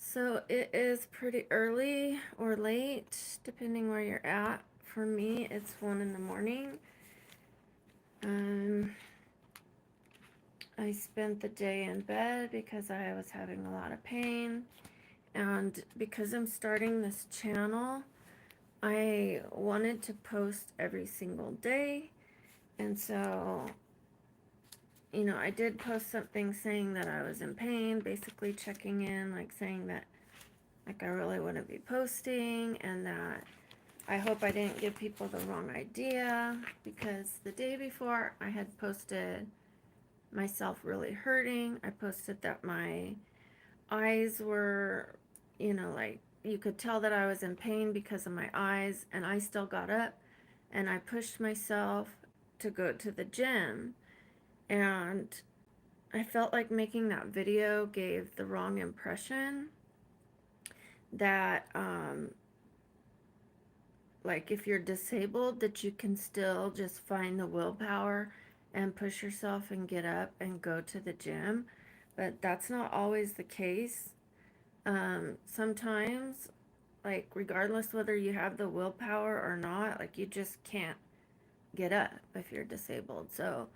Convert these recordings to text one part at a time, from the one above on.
So it is pretty early or late, depending where you're at. For me, it's 1 in the morning. Um, I spent the day in bed because I was having a lot of pain. And because I'm starting this channel, I wanted to post every single day. And so, I did post something saying that I was in pain, basically checking in, like saying that like I really wouldn't be posting and that I hope I didn't give people the wrong idea, because the day before I had posted myself really hurting. I posted that my eyes were, like you could tell that I was in pain because of my eyes, and I still got up and I pushed myself to go to the gym. And I felt like making that video gave the wrong impression that like if you're disabled, that you can still just find the willpower and push yourself and get up and go to the gym. But that's not always the case. Sometimes, like regardless whether you have the willpower or not, like you just can't get up if you're disabled. So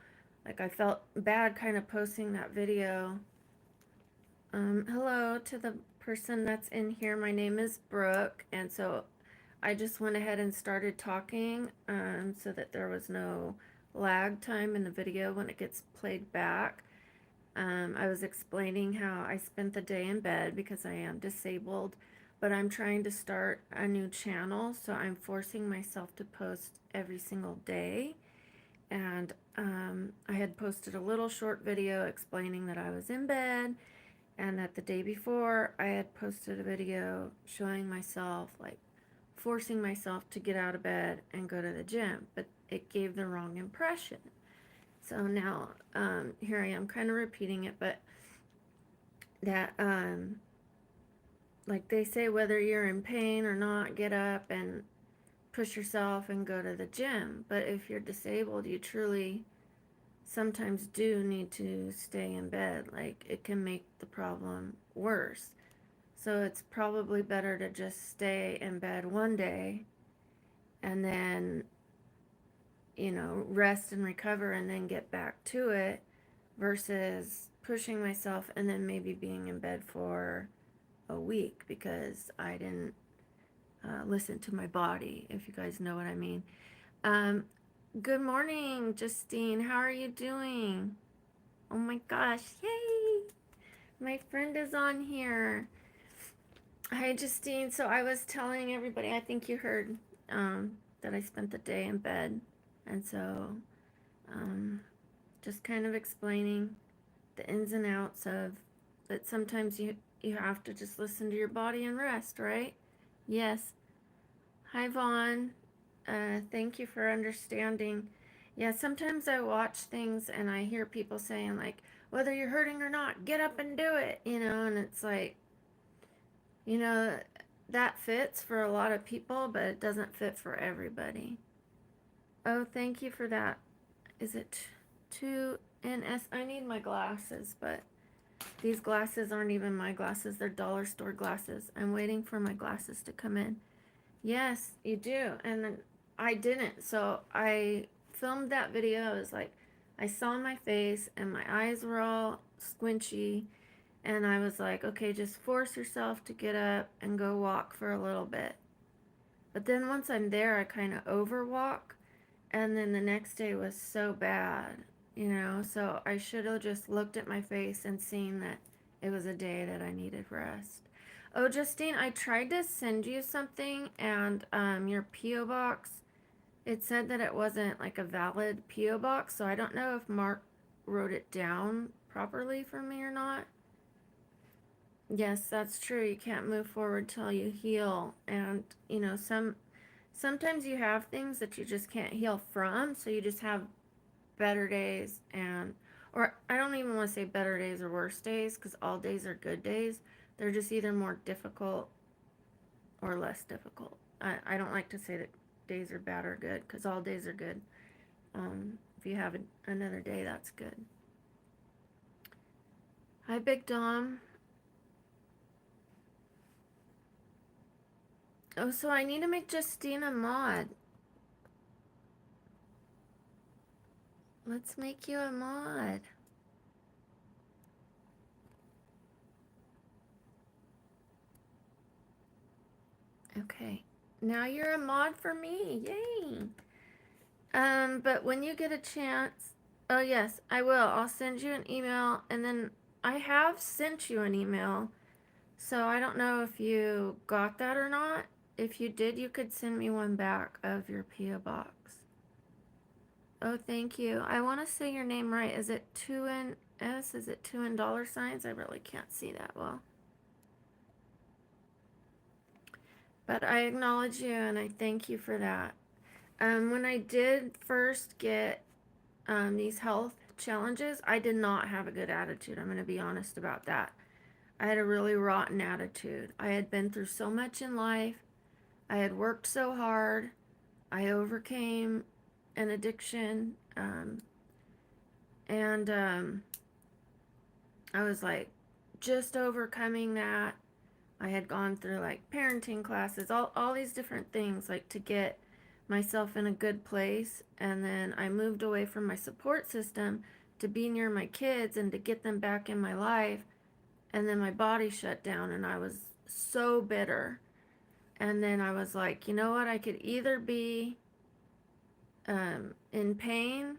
like I felt bad kind of posting that video. Hello to the person that's in here. My name is Brooke, and so I just went ahead and started talking so that there was no lag time in the video when it gets played back. I was explaining how I spent the day in bed because I am disabled, but I'm trying to start a new channel, so I'm forcing myself to post every single day. And I had posted a little short video explaining that I was in bed, and that the day before I had posted a video showing myself, like forcing myself to get out of bed and go to the gym, but it gave the wrong impression. So now here I am kind of repeating it, but that like they say, whether you're in pain or not, get up and push yourself and go to the gym. But if you're disabled, you truly sometimes do need to stay in bed. Like it can make the problem worse. So it's probably better to just stay in bed one day and then, rest and recover and then get back to it, versus pushing myself and then maybe being in bed for a week because I didn't listen to my body, if you guys know what I mean. Um, Good morning, Justine. How are you doing? Oh my gosh, yay! My friend is on here. Hi, Justine. So I was telling everybody, I think you heard that I spent the day in bed. And so um, just kind of explaining the ins and outs of that sometimes you have to just listen to your body and rest, right? Yes. Hi, Vaughn. Thank you for understanding. Yeah, sometimes I watch things and I hear people saying, like, whether you're hurting or not, get up and do it, and it's like, you know, that fits for a lot of people, but it doesn't fit for everybody. Oh, thank you for that. Is it 2NS? I need my glasses, but these glasses aren't even my glasses. They're dollar store glasses. I'm waiting for my glasses to come in. Yes, you do. And then I didn't. So I filmed that video. It was like I saw my face and my eyes were all squinchy. And I was like, okay, just force yourself to get up and go walk for a little bit. But then once I'm there, I kind of overwalk. And then the next day was so bad. So I should have just looked at my face and seen that it was a day that I needed rest. Oh, Justine, I tried to send you something, and your P.O. box, it said that it wasn't like a valid P.O. box, so I don't know if Mark wrote it down properly for me or not. Yes, that's true. You can't move forward till you heal. And, sometimes you have things that you just can't heal from, so you just have better days, or I don't even want to say better days or worse days, because all days are good days. They're just either more difficult or less difficult. I don't like to say that days are bad or good, because all days are good. If you have another day, that's good. Hi, Big Dom. Oh, so I need to make Justine a mod. Let's make you a mod. Okay. Now you're a mod for me. Yay. But when you get a chance, oh yes, I will. I'll send you an email, and then I have sent you an email. So I don't know if you got that or not. If you did, you could send me one back of your P.O. box. Oh, thank you. I want to say your name right. Is it 2 N S? Is it 2 N$ signs? I really can't see that well. But I acknowledge you and I thank you for that. When I did first get these health challenges, I did not have a good attitude. I'm going to be honest about that. I had a really rotten attitude. I had been through so much in life. I had worked so hard. I overcame an addiction. And I was like just overcoming that. I had gone through like parenting classes, all these different things, like to get myself in a good place. And then I moved away from my support system to be near my kids and to get them back in my life. And then my body shut down and I was so bitter. And then I was like, you know what? I could either be in pain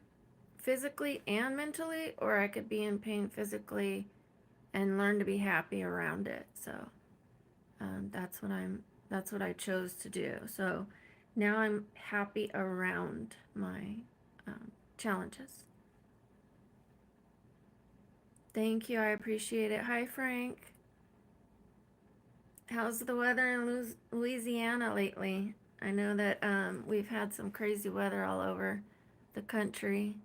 physically and mentally, or I could be in pain physically and learn to be happy around it. So that's what I chose to do. So now I'm happy around my challenges. Thank you. I appreciate it. Hi, Frank. How's the weather in Louisiana lately? I know that we've had some crazy weather all over the country.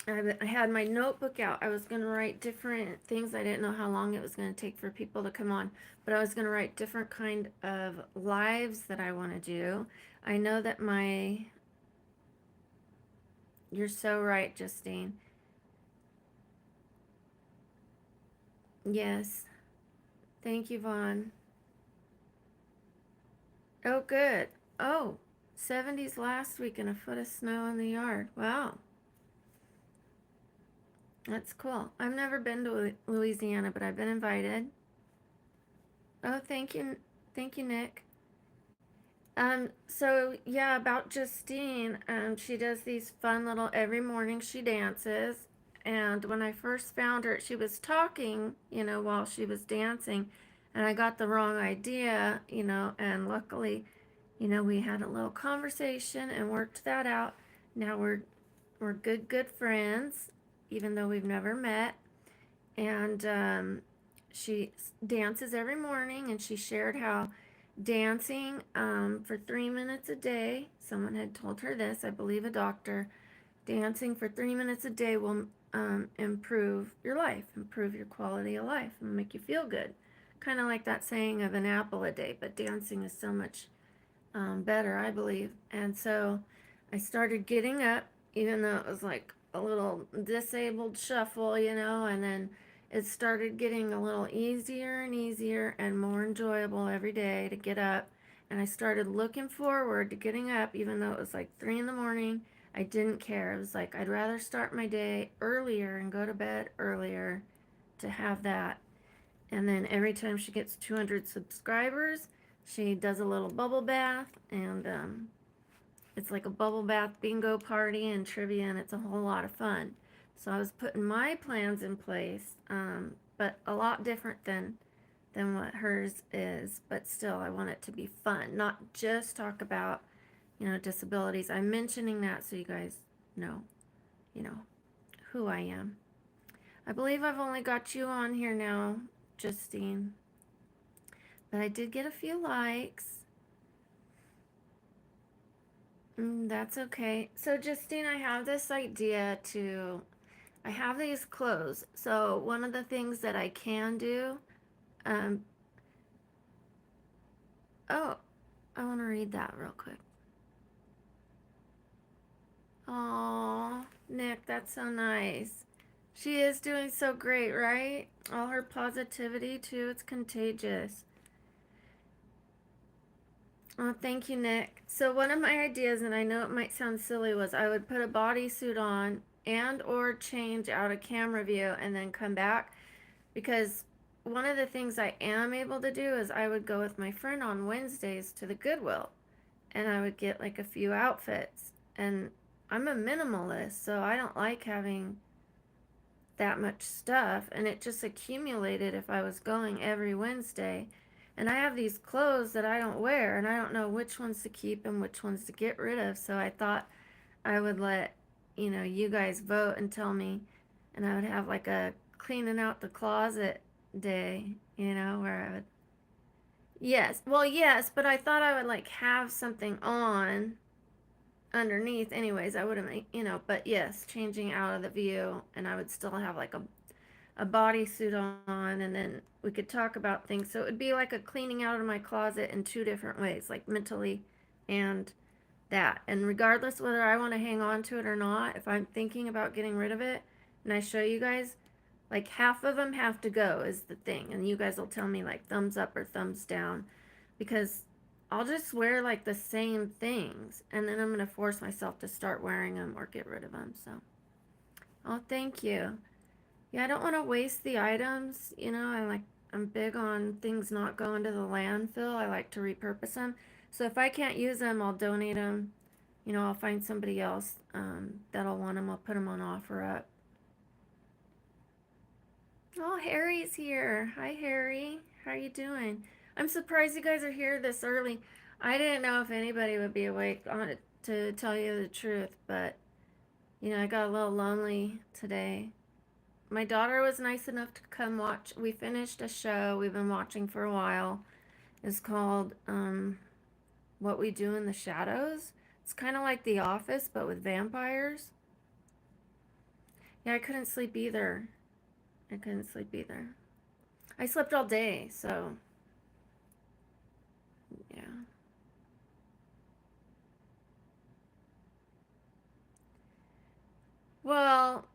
I had my notebook out. I was going to write different things. I didn't know how long it was going to take for people to come on, but I was going to write different kind of lives that I want to do. I know that you're so right, Justine. Yes. Thank you, Vaughn. Oh, good. Oh, 70s last week and a foot of snow in the yard. Wow. That's cool. I've never been to Louisiana, but I've been invited. Oh, thank you. Thank you, Nick. So yeah, about Justine, she does these fun little, every morning she dances. And when I first found her, she was talking, while she was dancing, and I got the wrong idea, and luckily, we had a little conversation and worked that out. Now we're good friends, even though we've never met. And she dances every morning, and she shared how dancing for 3 minutes a day, someone had told her this, I believe a doctor, dancing for 3 minutes a day will improve your life, improve your quality of life, and make you feel good. Kind of like that saying of an apple a day, but dancing is so much better, I believe. And so I started getting up, even though it was like a little disabled shuffle, and then it started getting a little easier and easier and more enjoyable every day to get up. And I started looking forward to getting up, even though it was like 3 in the morning. I didn't care. It was like I'd rather start my day earlier and go to bed earlier to have that. And then every time she gets 200 subscribers, she does a little bubble bath, and it's like a bubble bath bingo party and trivia, and it's a whole lot of fun. So I was putting my plans in place, but a lot different than what hers is. But still, I want it to be fun, not just talk about disabilities. I'm mentioning that so you guys know, you know who I am. I believe I've only got you on here now, Justine. But I did get a few likes. That's okay. So, Justine, I have this idea I have these clothes. So, one of the things that I can do, um, oh, I want to read that real quick. Oh, Nick, that's so nice. She is doing so great, right? All her positivity, too. It's contagious. Oh, thank you, Nick. So one of my ideas, and I know it might sound silly, was I would put a bodysuit on and or change out a camera view and then come back, because one of the things I am able to do is I would go with my friend on Wednesdays to the Goodwill and I would get like a few outfits. And I'm a minimalist, so I don't like having that much stuff, and it just accumulated if I was going every Wednesday. And I have these clothes that I don't wear, and I don't know which ones to keep and which ones to get rid of. So I thought I would let, you guys vote and tell me, and I would have like a cleaning out the closet day, where I would. Yes, well, yes, but I thought I would like have something on underneath anyways. I would have, but yes, changing out of the view, and I would still have like a bodysuit on, and then we could talk about things. So it would be like a cleaning out of my closet in two different ways, like mentally and that. And regardless whether I want to hang on to it or not, if I'm thinking about getting rid of it and I show you guys, like half of them have to go is the thing. And you guys will tell me like thumbs up or thumbs down, because I'll just wear like the same things and then I'm going to force myself to start wearing them or get rid of them. So, oh, thank you. Yeah, I don't want to waste the items. I'm big on things not going to the landfill. I like to repurpose them. So if I can't use them, I'll donate them. I'll find somebody else that'll want them. I'll put them on OfferUp. Oh, Harry's here. Hi, Harry. How are you doing? I'm surprised you guys are here this early. I didn't know if anybody would be awake on it, to tell you the truth, but I got a little lonely today. My daughter was nice enough to come watch. We finished a show we've been watching for a while. It's called What We Do in the Shadows. It's kind of like The Office, but with vampires. Yeah, I couldn't sleep either. I couldn't sleep either. I slept all day, so yeah. Well,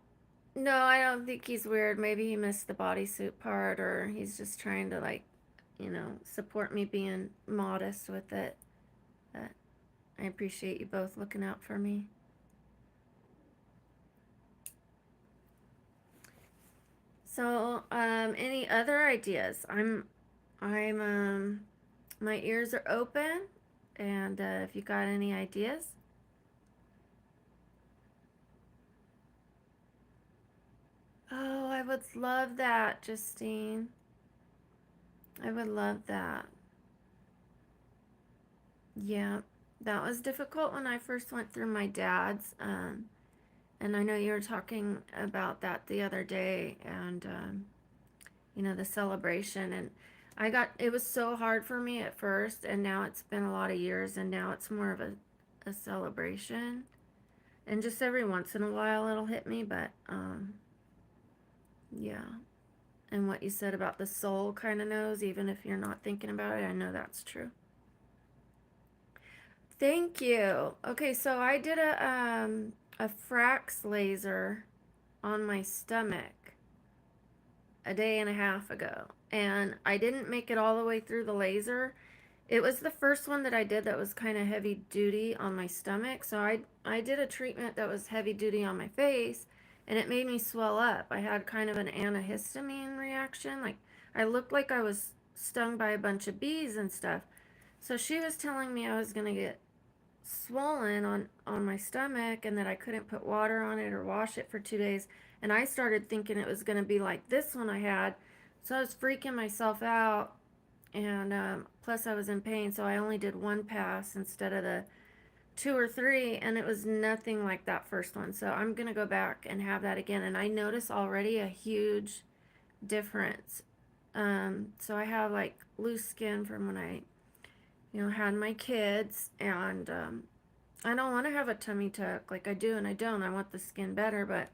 no, I don't think he's weird. Maybe he missed the bodysuit part, or he's just trying to, like, support me being modest with it. But I appreciate you both looking out for me. So, any other ideas? My ears are open, and if you got any ideas. Oh, I would love that, Justine. I would love that. Yeah, that was difficult when I first went through my dad's. And I know you were talking about that the other day, and the celebration. And it was so hard for me at first, and now it's been a lot of years, and now it's more of a celebration. And just every once in a while it'll hit me, but yeah. And what you said about the soul kind of knows, even if you're not thinking about it, I know that's true. Thank you. Okay, so I did a Frax laser on my stomach a day and a half ago, and I didn't make it all the way through the laser. It was the first one that I did that was kind of heavy duty on my stomach. So I did a treatment that was heavy duty on my face, and it made me swell up. I had kind of an antihistamine reaction. Like, I looked like I was stung by a bunch of bees and stuff. So she was telling me I was going to get swollen on my stomach, and that I couldn't put water on it or wash it for 2 days. And I started thinking it was going to be like this one I had. So I was freaking myself out, and plus I was in pain, so I only did one pass instead of the two or three, and it was nothing like that first one. So I'm gonna go back and have that again, and I notice already a huge difference. So I have like loose skin from when I had my kids, and I don't want to have a tummy tuck like I do and I don't. I want the skin better, but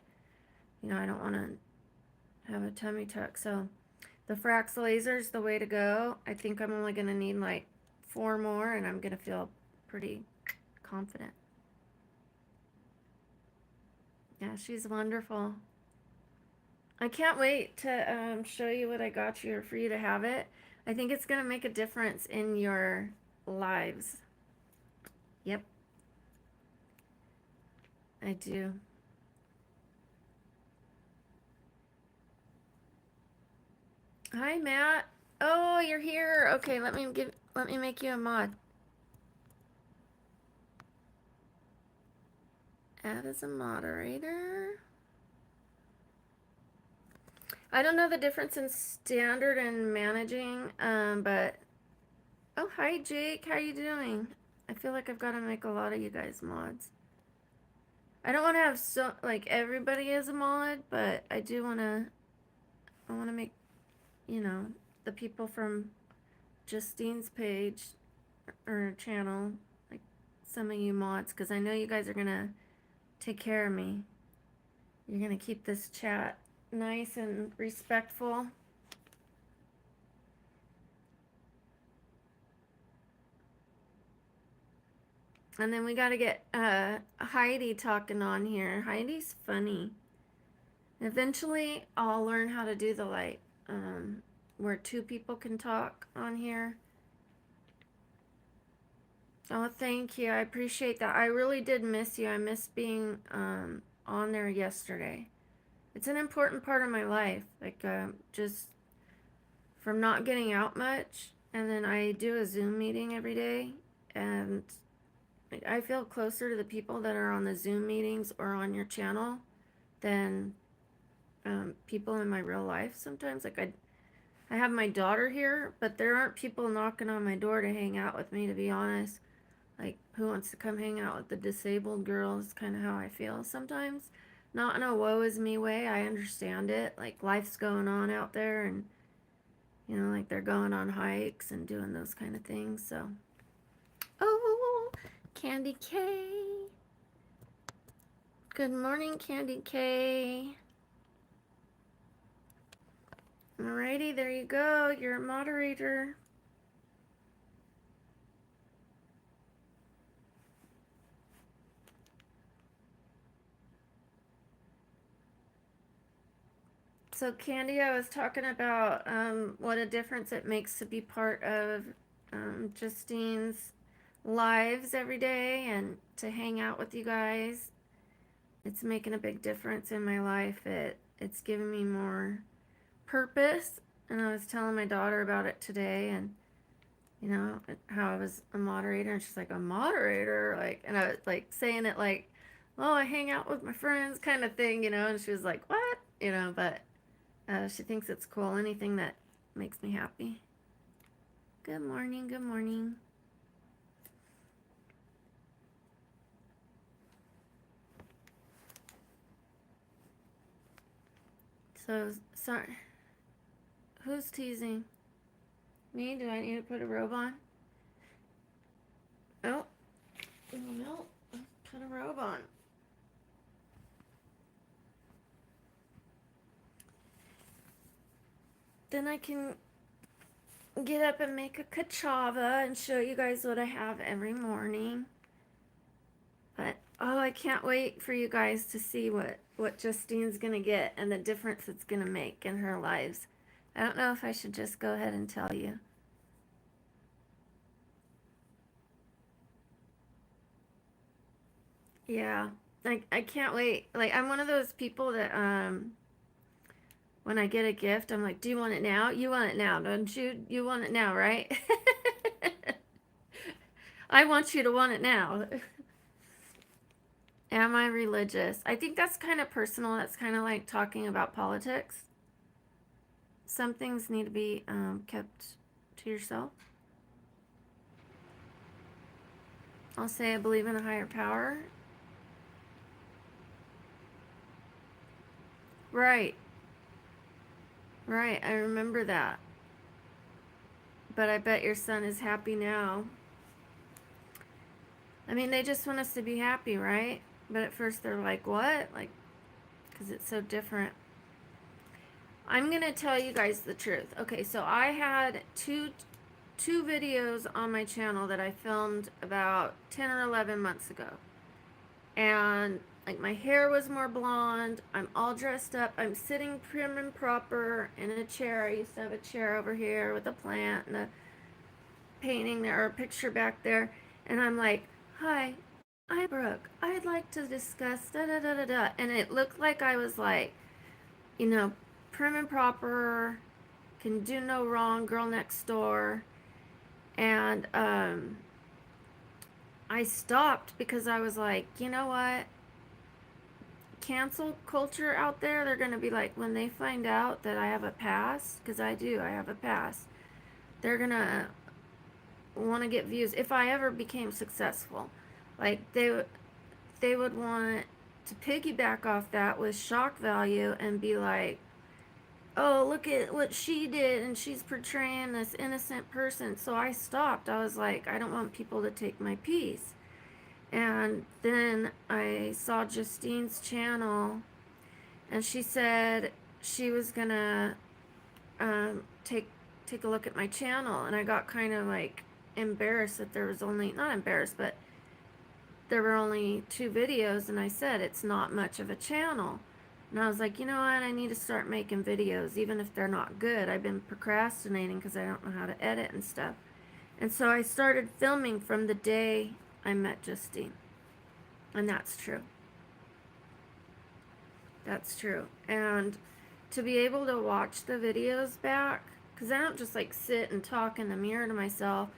I don't want to have a tummy tuck. So the Frax laser is the way to go. I think I'm only going to need like 4 more, and I'm going to feel pretty confident. Yeah, she's wonderful. I can't wait to show you what I got you or for you to have it. I think it's going to make a difference in your lives. Yep, I do. Hi, Matt. Oh, you're here. Okay, let me make you a mod. Add as a moderator. I don't know the difference in standard and managing, but oh, hi, Jake. How you doing? I feel like I've got to make a lot of you guys mods. I don't want to have so like everybody as a mod, but I do want to. I want to make, you know, the people from Justine's page or channel, like some of you mods, because I know you guys are gonna take care of me. You're gonna keep this chat nice and respectful. And then we got to get Heidi talking on here. Heidi's funny. Eventually, I'll learn how to do the where two people can talk on here. Oh, thank you. I appreciate that. I really did miss you. I missed being on there yesterday. It's an important part of my life. Like just from not getting out much, and then I do a Zoom meeting every day, and I feel closer to the people that are on the Zoom meetings or on your channel than people in my real life sometimes. Like I have my daughter here, but there aren't people knocking on my door to hang out with me, to be honest. Like, who wants to come hang out with the disabled girl is kind of how I feel sometimes. Not in a woe is me way. I understand it. Like, life's going on out there, and, you know, like they're going on hikes and doing those kind of things. So, oh, Candy K. Good morning, Candy K. Alrighty, there you go. You're a moderator. So, Candy, I was talking about what a difference it makes to be part of Justine's lives every day and to hang out with you guys. It's making a big difference in my life. It's giving me more purpose. And I was telling my daughter about it today, and you know how I was a moderator, and she's like, a moderator, like, and I was like saying it like, oh, I hang out with my friends, kind of thing, you know. And she was like, what, you know, but. She thinks it's cool. Anything that makes me happy. Good morning. Good morning. So, sorry. Who's teasing? Me? Do I need to put a robe on? Oh. No. Put a robe on. Then I can get up and make a kachava and show you guys what I have every morning. But, oh, I can't wait for you guys to see what Justine's going to get and the difference it's going to make in her lives. I don't know if I should just go ahead and tell you. Yeah. I can't wait. Like, I'm one of those people that when I get a gift, I'm like, do you want it now? You want it now, don't you? You want it now, right? I want you to want it now. Am I religious? I think that's kind of personal. That's kind of like talking about politics. Some things need to be kept to yourself. I'll say I believe in a higher power. Right. Right. I remember that. But I bet your son is happy now. I mean, they just want us to be happy, right? But at first they're like, what? Like, because it's so different. I'm going to tell you guys the truth. Okay, so I had two videos on my channel that I filmed about 10 or 11 months ago. And Like my hair was more blonde. I'm all dressed up. I'm sitting prim and proper in a chair. I used to have a chair over here with a plant and a painting there or a picture back there. And I'm like, hi, I'm Brooke. I'd like to discuss da da da da da. And it looked like I was like, you know, prim and proper, can do no wrong, girl next door. And I stopped because I was like, you know what? Cancel culture out there, they're going to be like, when they find out that I have a past, because I do, I have a past, they're going to want to get views if I ever became successful. Like, they would want to piggyback off that with shock value and be like, oh, look at what she did, and she's portraying this innocent person. So I stopped. I was like, I don't want people to take my piece. And then I saw Justine's channel, and she said she was gonna take a look at my channel, and I got kind of like embarrassed that there was only, not embarrassed, but there were only 2 videos, and I said it's not much of a channel. And I was like, you know what, I need to start making videos even if they're not good. I've been procrastinating because I don't know how to edit and stuff. And so I started filming from the day I met Justine. And that's true. That's true. And to be able to watch the videos back, because I don't just like sit and talk in the mirror to myself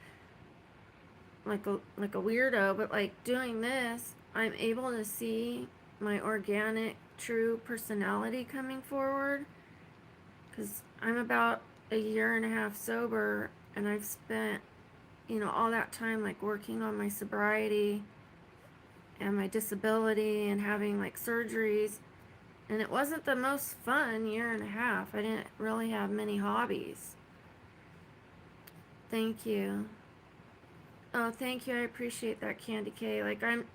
like a weirdo, but like doing this, I'm able to see my organic, true personality coming forward. Because I'm about a year and a half sober, and I've spent, all that time like working on my sobriety and my disability and having like surgeries. And it wasn't the most fun year and a half. I didn't really have many hobbies. Thank you. Oh, thank you. I appreciate that, Candy K. Like I'm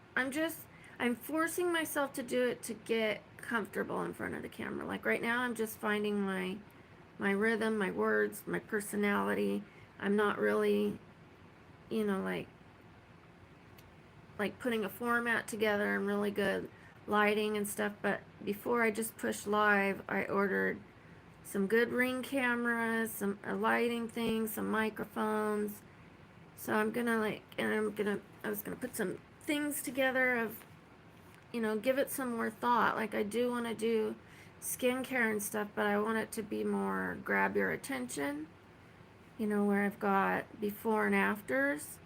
forcing myself to do it to get comfortable in front of the camera. Like right now I'm just finding my rhythm, my words, my personality. I'm not really, you know, like putting a format together. I'm really good lighting and stuff, but before I just pushed live, I ordered some good ring cameras, some lighting things, some microphones. So I'm gonna I was gonna put some things together of, give it some more thought. Like I do want to do skincare and stuff, but I want it to be more grab your attention, where I've got before and afters.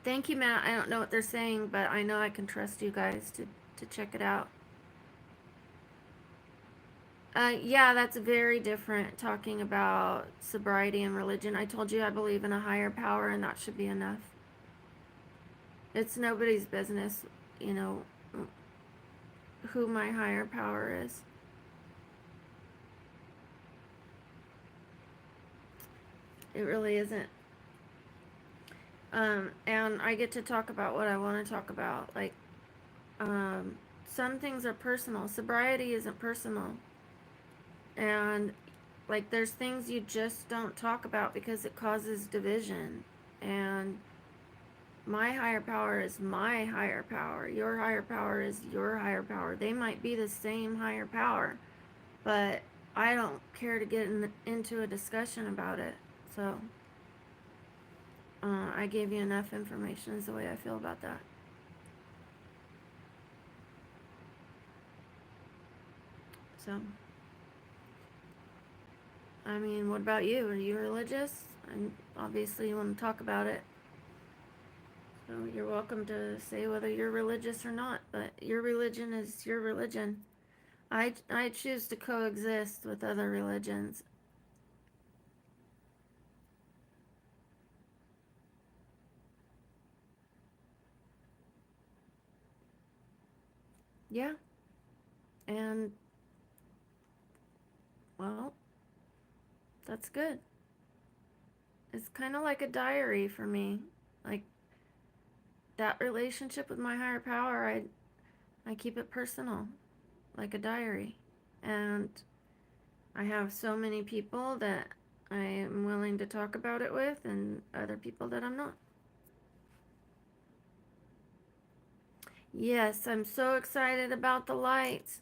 Thank you, Matt. I don't know what they're saying, but I know I can trust you guys to check it out. Yeah, that's very different talking about sobriety and religion. I told you I believe in a higher power, and that should be enough. It's nobody's business, you know, who my higher power is. It really isn't. And I get to talk about what I want to talk about. Like, some things are personal. Sobriety isn't personal. And, like, there's things you just don't talk about because it causes division. And my higher power is my higher power. Your higher power is your higher power. They might be the same higher power, but I don't care to get into a discussion about it. So, I gave you enough information is the way I feel about that. So, I mean, what about you? Are you religious? And obviously you want to talk about it. So you're welcome to say whether you're religious or not, but your religion is your religion. I choose to coexist with other religions. Yeah, and well, that's good. It's kind of like a diary for me. Like that relationship with my higher power, I keep it personal, like a diary. And I have so many people that I am willing to talk about it with, and other people that I'm not. Yes, I'm so excited about the lights.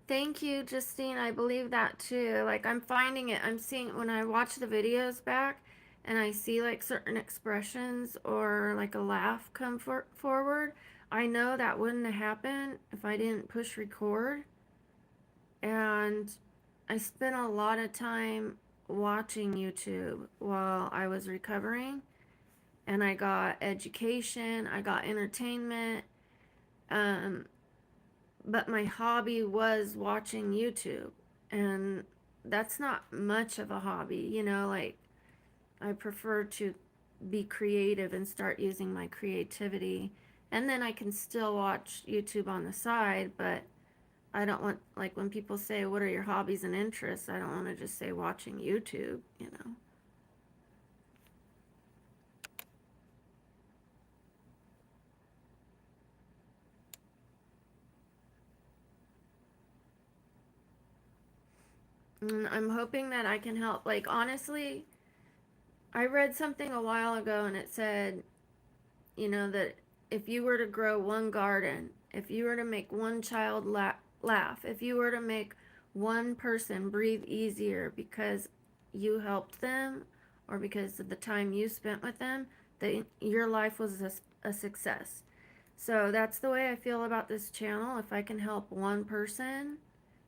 Thank you, Justine. I believe that too. Like, I'm finding it. I'm seeing when I watch the videos back and I see like certain expressions or like a laugh come forward. I know that wouldn't have happened if I didn't push record. And I spent a lot of time watching YouTube while I was recovering. And I got education, I got entertainment. Um, but my hobby was watching YouTube, and that's not much of a hobby, like I prefer to be creative and start using my creativity, and then I can still watch YouTube on the side, but I don't want, like, when people say what are your hobbies and interests, I don't want to just say watching YouTube. And I'm hoping that I can help. Like, honestly, I read something a while ago and it said, that if you were to grow one garden, if you were to make one child laugh, if you were to make one person breathe easier because you helped them or because of the time you spent with them, that your life was a success. So that's the way I feel about this channel. If I can help one person,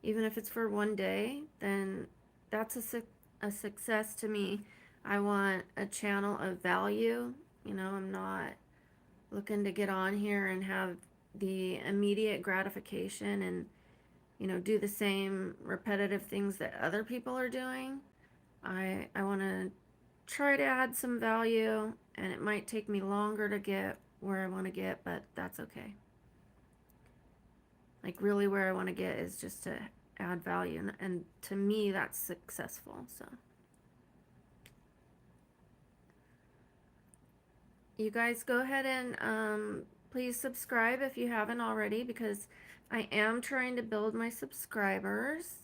even if it's for one day, then that's a success to me. I want a channel of value. I'm not looking to get on here and have the immediate gratification and do the same repetitive things that other people are doing. I want to try to add some value, and it might take me longer to get where I want to get, but that's okay. Like, really where I want to get is just to add value, and to me that's successful. So you guys go ahead and please subscribe if you haven't already, because I am trying to build my subscribers.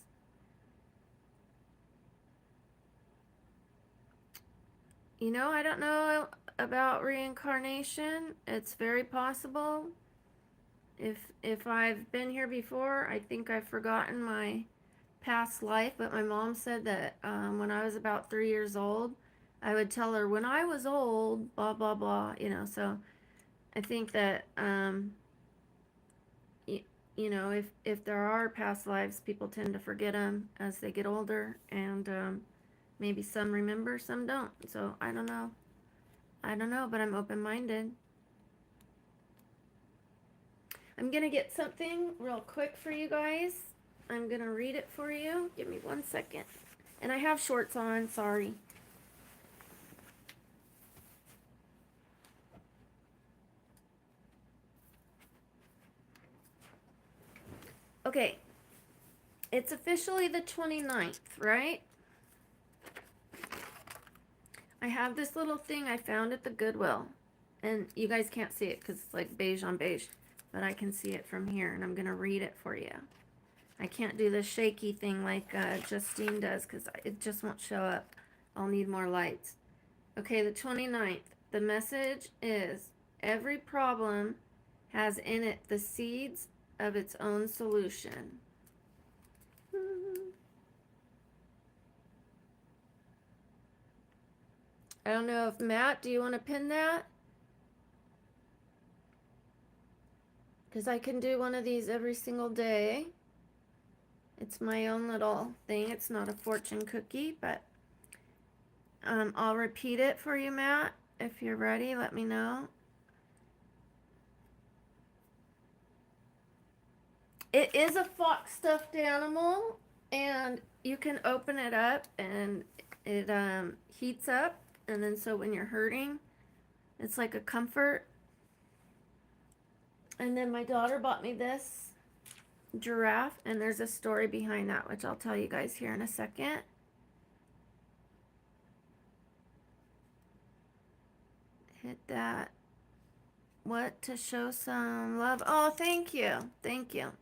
I don't know about reincarnation. It's very possible. If I've been here before, I think I've forgotten my past life, but my mom said that when I was about 3 years old, I would tell her when I was old, blah blah blah. So I think that y- if there are past lives, people tend to forget them as they get older, and maybe some remember, some don't. So I don't know. I don't know, but I'm open minded. I'm gonna get something real quick for you guys. I'm gonna read it for you. Give me 1 second. And I have shorts on, sorry. Okay, it's officially the 29th, right? I have this little thing I found at the Goodwill. And you guys can't see it because it's like beige on beige. But I can see it from here, and I'm gonna read it for you. I can't do the shaky thing like Justine does because it just won't show up. I'll need more lights. Okay, the 29th. The message is every problem has in it the seeds of its own solution. I don't know if Matt, do you want to pin that? Because I can do one of these every single day. It's my own little thing. It's not a fortune cookie, but I'll repeat it for you, Matt. If you're ready, let me know. It is a fox stuffed animal, and you can open it up, and it heats up, and then so when you're hurting, it's like a comfort. And then my daughter bought me this giraffe, and there's a story behind that, which I'll tell you guys here in a second. Hit that. What, to show some love? Oh, thank you. Thank you.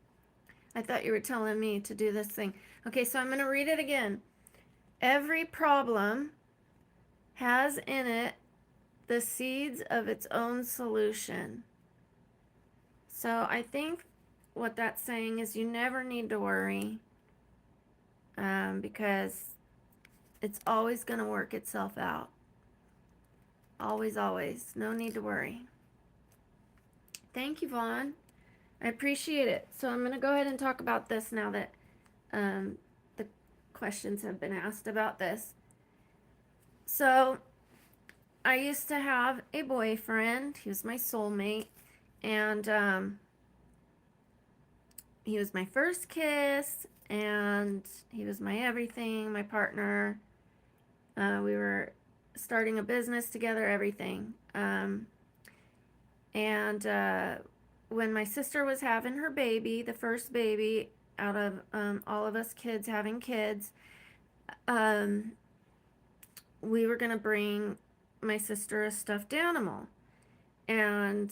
I thought you were telling me to do this thing. Okay, so I'm going to read it again. Every problem has in it the seeds of its own solution. So I think what that's saying is you never need to worry, because it's always going to work itself out. Always, always. No need to worry. Thank you, Vaughn. I appreciate it. So I'm going to go ahead and talk about this now that the questions have been asked about this. So I used to have a boyfriend. He was my soulmate. And he was my first kiss. And he was my everything, my partner. We were starting a business together, everything. And when my sister was having her baby, the first baby out of all of us kids having kids, we were going to bring my sister a stuffed animal. And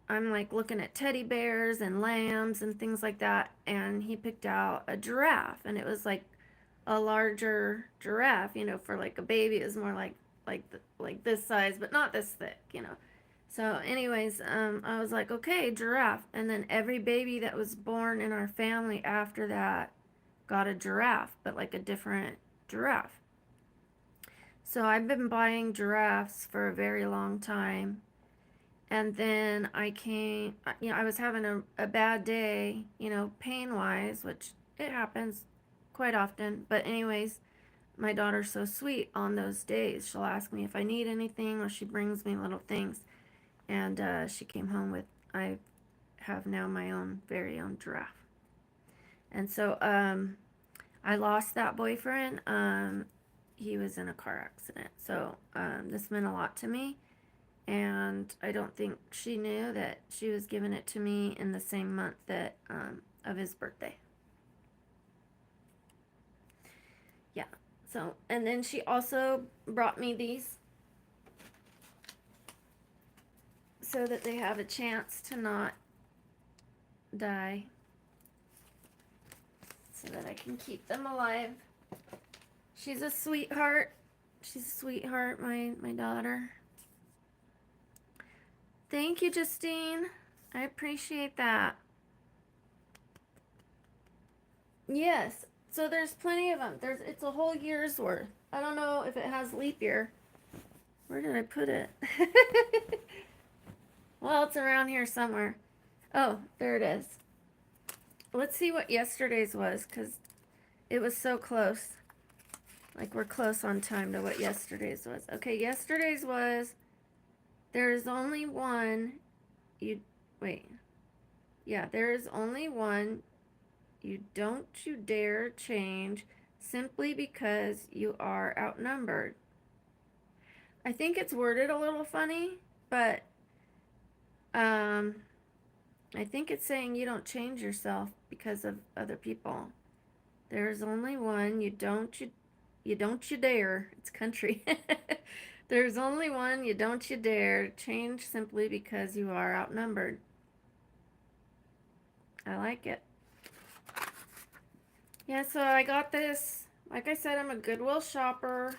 I'm like looking at teddy bears and lambs and things like that. And he picked out a giraffe. And it was like a larger giraffe, for like a baby. It was more like this size, but not this thick. So anyways, I was like, okay, giraffe. And then every baby that was born in our family after that got a giraffe, but like a different giraffe. So I've been buying giraffes for a very long time. And then I was having a bad day, pain-wise, which it happens quite often. But anyways, my daughter's so sweet on those days. She'll ask me if I need anything, or she brings me little things. And she came home with, I have now my very own giraffe. And so I lost that boyfriend. He was in a car accident. So this meant a lot to me. And I don't think she knew that she was giving it to me in the same month that of his birthday. Yeah. So, and then she also brought me these so that they have a chance to not die, so that I can keep them alive. She's a sweetheart. She's a sweetheart, my daughter. Thank you, Justine. I appreciate that. Yes. So there's plenty of them. It's a whole year's worth. I don't know if it has leap year. Where did I put it? Well, it's around here somewhere. Oh, there it is. Let's see what yesterday's was, because it was so close. Like, we're close on time to what yesterday's was. Okay, yesterday's was, there is only one, yeah, there is only one, don't you dare change simply because you are outnumbered. I think it's worded a little funny, but I think it's saying you don't change yourself because of other people. There's only one, you don't you dare. It's country. There's only one, you don't you dare change simply because you are outnumbered. I like it. Yeah, so I got this. Like I said, I'm a Goodwill shopper.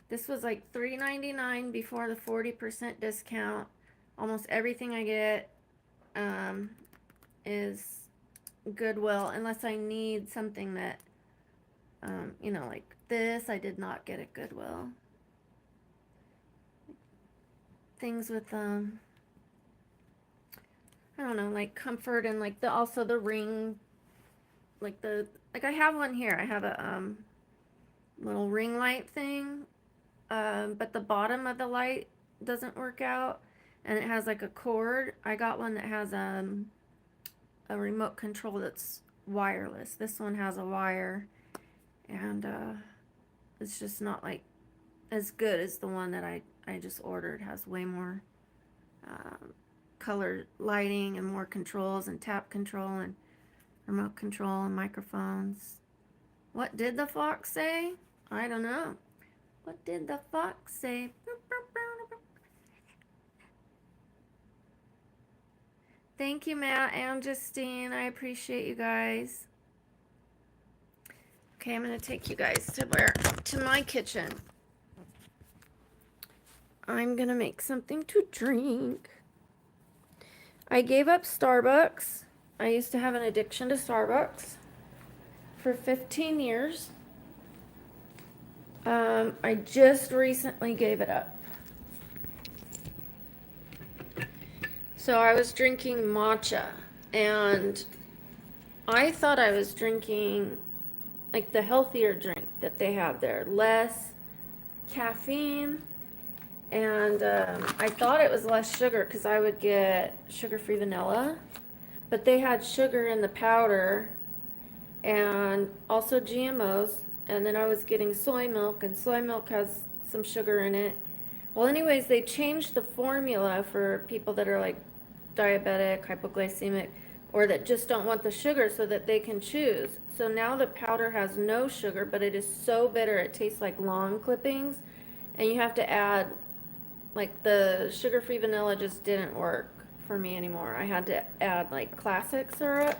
This was like $3.99 before the 40% discount. Almost everything I get is Goodwill, unless I need something that, like this, I did not get at Goodwill. Things with, I don't know, like comfort and like also the ring, like I have one here. I have a, little ring light thing, but the bottom of the light doesn't work out, and it has like a cord. I got one that has a remote control that's wireless. This one has a wire, and it's just not like as good as the one that I just ordered. It has way more color lighting and more controls and tap control and remote control and microphones. What did the fox say? I don't know. What did the fox say? Thank you, Matt and Justine. I appreciate you guys. Okay, I'm going to take you guys to my kitchen. I'm going to make something to drink. I gave up Starbucks. I used to have an addiction to Starbucks for 15 years. I just recently gave it up. So I was drinking matcha, and I thought I was drinking like the healthier drink that they have there, less caffeine, and I thought it was less sugar because I would get sugar-free vanilla, but they had sugar in the powder and also GMOs, and then I was getting soy milk, and soy milk has some sugar in it. Well, anyways, they changed the formula for people that are like diabetic, hypoglycemic, or that just don't want the sugar so that they can choose. So now the powder has no sugar, but it is so bitter. It tastes like lawn clippings, and you have to add, like, the sugar-free vanilla just didn't work for me anymore. I had to add like classic syrup,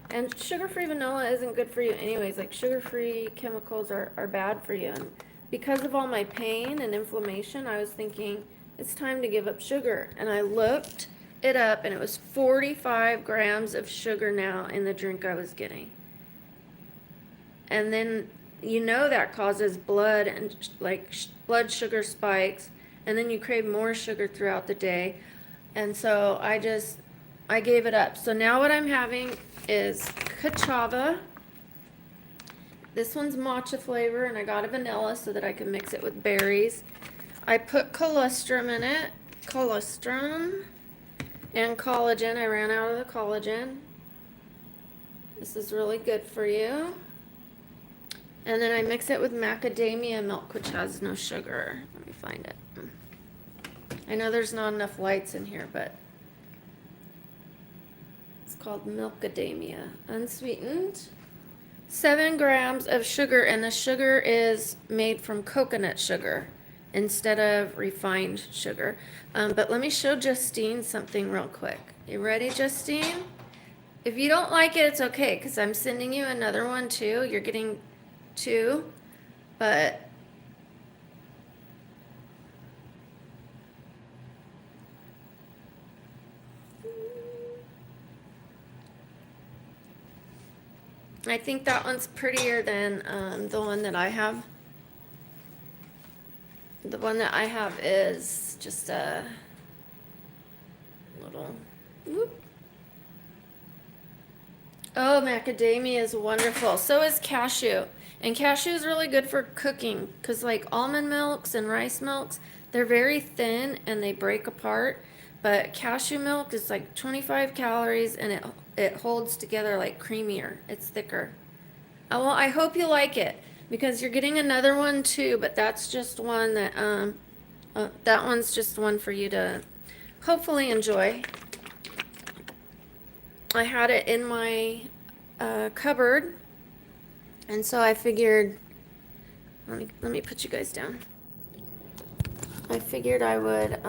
and sugar-free vanilla isn't good for you anyways. Like, sugar-free chemicals are bad for you. And because of all my pain and inflammation, I was thinking it's time to give up sugar. And I looked it up, and it was 45 grams of sugar now in the drink I was getting. And then that causes blood and blood sugar spikes, and then you crave more sugar throughout the day. And so I gave it up. So now what I'm having is cachava. This one's matcha flavor, and I got a vanilla so that I can mix it with berries. I put colostrum in it. Colostrum and collagen. I ran out of the collagen. This is really good for you. And then I mix it with macadamia milk, which has no sugar. Let me find it. I know there's not enough lights in here, but it's called milkadamia, unsweetened. 7 grams of sugar, and the sugar is made from coconut sugar instead of refined sugar. But let me show Justine something real quick. You ready, Justine? If you don't like it, it's okay, because I'm sending you another one too. You're getting 2, but I think that one's prettier than the one that I have. The one that I have is just a little, whoop. Oh, macadamia is wonderful. So is cashew. And cashew is really good for cooking, because like almond milks and rice milks, they're very thin and they break apart. But cashew milk is like 25 calories, and it holds together like creamier. It's thicker. Well, I hope you like it, because you're getting another one too, but that's just one that that one's just one for you to hopefully enjoy. I had it in my cupboard, and so I figured, let me put you guys down. I figured I would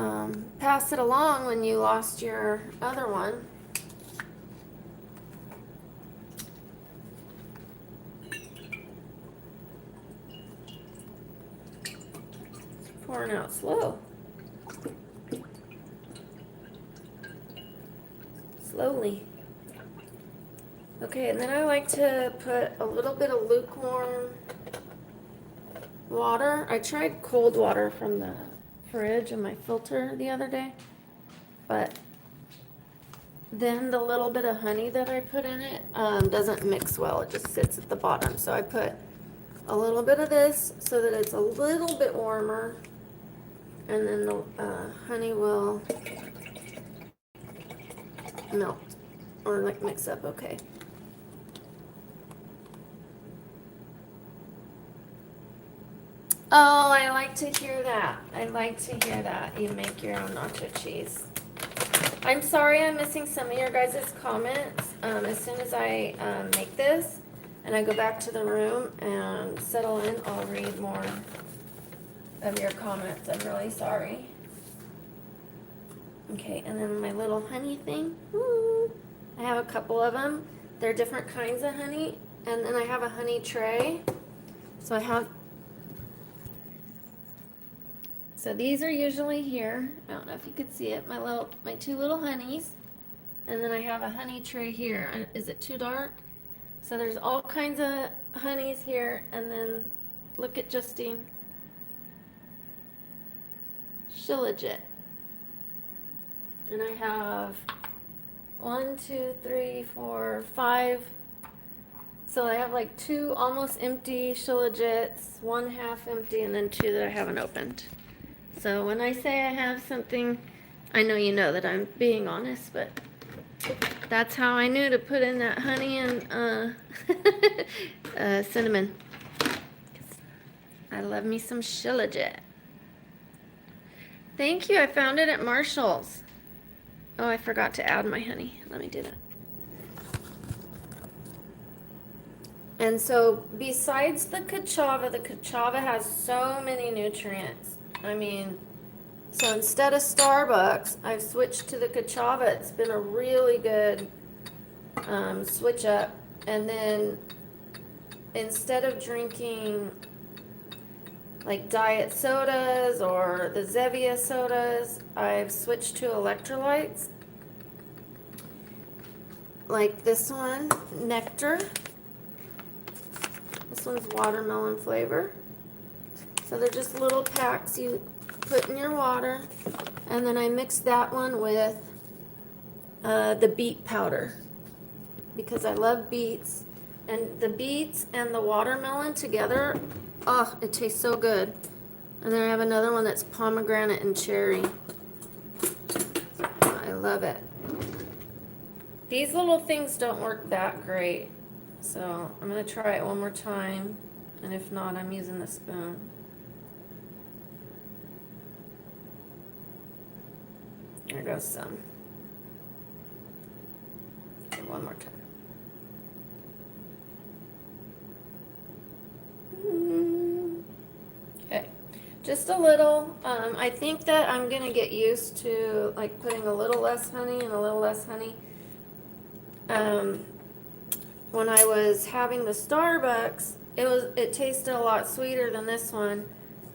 pass it along when you lost your other one. Pouring out slow. Slowly. Okay, and then I like to put a little bit of lukewarm water. I tried cold water from the fridge in my filter the other day, but then the little bit of honey that I put in it doesn't mix well. It just sits at the bottom. So I put a little bit of this so that it's a little bit warmer, and then the honey will melt or like mix up okay. Oh, I like to hear that. I like to hear that. You make your own nacho cheese. I'm sorry I'm missing some of your guys' comments. As soon as I make this and I go back to the room and settle in, I'll read more of your comments. I'm really sorry. Okay, and then my little honey thing. Woo. I have a couple of them. They're different kinds of honey. And then I have a honey tray. So these are usually here. I don't know if you could see it. My 2 little honeys. And then I have a honey tray here. Is it too dark? So there's all kinds of honeys here. And then look at Justine. Shilajit. And I have 1, 2, 3, 4, 5. So I have like 2 almost empty Shilajits, 1 half empty, and then 2 that I haven't opened. So when I say I have something, I know you know that I'm being honest, but that's how I knew to put in that honey and cinnamon. I love me some Shilajit. Thank you. I found it at Marshall's. Oh, I forgot to add my honey. Let me do that. And so besides the Kachava has so many nutrients. I mean, so instead of Starbucks, I've switched to the Kachava. It's been a really good switch up. And then instead of drinking like diet sodas or the Zevia sodas, I've switched to electrolytes. Like this one, Nectar. This one's watermelon flavor. So they're just little packs you put in your water. And then I mix that one with the beet powder because I love beets. And the beets and the watermelon together, oh, it tastes so good. And then I have another one that's pomegranate and cherry. I love it. These little things don't work that great. So I'm going to try it one more time. And if not, I'm using the spoon. There goes some. Okay, one more time. Okay, just a little. I think that I'm gonna get used to like putting a little less honey and a little less honey. When I was having the Starbucks, it tasted a lot sweeter than this one,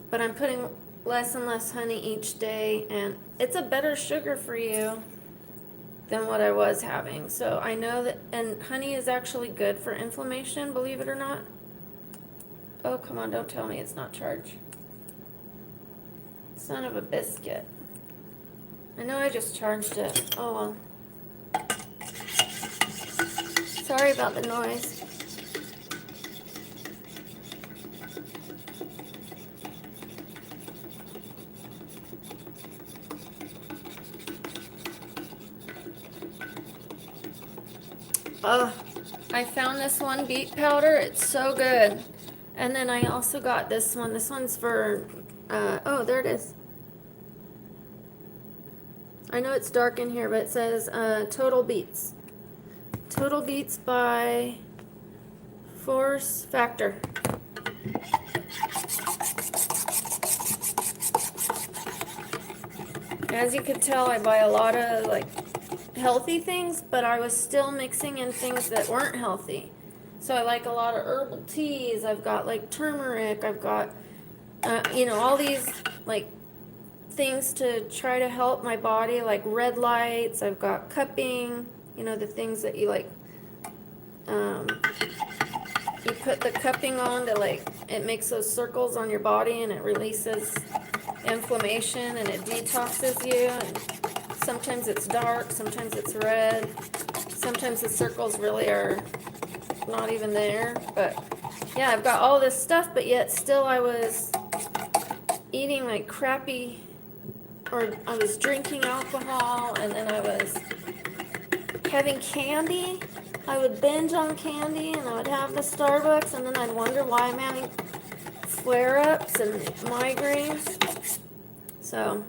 but I'm putting less and less honey each day, and it's a better sugar for you than what I was having. So I know that, and honey is actually good for inflammation, believe it or not. Oh, come on, don't tell me it's not charged. Son of a biscuit. I know I just charged it. Oh well. Sorry about the noise. Oh, I found this one beet powder. It's so good. And then I also got this one. This one's for, oh, there it is. I know it's dark in here, but it says Total Beets. Total Beets by Force Factor. As you could tell, I buy a lot of like healthy things, but I was still mixing in things that weren't healthy. So I like a lot of herbal teas. I've got like turmeric. I've got, all these like things to try to help my body, like red lights. I've got cupping, the things that you like, you put the cupping on to like, it makes those circles on your body and it releases inflammation and it detoxes you. And sometimes it's dark, sometimes it's red, sometimes the circles really are not even there. But yeah, I've got all this stuff, but yet still I was eating like crappy, or I was drinking alcohol, and then I was having candy. I would binge on candy and I would have the Starbucks, and then I'd wonder why I'm having flare-ups and migraines. So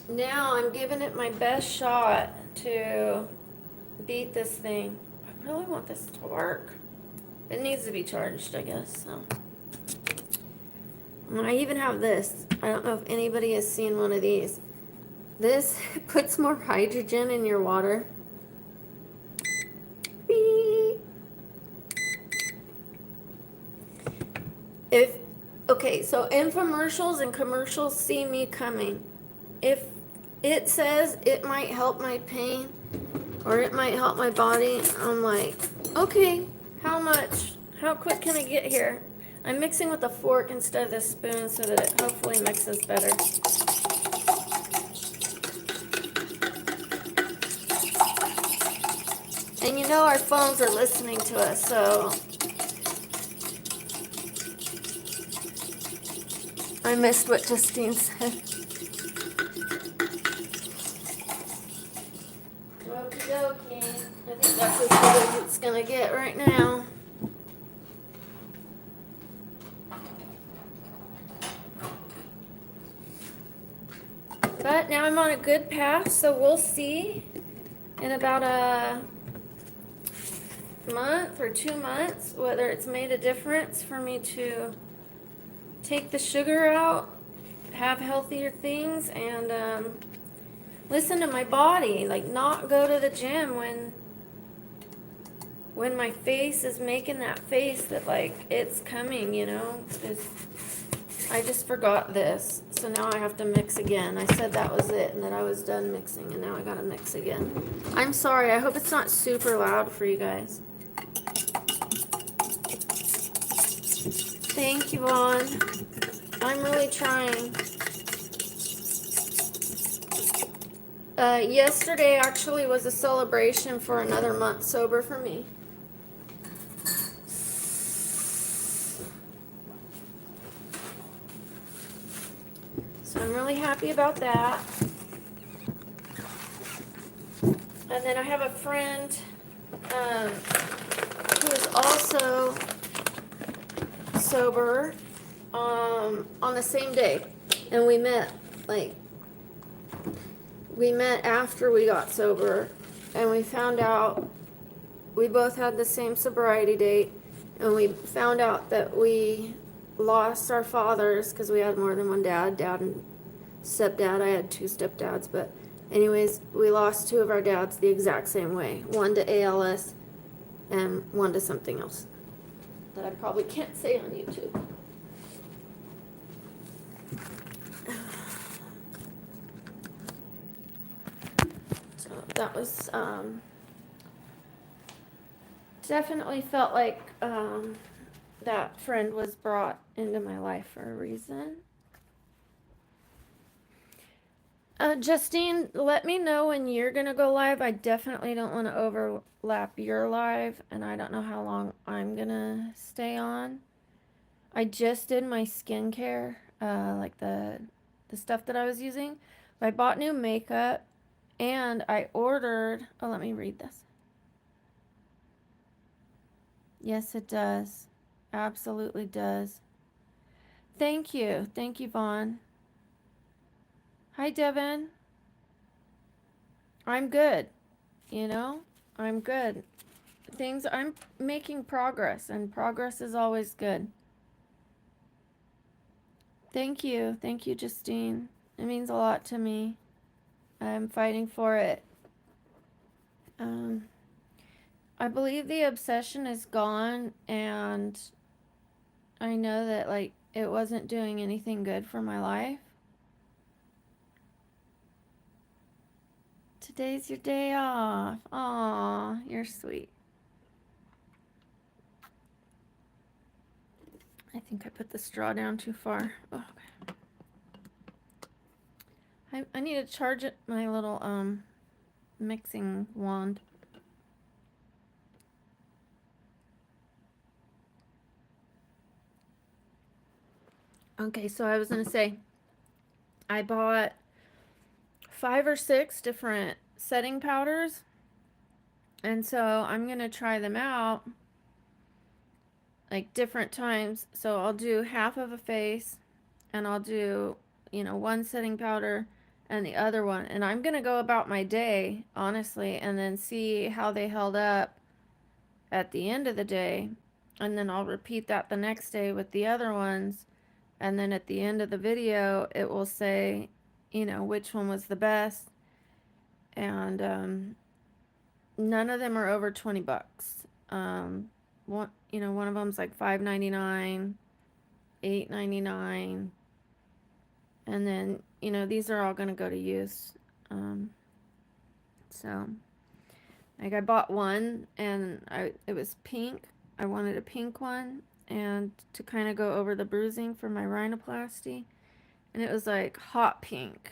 now I'm giving it my best shot to beat this thing. I really want this to work. It needs to be charged, I guess. So I even have this. I don't know if anybody has seen one of these. This puts more hydrogen in your water. If Okay, so infomercials and commercials see me coming. If it says it might help my pain or it might help my body, I'm like, okay, how much? How quick can I get here? I'm mixing with a fork instead of the spoon so that it hopefully mixes better. And you know our phones are listening to us, so I missed what Justine said. Okie dokie. I think that's as good as it's gonna get right now. But now I'm on a good path, so we'll see in about a month or 2 months whether it's made a difference for me to take the sugar out, have healthier things, and listen to my body. Like, not go to the gym when my face is making that face that like it's coming, you know. I just forgot this, so now I have to mix again. I said that was it and that I was done mixing, and now I gotta mix again. I'm sorry, I hope it's not super loud for you guys. Thank you, Vaughn. I'm really trying. Yesterday actually was a celebration for another month sober for me. So I'm really happy about that. And then I have a friend who is also sober on the same day. And we met after we got sober, and we found out we both had the same sobriety date, and we found out that we lost our fathers because we had more than one dad and stepdad. I had 2 stepdads, but anyways, we lost 2 of our dads the exact same way. One to ALS and one to something else that I probably can't say on YouTube. So that was definitely felt like that friend was brought into my life for a reason. Justine, let me know when you're gonna go live. I definitely don't want to overlap your live, and I don't know how long I'm gonna stay on. I just did my skincare, like the stuff that I was using. I bought new makeup, and I ordered. Oh, let me read this. Yes, it does. Absolutely does. Thank you, Vaughn. Hi, Devin. I'm good. You know, I'm good. I'm making progress, and progress is always good. Thank you, Justine. It means a lot to me. I'm fighting for it. I believe the obsession is gone, and I know that like it wasn't doing anything good for my life. Today's your day off. Aw, you're sweet. I think I put the straw down too far. Oh, okay. I need to charge it, my little mixing wand. Okay, so I was gonna say I bought 5 or 6 different setting powders, and so I'm gonna try them out like different times. So I'll do half of a face, and I'll do, you know, one setting powder and the other one, and I'm gonna go about my day honestly, and then see how they held up at the end of the day, and then I'll repeat that the next day with the other ones, and then at the end of the video it will say, you know, which one was the best. And none of them are over 20 bucks. One of them's like $5.99. $8.99. And then, these are all going to go to use. Um, so, like, I bought one, and it was pink. I wanted a pink one, and to kind of go over the bruising for my rhinoplasty. And it was like hot pink.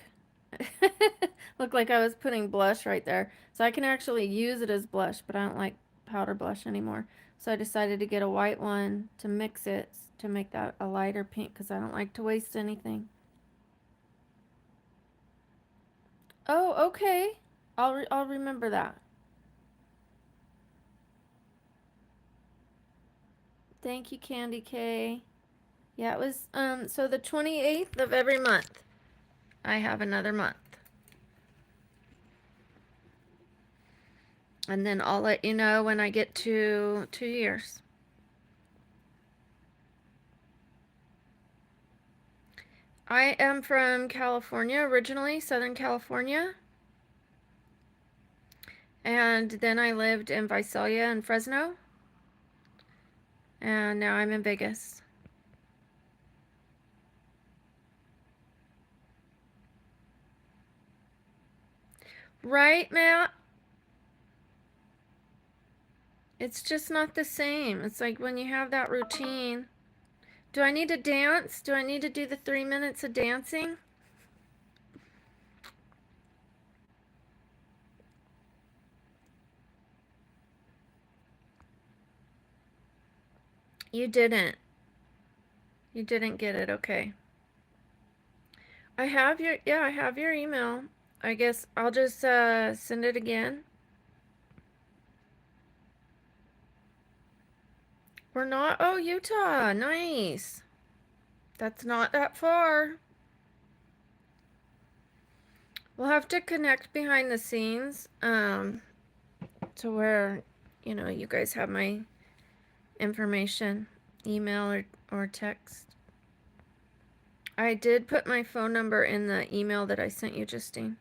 Looked like I was putting blush right there. So I can actually use it as blush, but I don't like powder blush anymore. So I decided to get a white one to mix it to make that a lighter pink because I don't like to waste anything. Oh, okay. I'll remember that. Thank you, Candy K. Yeah, it was so the 28th of every month. I have another month. And then I'll let you know when I get to 2 years. I am from California originally, Southern California. And then I lived in Visalia and Fresno. And now I'm in Vegas. Right, Matt? It's just not the same. It's like when you have that routine. Do I need to dance? Do I need to do the 3 minutes of dancing? You didn't. You didn't get it. Okay. I have your email. I guess I'll just send it again. We're not. Oh, Utah. Nice. That's not that far. We'll have to connect behind the scenes to where, you guys have my information, email or text. I did put my phone number in the email that I sent you, Justine.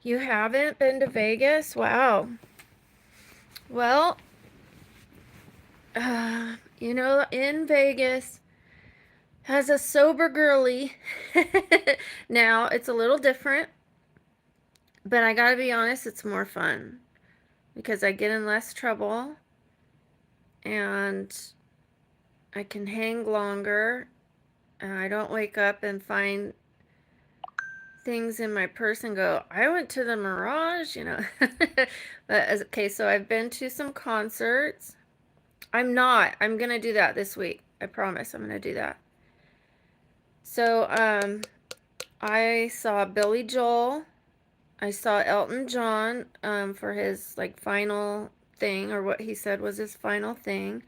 You haven't been to Vegas? Wow. Well, in Vegas has a sober girly. Now, it's a little different, but I gotta be honest, it's more fun because I get in less trouble and I can hang longer and I don't wake up and find things in my purse and go, I went to the Mirage. But okay, so I've been to some concerts. I'm gonna do that this week. I promise I'm gonna do that. So, I saw Billy Joel. I saw Elton John, for his like final thing, or what he said was his final thing.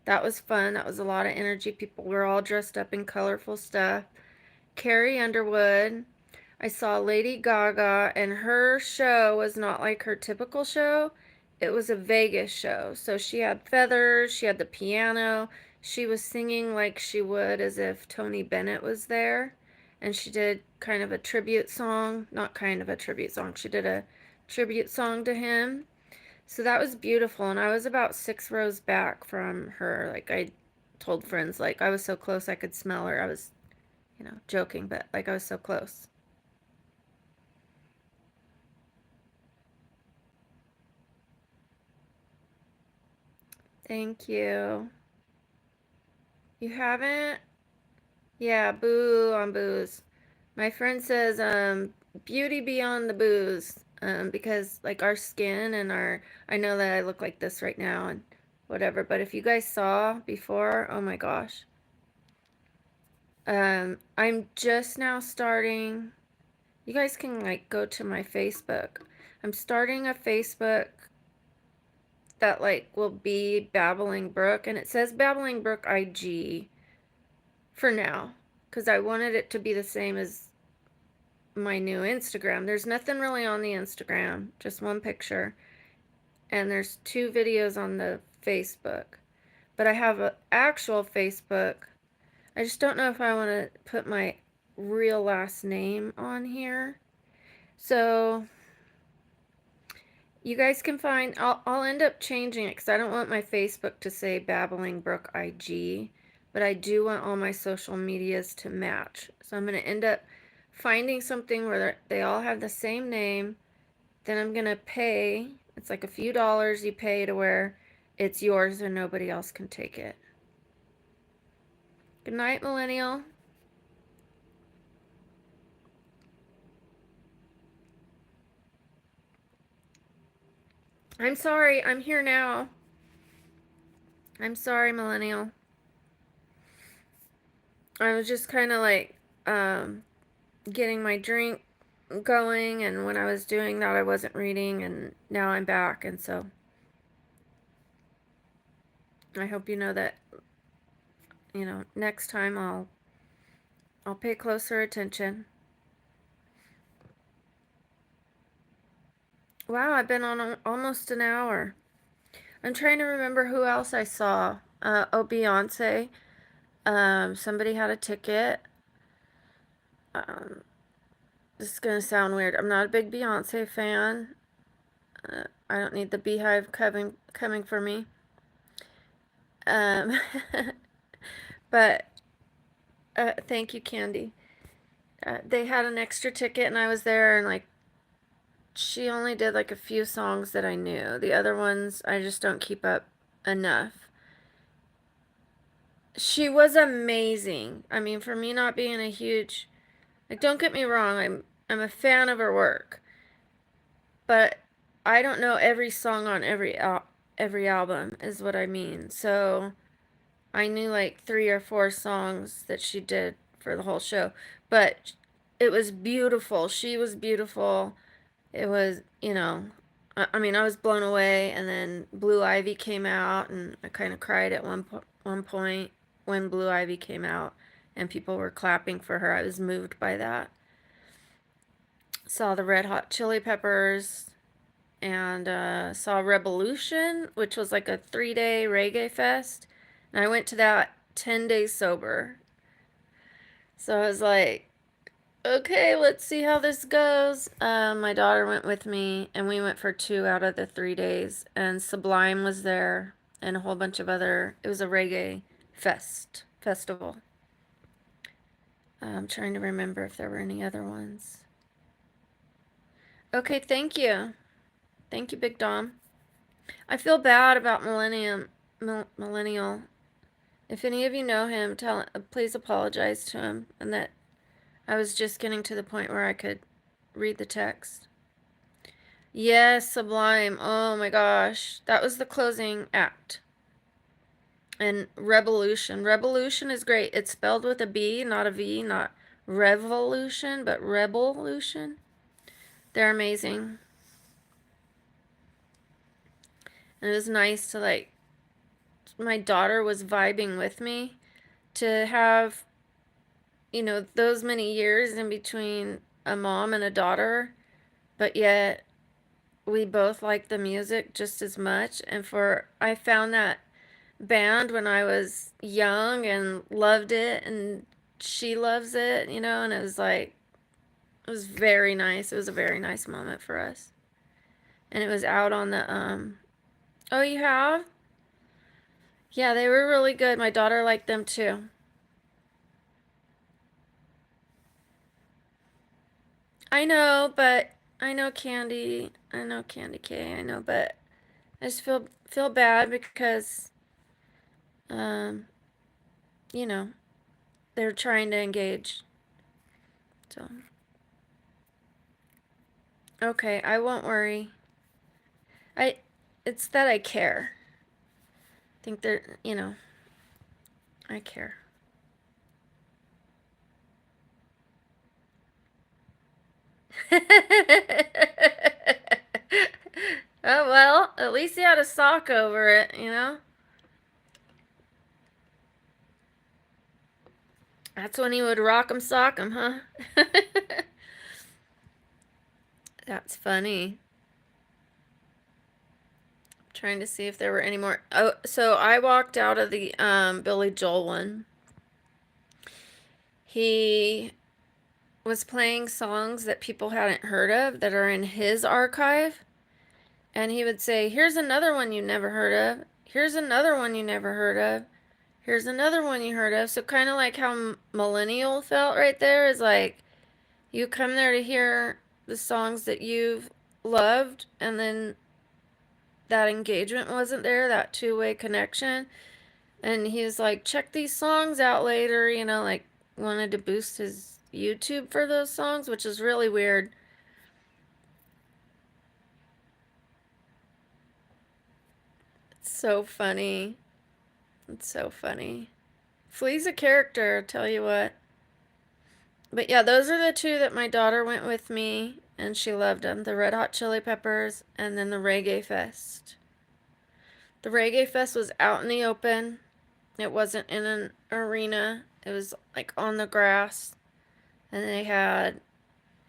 That was fun. That was a lot of energy. People were all dressed up in colorful stuff. Carrie Underwood. I saw Lady Gaga, and her show was not like her typical show. It was a Vegas show. So she had feathers, she had the piano, she was singing like she would as if Tony Bennett was there. And she did kind of a tribute song, not kind of a tribute song, she did a tribute song to him. So that was beautiful. And I was about 6 rows back from her. Like, I told friends, like, I was so close I could smell her. I was, joking, but like I was so close. Thank you. You haven't? Yeah, boo on booze. My friend says, beauty beyond the booze. Because like our skin and I know that I look like this right now and whatever, but if you guys saw before, oh my gosh. I'm just now starting. You guys can like go to my Facebook. I'm starting a Facebook that like will be BabblingBrooke, and it says BabblingBrooke IG for now because I wanted it to be the same as my new Instagram. There's nothing really on the Instagram, just one picture, and there's 2 videos on the Facebook. But I have an actual Facebook. I just don't know if I want to put my real last name on here. So You guys can find, I'll end up changing it because I don't want my Facebook to say BabblingBrooke IG, but I do want all my social medias to match. So I'm going to end up finding something where they all have the same name. Then I'm going to pay. It's like a few dollars you pay to where it's yours and nobody else can take it. Good night, Millennial. I'm sorry. I'm here now. I'm sorry, Millennial. I was just kind of like getting my drink going, and when I was doing that, I wasn't reading, and now I'm back, and so I hope you know that, next time I'll pay closer attention. Wow, I've been on almost an hour. I'm trying to remember who else I saw. Oh, Beyonce. Somebody had a ticket. Um, this is gonna sound weird. I'm not a big Beyonce fan. I don't need the beehive coming for me. Um, but thank you, Candy. They had an extra ticket, and I was there, and like she only did like a few songs that I knew. The other ones I just don't keep up enough. She was amazing. I mean, for me not being a huge, like, don't get me wrong, I'm a fan of her work, but I don't know every song on every album is what I mean. So I knew like 3 or 4 songs that she did for the whole show, but it was beautiful. She was beautiful. It was, I mean, I was blown away. And then Blue Ivy came out, and I kind of cried at one point when Blue Ivy came out, and people were clapping for her. I was moved by that. Saw the Red Hot Chili Peppers, and saw Revolution, which was like a 3-day reggae fest. And I went to that 10 days sober. So I was like, okay, let's see how this goes. My daughter went with me, and we went for 2 out of the 3 days. And Sublime was there, and a whole bunch of other. It was a reggae festival. I'm trying to remember if there were any other ones. Okay, thank you. Thank you, Big Dom. I feel bad about Millennial. If any of you know him, please apologize to him, and that I was just getting to the point where I could read the text. Yes, Sublime. Oh my gosh. That was the closing act. And Revolution. Revolution is great. It's spelled with a B, not a V, not revolution, but Revolution. They're amazing. And it was nice to like, my daughter was vibing with me to have, those many years in between a mom and a daughter, but yet we both like the music just as much. And I found that band when I was young and loved it, and she loves it, and it was like, it was very nice. It was a very nice moment for us. And it was out on the, oh, you have? Yeah, they were really good. My daughter liked them too. I know, but I know Candy. I know Candy K. I know, but I just feel bad because, um, you know, they're trying to engage. So, okay, I won't worry. I, it's that I care. I think I care. Oh well, at least he had a sock over it. That's when he would rock 'em sock 'em, huh? That's funny. Trying to see if there were any more. Oh, so I walked out of the Billy Joel one. He was playing songs that people hadn't heard of that are in his archive. And he would say, "Here's another one you never heard of. Here's another one you never heard of. Here's another one you heard of." So kind of like how Millennial felt right there is like you come there to hear the songs that you've loved, and then that engagement wasn't there, that two-way connection. And he was like, "Check these songs out later," like wanted to boost his YouTube for those songs, which is really weird. It's so funny. It's so funny. Flea's a character, tell you what. But yeah, those are the two that my daughter went with me, and she loved them. The Red Hot Chili Peppers, and then the Reggae Fest. The Reggae Fest was out in the open. It wasn't in an arena. It was like on the grass. And they had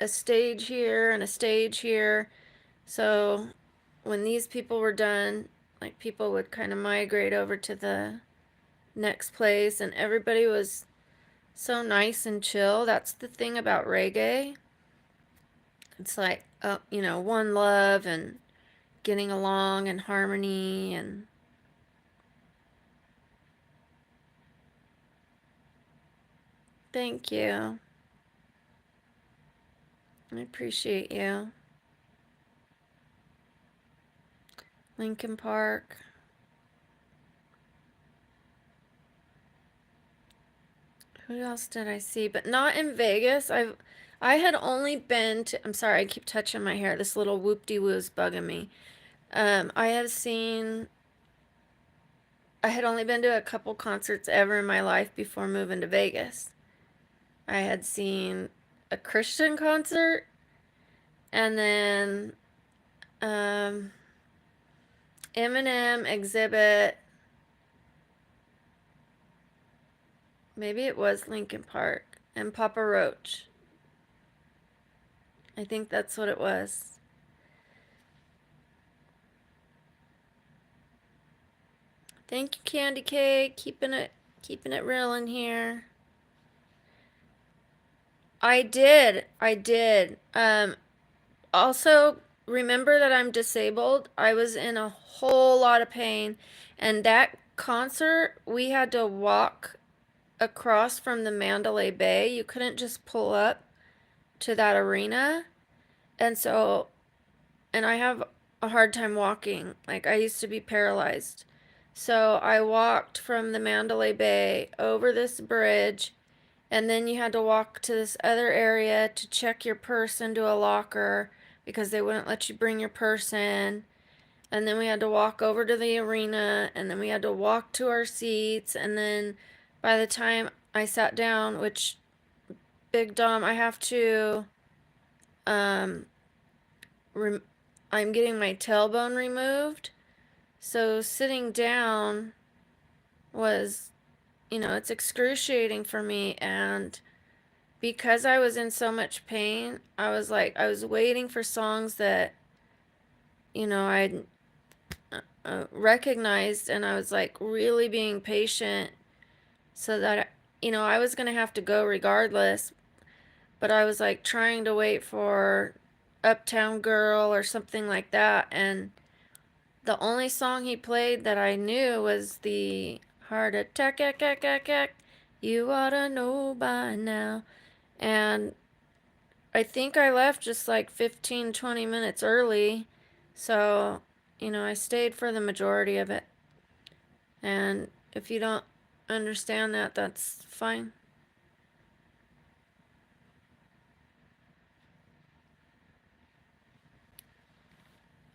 a stage here and a stage here. So when these people were done, like people would kind of migrate over to the next place, and everybody was so nice and chill. That's the thing about reggae. It's like, one love and getting along and harmony. And thank you. I appreciate you. Lincoln Park. Who else did I see? But not in Vegas. I had only been to. I'm sorry, I keep touching my hair. This little whoop-de-woo is bugging me. I have seen. I had only been to a couple concerts ever in my life before moving to Vegas. I had seen a Christian concert, and then Eminem, Exhibit. Maybe it was Lincoln Park, and Papa Roach. I think that's what it was. Thank you, Candy Cake. Keeping it real in here. I did. I did. Also, remember that I'm disabled. I was in a whole lot of pain, and that concert we had to walk across from the Mandalay Bay. You couldn't just pull up to that arena. And so, and I have a hard time walking. Like, I used to be paralyzed. So I walked from the Mandalay Bay over this bridge, and then you had to walk to this other area to check your purse into a locker because they wouldn't let you bring your purse in. And then we had to walk over to the arena, and then we had to walk to our seats. And then by the time I sat down, which, Big Dom, I have to, um, I'm getting my tailbone removed. So sitting down was, it's excruciating for me. And because I was in so much pain, I was waiting for songs that, I'd recognized, and I was like really being patient so that, I was going to have to go regardless. But I was like trying to wait for Uptown Girl or something like that. And the only song he played that I knew was the Heart Attack, you ought to know by now. And I think I left just like 15, 20 minutes early. So, I stayed for the majority of it. And if you don't understand that, that's fine.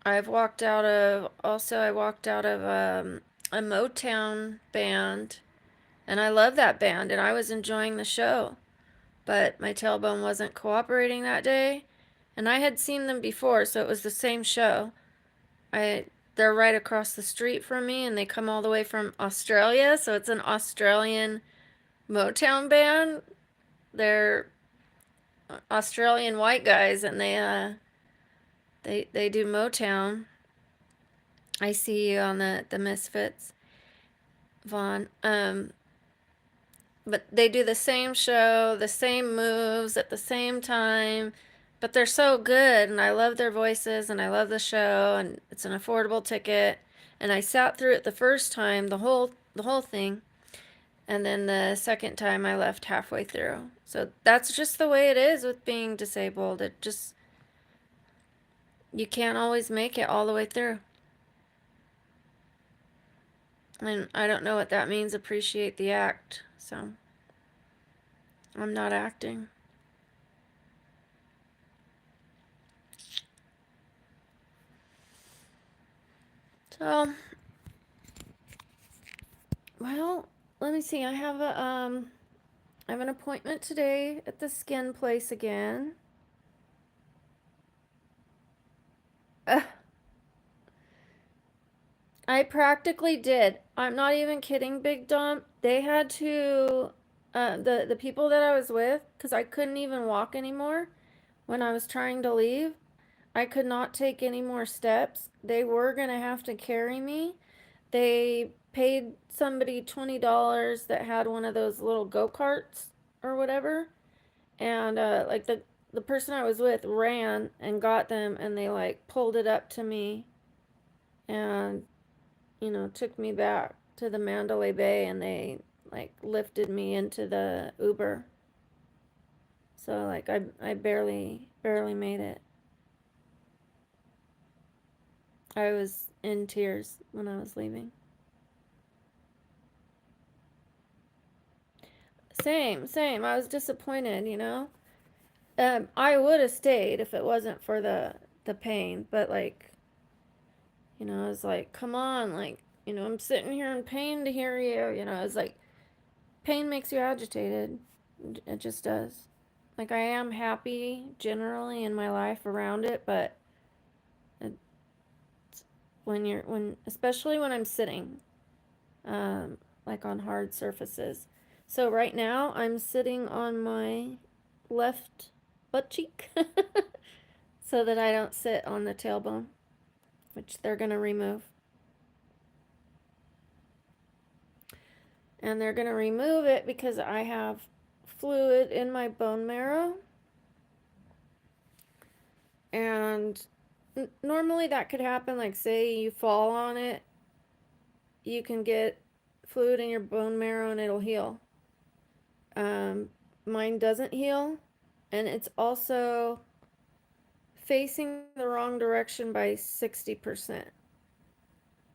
I walked out of a Motown band, and I love that band, and I was enjoying the show, but my tailbone wasn't cooperating that day, and I had seen them before, so it was the same show. They're right across the street from me, and they come all the way from Australia, so it's an Australian Motown band. They're Australian white guys, and they do Motown. I see you on the Misfits, Vaughn. But they do the same show, the same moves at the same time. But they're so good, and I love their voices, and I love the show, and it's an affordable ticket. And I sat through it the first time, the whole thing, and then the second time I left halfway through. So that's just the way it is with being disabled. It just you can't always make it all the way through. And I don't know what that means, appreciate the act. So I'm not acting. So, well, let me see. I have an appointment today at the skin place again. Uh, I practically did. I'm not even kidding, Big Dom. They had to, the people that I was with, because I couldn't even walk anymore when I was trying to leave. I could not take any more steps. They were gonna have to carry me. They paid somebody $20 that had one of those little go-karts or whatever, and like the person I was with ran and got them, and they like pulled it up to me and took me back to the Mandalay Bay, and they like lifted me into the Uber. So like I barely made it. I was in tears when I was leaving. Same. I was disappointed. I would have stayed if it wasn't for the pain, but like, I was like, come on, like, I'm sitting here in pain to hear you. It's like pain makes you agitated. It just does. Like I am happy generally in my life around it, but it, when especially when I'm sitting, like on hard surfaces. So right now I'm sitting on my left butt cheek so that I don't sit on the tailbone, which they're gonna remove. And they're gonna remove it because I have fluid in my bone marrow, and normally that could happen, like say you fall on it, you can get fluid in your bone marrow and it'll heal. um, Mine doesn't heal, and it's also facing the wrong direction by 60%.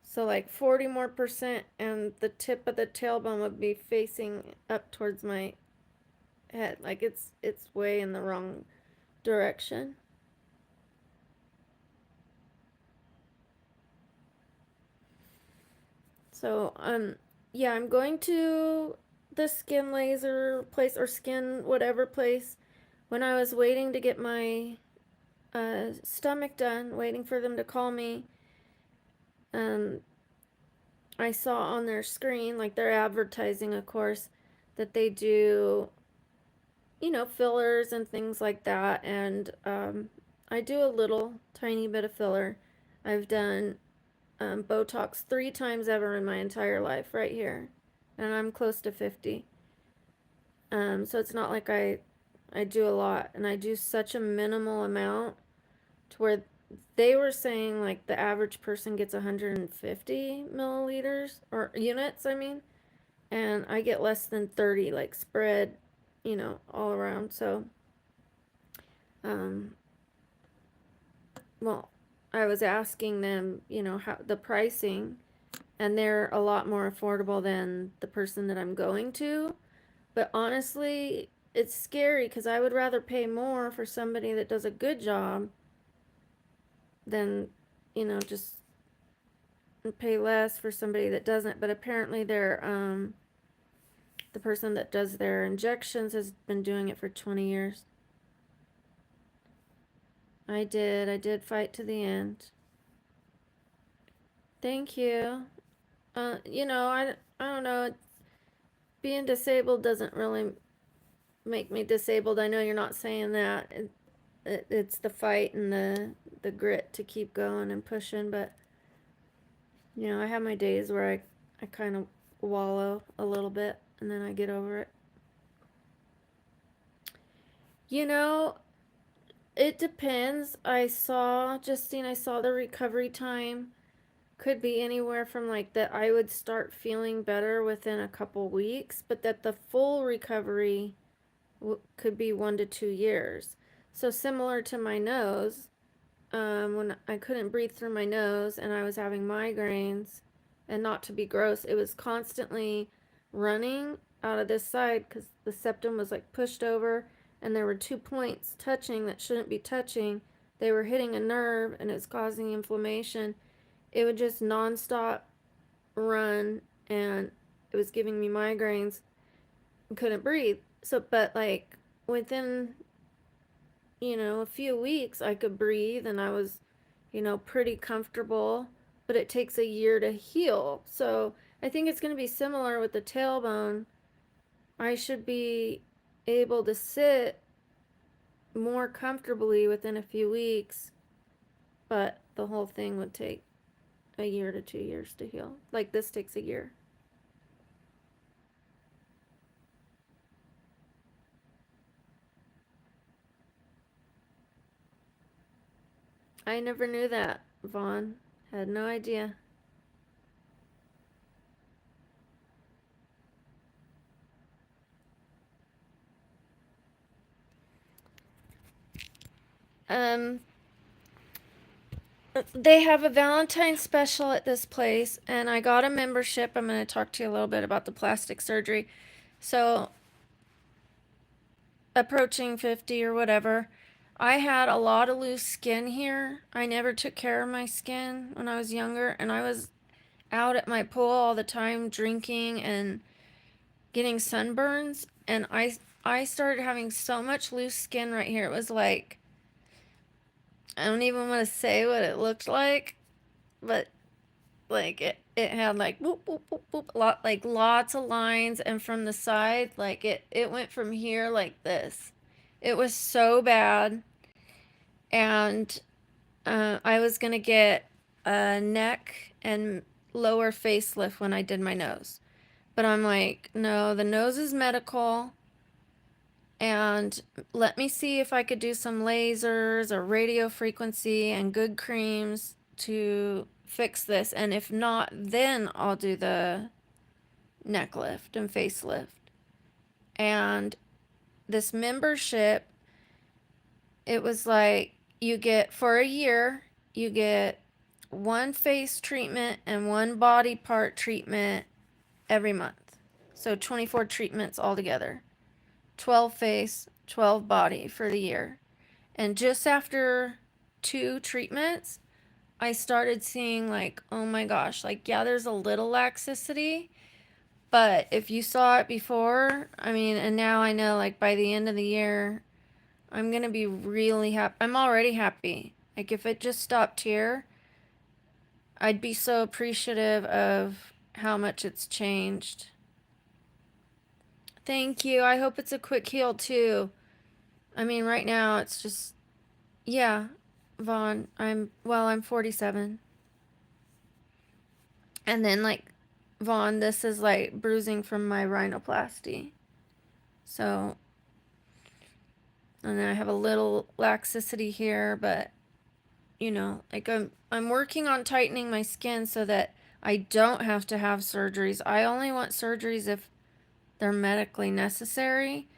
So like 40 more percent, and the tip of the tailbone would be facing up towards my head. Like it's way in the wrong direction. So yeah, I'm going to the skin laser place or skin whatever place. When I was waiting to get my stomach done, waiting for them to call me, um, I saw on their screen, like they're advertising, of course, that they do, fillers and things like that. And I do a little tiny bit of filler. I've done Botox 3 times ever in my entire life right here, and I'm close to 50. So it's not like I do a lot, and I do such a minimal amount to where they were saying like the average person gets 150 milliliters or units, I mean, and I get less than 30, like spread, all around. So, um, well, I was asking them, how the pricing, and they're a lot more affordable than the person that I'm going to. But honestly, it's scary because I would rather pay more for somebody that does a good job than, just pay less for somebody that doesn't. But apparently the person that does their injections has been doing it for 20 years. I did fight to the end. Thank you. I don't know. Being disabled doesn't really make me disabled. I know you're not saying that. It's the fight and the grit to keep going and pushing. But I have my days where I kind of wallow a little bit, and then I get over it. You know, It depends. Justine, I saw the recovery time could be anywhere from like that I would start feeling better within a couple weeks, but that the full recovery could be 1 to 2 years. So similar to my nose, when I couldn't breathe through my nose and I was having migraines, and not to be gross, it was constantly running out of this side because the septum was like pushed over and there were 2 points touching that shouldn't be touching. They were hitting a nerve and it's causing inflammation. It would just nonstop run and it was giving me migraines and couldn't breathe. So, but like within a few weeks I could breathe and I was, pretty comfortable, but it takes a year to heal. So I think it's going to be similar with the tailbone. I should be able to sit more comfortably within a few weeks, but the whole thing would take a year to 2 years to heal. Like this takes a year. I never knew that, Vaughn. Had no idea. Um, they have a Valentine's special at this place, and I got a membership. I'm going to talk to you a little bit about the plastic surgery. So, approaching 50 or whatever, I had a lot of loose skin here. I never took care of my skin when I was younger, and I was out at my pool all the time drinking and getting sunburns, and I started having so much loose skin right here. It was like, I don't even want to say what it looked like, but like it had like whoop whoop whoop whoop like lots of lines, and from the side like it went from here like this. It was so bad, and I was gonna get a neck and lower facelift when I did my nose, but I'm like, no, the nose is medical, and let me see if I could do some lasers or radio frequency and good creams to fix this. And if not, then I'll do the neck lift and facelift. And this membership, it was like you get for a year, you get one face treatment and one body part treatment every month. So 24 treatments altogether. 12 face, 12 body for the year. And just after 2 treatments, I started seeing like, oh my gosh, like, yeah, there's a little laxicity, but if you saw it before, I mean, and now I know like by the end of the year, I'm going to be really happy. I'm already happy. Like, if it just stopped here, I'd be so appreciative of how much it's changed. Thank you. I hope it's a quick heal too. I mean, right now it's just, yeah, Vaughn, I'm 47. And then, like, Vaughn, this is like bruising from my rhinoplasty. So, and then I have a little laxicity here, but like I'm working on tightening my skin so that I don't have to have surgeries. I only want surgeries if they're medically necessary,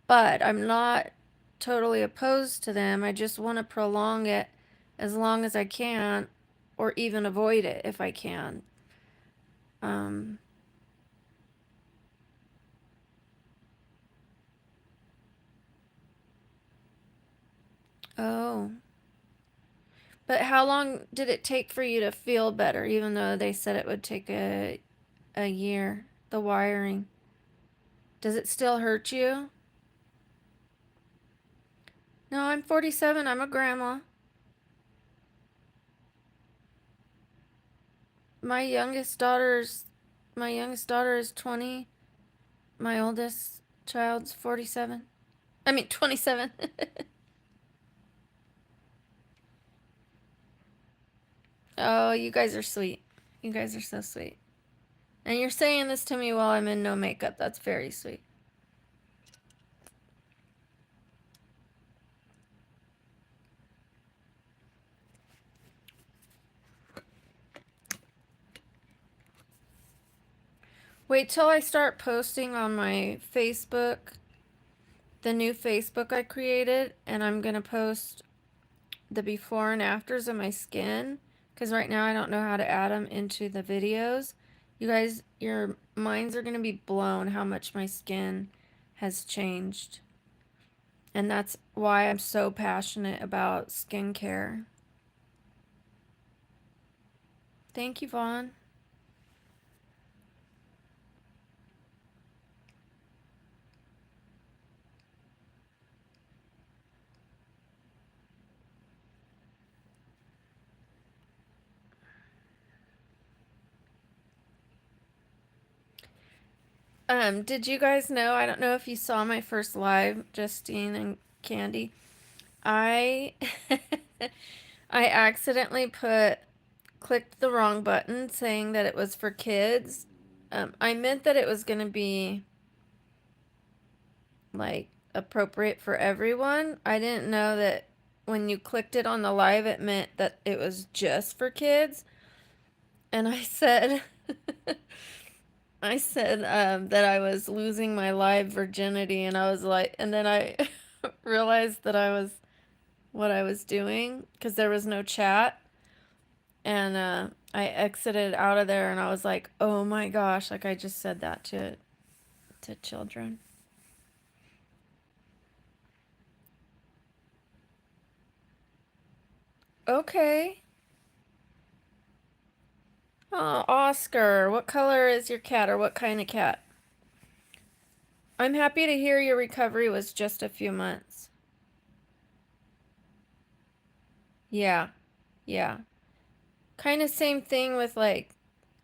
but I'm not totally opposed to them. I just want to prolong it as long as I can, or even avoid it if I can. Um, oh. But how long did it take for you to feel better, even though they said it would take a year, the wiring? Does it still hurt you? No, I'm 47. I'm a grandma. My youngest daughter's my youngest daughter is 20. My oldest child's 47. I mean 27. Oh, you guys are sweet. You guys are so sweet. And you're saying this to me while I'm in no makeup. That's very sweet. Wait till I start posting on my Facebook, the new Facebook I created, and I'm gonna post the before and afters of my skin, because right now I don't know how to add them into the videos. You guys, your minds are gonna be blown how much my skin has changed. And that's why I'm so passionate about skincare. Thank you, Vaughn. Did you guys know? I don't know if you saw my first live, Justine and Candy. I I accidentally clicked the wrong button saying that it was for kids. I meant that it was gonna be like appropriate for everyone. I didn't know that when you clicked it on the live, it meant that it was just for kids. And I said, that I was losing my live virginity, and I was like, and then I realized that I was what I was doing because there was no chat, and I exited out of there, and I was like, oh my gosh, like I just said that to children. Okay. Oh, Oscar, what color is your cat, or what kind of cat? I'm happy to hear your recovery was just a few months. Yeah, yeah. Kind of same thing with like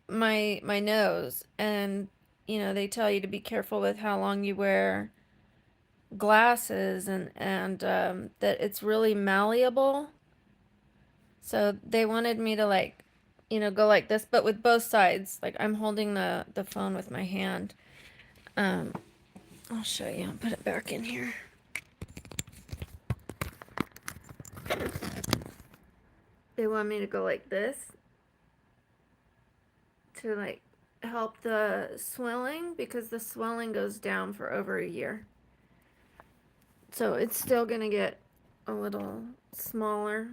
my nose, and they tell you to be careful with how long you wear glasses, and that it's really malleable. So they wanted me to like go like this, but with both sides. Like I'm holding the phone with my hand. um I'll show you. I'll put it back in here. They want me to go like this to like help the swelling, because the swelling goes down for over a year. So it's still gonna get a little smaller.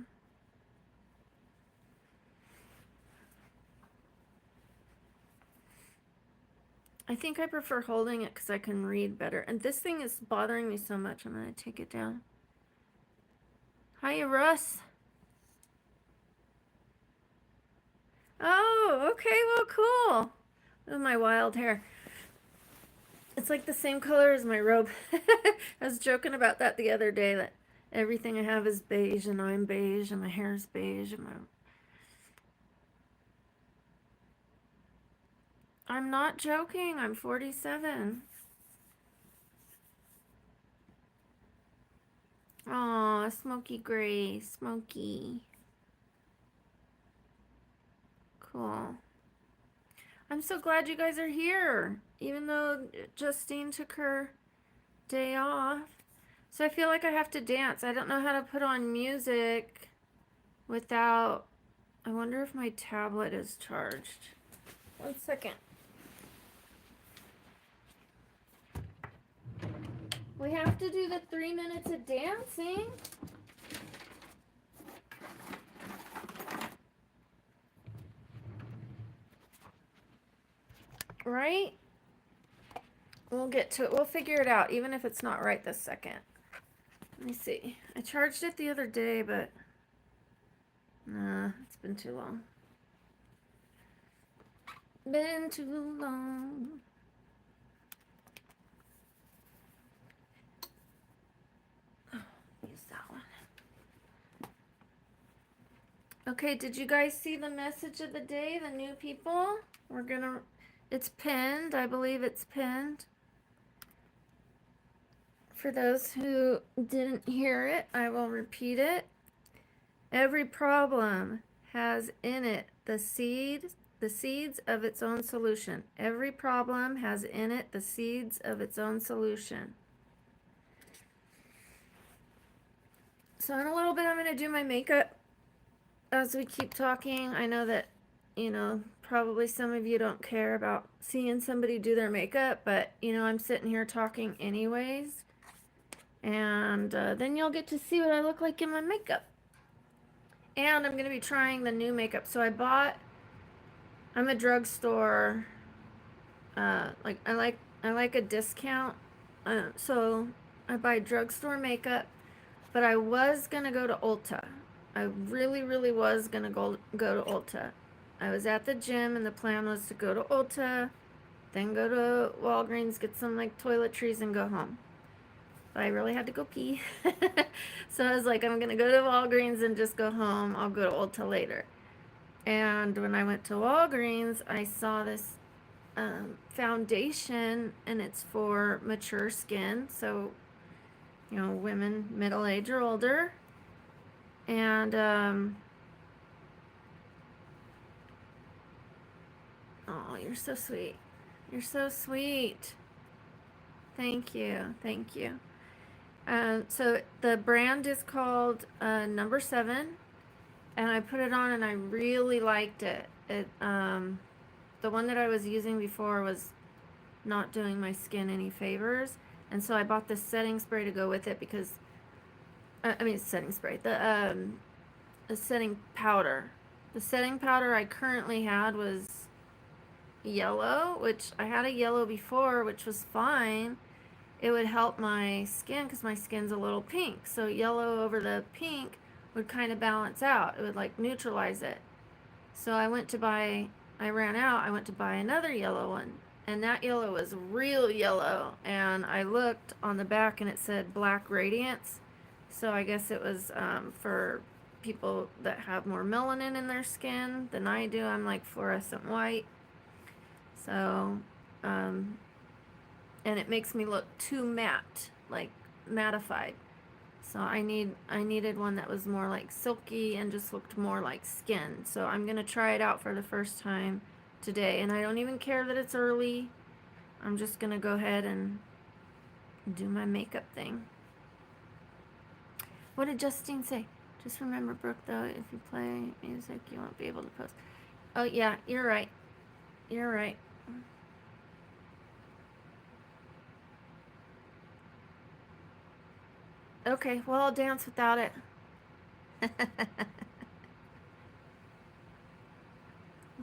I think I prefer holding it because I can read better. And this thing is bothering me so much, I'm gonna take it down. Hiya, Russ. Oh, okay, well, cool. With my wild hair. It's like the same color as my robe. I was joking about that the other day, that everything I have is beige, and I'm beige, and my hair is beige, and I'm not joking. I'm 47. Aw, Smoky Gray. Smoky. Cool. I'm so glad you guys are here, even though Justine took her day off. So I feel like I have to dance. I don't know how to put on music without... I wonder if my tablet is charged. 1 second. We have to do the 3 minutes of dancing. Right? We'll get to it. We'll figure it out, even if it's not right this second. Let me see. I charged it the other day, but... Nah, it's been too long. Been too long. Oh, use that one. Okay, did you guys see the message of the day, the new people? It's pinned. I believe it's pinned. For those who didn't hear it, I will repeat it. Every problem has in it the seeds of its own solution. Every problem has in it the seeds of its own solution. So in a little bit, I'm going to do my makeup as we keep talking. I know that, you know, probably some of you don't care about seeing somebody do their makeup, but, you know, I'm sitting here talking anyways. And then you'll get to see what I look like in my makeup. And I'm going to be trying the new makeup. So I'm a drugstore, like I like a discount. So I buy drugstore makeup, but I was going to go to Ulta. I really, really was going to go to Ulta. I was at the gym and the plan was to go to Ulta, then go to Walgreens, get some like toiletries and go home. But I really had to go pee. So I was like, I'm going to go to Walgreens and just go home. I'll go to Ulta later. And when I went to Walgreens, I saw this foundation, and it's for mature skin. So, you know, women middle age or older. And, oh, you're so sweet. You're so sweet. Thank you. Thank you. So the brand is called Number 7, and I put it on and I really liked it. The one that I was using before was not doing my skin any favors, and so I bought this setting spray to go with it because, I mean, setting spray, the setting powder. The setting powder I currently had was yellow, which I had a yellow before, which was fine. It would help my skin because my skin's a little pink. So yellow over the pink would kind of balance out. It would like neutralize it. So I ran out. I went to buy another yellow one. And that yellow was real yellow. And I looked on the back and it said Black Radiance. So I guess it was for people that have more melanin in their skin than I do. I'm like fluorescent white. So, and it makes me look too matte, like mattified. So I needed one that was more like silky and just looked more like skin. So I'm gonna try it out for the first time today, and I don't even care that it's early. I'm just gonna go ahead and do my makeup thing. What did Justine say? Just remember, Brooke, though, if you play music, you won't be able to post. Oh yeah, you're right. You're right. Okay, well, I'll dance without it.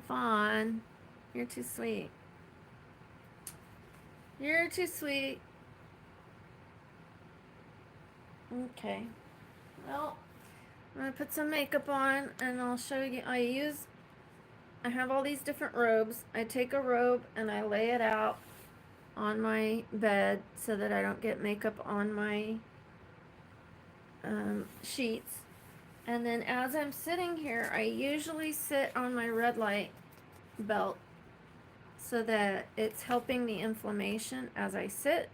Vaughn, you're too sweet. You're too sweet. Okay. Well, I'm gonna put some makeup on and I'll show you. I have all these different robes. I take a robe and I lay it out on my bed so that I don't get makeup on my sheets. And then as I'm sitting here, I usually sit on my red light belt so that it's helping the inflammation as I sit,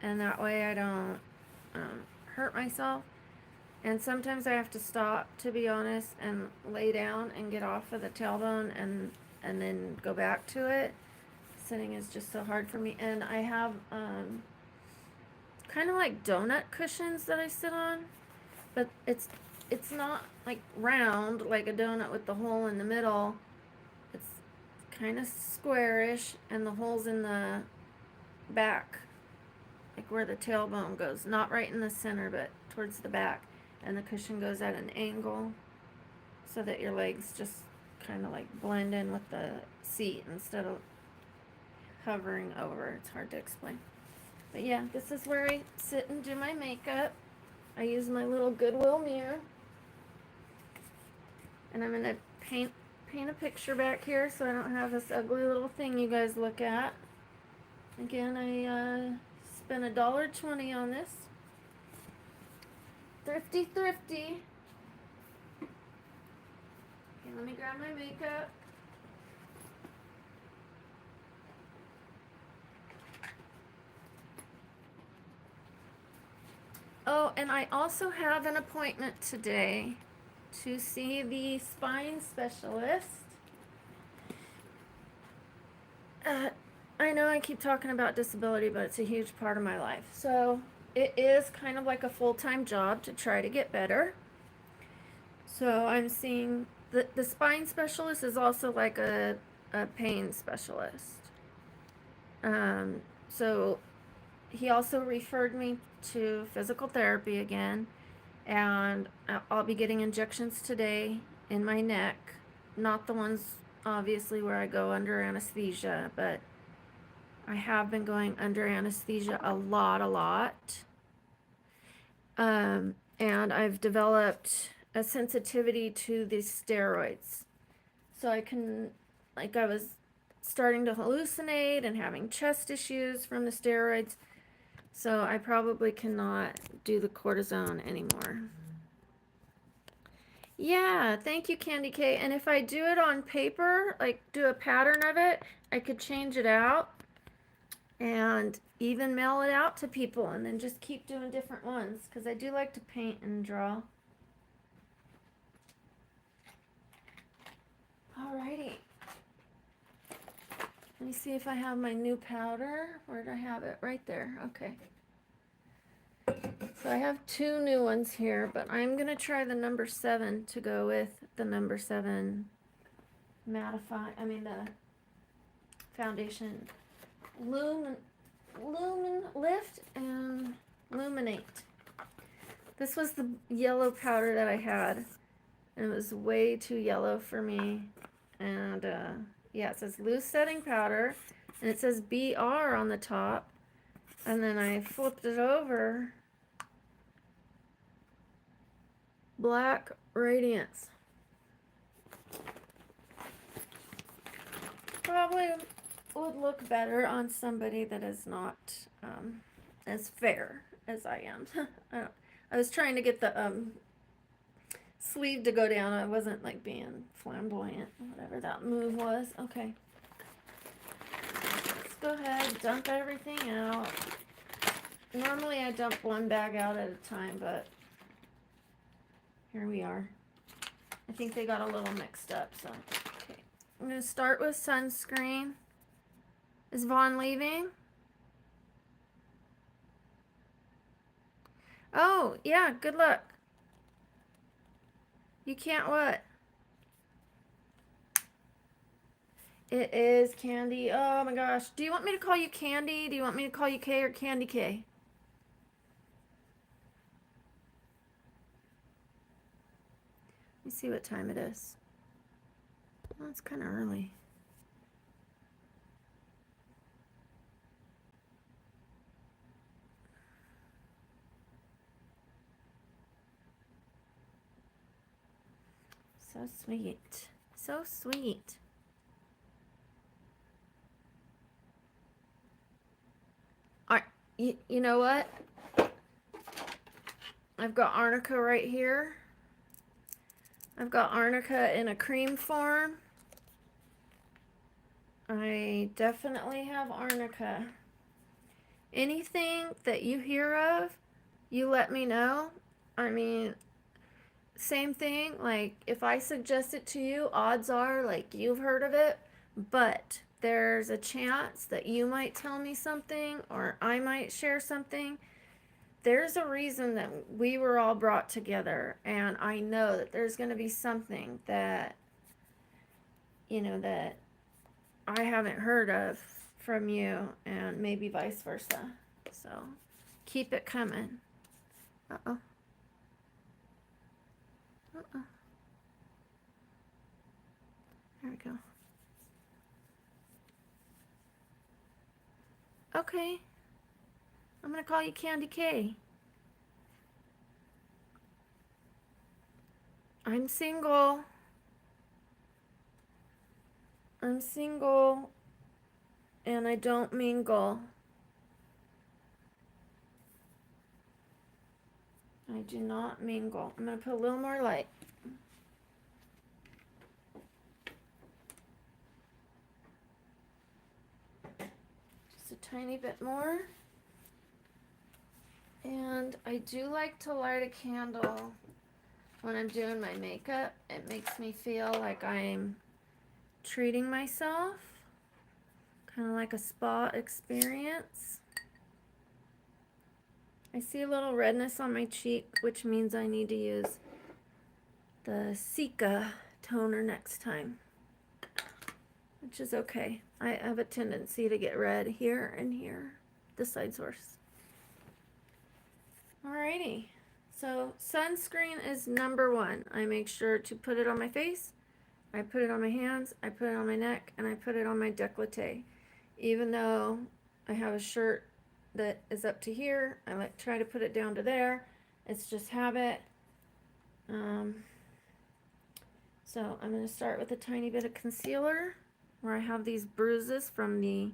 and that way I don't hurt myself. And sometimes I have to stop, to be honest, and lay down and get off of the tailbone and then go back to it. Sitting is just so hard for me. And I have kind of like donut cushions that I sit on, but it's not like round like a donut with the hole in the middle. It's kind of squarish, and the hole's in the back, like where the tailbone goes, not right in the center, but towards the back. And the cushion goes at an angle so that your legs just kind of like blend in with the seat instead of hovering over. It's hard to explain. But yeah, this is where I sit and do my makeup. I use my little Goodwill mirror. And I'm going to paint a picture back here so I don't have this ugly little thing you guys look at. Again, I spent $1.20 on this. Thrifty. Okay, let me grab my makeup. Oh, and I also have an appointment today to see the spine specialist. I know I keep talking about disability, but it's a huge part of my life. So it is kind of like a full-time job to try to get better. So I'm seeing the spine specialist is also like a pain specialist. Um, so he also referred me to physical therapy again, and I'll be getting injections today in my neck. Not the ones, obviously, where I go under anesthesia, but I have been going under anesthesia a lot. And I've developed a sensitivity to these steroids. So I can, like, I was starting to hallucinate and having chest issues from the steroids. So I probably cannot do the cortisone anymore. Yeah, thank you, Candy K. And if I do it on paper, like do a pattern of it, I could change it out and even mail it out to people and then just keep doing different ones because I do like to paint and draw. Alrighty. Let me see if I have my new powder. Where did I have it? Right there. Okay. So I have two new ones here, but I'm going to try the number 7 to go with the number 7 the foundation. Lumen Lift and Luminate. This was the yellow powder that I had. And it was way too yellow for me. And yeah, it says loose setting powder. And it says BR on the top. And then I flipped it over. Black Radiance. Probably would look better on somebody that is not as fair as I am. I was trying to get the sleeve to go down. I wasn't like being flamboyant, whatever that move was. Okay. Let's go ahead, dump everything out. Normally I dump one bag out at a time, but here we are. I think they got a little mixed up, so okay. I'm gonna start with sunscreen. Is Vaughn leaving? Oh, yeah, good luck. You can't what? It is Candy. Oh my gosh. Do you want me to call you Candy? Do you want me to call you K or Candy K? Let me see what time it is. Oh, it's kind of early. So sweet. So sweet. All right. You know what? I've got arnica right here. I've got arnica in a cream form. I definitely have arnica. Anything that you hear of, you let me know. I mean, same thing, like if I suggest it to you, odds are like you've heard of it, but there's a chance that you might tell me something or I might share something. There's a reason that we were all brought together, and I know that there's going to be something that, that I haven't heard of from you, and maybe vice versa. So keep it coming. Uh-oh. Uh-oh. There we go. Okay. I'm going to call you Candy K. I'm single. I'm single. And I don't mingle. I do not mingle. I'm going to put a little more light. Just a tiny bit more. And I do like to light a candle when I'm doing my makeup. It makes me feel like I'm treating myself. Kind of like a spa experience. I see a little redness on my cheek, which means I need to use the Sika toner next time, which is okay. I have a tendency to get red here and here, the side source. Alrighty, so sunscreen is number one. I make sure to put it on my face, I put it on my hands, I put it on my neck, and I put it on my décolleté. Even though I have a shirt that is up to here, I like try to put it down to there. It's just habit. So I'm going to start with a tiny bit of concealer where I have these bruises from the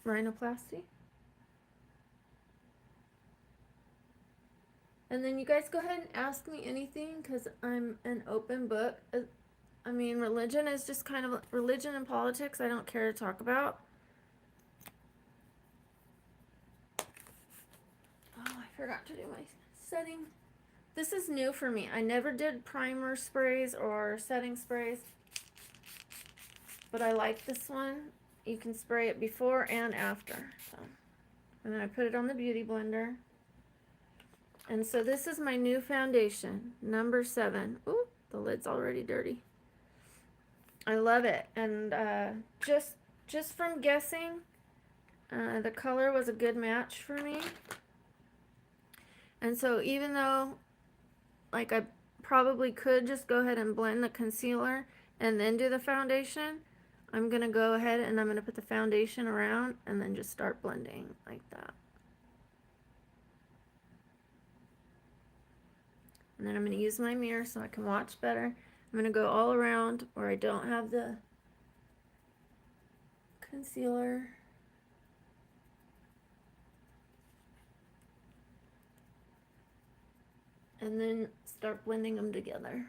rhinoplasty. And then you guys go ahead and ask me anything because I'm an open book. I mean, religion is just kind of religion and politics I don't care to talk about. Oh, I forgot to do my setting. This is new for me. I never did primer sprays or setting sprays, but I like this one. You can spray it before and after. So, and then I put it on the beauty blender. And so this is my new foundation, number 7. Ooh, the lid's already dirty. I love it. And just from guessing, the color was a good match for me. And so even though, like, I probably could just go ahead and blend the concealer and then do the foundation, I'm going to go ahead and I'm going to put the foundation around and then just start blending like that. And then I'm going to use my mirror so I can watch better. I'm going to go all around where I don't have the concealer. And then start blending them together.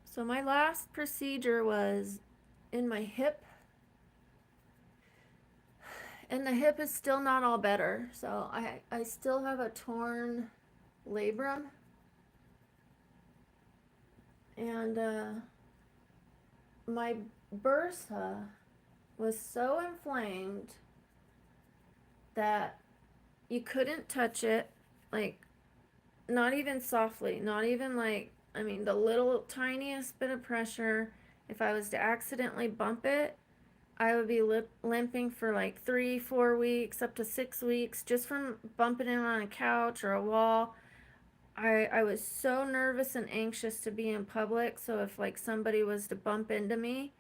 So my last procedure was in my hip. And the hip is still not all better. So I still have a torn labrum. And my bursa was so inflamed that you couldn't touch it, like, not even softly, not even like, I mean, the little tiniest bit of pressure. If I was to accidentally bump it, I would be limping for like 3-4 weeks, up to 6 weeks, just from bumping it on a couch or a wall. I was so nervous and anxious to be in public, so if like somebody was to bump into me,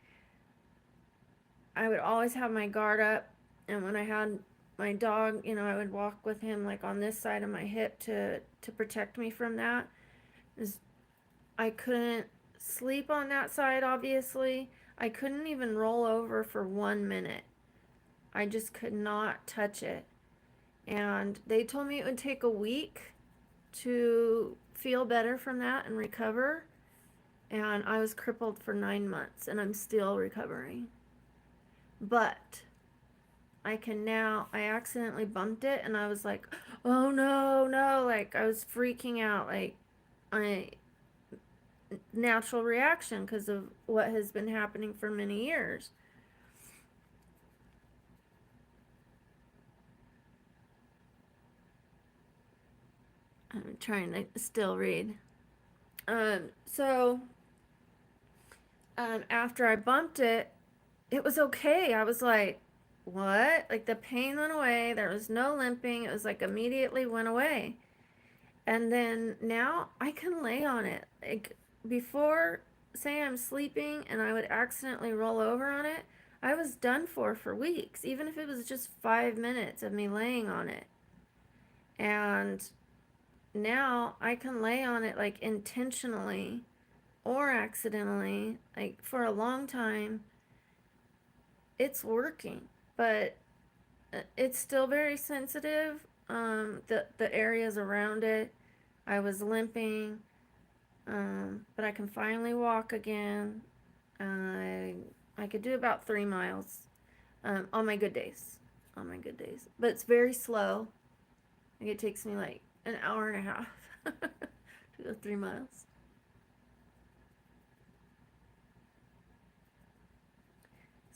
I would always have my guard up. And when I had my dog, you know, I would walk with him like on this side of my hip to protect me from that. I couldn't sleep on that side, obviously. I couldn't even roll over for 1 minute. I just could not touch it. And they told me it would take a week to feel better from that and recover. And I was crippled for 9 months and I'm still recovering. But I can now, I accidentally bumped it and I was like, oh no, no, like I was freaking out, like natural reaction because of what has been happening for many years. I'm trying to still read. After I bumped it, it was okay. I was like, what? Like the pain went away. There was no limping. It was like immediately went away. And then now I can lay on it. Like before, say I'm sleeping and I would accidentally roll over on it, I was done for weeks, even if it was just 5 minutes of me laying on it. And now I can lay on it like intentionally or accidentally, like for a long time. It's working, but it's still very sensitive. The areas around it, I was limping, but I can finally walk again. I could do about 3 miles on my good days. On my good days, but it's very slow. Like it takes me like an hour and a half to go 3 miles.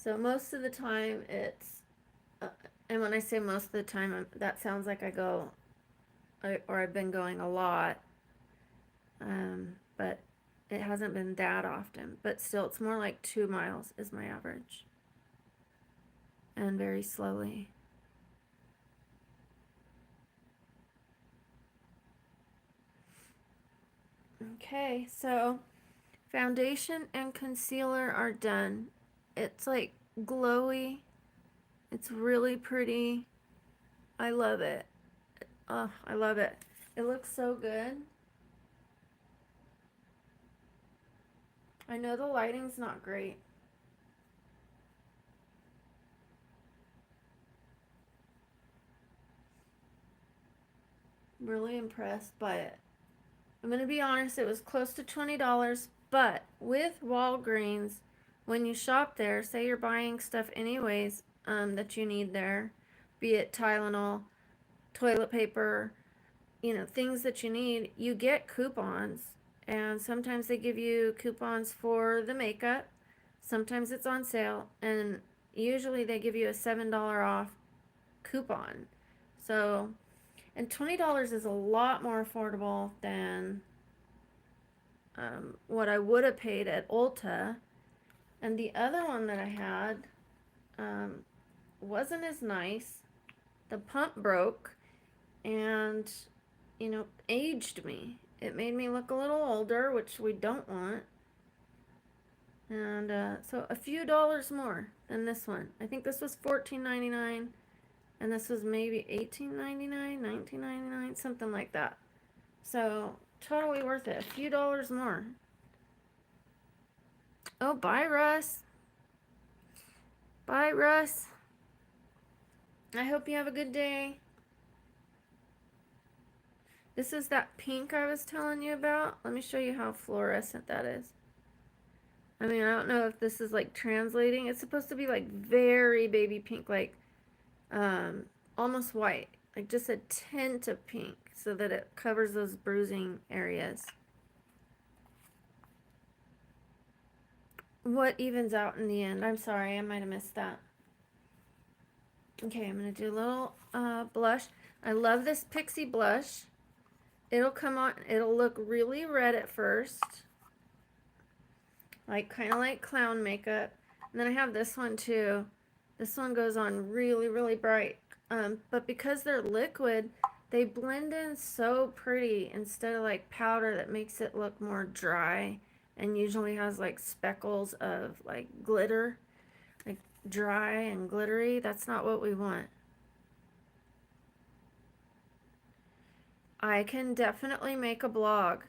So most of the time it's, and when I say most of the time, that sounds like I go, or I've been going a lot, but it hasn't been that often. But still, it's more like 2 miles is my average, and very slowly. Okay, so foundation and concealer are done. It's like glowy. It's really pretty. I love it. Oh, I love it. It looks so good. I know the lighting's not great. Really impressed by it. I'm going to be honest, it was close to $20, but with Walgreens, when you shop there, say you're buying stuff anyways that you need there, be it Tylenol, toilet paper, things that you need, you get coupons. And sometimes they give you coupons for the makeup. Sometimes it's on sale. And usually they give you a $7 off coupon. So, and $20 is a lot more affordable than what I would have paid at Ulta. And the other one that I had um, wasn't as nice. The pump broke and, aged me. It made me look a little older, which we don't want. And so a few dollars more than this one. I think this was $14.99, and this was maybe $18.99, $19.99, something like that. So totally worth it. A few dollars more. Oh, bye, Russ. Bye, Russ. I hope you have a good day. This is that pink I was telling you about. Let me show you how fluorescent that is. I mean, I don't know if this is like translating. It's supposed to be like very baby pink, like almost white, like just a tint of pink so that it covers those bruising areas. What evens out in the end? I'm sorry, I might have missed that. Okay, I'm going to do a little blush. I love this Pixie blush. It'll come on, it'll look really red at first, like kind of like clown makeup. And then I have this one too. This one goes on really, really bright. But because they're liquid, they blend in so pretty instead of like powder that makes it look more dry and usually has like speckles of like glitter, like dry and glittery. That's not what we want. I can definitely make a blog.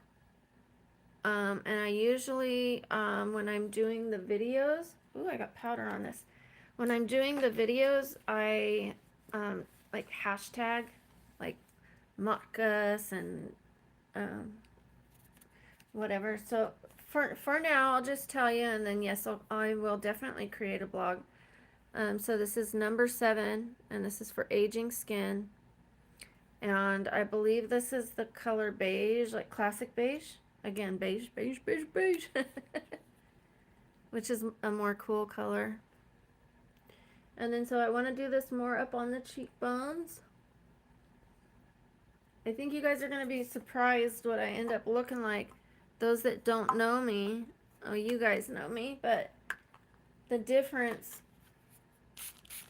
And I usually, when I'm doing the videos, ooh, I got powder on this. When I'm doing the videos, I like hashtag like Motkas and whatever. So for now, I'll just tell you, and then yes, I will definitely create a blog. So this is number 7, and this is for aging skin. And I believe this is the color beige, like classic beige. Again, beige, beige, beige, beige. Which is a more cool color. And then so I want to do this more up on the cheekbones. I think you guys are going to be surprised what I end up looking like. Those that don't know me, oh, you guys know me, but the difference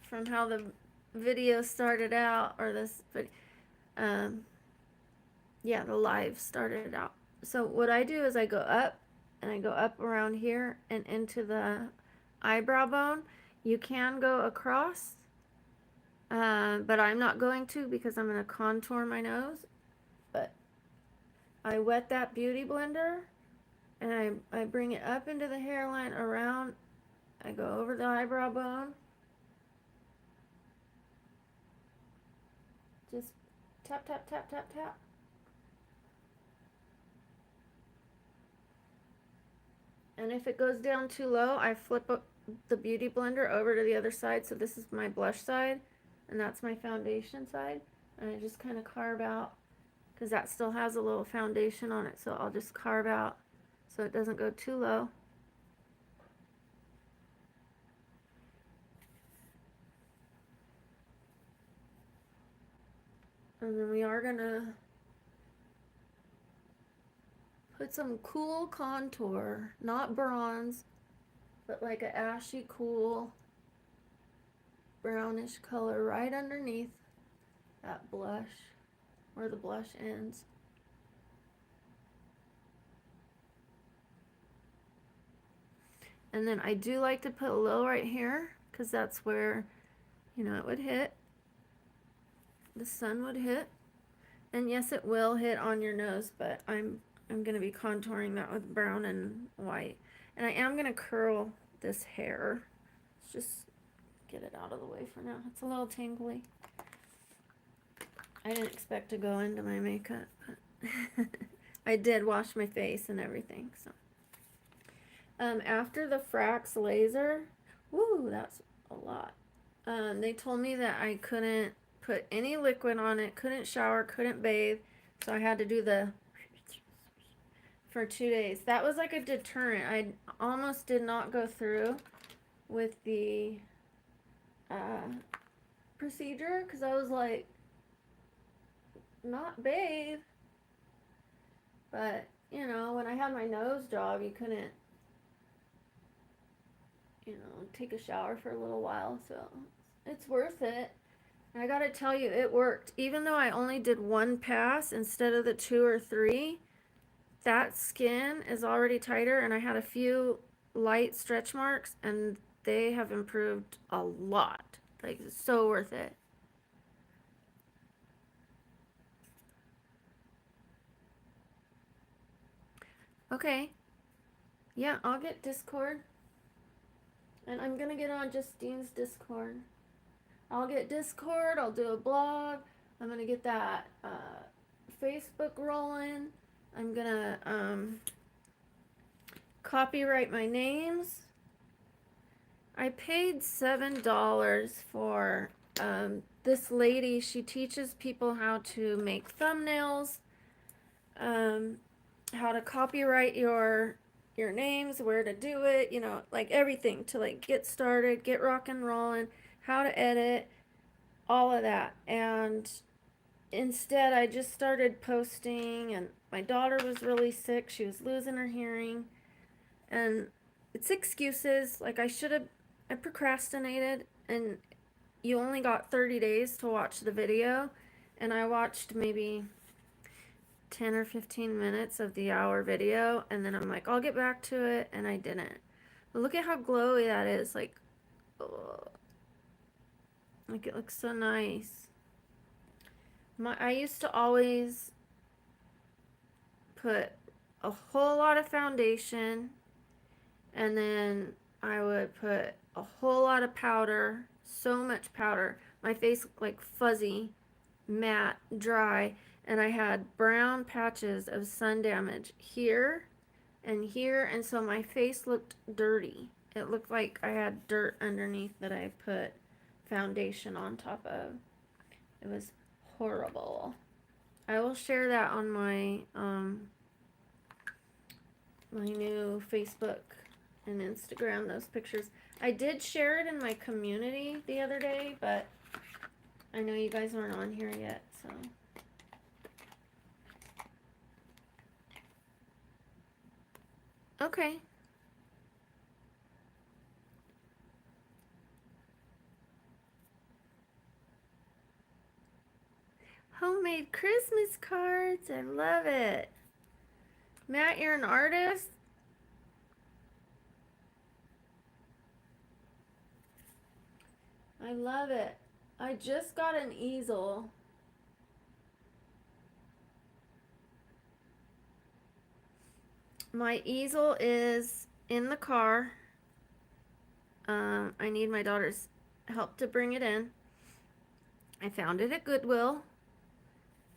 from how the video started out, or this, yeah, the live started out. So what I do is I go up, and I go up around here and into the eyebrow bone. You can go across, but I'm not going to because I'm going to contour my nose. But I wet that beauty blender, and I bring it up into the hairline around. I go over the eyebrow bone. Just tap, tap, tap, tap, tap. And if it goes down too low, I flip the beauty blender over to the other side. So this is my blush side, and that's my foundation side. And I just kind of carve out, because that still has a little foundation on it. So I'll just carve out so it doesn't go too low. And then we are gonna put some cool contour, not bronze, but like a ashy cool brownish color right underneath that blush, where the blush ends. And then I do like to put a little right here, because that's where, you know, it would hit. The sun would hit. And yes, it will hit on your nose, but I'm going to be contouring that with brown and white. And I am going to curl this hair. Let's just get it out of the way for now. It's a little tangly. I didn't expect to go into my makeup, but I did wash my face and everything. So after the Frax laser, woo, that's a lot. They told me that I couldn't put any liquid on it, couldn't shower, couldn't bathe, so I had to do the for 2 days. That was like a deterrent. I almost did not go through with the procedure because I was like, not bathe. But, you know, when I had my nose job, you couldn't, you know, take a shower for a little while. So it's worth it. And I gotta tell you, it worked. Even though I only did one pass instead of the 2 or 3, that skin is already tighter, and I had a few light stretch marks, and they have improved a lot. Like, it's so worth it. Okay. Yeah, I'll get Discord. And I'm gonna get on Justine's Discord. I'll get Discord, I'll do a blog. I'm gonna get that Facebook rolling. I'm gonna copyright my names. I paid $7 for this lady. She teaches people how to make thumbnails, how to copyright your names, where to do it, you know, like everything to like get started, get rock and rolling, how to edit, all of that. And instead I just started posting, and my daughter was really sick. She was losing her hearing, and it's excuses. Like I procrastinated, and you only got 30 days to watch the video, and I watched maybe 10 or 15 minutes of the hour video, and then I'm like, I'll get back to it, and I didn't. But look at how glowy that is. Like, ugh. Like, it looks so nice. I used to always put a whole lot of foundation, and then I would put a whole lot of powder, so much powder. My face looked like fuzzy, matte, dry, and I had brown patches of sun damage here and here, and so my face looked dirty. It looked like I had dirt underneath that I put foundation on top of. It was horrible. I will share that on my my new Facebook and Instagram, those pictures. I did share it in my community the other day, but I know you guys aren't on here yet, so. Okay. Homemade Christmas cards. I love it. Matt, you're an artist? I love it. I just got an easel. My easel is in the car. I need my daughter's help to bring it in. I found it at Goodwill.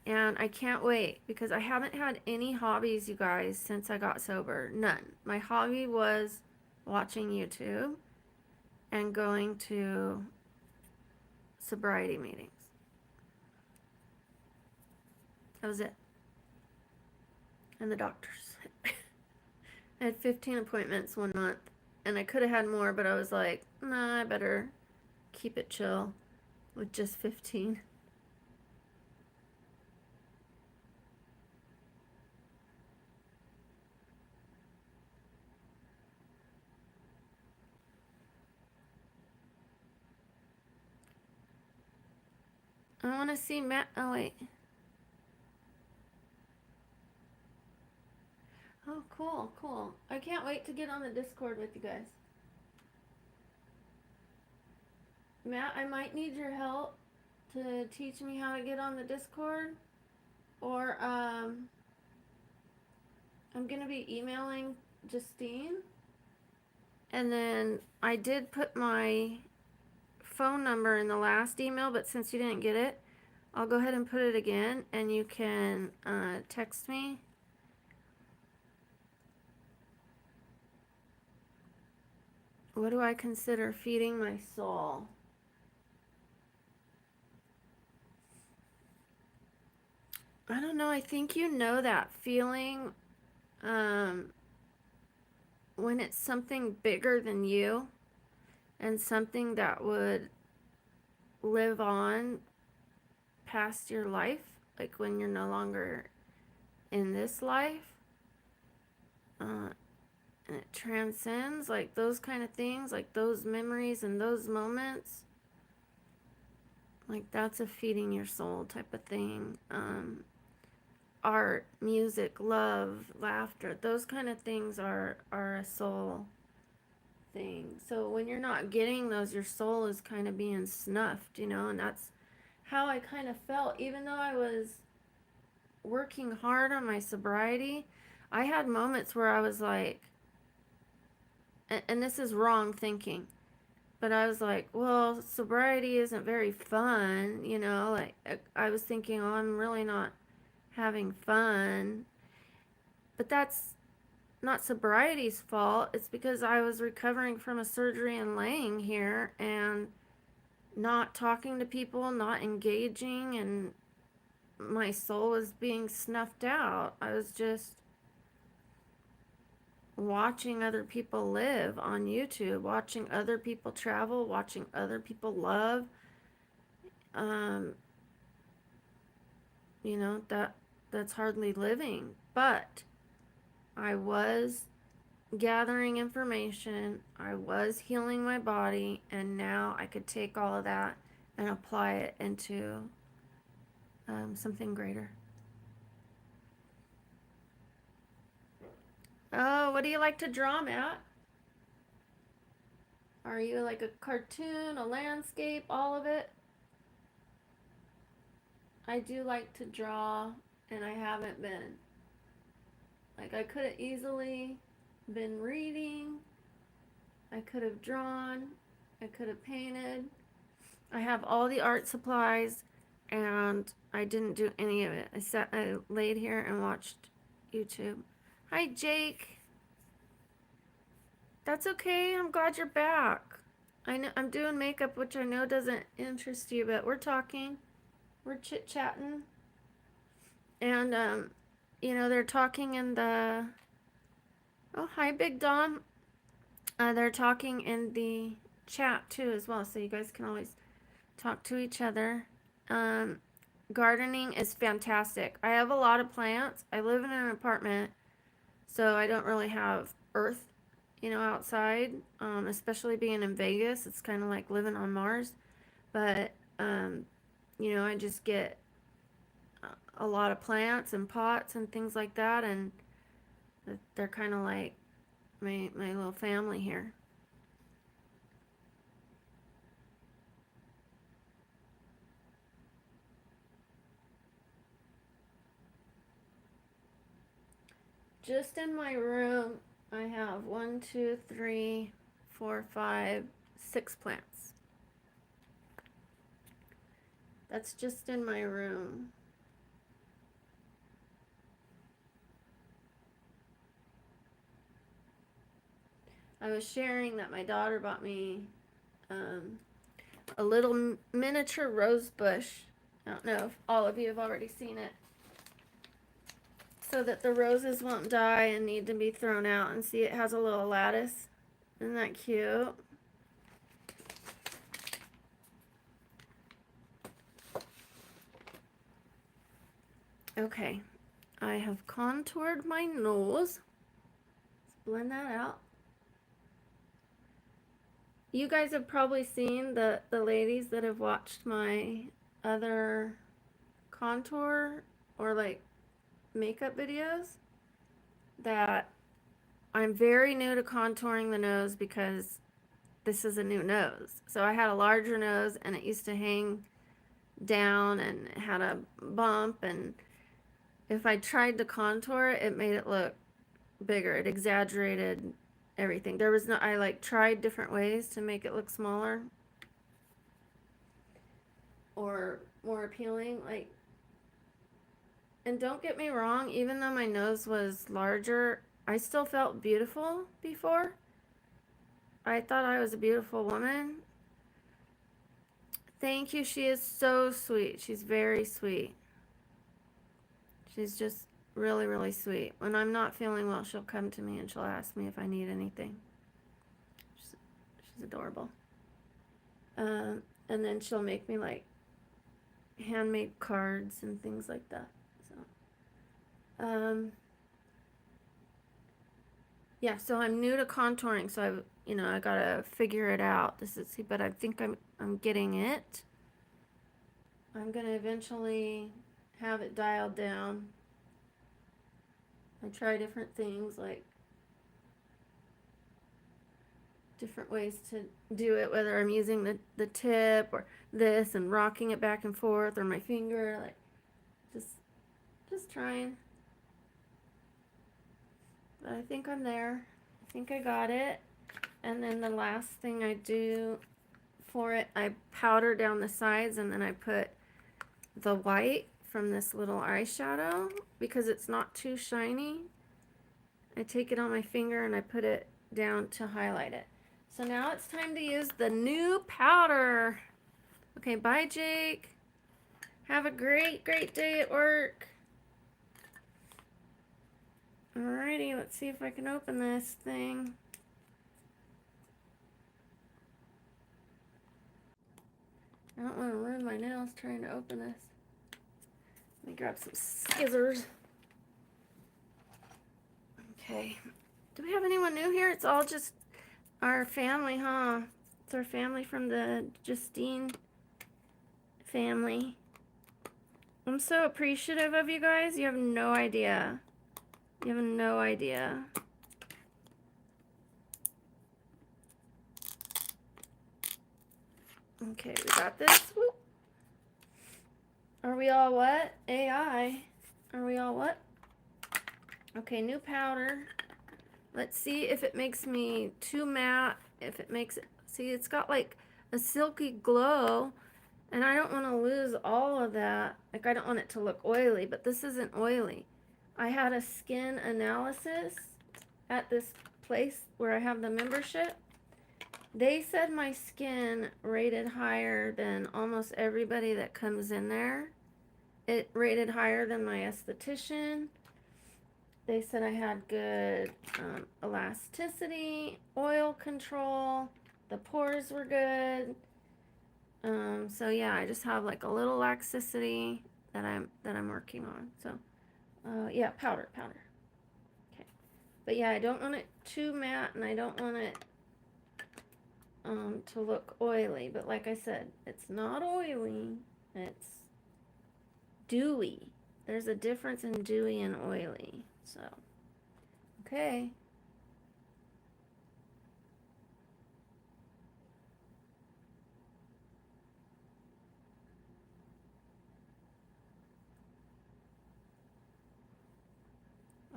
And I can't wait because I haven't had any hobbies, you guys, since I got sober. None. My hobby was watching YouTube and going to sobriety meetings. That was it. And the doctors. I had 15 appointments 1 month, and I could have had more, but I was like, nah, I better keep it chill with just 15. I want to see Matt. Oh, wait. Oh, cool, cool. I can't wait to get on the Discord with you guys. Matt, I might need your help to teach me how to get on the Discord. Or, I'm going to be emailing Justine. And then I did put my phone number in the last email, but since you didn't get it, I'll go ahead and put it again, and you can text me. What do I consider feeding my soul? I don't know. I think you know that feeling when it's something bigger than you and something that would live on past your life, like when you're no longer in this life, and it transcends, like those kind of things, like those memories and those moments, like that's a feeding your soul type of thing. Art, music, love, laughter, those kind of things are a soul thing. So when you're not getting those, your soul is kind of being snuffed, and that's how I kind of felt. Even though I was working hard on my sobriety, I had moments where I was like, and this is wrong thinking, but I was like, well, sobriety isn't very fun, like I was thinking, oh, I'm really not having fun. But that's not sobriety's fault. It's because I was recovering from a surgery and laying here and not talking to people, not engaging, and my soul was being snuffed out. I was just watching other people live on YouTube, watching other people travel, watching other people love. Um, that's hardly living. But I was gathering information, I was healing my body, and now I could take all of that and apply it into something greater. Oh, what do you like to draw, Matt? Are you like a cartoon, a landscape, all of it? I do like to draw, and I haven't been. Like, I could have easily been reading, I could have drawn, I could have painted. I have all the art supplies, and I didn't do any of it. I laid here and watched YouTube. Hi, Jake. That's okay. I'm glad you're back. I know I'm doing makeup, which I know doesn't interest you, but we're talking. We're chit-chatting. And they're talking in the Oh, hi, Big Dom. They're talking in the chat too as well, so you guys can always talk to each other. Um, Gardening is fantastic. I have a lot of plants. I live in an apartment, so I don't really have earth, outside. Especially being in Vegas, it's kind of like living on Mars. But I just get a lot of plants and pots and things like that, and they're kind of like my little family here. Just in my room, I have 1, 2, 3, 4, 5, 6 plants. That's just in my room. I was sharing that my daughter bought me a little miniature rose bush. I don't know if all of you have already seen it. So that the roses won't die and need to be thrown out. And see, it has a little lattice. Isn't that cute? Okay, I have contoured my nose. Let's blend that out. You guys have probably seen the ladies that have watched my other contour or like makeup videos that I'm very new to contouring the nose because this is a new nose. So I had a larger nose and it used to hang down and it had a bump, and if I tried to contour it, it made it look bigger. It exaggerated everything. There was no, I like tried different ways to make it look smaller or more appealing, like, and don't get me wrong, even though my nose was larger, I still felt beautiful before. I thought I was a beautiful woman. Thank you. She is so sweet. She's very sweet. She's just really, really sweet. When I'm not feeling well, she'll come to me and she'll ask me if I need anything. She's adorable. And then she'll make me like handmade cards and things like that. So, yeah. So I'm new to contouring, so I gotta figure it out. But I think I'm getting it. I'm gonna eventually have it dialed down. I try different things, like different ways to do it, whether I'm using the tip or this and rocking it back and forth, or my finger, like just trying. But I think I'm there. I think I got it. And then the last thing I do for it, I powder down the sides, and then I put the white from this little eyeshadow because it's not too shiny. I take it on my finger and I put it down to highlight it. So now it's time to use the new powder. Okay, bye Jake. Have a great, great day at work. Alrighty, let's see if I can open this thing. I don't want to ruin my nails trying to open this. Let me grab some scissors. Okay. Do we have anyone new here? It's all just our family, huh? It's our family from the Justine family. I'm so appreciative of you guys. You have no idea. You have no idea. Okay, we got this. Whoop. Are we all what? AI. Are we all what? Okay, new powder. Let's see if it makes me too matte. If it makes it, see, it's got like a silky glow, and I don't want to lose all of that. Like, I don't want it to look oily, but this isn't oily. I had a skin analysis at this place where I have the membership. They said my skin rated higher than almost everybody that comes in there. It rated higher than my esthetician. They said I had good elasticity, oil control, the pores were good. So yeah, I just have like a little laxicity that I'm working on. So yeah, powder. Okay, but yeah, I don't want it too matte, and I don't want it to look oily. But like I said, it's not oily. It's dewy. There's a difference in dewy and oily. So okay.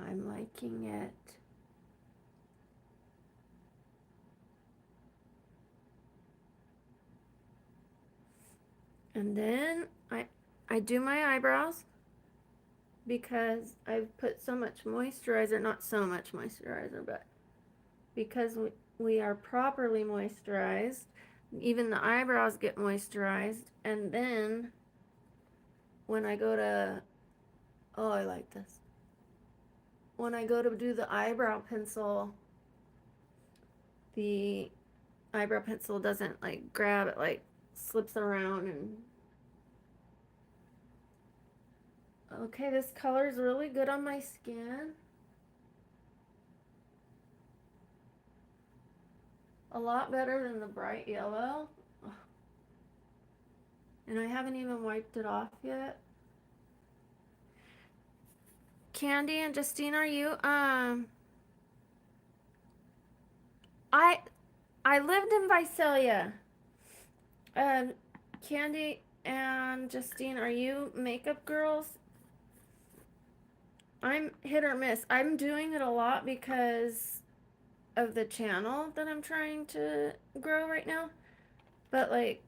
I'm liking it. And then I do my eyebrows because I've put so much moisturizer, not so much moisturizer, but because we are properly moisturized, even the eyebrows get moisturized. And then when I go to, oh, I like this. When I go to do the eyebrow pencil, the eyebrow pencil doesn't like grab it, like slips around. And okay, this color is really good on my skin. A lot better than the bright yellow. And I haven't even wiped it off yet. Candy and Justine, are you I I lived in Visalia. Um Candy and Justine, are you makeup girls? I'm hit or miss. I'm doing it a lot because of the channel that I'm trying to grow right now. But like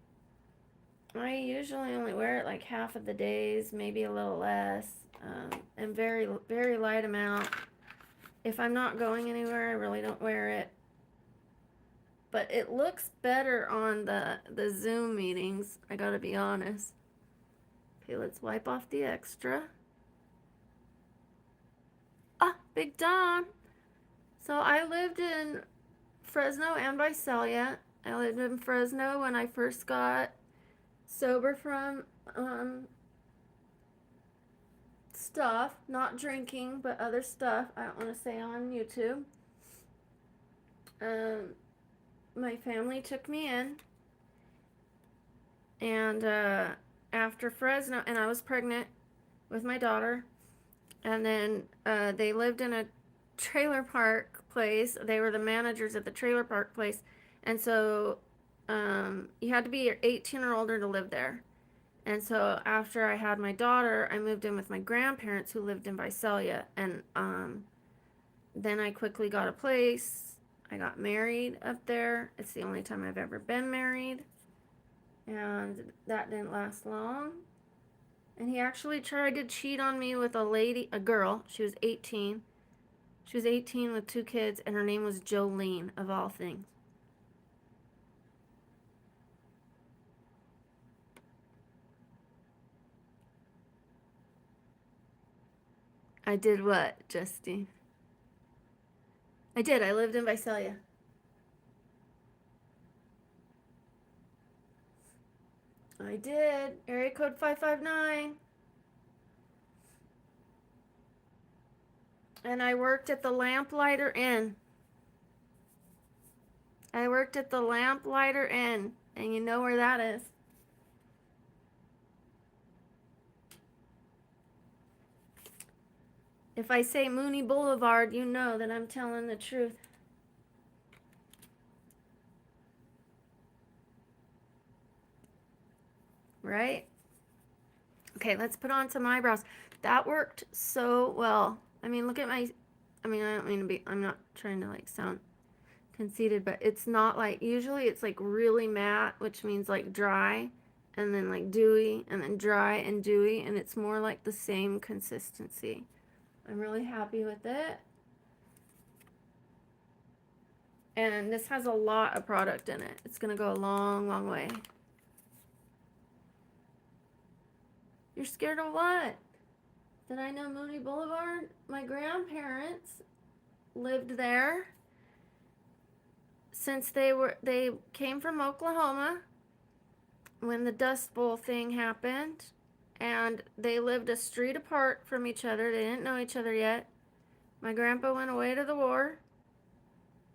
I usually only wear it like half of the days, maybe a little less, and very light amount. If I'm not going anywhere, I really don't wear it. But it looks better on the Zoom meetings. I gotta be honest. Okay, let's wipe off the extra. Ah, Big Don. So I lived in Fresno and Visalia. I lived in Fresno when I first got sober from stuff, not drinking, but other stuff. I don't want to say on YouTube. Um, my family took me in, and after Fresno, and I was pregnant with my daughter, and then they lived in a trailer park place. They were the managers at the trailer park place, and so you had to be 18 or older to live there. And so after I had my daughter, I moved in with my grandparents who lived in Visalia, and then I quickly got a place. I got married up there. It's the only time I've ever been married, and that didn't last long. And he actually tried to cheat on me with a girl. She was 18. She was 18 with 2 kids, and her name was Jolene, of all things. I did what, Justine? I did. I lived in Visalia. I did. Area code 559. And I worked at the Lamplighter Inn. I worked at the Lamplighter Inn. And you know where that is. If I say Mooney Boulevard, you know that I'm telling the truth. Right? Okay, let's put on some eyebrows. That worked so well. I mean, look at my, I mean, I don't mean to be, I'm not trying to like sound conceited, but it's not like, usually it's like really matte, which means like dry, and then like dewy, and then dry and dewy, and it's more like the same consistency. I'm really happy with it. And this has a lot of product in it. It's going to go a long, long way. You're scared of what? Did I know Mooney Boulevard? My grandparents lived there since they came from Oklahoma when the Dust Bowl thing happened, and they lived a street apart from each other. They didn't know each other yet. My grandpa went away to the war.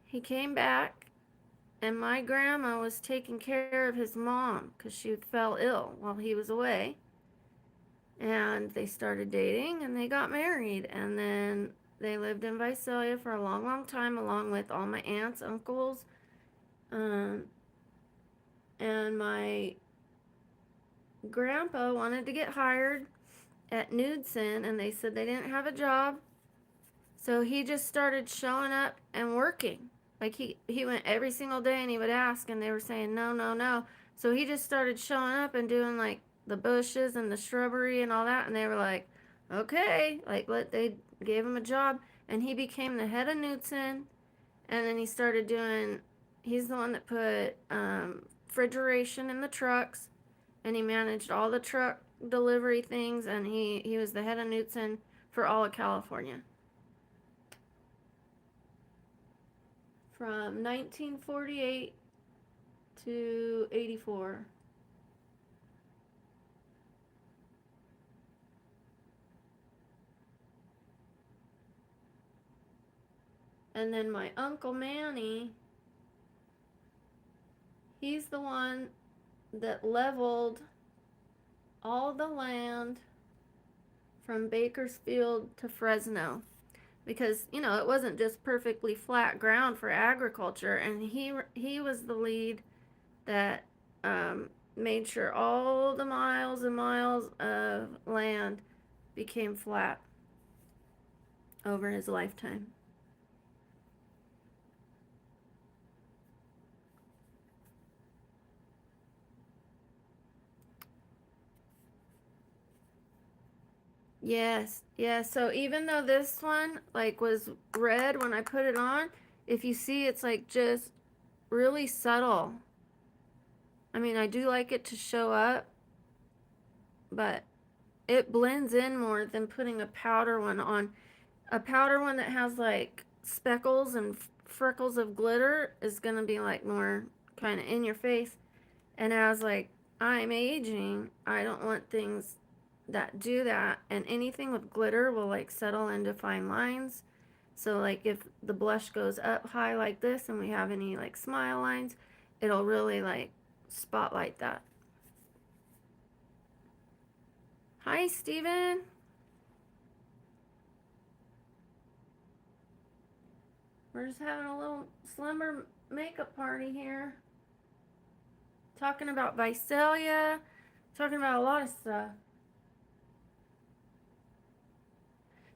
He came back, and my grandma was taking care of his mom because she fell ill while he was away. And they started dating, and they got married, and then they lived in Visalia for a long, long time, along with all my aunts, uncles, and my grandpa wanted to get hired at Knudsen, and they said they didn't have a job, so he just started showing up and working. Like he went every single day, and he would ask, and they were saying no, no, no. So he just started showing up and doing like the bushes and the shrubbery and all that, and they were like, okay, like they gave him a job, and he became the head of Knudsen, and then he started doing. He's the one that put refrigeration in the trucks, and he managed all the truck delivery things, and he was the head of Knudsen for all of California from 1948 to 84. And then my Uncle Manny, he's the one that leveled all the land from Bakersfield to Fresno because it wasn't just perfectly flat ground for agriculture, and he was the lead that made sure all the miles and miles of land became flat over his lifetime. Yes, yes. So even though this one like was red when I put it on, if you see it's like just really subtle. I mean, I do like it to show up, but it blends in more than putting a powder one on. A powder one that has like speckles and freckles of glitter is going to be like more kind of in your face. And as like I'm aging, I don't want things that do that, and anything with glitter will like settle into fine lines. So like if the blush goes up high like this and we have any like smile lines, it'll really like spotlight that. Hi, Steven. We're just having a little slumber makeup party here. Talking about Visalia, talking about a lot of stuff.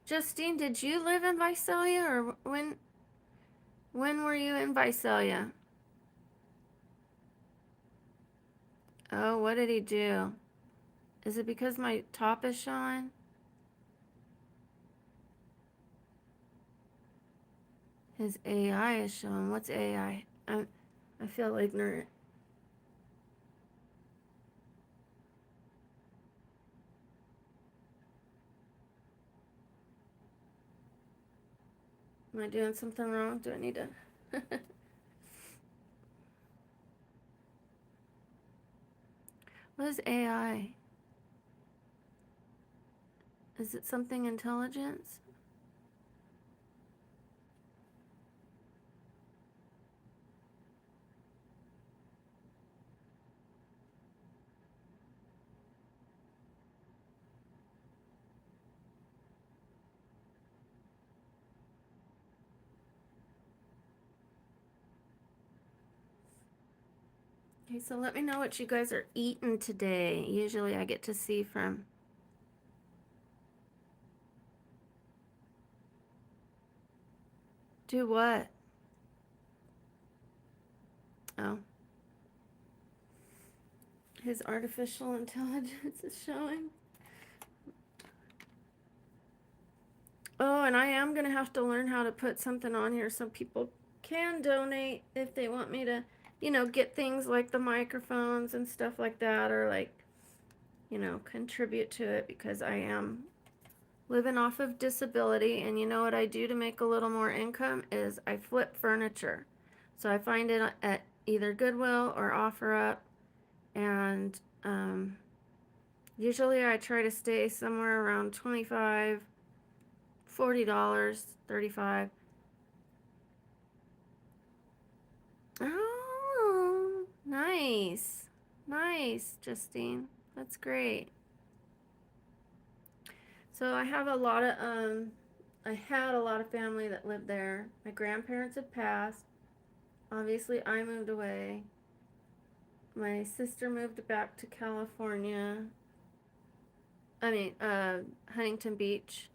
Justine, did you live in Visalia, or when were you in Visalia? Oh, what did he do? Is it because my top is showing? His AI is showing. What's AI? I feel ignorant. Am I doing something wrong? Do I need to? What is AI? Is it something intelligence? Okay, so let me know what you guys are eating today. Usually I get to see from. Do what? Oh. His artificial intelligence is showing. Oh, and I am going to have to learn how to put something on here so people can donate if they want me to, get things like the microphones and stuff like that, or like, contribute to it, because I am living off of disability. And you know what I do to make a little more income is I flip furniture. So I find it at either Goodwill or OfferUp, and usually I try to stay somewhere around $25, $40, 35. Oh, nice. Nice, Justine. That's great. So I had a lot of family that lived there. My grandparents had passed. Obviously, I moved away. My sister moved back to California. I mean, Huntington Beach.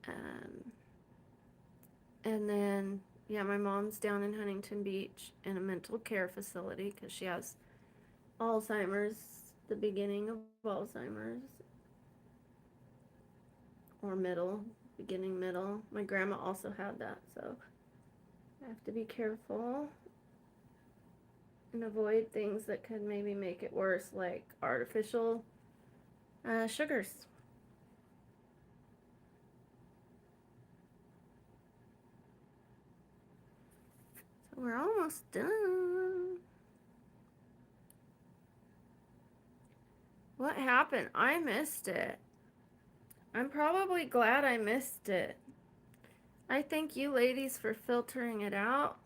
Um, and then, yeah, my mom's down in Huntington Beach in a mental care facility because she has Alzheimer's, the beginning of Alzheimer's, or beginning middle. My grandma also had that, so I have to be careful and avoid things that could maybe make it worse, like artificial sugars. So we're almost done. What happened? I missed it. I'm probably glad I missed it. I thank you ladies for filtering it out.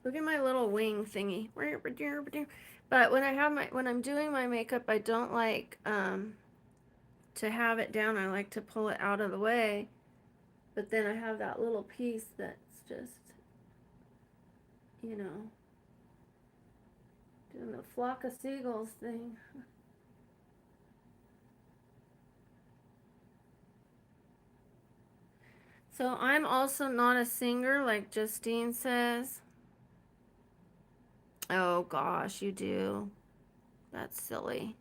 Look at my little wing thingy. But when I'm doing my makeup, I don't like to have it down. I like to pull it out of the way. But then I have that little piece that's just, you know, doing the flock of seagulls thing. So I'm also not a singer like Justine says. Oh gosh, you do. That's silly.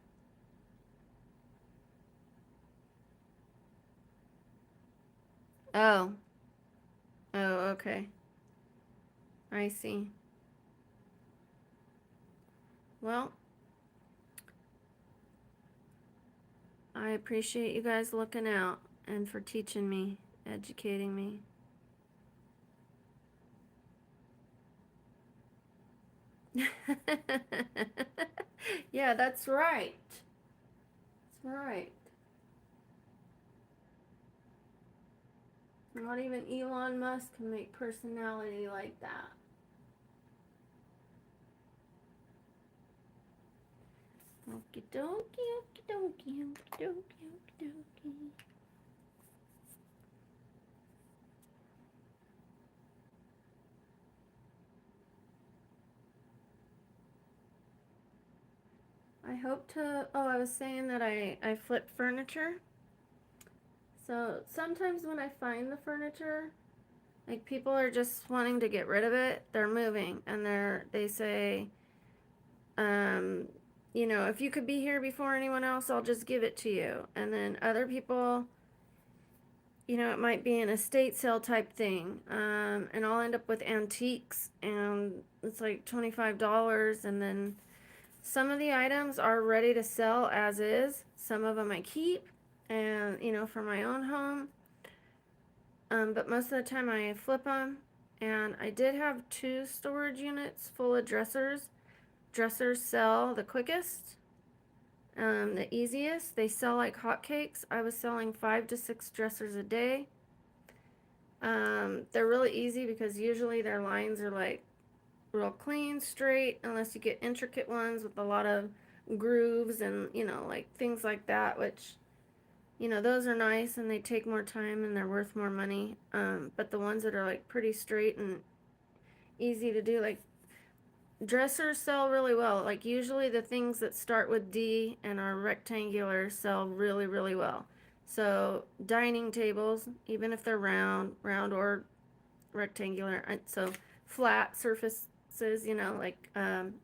Oh. Oh, okay. I see. Well, I appreciate you guys looking out and for teaching me, educating me. Yeah, that's right. That's right. Not even Elon Musk can make personality like that. Okie dokie, okie dokie, okie dokie, okie dokie. I hope to. Oh, I was saying that I flip furniture. So sometimes when I find the furniture, like people are just wanting to get rid of it, they're moving and they say, um, you know, if you could be here before anyone else, I'll just give it to you. And then other people, you know, it might be an estate sale type thing, and I'll end up with antiques, and it's like $25, and then some of the items are ready to sell as is. Some of them I keep, and you know, for my own home. But most of the time I flip them. And I did have two storage units full of dressers. Dressers sell the quickest, the easiest. They sell like hotcakes. I was selling 5 to 6 dressers a day. They're really easy because usually their lines are like real clean, straight, unless you get intricate ones with a lot of grooves and, you know, like things like that, which, you know, those are nice and they take more time and they're worth more money. But the ones that are like pretty straight and easy to do, like dressers sell really well. Like usually the things that start with D and are rectangular sell really, really well. So dining tables, even if they're round or rectangular, so flat surfaces, you know, like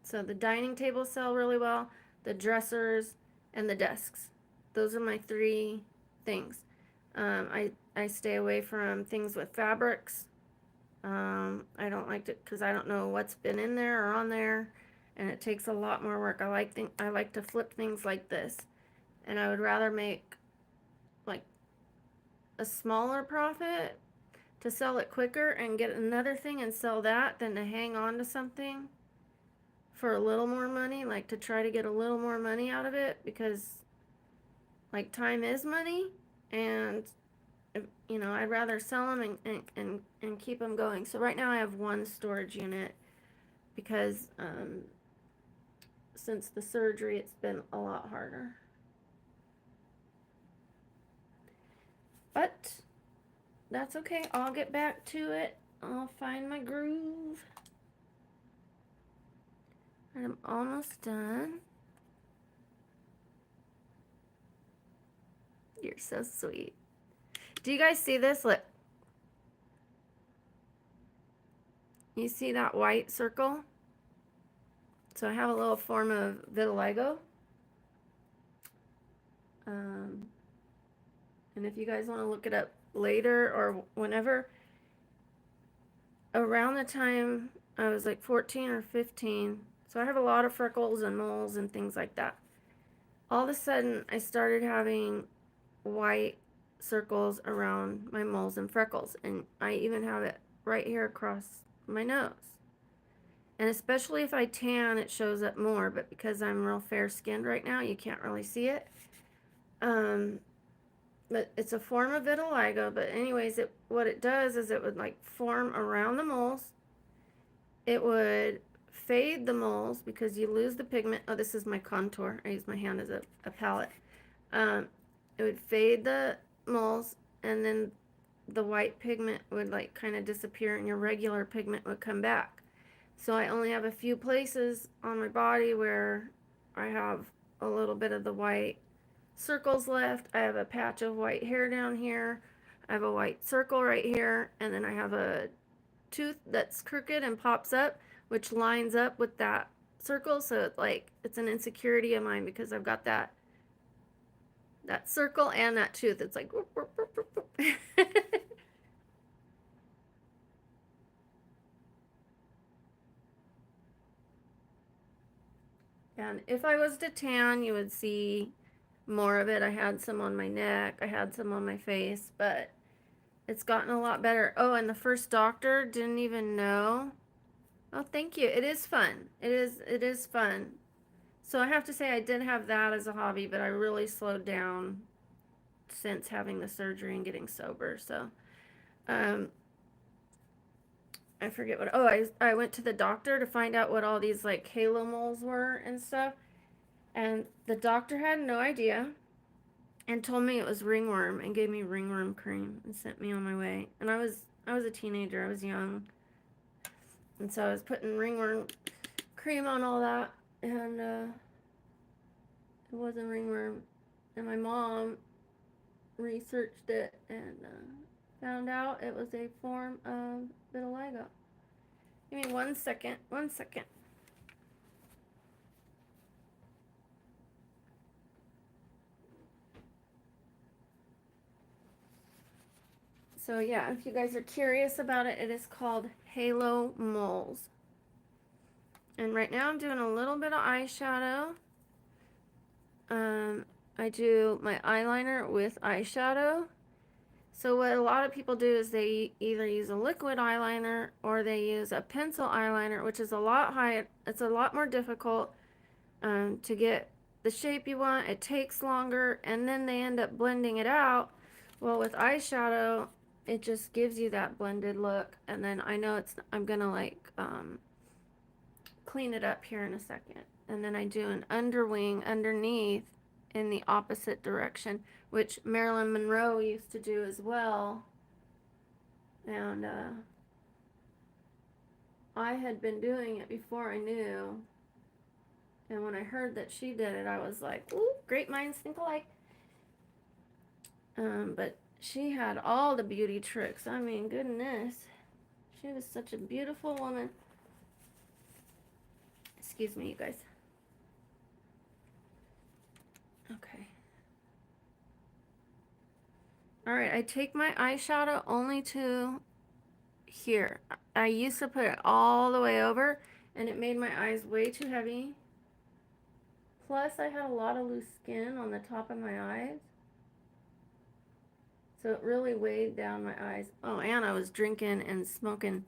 so the dining tables sell really well, the dressers and the desks. Those are my three things. I stay away from things with fabrics. I don't like to because I don't know what's been in there or on there, and it takes a lot more work. I like to flip things like this, and I would rather make like a smaller profit to sell it quicker and get another thing and sell that than to hang on to something for a little more money, like to try to get a little more money out of it because like time is money, and you know, I'd rather sell them and keep them going. So right now I have one storage unit because since the surgery it's been a lot harder. But that's okay. I'll get back to it. I'll find my groove. I'm almost done. You're so sweet. Do you guys see this? Look. You see that white circle? So I have a little form of vitiligo. Um, and if you guys want to look it up later or whenever, around the time I was like 14 or 15, so I have a lot of freckles and moles and things like that. All of a sudden, I started having white circles around my moles and freckles, and I even have it right here across my nose. And especially if I tan, it shows up more, but because I'm real fair skinned right now, you can't really see it. But it's a form of vitiligo. But anyways, what it does is it would like form around the moles. it would fade the moles because you lose the pigment. Oh, this is my contour. I use my hand as a palette. Um, it would fade the moles, and then the white pigment would like kind of disappear, and your regular pigment would come back. So I only have a few places on my body where I have a little bit of the white circles left. I have a patch of white hair down here. I have a white circle right here, and then I have a tooth that's crooked and pops up, which lines up with that circle. So it's an insecurity of mine because I've got that circle and that tooth. It's like whoop, whoop, whoop, whoop, whoop. And if I was to tan, you would see more of it. I had some on my neck, I had some on my face, but it's gotten a lot better. Oh, and the first doctor didn't even know. Oh, thank you. It is fun. It is fun. So I have to say I did have that as a hobby, but I really slowed down since having the surgery and getting sober. So, um, I forget what. Oh, I went to the doctor to find out what all these like halo moles were and stuff, and the doctor had no idea and told me it was ringworm and gave me ringworm cream and sent me on my way. And I was a teenager. I was young, and so I was putting ringworm cream on all that, and it wasn't ringworm. And my mom researched it and found out it was a form of vitiligo. Give me 1 second. 1 second. So yeah, if you guys are curious about it, it is called halo moles. And right now I'm doing a little bit of eyeshadow. I do my eyeliner with eyeshadow. So what a lot of people do is they either use a liquid eyeliner or they use a pencil eyeliner, which is a lot higher. It's a lot more difficult to get the shape you want. It takes longer, and then they end up blending it out. Well, with eyeshadow, it just gives you that blended look. And then I know I'm gonna clean it up here in a second. And then I do an underwing underneath in the opposite direction, which Marilyn Monroe used to do as well. And I had been doing it before I knew. And when I heard that she did it, I was like, ooh, great minds think alike. But she had all the beauty tricks. I mean, goodness. She was such a beautiful woman. Excuse me, you guys. Okay. Alright, I take my eyeshadow only to here. I used to put it all the way over, and it made my eyes way too heavy. Plus, I had a lot of loose skin on the top of my eyes. So it really weighed down my eyes. Oh, and I was drinking and smoking,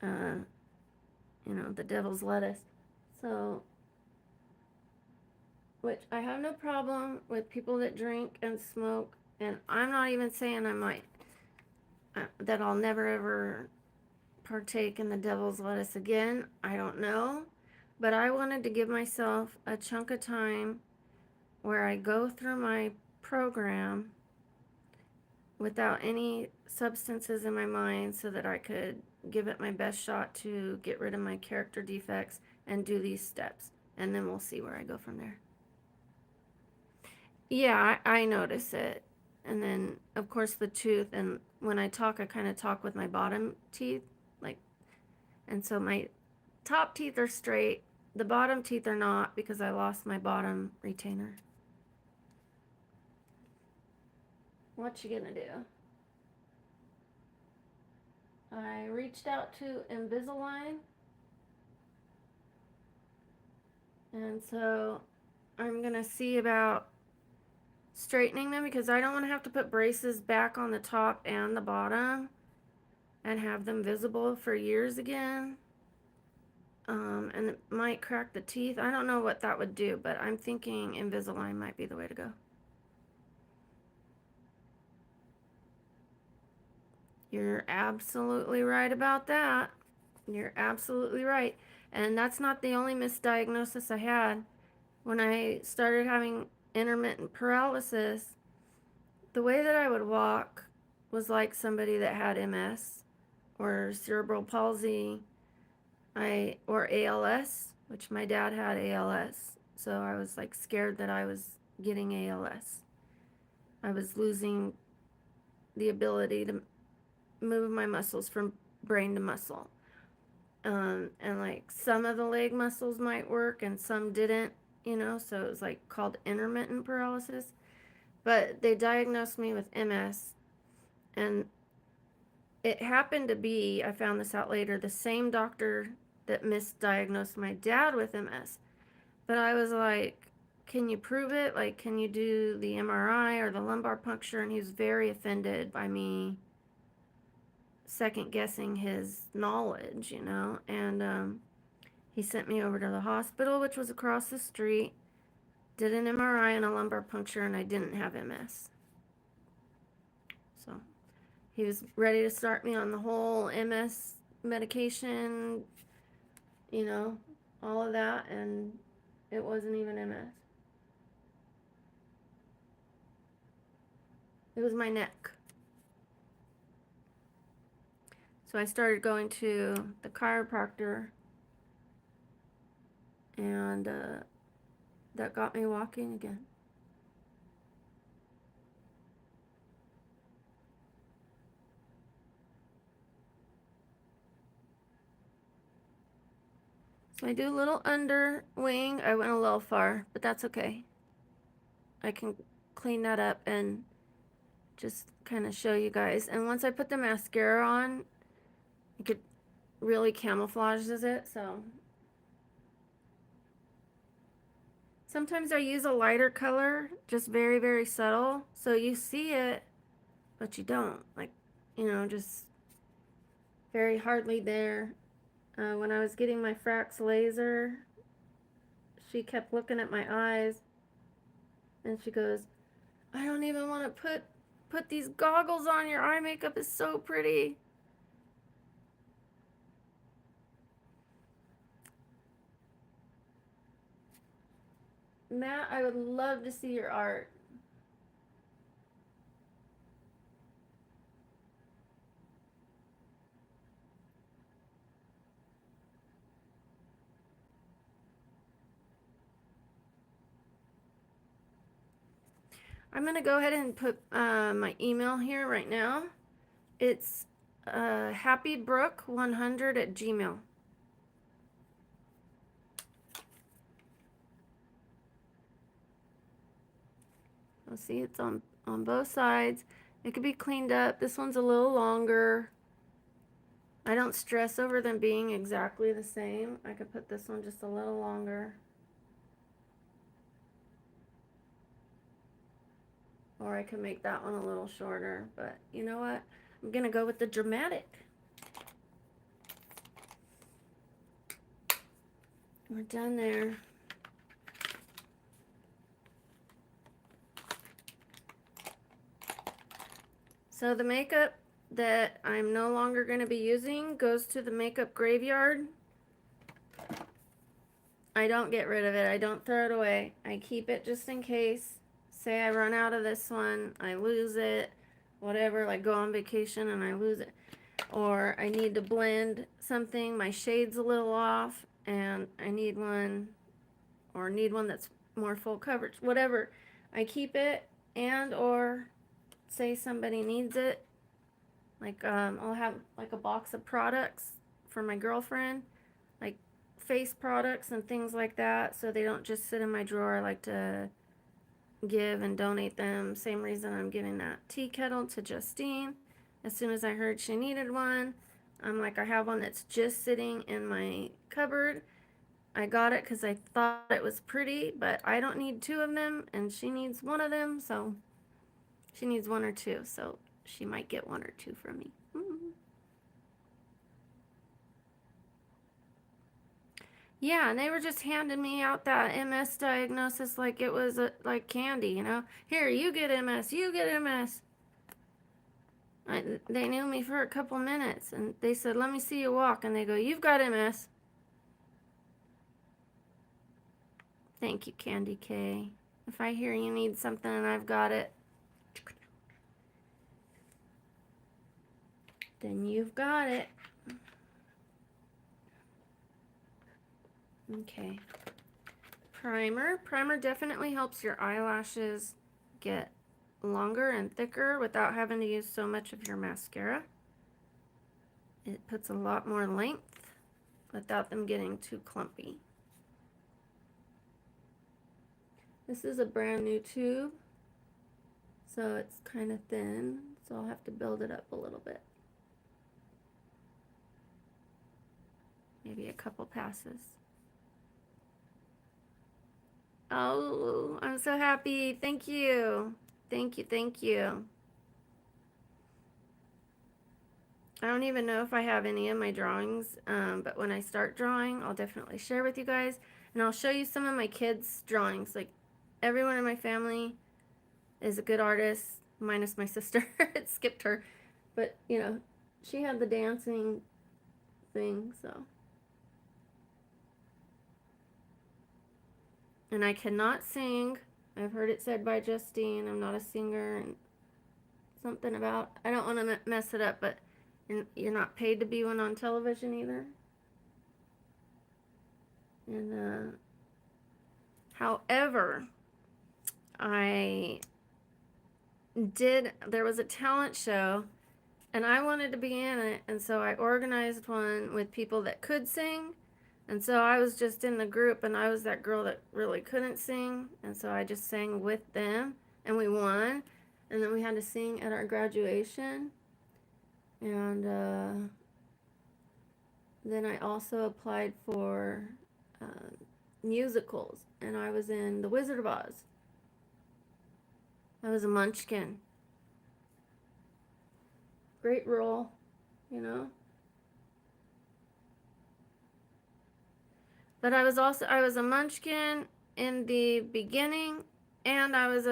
the devil's lettuce. So, which I have no problem with people that drink and smoke. And I'm not even saying that I'll never ever partake in the devil's lettuce again. I don't know. But I wanted to give myself a chunk of time where I go through my program without any substances in my mind so that I could give it my best shot to get rid of my character defects and do these steps. And then we'll see where I go from there. Yeah, I notice it. And then, of course, the tooth. And when I talk, I kind of talk with my bottom teeth. And so my top teeth are straight. The bottom teeth are not because I lost my bottom retainer. What you gonna do? I reached out to Invisalign, and so I'm gonna see about straightening them because I don't want to have to put braces back on the top and the bottom and have them visible for years again. And it might crack the teeth. I don't know what that would do, but I'm thinking Invisalign might be the way to go. You're absolutely right about that. You're absolutely right. And that's not the only misdiagnosis I had. When I started having intermittent paralysis, the way that I would walk was like somebody that had MS or cerebral palsy, or ALS, which my dad had ALS. So I was like scared that I was getting ALS. I was losing the ability to move my muscles from brain to muscle. And like some of the leg muscles might work and some didn't, so it was like called intermittent paralysis. But they diagnosed me with MS, and it happened to be, I found this out later, the same doctor that misdiagnosed my dad with MS. But I was like, can you prove it? Like, can you do the MRI or the lumbar puncture? And he was very offended by me second guessing his knowledge. And he sent me over to the hospital, which was across the street, did an MRI and a lumbar puncture, and I didn't have MS. So he was ready to start me on the whole MS medication, you know, all of that, and it wasn't even MS. It was my neck. So I started going to the chiropractor, and that got me walking again. So I do a little under wing. I went a little far, but that's okay. I can clean that up and just kind of show you guys. And once I put the mascara on, it could really camouflages it. So sometimes I use a lighter color, just very, very subtle. So you see it, but you don't. Like, just very hardly there. When I was getting my Frax laser, she kept looking at my eyes, and she goes, I don't even want to put these goggles on. Your eye makeup is so pretty. Matt, I would love to see your art. I'm going to go ahead and put my email here right now. It's happybrooke100@gmail. Let's see, it's on both sides. It could be cleaned up. This one's a little longer. I don't stress over them being exactly the same. I could put this one just a little longer. Or I could make that one a little shorter. But you know what? I'm going to go with the dramatic. We're done there. So the makeup that I'm no longer going to be using goes to the makeup graveyard. I don't get rid of it. I don't throw it away. I keep it just in case. Say I run out of this one, I lose it, whatever, like go on vacation and I lose it. Or I need to blend something, my shade's a little off, and I need one, or need one that's more full coverage, whatever. I keep it, and or say somebody needs it. Like, I'll have like a box of products for my girlfriend, like face products and things like that, so they don't just sit in my drawer. I like to give and donate them. Same reason I'm giving that tea kettle to Justine. As soon as I heard she needed one, I'm like, I have one that's just sitting in my cupboard. I got it because I thought it was pretty, but I don't need two of them, and she needs one of them, so she needs one or two, so she might get one or two from me. Yeah, and they were just handing me out that MS diagnosis like it was like candy. Here, you get MS, you get MS. They knew me for a couple minutes, and they said, let me see you walk. And they go, you've got MS. Thank you, Candy K. If I hear you need something and I've got it, then you've got it. Okay. Primer. Primer definitely helps your eyelashes get longer and thicker without having to use so much of your mascara. It puts a lot more length without them getting too clumpy. This is a brand new tube, so it's kind of thin, so I'll have to build it up a little bit. Maybe a couple passes. Oh, I'm so happy. Thank you. Thank you, thank you. I don't even know if I have any of my drawings, but when I start drawing, I'll definitely share with you guys. And I'll show you some of my kids' drawings. Like, everyone in my family is a good artist, minus my sister. It skipped her. But, you know, she had the dancing thing, so. And I cannot sing. I've heard it said by Justine, I'm not a singer, and something about, I don't want to mess it up, but you're not paid to be one on television either. And, however, there was a talent show, and I wanted to be in it, and so I organized one with people that could sing. And so I was just in the group, and I was that girl that really couldn't sing, and so I just sang with them, and we won. And then we had to sing at our graduation. And then I also applied for musicals, and I was in The Wizard of Oz. I was a munchkin. Great role, you know. But I was a munchkin in the beginning, and I was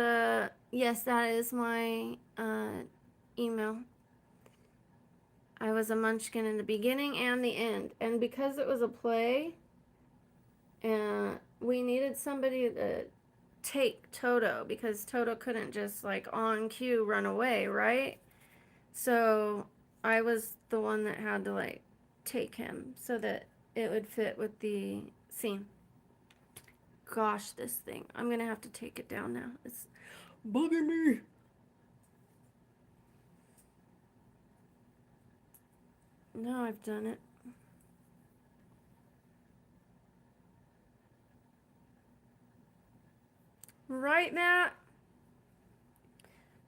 yes, that is my email. I was a munchkin in the beginning and the end. And because it was a play, we needed somebody to take Toto, because Toto couldn't just like on cue run away, right? So I was the one that had to like take him so that it would fit with the scene. Gosh, this thing. I'm gonna have to take it down now. It's bugging me. No, I've done it. Right, Matt?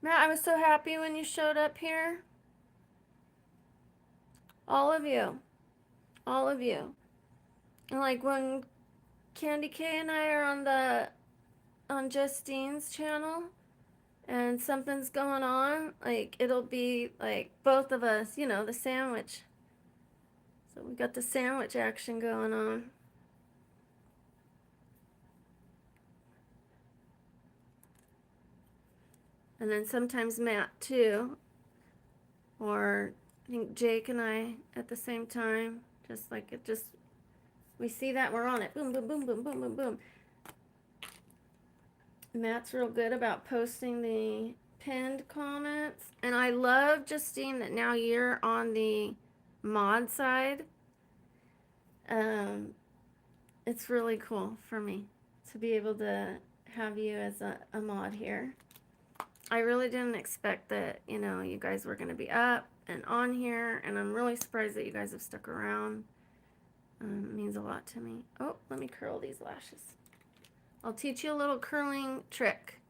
Matt, I was so happy when you showed up here. All of you. All of you. And like when Candy K and I are on Justine's channel and something's going on, like it'll be like both of us, you know, the sandwich. So we got the sandwich action going on. And then sometimes Matt too. Or I think Jake and I at the same time. Just like it just, we see that we're on it. Boom, boom, boom, boom, boom, boom, boom. Matt's real good about posting the pinned comments. And I love, Justine, that now you're on the mod side. It's really cool for me to be able to have you as a mod here. I really didn't expect that, you know, you guys were going to be up and on here. And I'm really surprised that you guys have stuck around. It means a lot to me. Oh, let me curl these lashes. I'll teach you a little curling trick.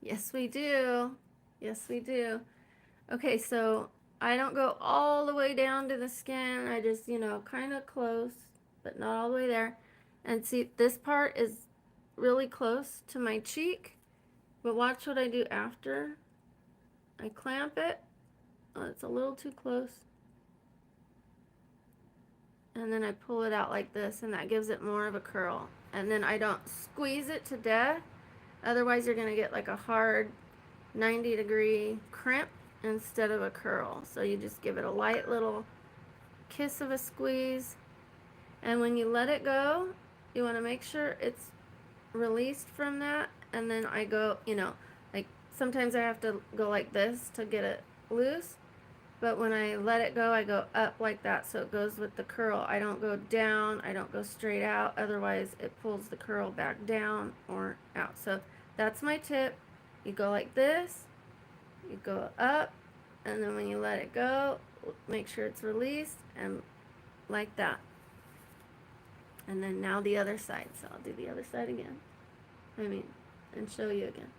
Yes, we do. Yes, we do. Okay, so I don't go all the way down to the skin. I just, you know, kind of close, but not all the way there. And see, this part is really close to my cheek. But watch what I do after. I clamp it. Oh, it's a little too close. And then I pull it out like this, and that gives it more of a curl. And then I don't squeeze it to death. Otherwise, you're going to get like a hard 90-degree crimp. instead of a curl. So you just give it a light little kiss of a squeeze. And when you let it go, you want to make sure it's released from that. And then I go, like sometimes I have to go like this to get it loose. But when I let it go, I go up like that, so it goes with the curl. I don't go down, I don't go straight out, otherwise it pulls the curl back down or out. So that's my tip. You go like this, you go up, and then when you let it go, make sure it's released, and like that. And then now the other side, so I'll do the other side again. And show you again.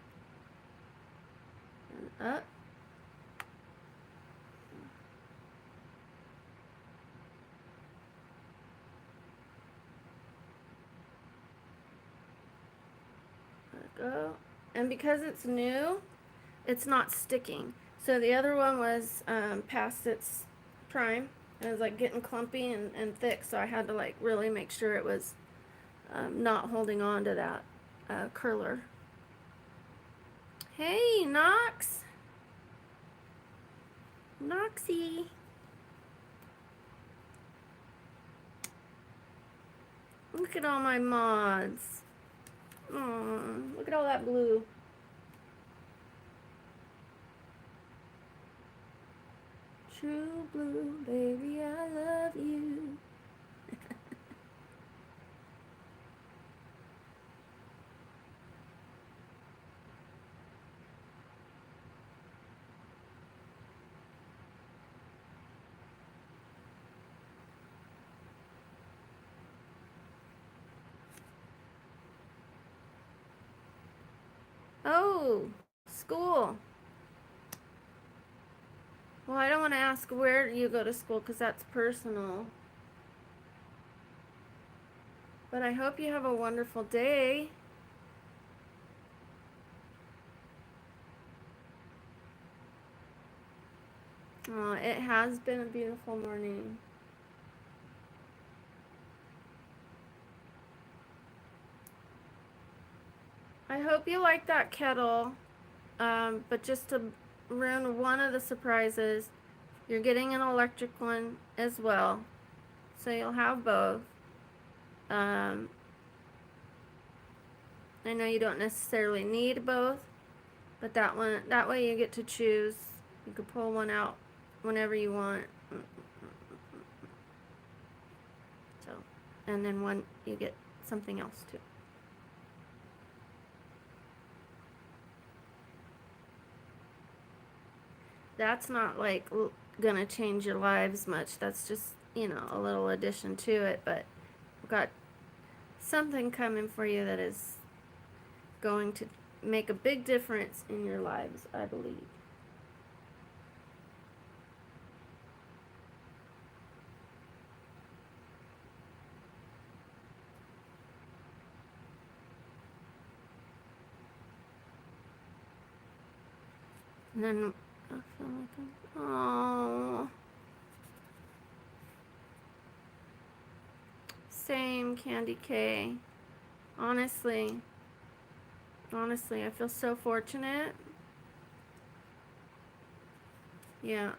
And up. Go. And because it's new, it's not sticking. So the other one was past its prime. And it was like getting clumpy and thick. So I had to like really make sure it was not holding on to that curler. Hey, Knox. Noxy. Look at all my mods. Aww, look at all that blue. True blue, baby, I love you. Oh, school. Well, I don't want to ask where you go to school because that's personal. But I hope you have a wonderful day. Oh, it has been a beautiful morning. I hope you like that kettle. But just to ruin one of the surprises, you're getting an electric one as well. So you'll have both. Um, I know you don't necessarily need both, but that way you get to choose. You can pull one out whenever you want. So, and then one you get something else too. That's not like gonna change your lives much. That's just, a little addition to it, but we've got something coming for you that is going to make a big difference in your lives, I believe. And then I feel like oh, same, Candy K. Honestly, I feel so fortunate. Yeah.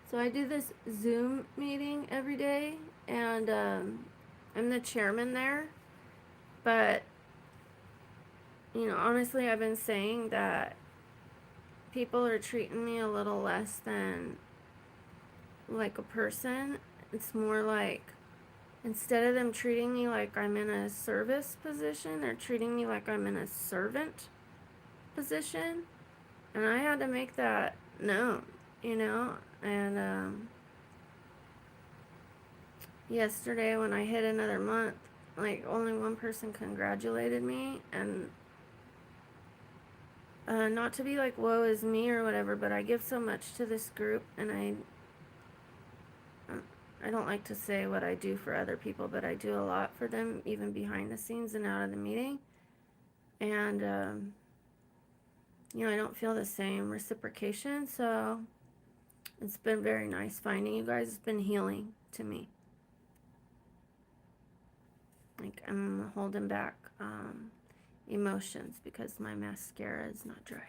So I do this Zoom meeting every day, and I'm the chairman there. But, honestly, I've been saying that people are treating me a little less than like a person. It's more like, instead of them treating me like I'm in a service position, they're treating me like I'm in a servant position. And I had to make that known, and yesterday when I hit another month, like only one person congratulated me, and not to be like woe is me or whatever, but I give so much to this group, and I don't like to say what I do for other people, but I do a lot for them, even behind the scenes and out of the meeting. And I don't feel the same reciprocation, so it's been very nice finding you guys. It's been healing to me. Like, I'm holding back emotions because my mascara is not dry.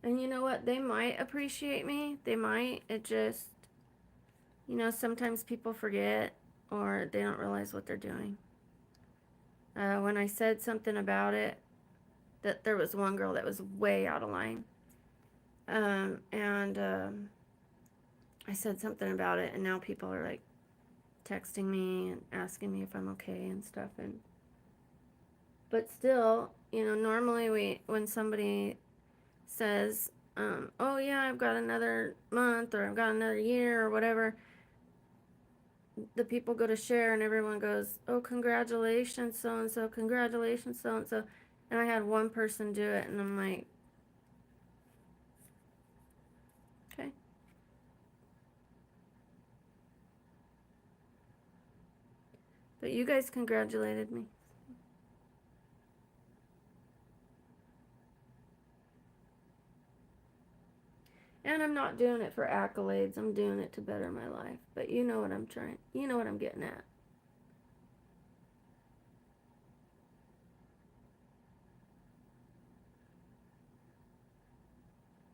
And you know what? They might appreciate me. They might. It just, sometimes people forget or they don't realize what they're doing. When I said something about it, that there was one girl that was way out of line. And I said something about it, and now people are like texting me and asking me if I'm okay and stuff. But still, normally when somebody says, oh yeah, I've got another month or I've got another year or whatever, the people go to share and everyone goes, oh, congratulations, so and so, congratulations, so and so. And I had one person do it, and I'm like, okay. But you guys congratulated me. And I'm not doing it for accolades. I'm doing it to better my life. But you know what I'm trying. You know what I'm getting at.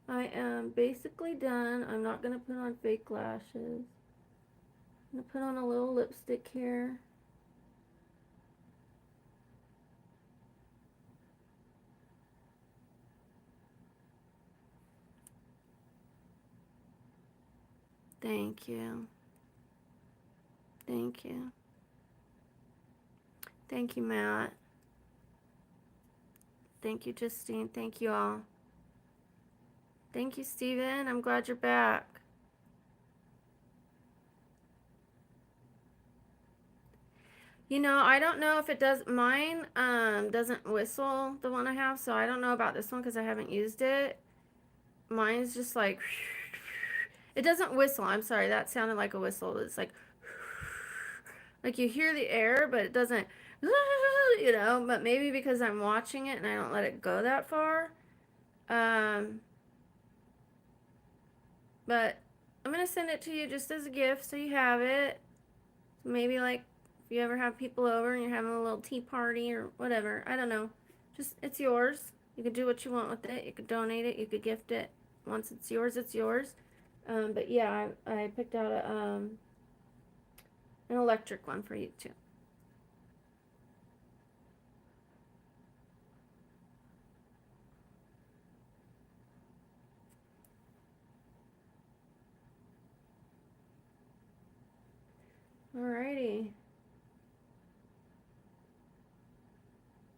I am basically done. I'm not going to put on fake lashes. I'm going to put on a little lipstick here. Thank you. Thank you. Thank you, Matt. Thank you, Justine. Thank you all. Thank you, Steven. I'm glad you're back. I don't know if it does. Mine doesn't whistle, the one I have, so I don't know about this one because I haven't used it. Mine's just like, it doesn't whistle. I'm sorry, that sounded like a whistle. It's like you hear the air, but it doesn't, but maybe because I'm watching it and I don't let it go that far. But I'm going to send it to you just as a gift so you have it. Maybe like if you ever have people over and you're having a little tea party or whatever, I don't know. Just, it's yours. You could do what you want with it. You could donate it. You could gift it. Once it's yours, it's yours. But yeah, I picked out an electric one for you too. Alrighty.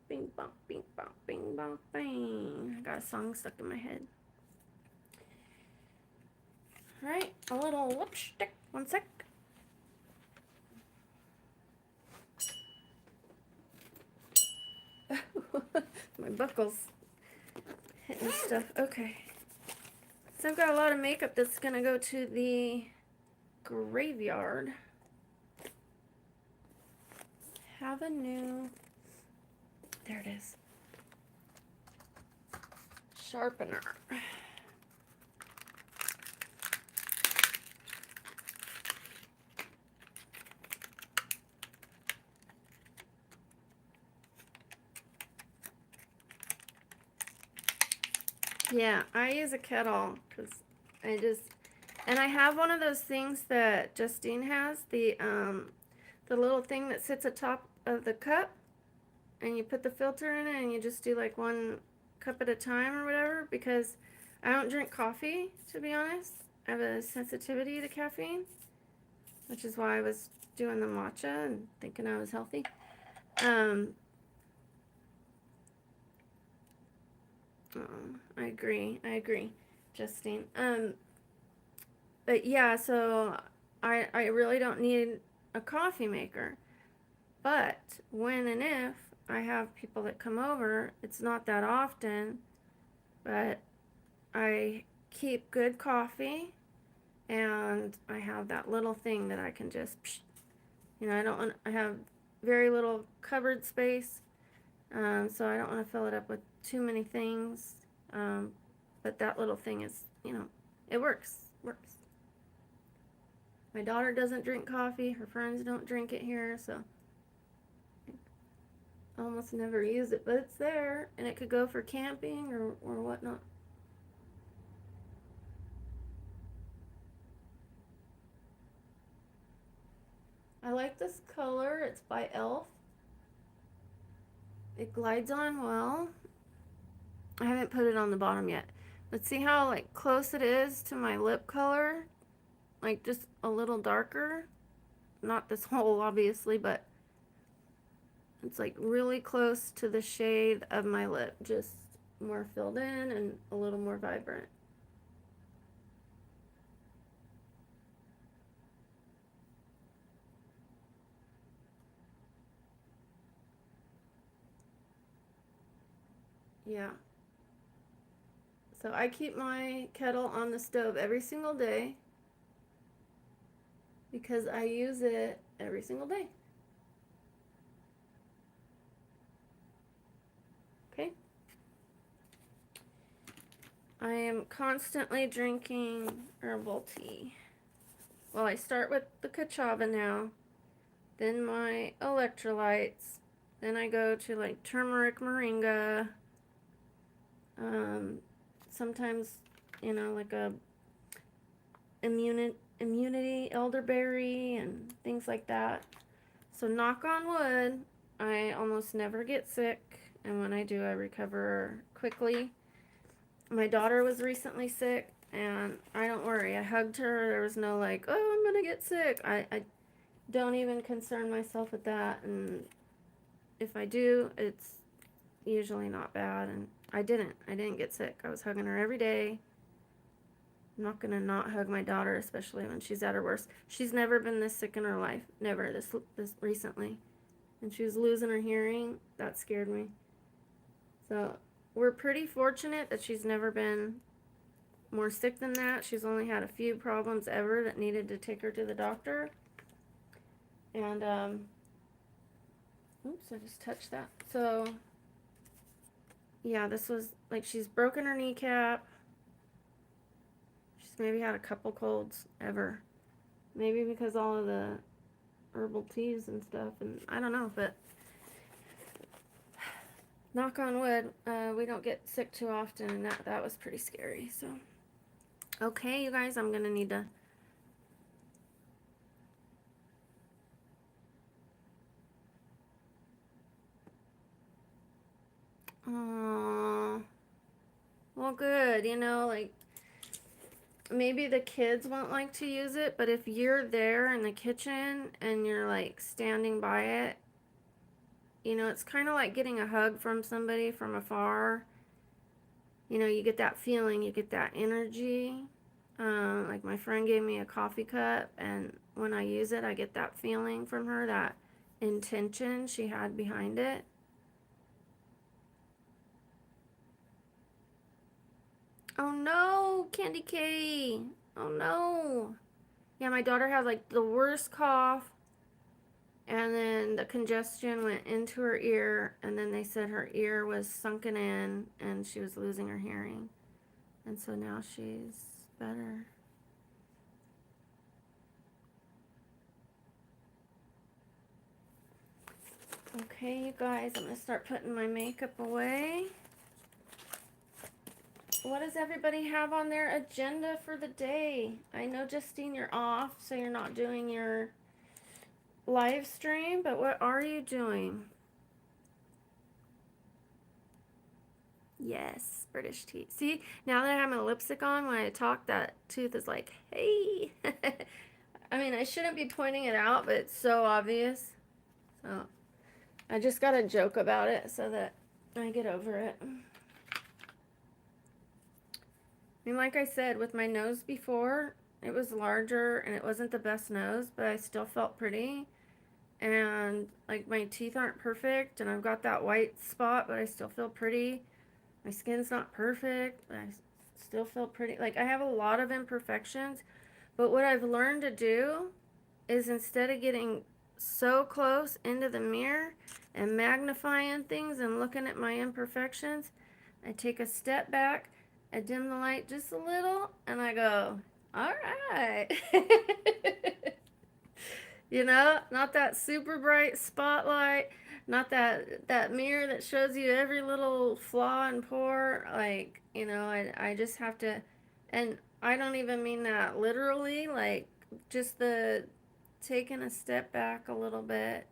Bing bong, bing bong, bing bong, bing. I got a song stuck in my head. Alright, a little lipstick. One sec. My buckles hitting stuff. Okay. So I've got a lot of makeup that's going to go to the graveyard. Have a new, there it is, sharpener. Yeah, I use a kettle because and I have one of those things that Justine has, the little thing that sits atop of the cup, and you put the filter in it, and you just do like one cup at a time or whatever, because I don't drink coffee, to be honest. I have a sensitivity to caffeine, which is why I was doing the matcha and thinking I was healthy. I agree, Justine. But yeah, so I really don't need a coffee maker. But when and if I have people that come over, it's not that often, but I keep good coffee, and I have that little thing that I can just, I have very little cupboard space, so I don't want to fill it up with too many things, but that little thing is, it works. Works. My daughter doesn't drink coffee. Her friends don't drink it here, so I almost never use it, but it's there, and it could go for camping or whatnot. I like this color. It's by Elf. It glides on well. I haven't put it on the bottom yet. Let's see how like close it is to my lip color. Like just a little darker. Not this whole obviously, but it's like really close to the shade of my lip. Just more filled in and a little more vibrant. Yeah. So I keep my kettle on the stove every single day because I use it every single day. Okay. I am constantly drinking herbal tea. Well, I start with the Kachava now, then my electrolytes, then I go to like turmeric moringa, sometimes, you know, like a immunity elderberry and things like that. So knock on wood, I almost never get sick, and when I do, I recover quickly. My daughter was recently sick, and I don't worry. I hugged her. There was no like, oh, I'm gonna get sick. I don't even concern myself with that, and if I do, it's usually not bad. And I didn't get sick. I was hugging her every day. I'm not gonna not hug my daughter, especially when she's at her worst. She's never been this sick in her life. Never this recently. And she was losing her hearing. That scared me. So we're pretty fortunate that she's never been more sick than that. She's only had a few problems ever that needed to take her to the doctor. And oops, I just touched that. So yeah, this was like she's broken her kneecap. She's maybe had a couple colds ever. Maybe because all of the herbal teas and stuff, and I don't know, but knock on wood, we don't get sick too often, and that was pretty scary. So okay, you guys, I'm gonna need to well, good. You know, like maybe the kids won't like to use it, but if you're there in the kitchen and you're like standing by it, you know, it's kind of like getting a hug from somebody from afar. You know, you get that feeling, you get that energy. Like my friend gave me a coffee cup, and when I use it, I get that feeling from her, that intention she had behind it. Oh no, Candy K. Oh no. Yeah, my daughter had like the worst cough, and then the congestion went into her ear, and then they said her ear was sunken in and she was losing her hearing. And so now she's better. Okay, you guys, I'm going to start putting my makeup away. What does everybody have on their agenda for the day? I know, Justine, you're off, so you're not doing your live stream, but what are you doing? Yes, British teeth. See, now that I have my lipstick on, when I talk, that tooth is like, hey. I mean, I shouldn't be pointing it out, but it's so obvious. So I just got to joke about it so that I get over it. I mean, like I said, with my nose before, it was larger and it wasn't the best nose, but I still felt pretty. And like my teeth aren't perfect, and I've got that white spot, but I still feel pretty. My skin's not perfect, but I still feel pretty. Like I have a lot of imperfections, but what I've learned to do is instead of getting so close into the mirror and magnifying things and looking at my imperfections, I take a step back, I dim the light just a little, and I go, All right. You know, not that super bright spotlight, not that mirror that shows you every little flaw and pore. Like, you know, I just have to, and I don't even mean that literally, like just the taking a step back a little bit,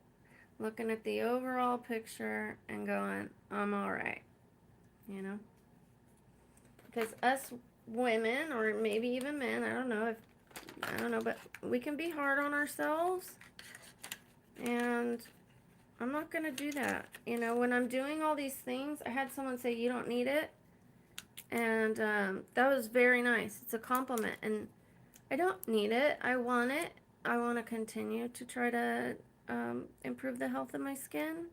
looking at the overall picture and going, I'm all right, you know? Because us women, or maybe even men, I don't know, but we can be hard on ourselves, and I'm not going to do that. You know, when I'm doing all these things, I had someone say, you don't need it. And that was very nice. It's a compliment. And I don't need it. I want it. I want to continue to try to improve the health of my skin.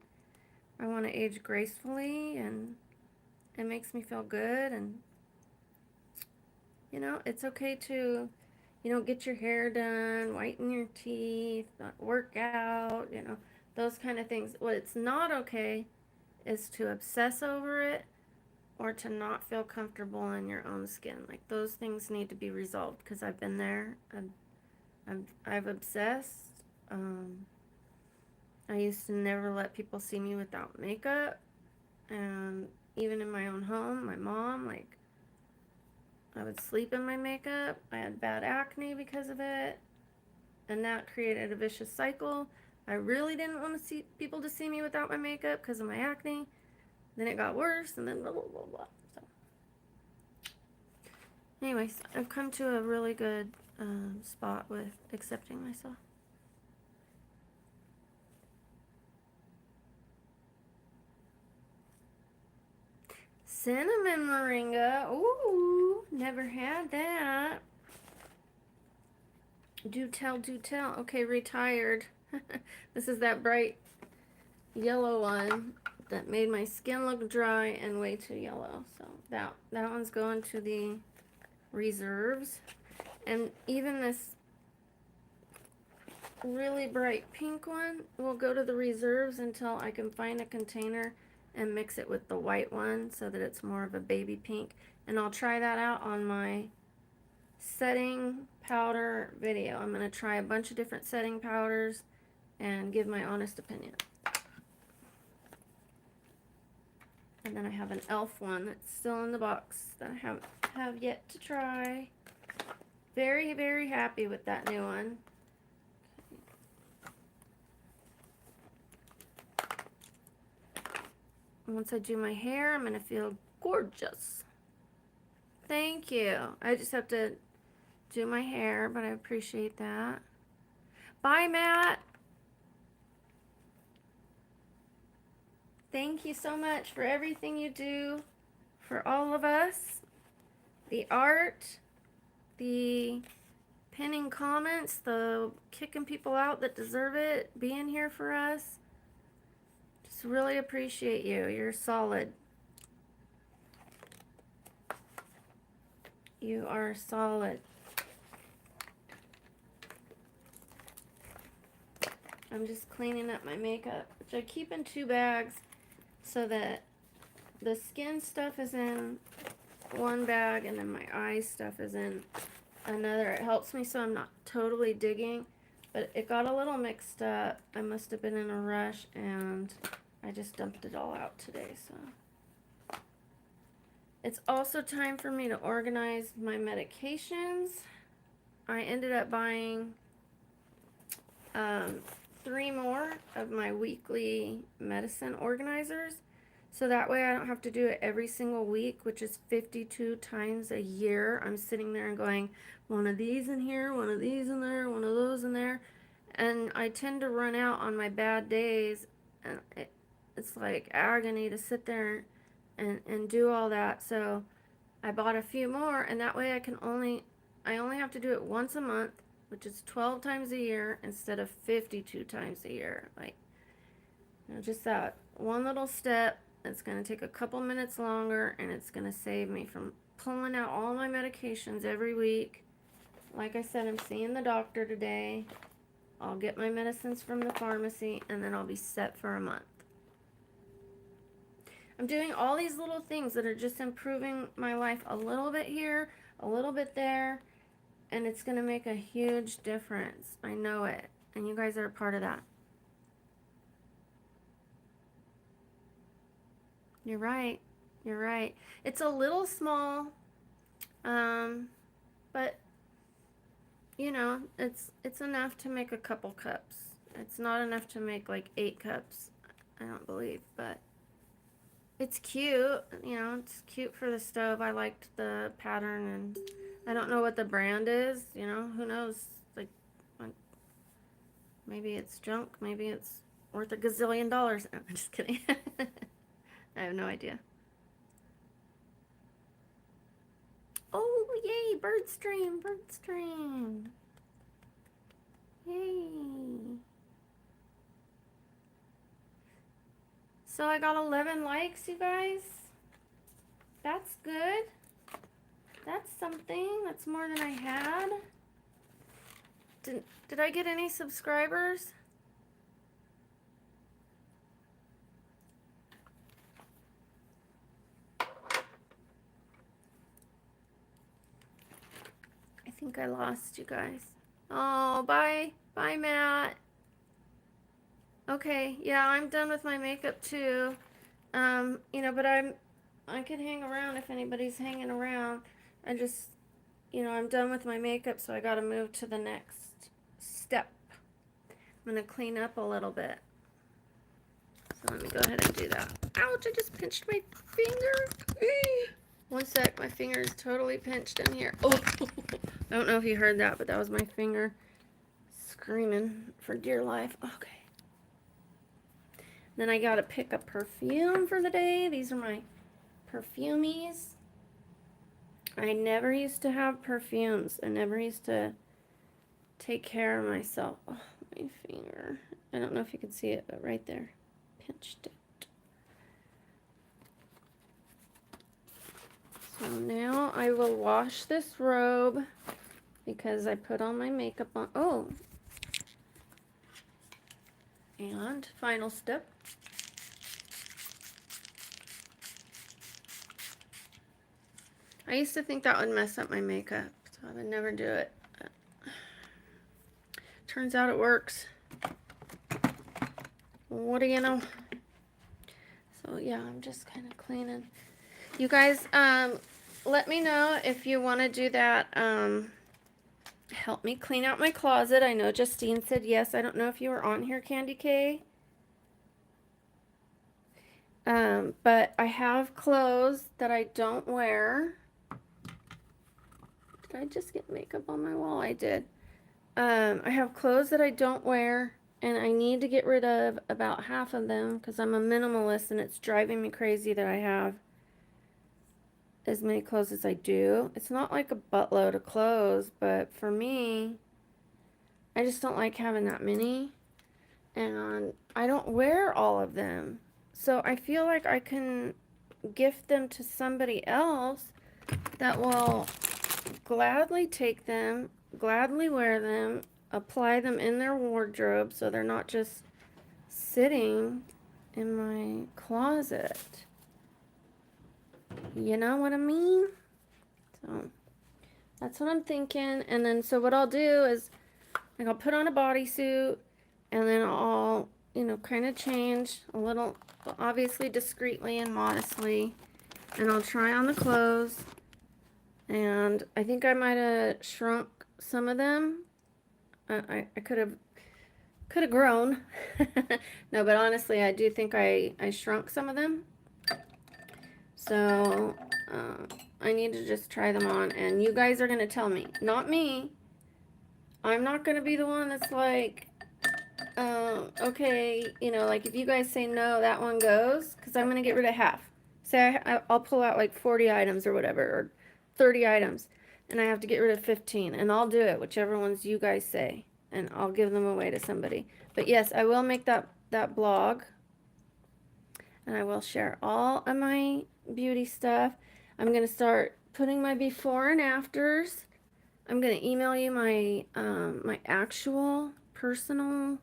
I want to age gracefully, and it makes me feel good. And, you know, it's okay to, you know, get your hair done, whiten your teeth, work out, you know, those kind of things. What's not okay is to obsess over it or to not feel comfortable in your own skin. Like, those things need to be resolved, because I've been there. I've obsessed. I used to never let people see me without makeup, and even in my own home, my mom, like, I would sleep in my makeup. I had bad acne because of it, and that created a vicious cycle. I really didn't want to see people to see me without my makeup because of my acne. Then it got worse, and then blah blah blah blah. So, anyways, I've come to a really good spot with accepting myself. Cinnamon moringa. Ooh, never had that. Do tell, do tell. Okay, retired. This is that bright yellow one that made my skin look dry and way too yellow. So that one's going to the reserves. And even this really bright pink one will go to the reserves until I can find a container and mix it with the white one so that it's more of a baby pink. And I'll try that out on my setting powder video. I'm going to try a bunch of different setting powders and give my honest opinion. And then I have an e.l.f. one that's still in the box that I have yet to try. Very, very happy with that new one. Once I do my hair, I'm going to feel gorgeous. Thank you. I just have to do my hair, but I appreciate that. Bye, Matt. Thank you so much for everything you do for all of us. The art, the pinning comments, the kicking people out that deserve it, being here for us. Just really appreciate you. You're solid. You are solid. I'm just cleaning up my makeup, which I keep in 2 bags so that the skin stuff is in one bag and then my eye stuff is in another. It helps me so I'm not totally digging, but it got a little mixed up. I must have been in a rush and I just dumped it all out today. So it's also time for me to organize my medications. I ended up buying 3 more of my weekly medicine organizers, so that way I don't have to do it every single week, which is 52 times a year. I'm sitting there and going, one of these in here, one of these in there, one of those in there, and I tend to run out on my bad days, and it's like agony to sit there and do all that. So I bought a few more, and that way I only have to do it once a month, which is 12 times a year instead of 52 times a year. Like, you know, just that one little step. It's going to take a couple minutes longer, and it's going to save me from pulling out all my medications every week. Like I said, I'm seeing the doctor today. I'll get my medicines from the pharmacy, and then I'll be set for a month. I'm doing all these little things that are just improving my life a little bit here, a little bit there, And it's going to make a huge difference. I know it. And you guys are a part of that. You're right. You're right. It's a little small, but you know, it's enough to make a couple cups. It's not enough to make like 8 cups, I don't believe, but it's cute. You know, it's cute for the stove. I liked the pattern, and I don't know what the brand is. You know, who knows? Like maybe it's junk. Maybe it's worth a gazillion dollars. No, I'm just kidding. I have no idea. Oh, yay, bird stream, bird stream. Yay. So I got 11 likes, you guys. That's good. That's something. That's more than I had. Did I get any subscribers? I think I lost you guys. Oh, bye. Bye, Matt. Okay, yeah, I'm done with my makeup too. You know, but I could hang around if anybody's hanging around. I just, you know, I'm done with my makeup, so I gotta move to the next step. I'm gonna clean up a little bit. So let me go ahead and do that. Ouch, I just pinched my finger. One sec, my finger is totally pinched in here. Oh, I don't know if you heard that, but that was my finger screaming for dear life. Okay. Then I gotta pick a perfume for the day. These are my perfumies. I never used to have perfumes. I never used to take care of myself. Oh, my finger. I don't know if you can see it, but right there. Pinched it. So now I will wash this robe because I put all my makeup on. Oh. And final step. I used to think that would mess up my makeup, so I would never do it. But turns out it works. What do you know? So yeah, I'm just kind of cleaning. You guys, let me know if you want to do that. Help me clean out my closet. I know Justine said yes. I don't know if you were on here, Candy K. But I have clothes that I don't wear. Did I just get makeup on my wall? I did. I have clothes that I don't wear, and I need to get rid of about half of them because I'm a minimalist and it's driving me crazy that I have as many clothes as I do. It's not like a buttload of clothes, but for me, I just don't like having that many, and I don't wear all of them. So I feel like I can gift them to somebody else that will gladly take them, gladly wear them, apply them in their wardrobe so they're not just sitting in my closet. You know what I mean? So that's what I'm thinking. And then so what I'll do is like I'll put on a bodysuit and then I'll, you know, kind of change a little, obviously discreetly and modestly, and I'll try on the clothes. And I think I might have shrunk some of them. I could have grown. No, but honestly, I do think I shrunk some of them. So I need to just try them on, and you guys are gonna tell me, not me. I'm not gonna be the one that's like, okay, you know, like if you guys say no, that one goes, because I'm gonna get rid of half. Say I'll pull out like 40 items or whatever, or 30 items, and I have to get rid of 15, and I'll do it, whichever ones you guys say, and I'll give them away to somebody. But yes, I will make that blog, and I will share all of my beauty stuff. I'm gonna start putting my before and afters. I'm gonna email you my my actual personal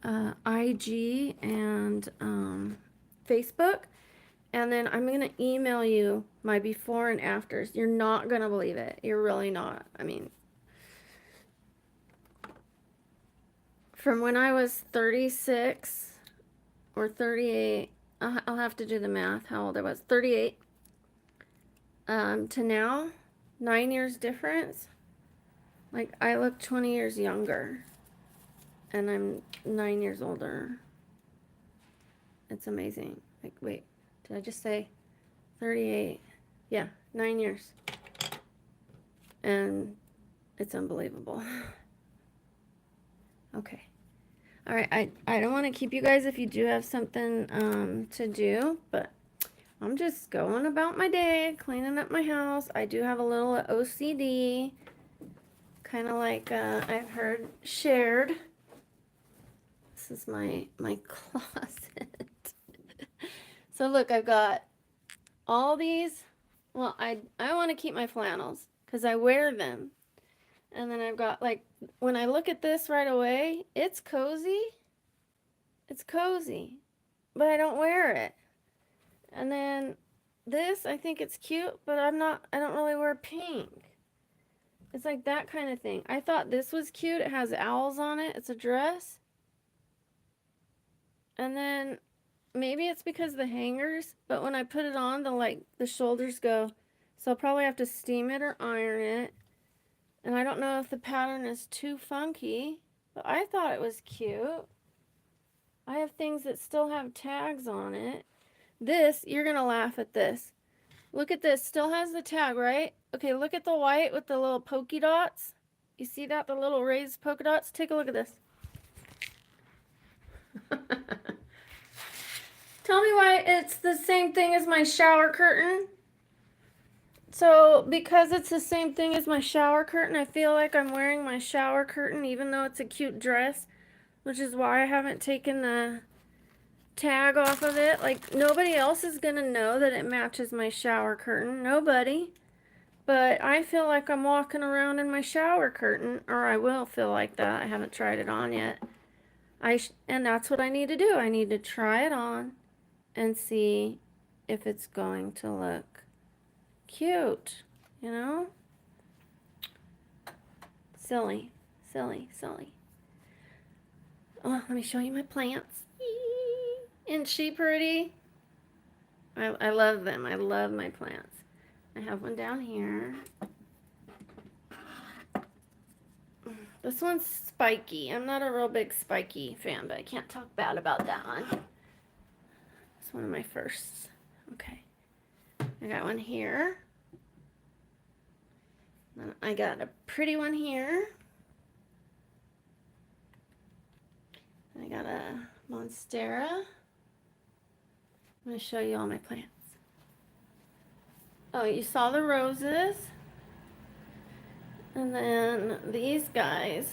IG and Facebook, And then I'm going to email you my before and afters. You're not going to believe it. You're really not. I mean, from when I was 36 or 38, I'll have to do the math, how old I was, 38, to now, 9 years difference. Like, I look 20 years younger, and I'm 9 years older. It's amazing. Like, wait, did I just say 38? Yeah, 9 years. And it's unbelievable. Okay. All right, I don't want to keep you guys if you do have something to do, but I'm just going about my day, cleaning up my house. I do have a little OCD, kind of like I've heard shared. This is my closet. So look, I've got all these. Well, I want to keep my flannels because I wear them. And then I've got, like, when I look at this right away, it's cozy. It's cozy, but I don't wear it. And then this, I think it's cute, but I don't really wear pink. It's like that kind of thing. I thought this was cute. It has owls on it. It's a dress. And then maybe it's because of the hangers, but when I put it on, the shoulders go. So I'll probably have to steam it or iron it. And I don't know if the pattern is too funky, but I thought it was cute. I have things that still have tags on it. This, you're going to laugh at this. Look at this. Still has the tag, right? Okay, look at the white with the little polka dots. You see that? The little raised polka dots? Take a look at this. Tell me why it's the same thing as my shower curtain. So, because it's the same thing as my shower curtain, I feel like I'm wearing my shower curtain even though it's a cute dress, which is why I haven't taken the tag off of it. Like, nobody else is gonna know that it matches my shower curtain. Nobody. But I feel like I'm walking around in my shower curtain, or I will feel like that. I haven't tried it on yet. And that's what I need to do. I need to try it on and see if it's going to look cute, you know? Silly, silly, silly. Oh, let me show you my plants. Isn't she pretty? I love them. I love my plants. I have one down here. This one's spiky. I'm not a real big spiky fan, but I can't talk bad about that one. It's one of my firsts. Okay. I got one here. Then I got a pretty one here. I got a monstera. I'm going to show you all my plants. Oh, you saw the roses. And then these guys.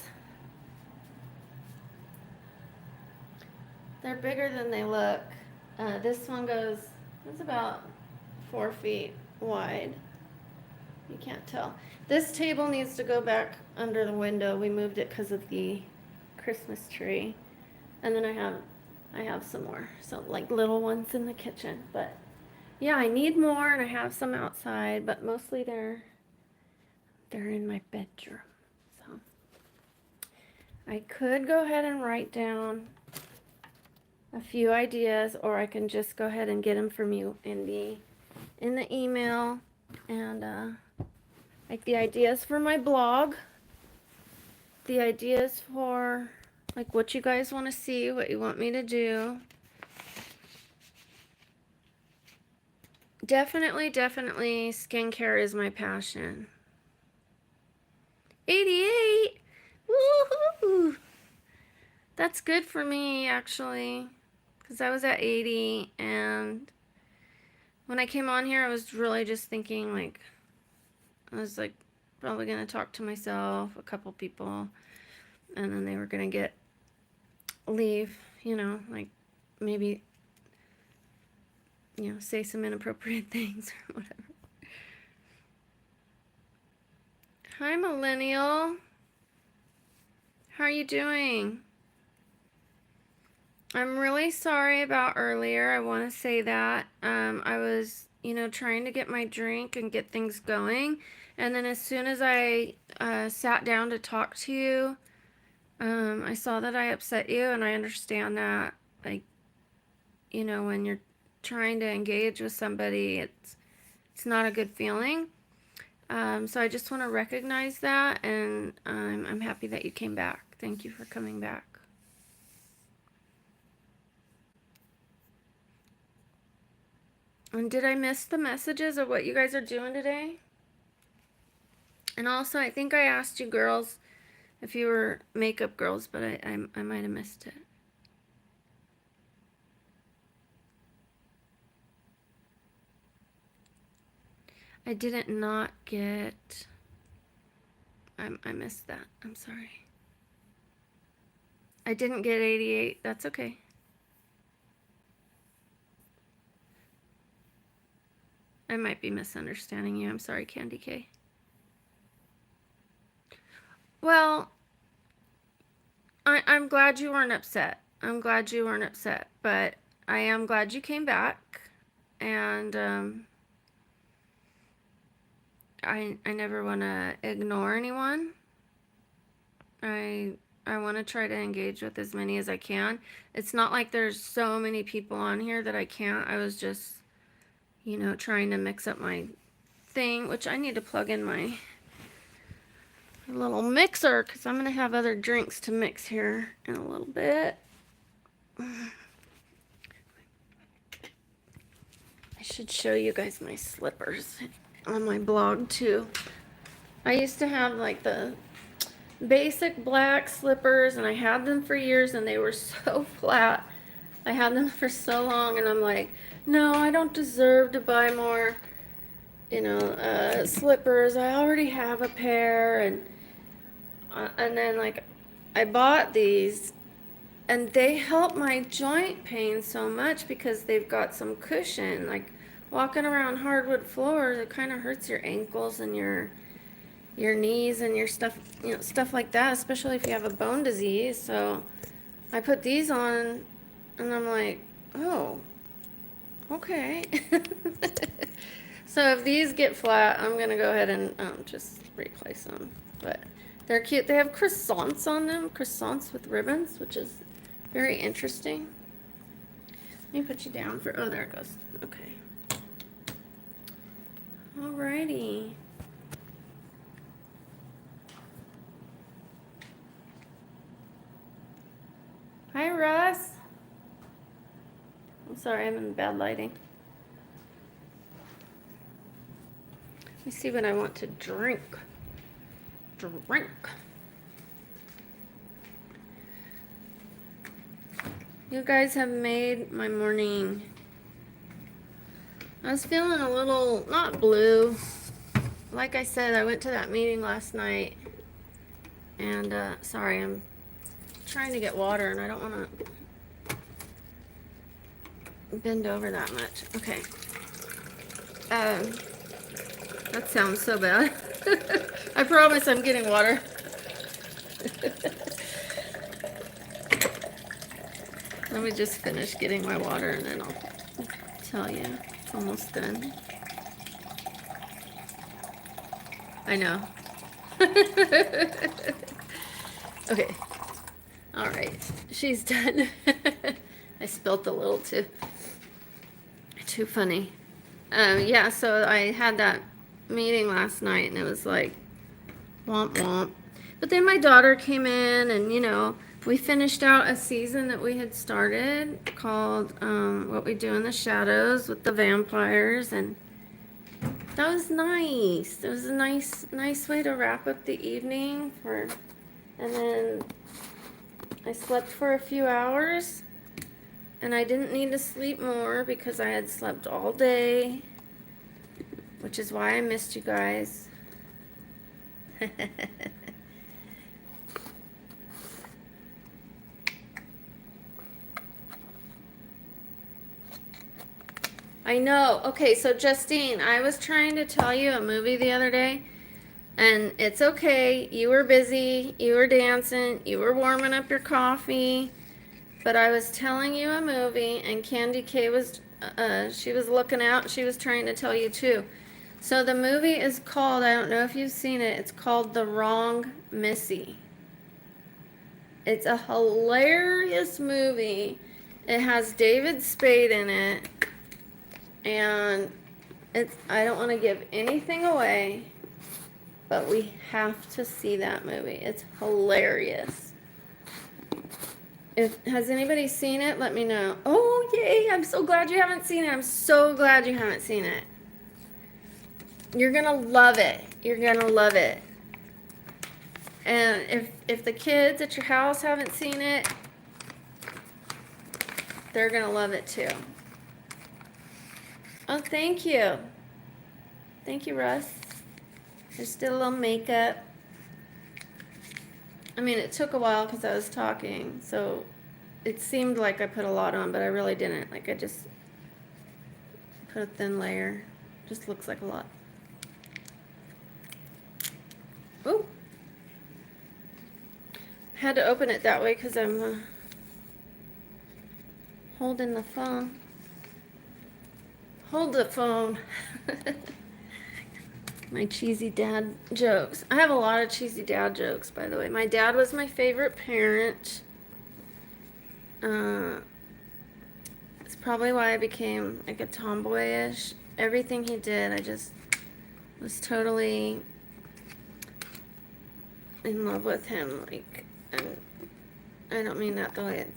They're bigger than they look. This one it's about 4 feet wide. You can't tell. This table needs to go back under the window. We moved it because of the Christmas tree. And then I have some more. So like little ones in the kitchen. But yeah, I need more and I have some outside, but mostly they're in my bedroom. So I could go ahead and write down a few ideas, or I can just go ahead and get them from you in the email. And like the ideas for my blog, the ideas for like what you guys want to see, what you want me to do. Definitely skincare is my passion. 88! Woohoo! That's good for me, actually, because I was at 80, and when I came on here, I was really just thinking, like, I was, like, probably going to talk to myself, a couple people, and then they were going to leave, you know, like, maybe, you know, say some inappropriate things or whatever. Hi, Millennial. How are you doing? I'm really sorry about earlier. I want to say that. I was, trying to get my drink and get things going. And then as soon as I sat down to talk to you, I saw that I upset you, and I understand that. Like, when you're trying to engage with somebody, it's not a good feeling. So I just want to recognize that, and I'm happy that you came back. Thank you for coming back. And did I miss the messages of what you guys are doing today? And also, I think I asked you girls if you were makeup girls, but I might have missed it. I didn't not get... I missed that. I'm sorry. I didn't get 88. That's okay. I might be misunderstanding you. I'm sorry, Candy K. Well, I'm glad you weren't upset. I'm glad you weren't upset, but I am glad you came back, and I never want to ignore anyone. I want to try to engage with as many as I can. It's not like there's so many people on here that I can't. I was just, trying to mix up my thing, which I need to plug in my little mixer because I'm going to have other drinks to mix here in a little bit. I should show you guys my slippers on my blog too. I used to have like the basic black slippers, and I had them for years, and they were so flat. I had them for so long, and I'm like, no, I don't deserve to buy more, slippers. I already have a pair, and then like I bought these, and they help my joint pain so much because they've got some cushion. Like walking around hardwood floors, it kind of hurts your ankles and your knees and your stuff, stuff like that, especially if you have a bone disease. So I put these on, and I'm like, oh, okay. So if these get flat, I'm gonna go ahead and just replace them. But they're cute. They have croissants on them, croissants with ribbons, which is very interesting. Let me put you down for, oh, there it goes. Okay. Alrighty. Hi, Russ. I'm sorry, I'm in bad lighting. Let me see what I want to drink. You guys have made my morning. I was feeling a little, not blue. Like I said, I went to that meeting last night. And, sorry, I'm trying to get water, and I don't want to bend over that much. Okay. That sounds so bad. I promise I'm getting water. Let me just finish getting my water, and then I'll tell you. It's almost done. I know. Okay. All right. She's done. I spilt a little too funny. Yeah, so I had that meeting last night, and it was like womp womp. But then my daughter came in, and we finished out a season that we had started called What We Do in the Shadows with the vampires, and that was nice. It was a nice way to wrap up the evening and then I slept for a few hours, and I didn't need to sleep more because I had slept all day, which is why I missed you guys. I know. Okay, so Justine, I was trying to tell you a movie the other day, and it's okay. You were busy. You were dancing. You were warming up your coffee. But I was telling you a movie, and Candy K was, she was looking out. She was trying to tell you too. So the movie is called, I don't know if you've seen it, it's called The Wrong Missy. It's a hilarious movie. It has David Spade in it, and I don't want to give anything away, but we have to see that movie. It's hilarious. Has anybody seen it? Let me know. Oh, yay! I'm so glad you haven't seen it. I'm so glad you haven't seen it. You're gonna love it. You're gonna love it. And if the kids at your house haven't seen it, they're gonna love it too. Oh, thank you. Thank you, Russ. Just did a little makeup. I mean, it took a while because I was talking, so it seemed like I put a lot on, but I really didn't. Like, I just put a thin layer. Just looks like a lot. Ooh. Had to open it that way because I'm holding the phone. Hold the phone. My cheesy dad jokes. I have a lot of cheesy dad jokes, by the way. My dad was my favorite parent. It's probably why I became like a tomboyish. Everything he did, I just was totally in love with him. Like, and I don't mean that the way it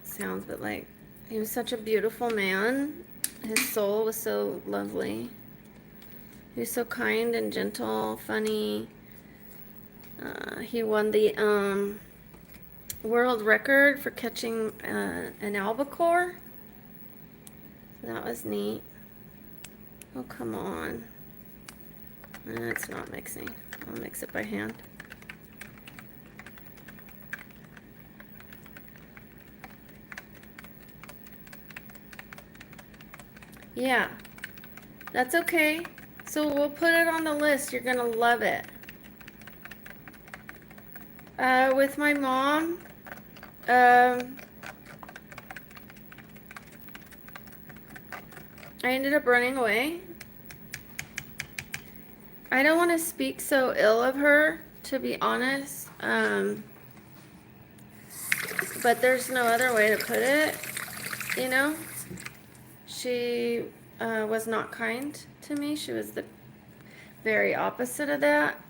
sounds, but like, he was such a beautiful man. His soul was so lovely. He was so kind and gentle, funny. He won the world record for catching an albacore. So that was neat. Oh, come on. It's not mixing. I'll mix it by hand. Yeah, that's okay. So we'll put it on the list. You're gonna love it. With my mom, I ended up running away. I don't want to speak so ill of her, to be honest. But there's no other way to put it, you know? She was not kind to me. She was the very opposite of that.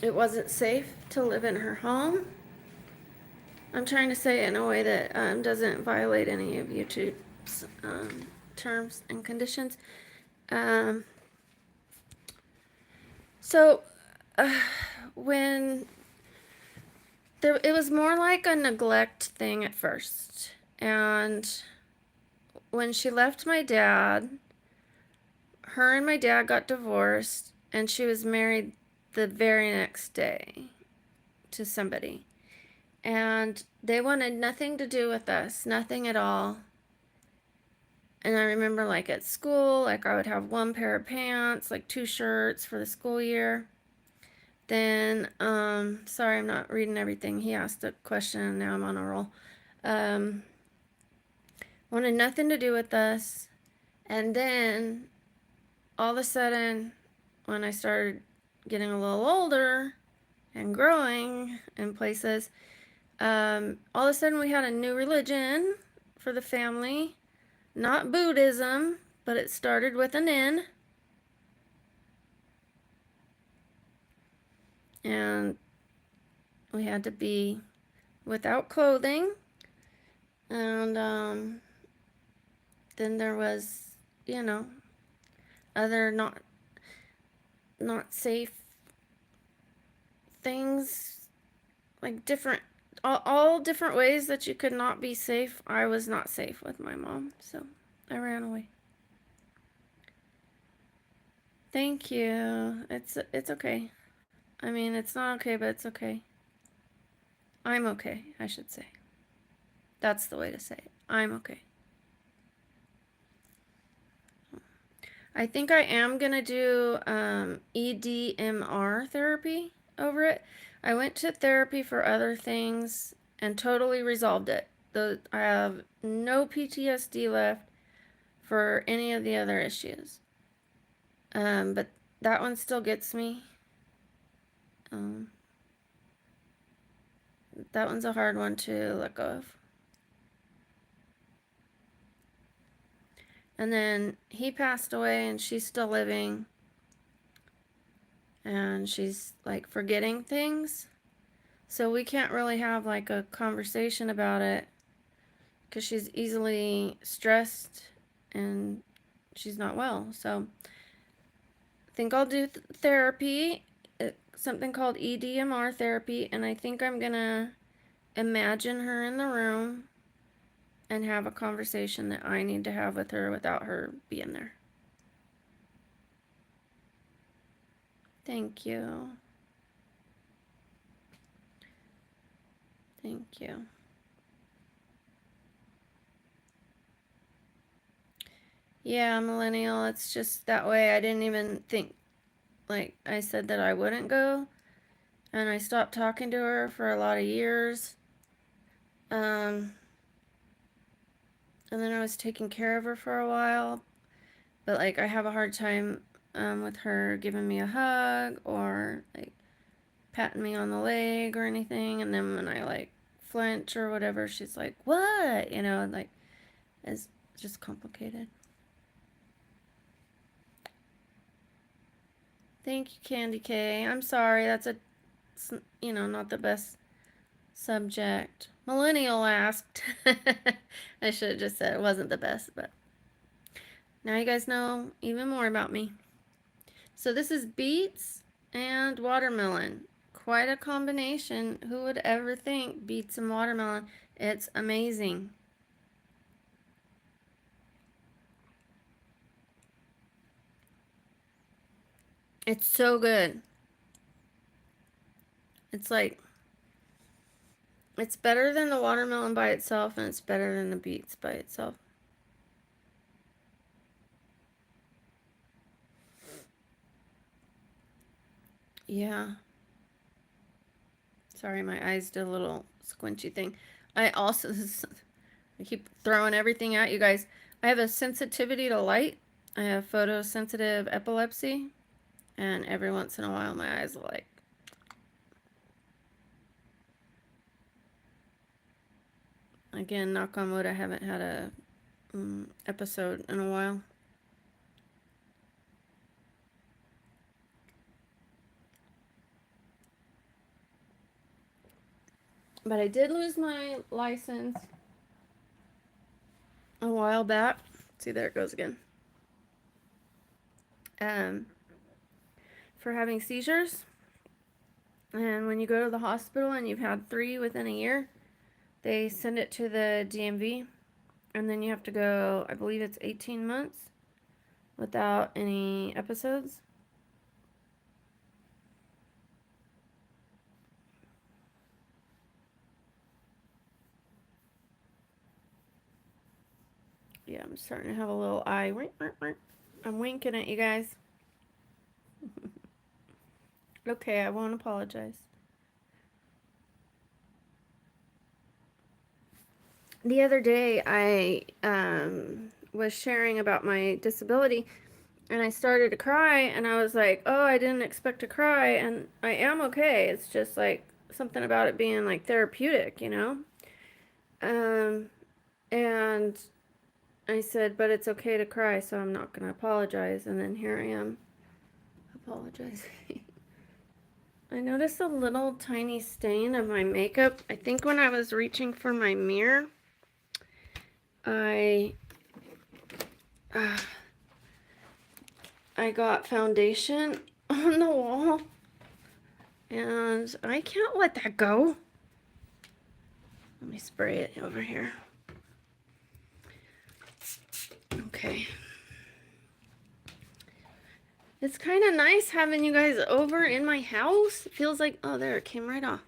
It wasn't safe to live in her home. I'm trying to say it in a way that doesn't violate any of YouTube's terms and conditions. So when it was more like a neglect thing at first, and when she left my dad, her and my dad got divorced, and she was married the very next day to somebody, and they wanted nothing to do with us, nothing at all. And I remember, like, at school, like, I would have one pair of pants, like 2 shirts for the school year. Then, sorry, I'm not reading everything. He asked a question and now I'm on a roll. Wanted nothing to do with us. And then, all of a sudden, when I started getting a little older and growing in places, all of a sudden we had a new religion for the family. Not Buddhism, but it started with an N. And we had to be without clothing. And then there was, you know, other not safe things, like different, all different ways that you could not be safe. I was not safe with my mom, so I ran away. Thank you. It's okay. I mean, it's not okay, but it's okay. I'm okay, I should say. That's the way to say it. I'm okay. I think I am gonna do EDMR therapy over it. I went to therapy for other things and totally resolved it. I have no PTSD left for any of the other issues. But that one still gets me. Um, that one's a hard one to let go of. And then he passed away and she's still living. And she's like forgetting things. So we can't really have like a conversation about it because she's easily stressed and she's not well. So I think I'll do therapy, something called EDMR therapy, and I think I'm gonna imagine her in the room and have a conversation that I need to have with her without her being there. Thank you. Thank you. Yeah, millennial, it's just that way. I didn't even think, like, I said that I wouldn't go, and I stopped talking to her for a lot of years. And then I was taking care of her for a while, but like I have a hard time with her giving me a hug or like patting me on the leg or anything. And then when I like flinch or whatever, she's like, "What?" You know, like it's just complicated. Thank you, Candy K. I'm sorry, that's not the best subject. Millennial asked. I should have just said it wasn't the best, but now you guys know even more about me. So this is beets and watermelon. Quite a combination. Who would ever think beets and watermelon? It's amazing. It's so good. It's like, it's better than the watermelon by itself, and it's better than the beets by itself. Yeah. Sorry, my eyes did a little squinchy thing. I also, I keep throwing everything at you guys. I have a sensitivity to light. I have photosensitive epilepsy. And every once in a while, my eyes are like, again, knock on wood, I haven't had a episode in a while. But I did lose my license a while back. See, there it goes again. For having seizures. And when you go to the hospital and you've had 3 within a year, they send it to the DMV. And then you have to go, I believe it's 18 months without any episodes. Yeah, I'm starting to have a little eye. I'm winking at you guys. Okay, I won't apologize. The other day, I was sharing about my disability, and I started to cry, and I was like, oh, I didn't expect to cry, and I am okay. It's just like something about it being like therapeutic, you know? And I said, but it's okay to cry, so I'm not going to apologize. And then here I am apologizing. I noticed a little tiny stain of my makeup. I think when I was reaching for my mirror, I got foundation on the wall, and I can't let that go. Let me spray it over here. Okay. It's kind of nice having you guys over in my house. It feels like, oh, there, it came right off.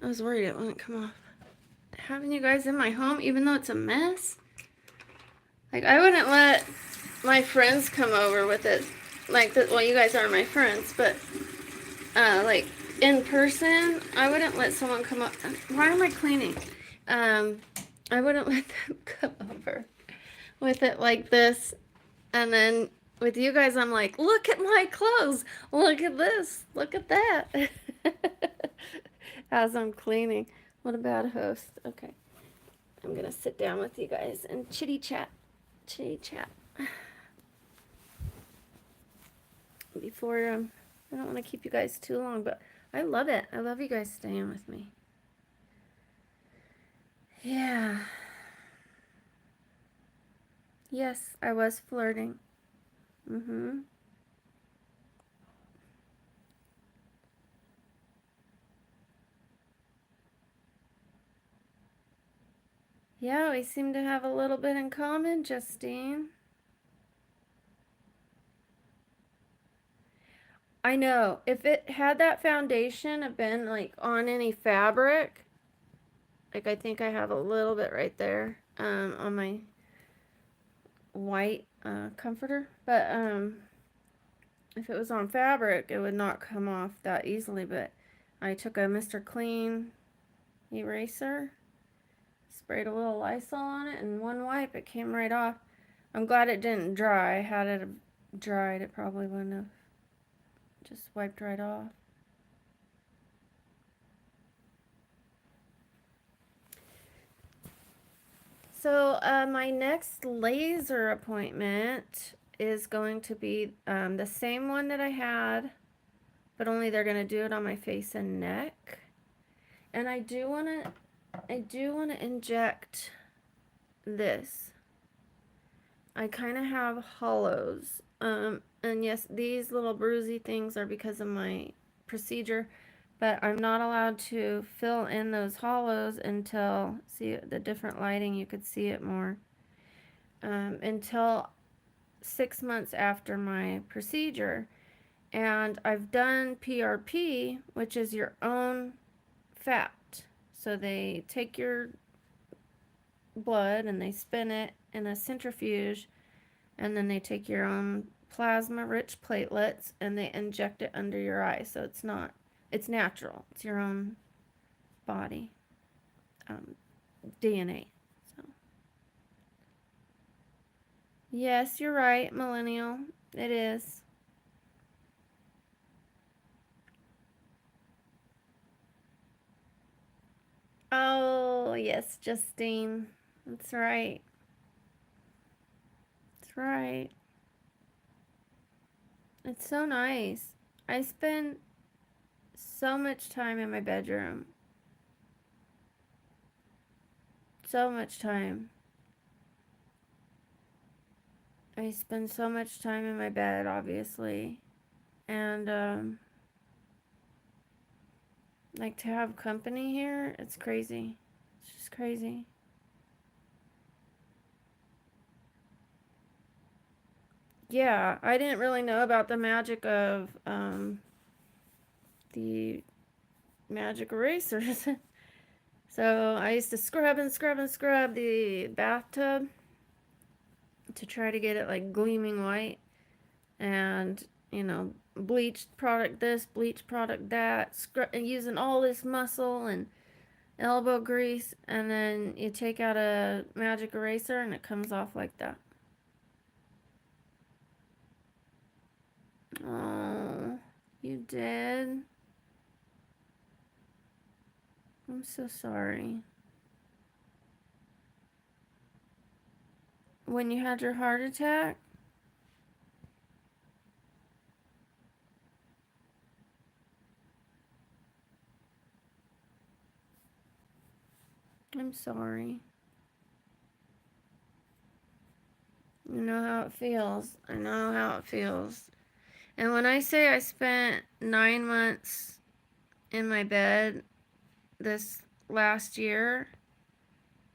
I was worried it wouldn't come off. Having you guys in my home, even though it's a mess. Like, I wouldn't let my friends come over with it. Like, well, you guys are my friends, but, like, in person, I wouldn't let someone come up. Why am I cleaning? Um, I wouldn't let them come over with it like this. And then with you guys, I'm like, look at my clothes. Look at this. Look at that. As I'm cleaning. What a bad host. Okay. I'm going to sit down with you guys and chitty chat. Chitty chat. Before, I don't want to keep you guys too long, but I love it. I love you guys staying with me. Yeah. Yes, I was flirting. Mm-hmm. Yeah, we seem to have a little bit in common, Justine. I know. If it had that foundation have been like on any fabric, like I think I have a little bit right there, on my white comforter. But if it was on fabric, it would not come off that easily. But I took a Mr. Clean eraser, sprayed a little Lysol on it, and one wipe, it came right off. I'm glad it didn't dry. Had it dried, it probably wouldn't have just wiped right off. So my next laser appointment is going to be the same one that I had, but only they're going to do it on my face and neck. And I do want to inject this. I kind of have hollows. And yes, these little bruisey things are because of my procedure, but I'm not allowed to fill in those hollows until, see the different lighting, you could see it more, until 6 months after my procedure. And I've done PRP, which is your own fat. So they take your blood and they spin it in a centrifuge, and then they take your own plasma rich platelets and they inject it under your eye. So it's natural. It's your own body, DNA. So, yes, you're right, millennial. It is. Oh, yes, Justine. That's right. That's right. It's so nice. I spend so much time in my bedroom. So much time. I spend so much time in my bed, obviously. And, like, to have company here, it's crazy. It's just crazy. Yeah, I didn't really know about the magic of, the magic erasers. So I used to scrub and scrub and scrub the bathtub to try to get it like gleaming white, and bleached product this, bleached product that, and using all this muscle and elbow grease, and then you take out a magic eraser and it comes off like that. Oh, you did? I'm so sorry. When you had your heart attack? I'm sorry. You know how it feels. I know how it feels. And when I say I spent 9 months in my bed this last year,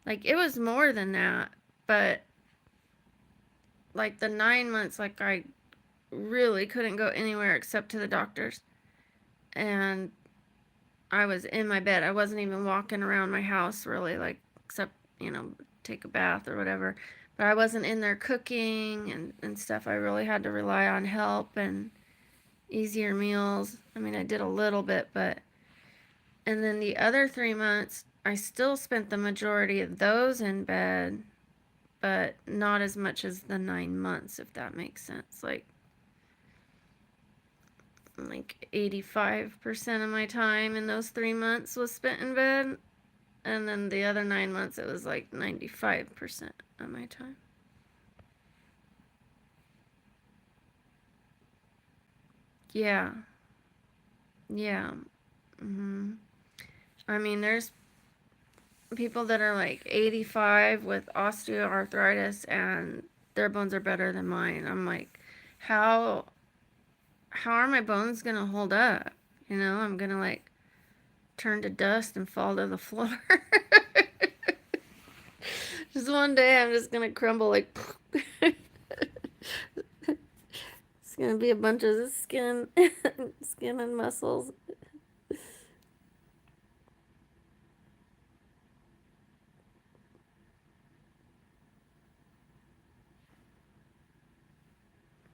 like it was more than that, but like the 9 months, like I really couldn't go anywhere except to the doctors. And I was in my bed. I wasn't even walking around my house really, like, except, take a bath or whatever. But I wasn't in there cooking and stuff. I really had to rely on help. And easier meals. I mean, I did a little bit, but. And then the other 3 months, I still spent the majority of those in bed, but not as much as the 9 months, if that makes sense. Like 85% of my time in those 3 months was spent in bed. And then the other 9 months, it was like 95% of my time. Yeah. Yeah. hmm I mean, there's people that are like 85 with osteoarthritis and their bones are better than mine. I'm like, how how are my bones going to hold up? I'm going to like turn to dust and fall to the floor. Just one day I'm just going to crumble like it's going to be a bunch of skin skin and muscles.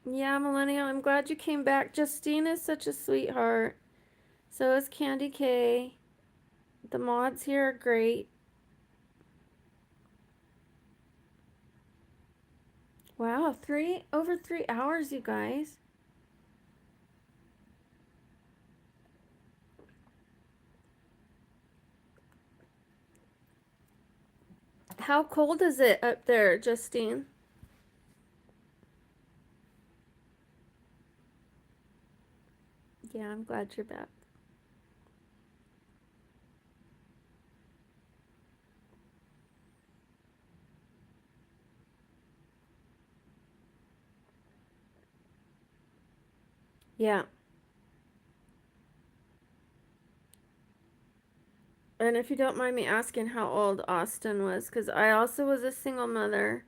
Yeah, Millennial, I'm glad you came back. Justine is such a sweetheart. So is Candy K. The mods here are great. Wow, over 3 hours, you guys. How cold is it up there, Justine? Yeah, I'm glad you're back. Yeah. And if you don't mind me asking how old Austin was, because I also was a single mother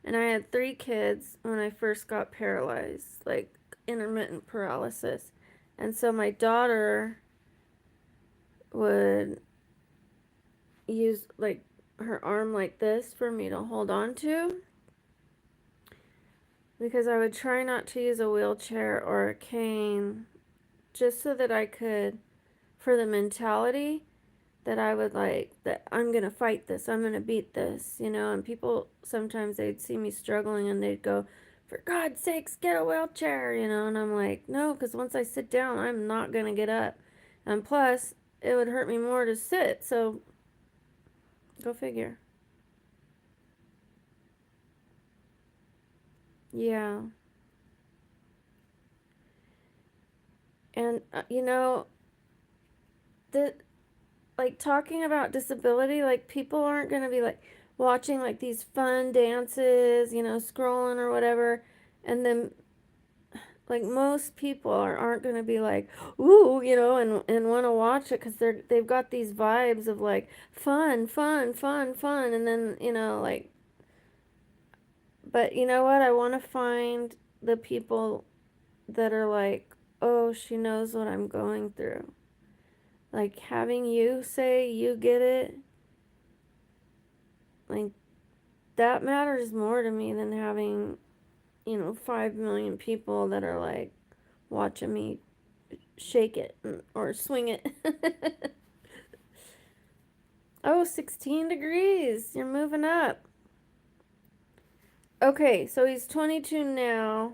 and I had 3 kids when I first got paralyzed, like intermittent paralysis. And so my daughter would use like her arm like this for me to hold on to because I would try not to use a wheelchair or a cane just so that I could, for the mentality that I would like, that I'm gonna fight this, I'm gonna beat this, and people sometimes they'd see me struggling and they'd go, for God's sakes, get a wheelchair, and I'm like, no, because once I sit down, I'm not gonna get up. And plus, it would hurt me more to sit, so go figure. Yeah. And, the like talking about disability, like people aren't gonna be like watching like these fun dances, scrolling or whatever, and then like most people aren't gonna be like, ooh, and want to watch it because they've got these vibes of like fun, fun, fun, fun, and then like, but you know what? I want to find the people that are like, oh, she knows what I'm going through. Like having you say you get it, like that matters more to me than having, 5 million people that are like watching me shake it or swing it. Oh, 16 degrees. You're moving up. Okay, so he's 22 now,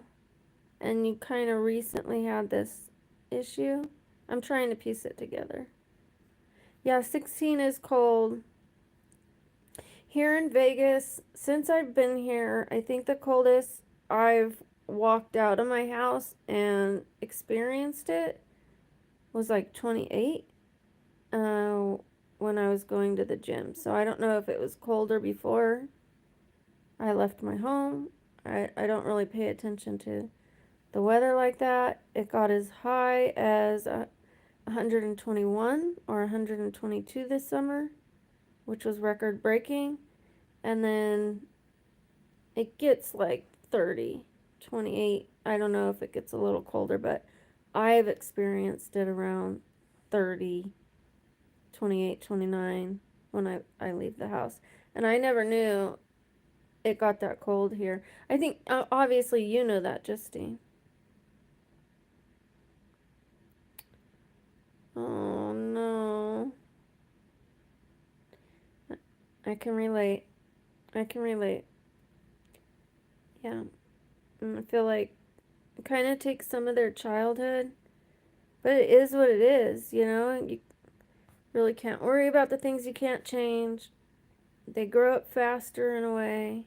and you kind of recently had this issue. I'm trying to piece it together. Yeah, 16 is cold. Here in Vegas, since I've been here, I think the coldest I've walked out of my house and experienced it was like 28 uh, when I was going to the gym. So I don't know if it was colder before I left my home. I don't really pay attention to the weather like that. It got as high as 121 or 122 this summer, which was record breaking. And then it gets like 30, 28. I don't know if it gets a little colder, but I've experienced it around 30, 28, 29 when I leave the house. And I never knew it got that cold here. I think, obviously, you know that, Justine. Oh no. I can relate. I can relate. Yeah. And I feel like it kind of takes some of their childhood, but it is what it is, you know? You really can't worry about the things you can't change. They grow up faster in a way,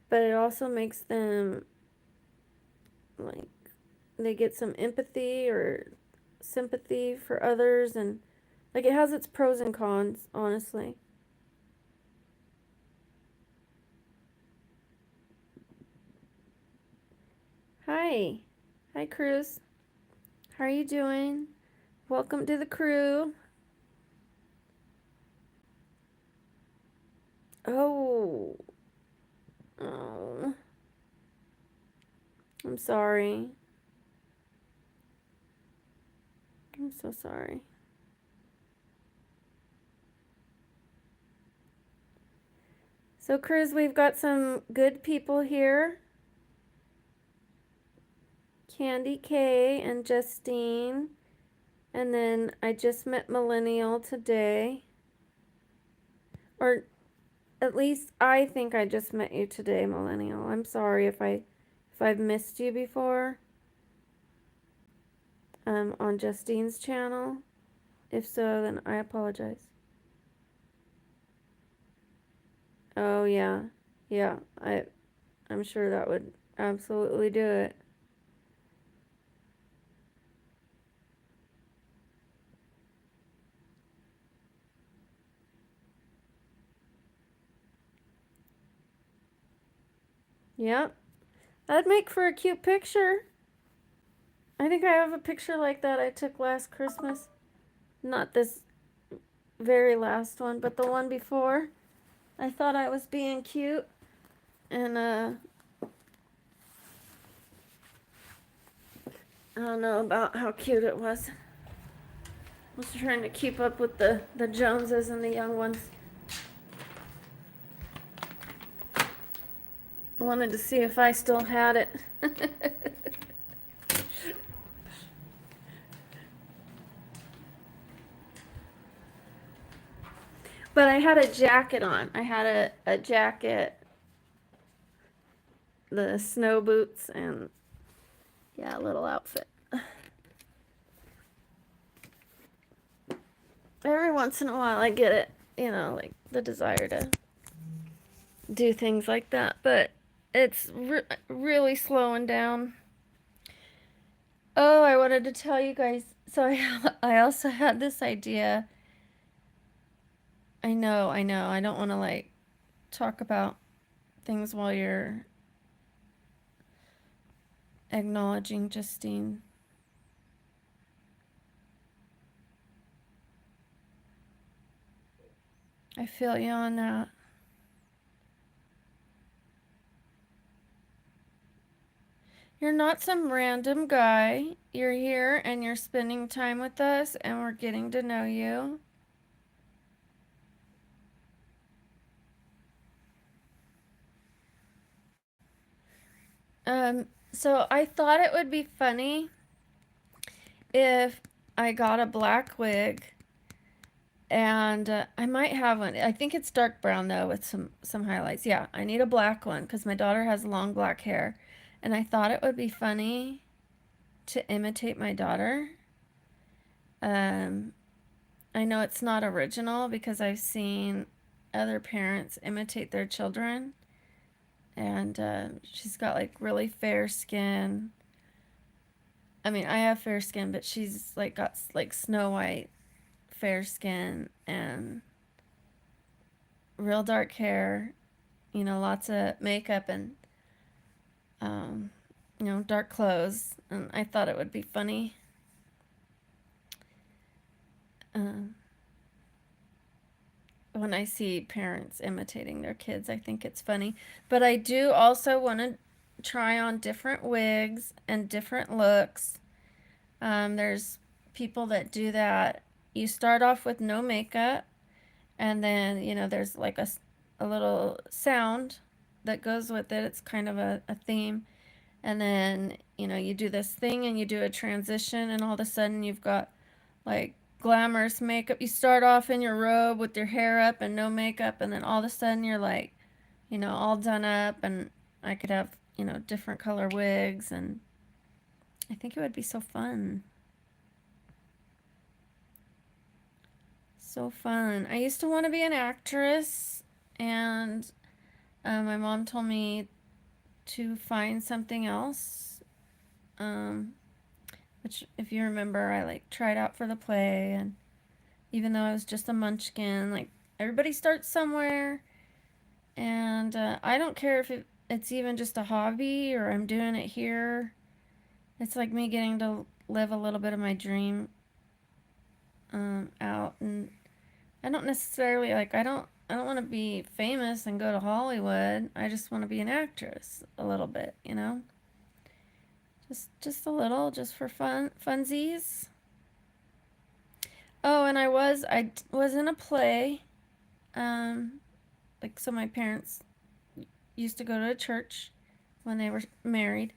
but it also makes them like they get some empathy or sympathy for others, and like it has its pros and cons, honestly. Hi. Hi, Cruz. How are you doing? Welcome to the crew. Oh. Oh. I'm sorry. I'm so sorry. So, Cruz, we've got some good people here. Candy K and Justine. And then I just met Millennial today. Or at least I think I just met you today, Millennial. I'm sorry if I've missed you before on Justine's channel. If so, then I apologize. Oh yeah. Yeah, I'm sure that would absolutely do it. Yep. That'd make for a cute picture. I think I have a picture like that I took last Christmas. Not this very last one, but the one before. I thought I was being cute, and I don't know about how cute it was. I was trying to keep up with the Joneses and the young ones. I wanted to see if I still had it. But I had a jacket on. I had a jacket, the snow boots, and yeah, a little outfit. Every once in a while I get it, you know, like the desire to do things like that, but it's really slowing down. Oh, I wanted to tell you guys. So I also had this idea. I know. I don't want to like talk about things while you're acknowledging Justine. I feel you on that. You're not some random guy. You're here and you're spending time with us and we're getting to know you. So I thought it would be funny if I got a black wig and I might have one. I think it's dark brown though with some highlights. Yeah, I need a black one because my daughter has long black hair, and I thought it would be funny to imitate my daughter. Um, I know it's not original because I've seen other parents imitate their children, and she's got like really fair skin. I mean, I have fair skin, but she's like got like Snow White fair skin and real dark hair, you know, lots of makeup and um, you know, dark clothes. And I thought it would be funny. Um, when I see parents imitating their kids, I think it's funny. But I do also want to try on different wigs and different looks. There's people that do that. You start off with no makeup, and then, you know, there's like a little sound that goes with it. It's kind of a theme. And then, you do this thing and you do a transition, and all of a sudden you've got like glamorous makeup. You start off in your robe with your hair up and no makeup, and then all of a sudden you're like, all done up, and I could have, different color wigs, and I think it would be so fun. So fun. I used to want to be an actress, and my mom told me to find something else. Um, which, if you remember, I like tried out for the play, and even though I was just a munchkin, like everybody starts somewhere, and I don't care if it's even just a hobby or I'm doing it here. It's like me getting to live a little bit of my dream out, and I don't necessarily like I don't want to be famous and go to Hollywood. I just want to be an actress a little bit. Just a little, just for funsies. Oh, and I was in a play. Um, like, so my parents used to go to a church when they were married,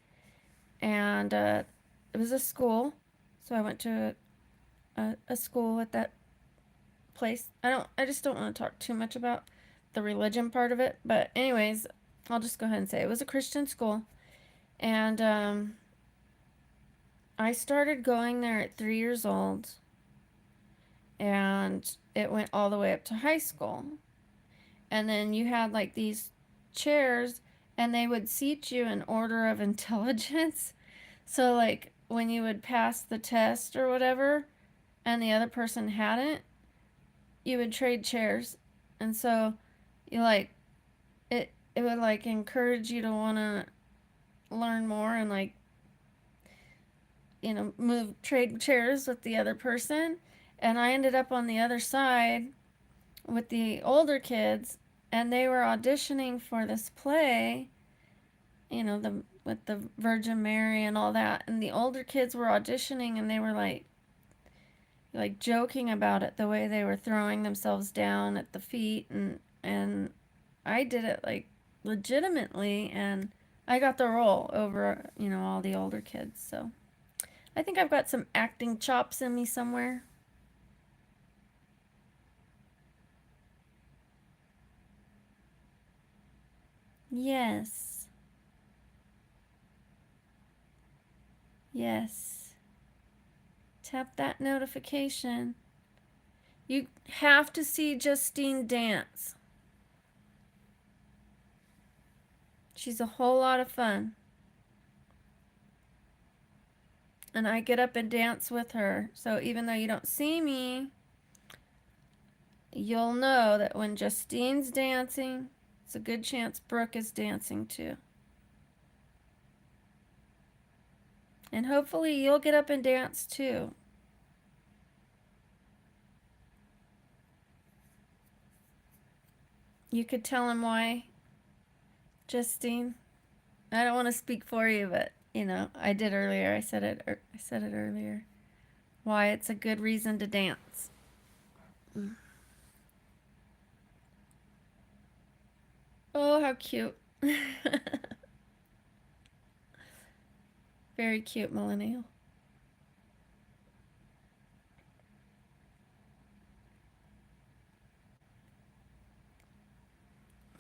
and it was a school. So I went to a school at that place. I just don't want to talk too much about the religion part of it, but anyways, I'll just go ahead and say it was a Christian school, and I started going there at 3 years old, and it went all the way up to high school. And then you had like these chairs, and they would seat you in order of intelligence. So, like, when you would pass the test or whatever, and the other person hadn't, you would trade chairs. And so, you like, it would like encourage you to want to learn more and like, move, trade chairs with the other person. And I ended up on the other side with the older kids, and they were auditioning for this play, the with the Virgin Mary and all that. And the older kids were auditioning, and they were like joking about it, the way they were throwing themselves down at the feet, and I did it like legitimately, and I got the role over, all the older kids. So I think I've got some acting chops in me somewhere. Yes. Yes. Tap that notification. You have to see Justine dance. She's a whole lot of fun. And I get up and dance with her. So even though you don't see me, you'll know that when Justine's dancing, it's a good chance Brooke is dancing too. And hopefully you'll get up and dance too. You could tell him why, Justine. I don't want to speak for you, but I did earlier. I said it earlier. Why it's a good reason to dance. Mm. Oh, how cute. Very cute millennial.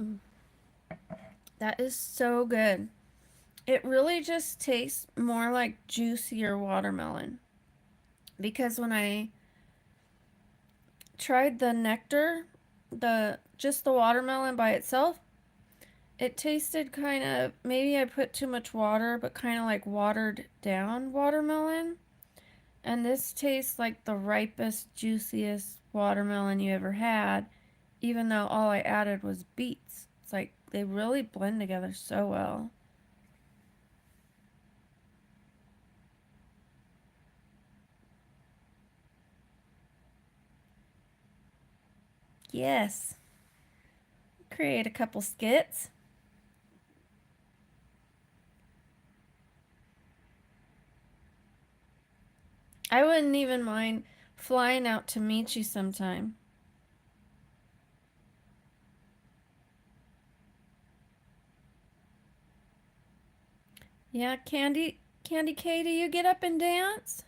Mm. That is so good. It really just tastes more like juicier watermelon. Because when I tried the nectar, just the watermelon by itself, it tasted kind of, maybe I put too much water, but kind of like watered down watermelon. And this tastes like the ripest, juiciest watermelon you ever had, even though all I added was beets. It's like they really blend together so well. Yes. Create a couple skits. I wouldn't even mind flying out to meet you sometime. Yeah, Candy K, do you get up and dance?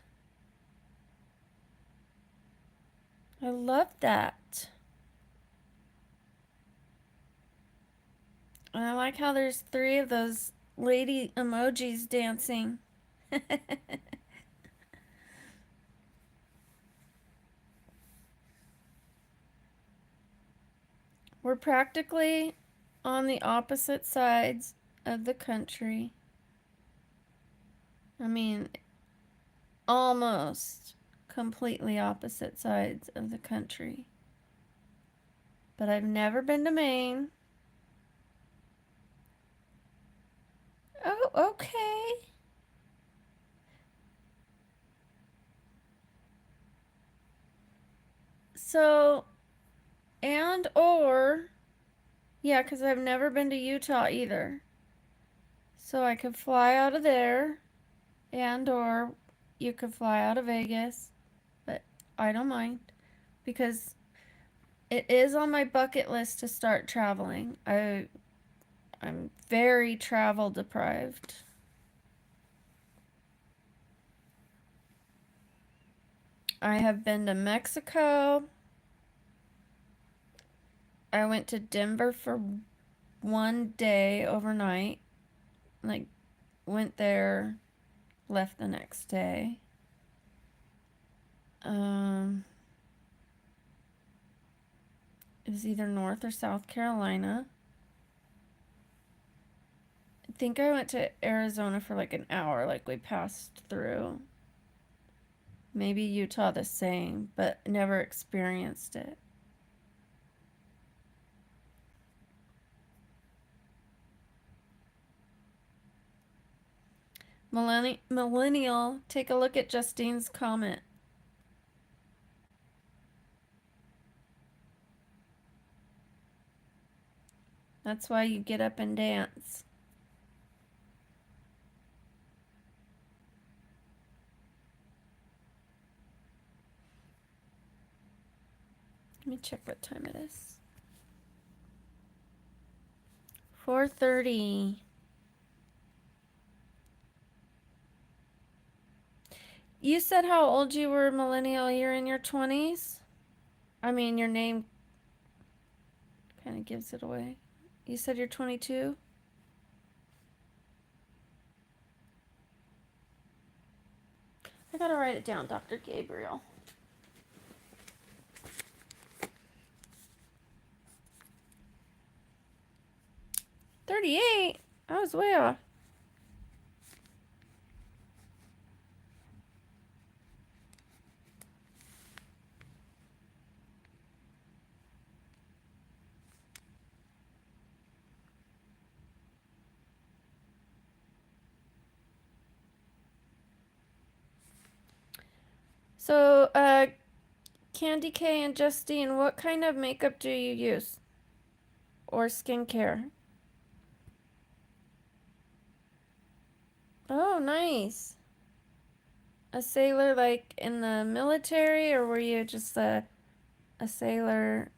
I love that. And I like how there's three of those lady emojis dancing. We're practically on the opposite sides of the country. I mean, almost completely opposite sides of the country. But I've never been to Maine. Oh, okay. So, and or, yeah, because I've never been to Utah either. So I could fly out of there, and or you could fly out of Vegas, but I don't mind because it is on my bucket list to start traveling. I'm very travel deprived. I have been to Mexico. I went to Denver for one day overnight. Like, went there, left the next day. Um, it was either North or South Carolina. I think I went to Arizona for like an hour, like we passed through. Maybe Utah the same, but never experienced it. Millennial, take a look at Justine's comment. That's why you get up and dance. Let me check what time it is. 4:30. You said how old you were, millennial. You're in your 20s? I mean, your name kind of gives it away. You said you're 22? I gotta write it down, Dr. Gabriel. 38? I was way off. So, Candy K and Justine, what kind of makeup do you use? Or skincare? Oh, nice. A sailor like in the military, or were you just a sailor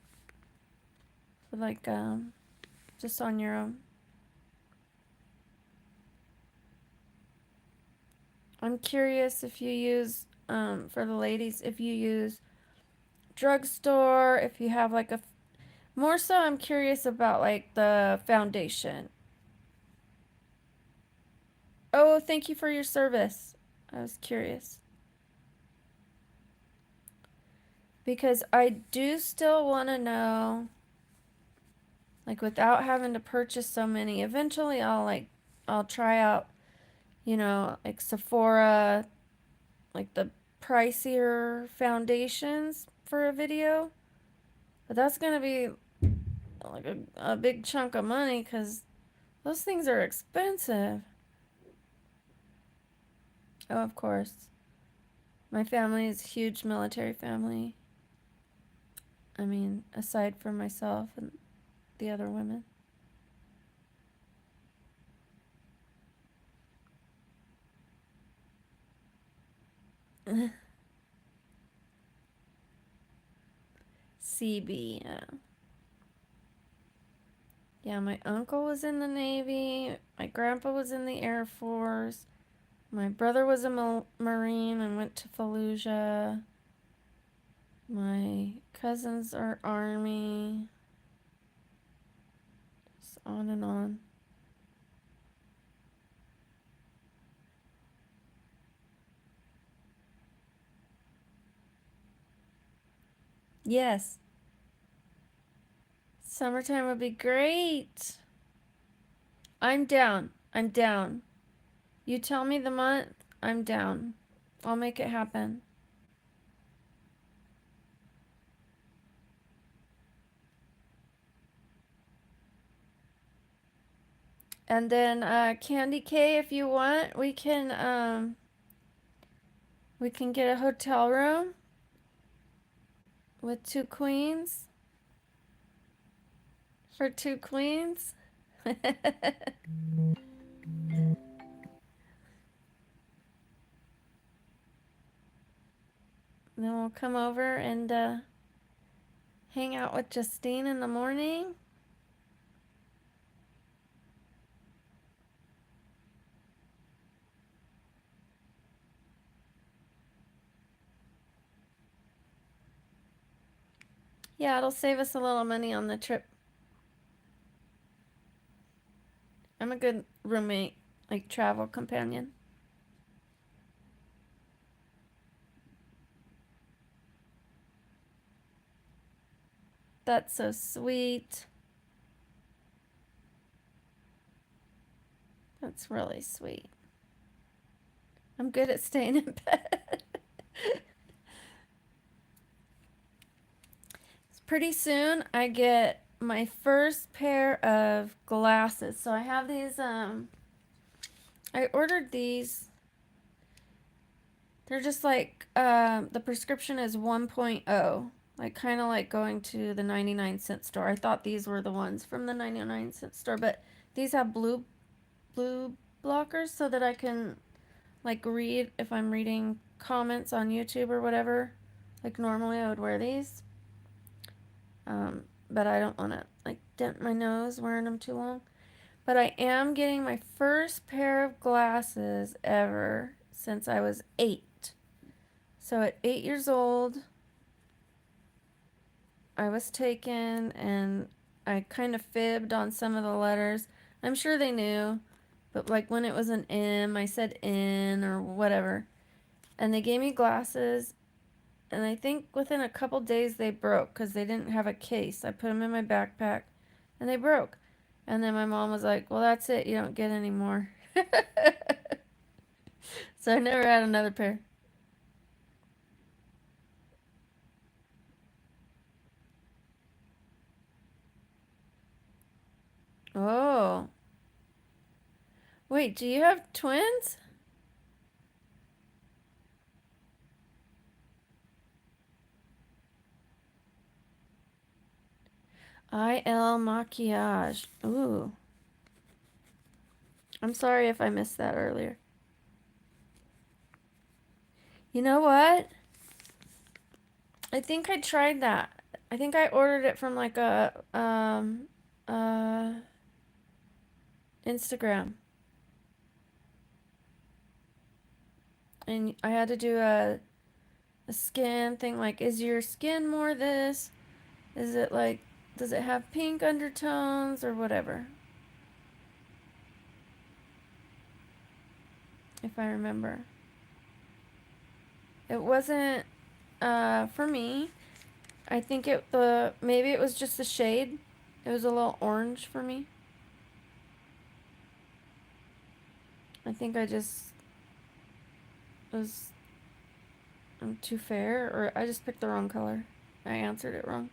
like just on your own? I'm curious if you use for the ladies, if you use drugstore, if you have like a more so I'm curious about like the foundation. Oh, thank you for your service. I was curious. Because I do still want to know, like without having to purchase so many, eventually I'll try out, like Sephora, like the pricier foundations for a video. But that's going to be like a big chunk of money because those things are expensive. Oh, of course. My family is a huge military family. I mean, aside from myself and the other women. CB, yeah. Yeah, my uncle was in the Navy. My grandpa was in the Air Force. My brother was a Marine and went to Fallujah. My cousins are Army. Just on and on. Yes, summertime would be great. I'm down. I'm down. You tell me the month, I'm down. I'll make it happen. And then Candy K, if you want, we can get a hotel room with 2 queens for 2 queens. Then we'll come over and hang out with Justine in the morning. Yeah, it'll save us a little money on the trip. I'm a good roommate, like travel companion. That's so sweet. That's really sweet. I'm good at staying in bed. Pretty soon I get my first pair of glasses. So I have these I ordered these. They're just like the prescription is 1.0. Like kind of like going to the 99-cent store. I thought these were the ones from the 99-cent store, but these have blue blockers so that I can like read if I'm reading comments on YouTube or whatever. Like normally I would wear these. But I don't want to like dent my nose wearing them too long. But I am getting my first pair of glasses ever since I was 8. So at 8 years old, I was taken and I kind of fibbed on some of the letters. I'm sure they knew, but like when it was an M, I said N or whatever. And they gave me glasses, and I think within a couple days they broke because they didn't have a case. I put them in my backpack and they broke. And then my mom was like, well, that's it. You don't get any more. So I never had another pair. Oh. Wait, do you have twins? IL Maquillage. Ooh. I'm sorry if I missed that earlier. You know what? I think I tried that. I think I ordered it from like a Instagram. And I had to do a skin thing like, is your skin more this? Is it like, does it have pink undertones or whatever? If I remember. It wasn't for me. I think maybe it was just the shade. It was a little orange for me. I think I just was too fair, or I just picked the wrong color. I answered it wrong.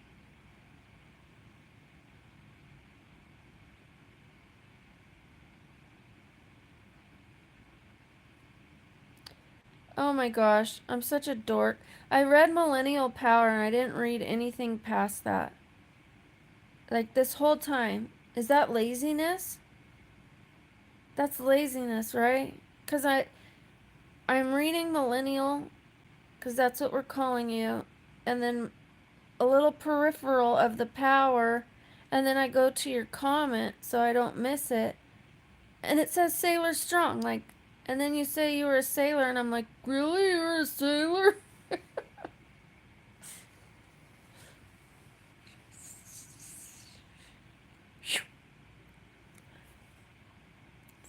Oh my gosh, I'm such a dork. I read Millennial Power and I didn't read anything past that. Like this whole time. Is that laziness? That's laziness, right? Cuz I'm reading Millennial cuz that's what we're calling you. And then a little peripheral of the power, And then I go to your comment so I don't miss it. And it says Sailor Strong. Like, and then you say you were a sailor, and I'm like, really? You're a sailor?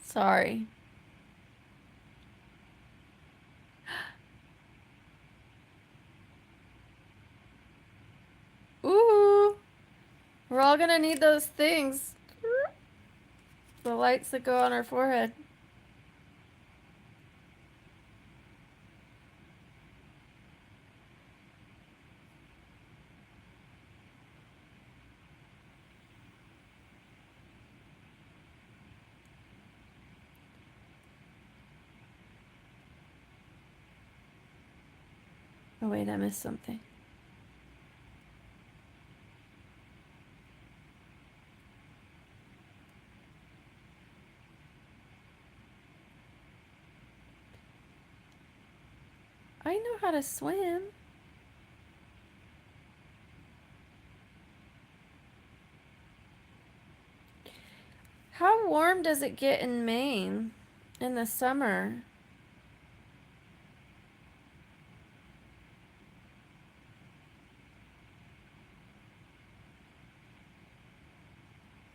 Sorry. Ooh. We're all gonna need those things. The lights that go on our forehead. Oh, wait, I missed something. I know how to swim. How warm does it get in Maine in the summer?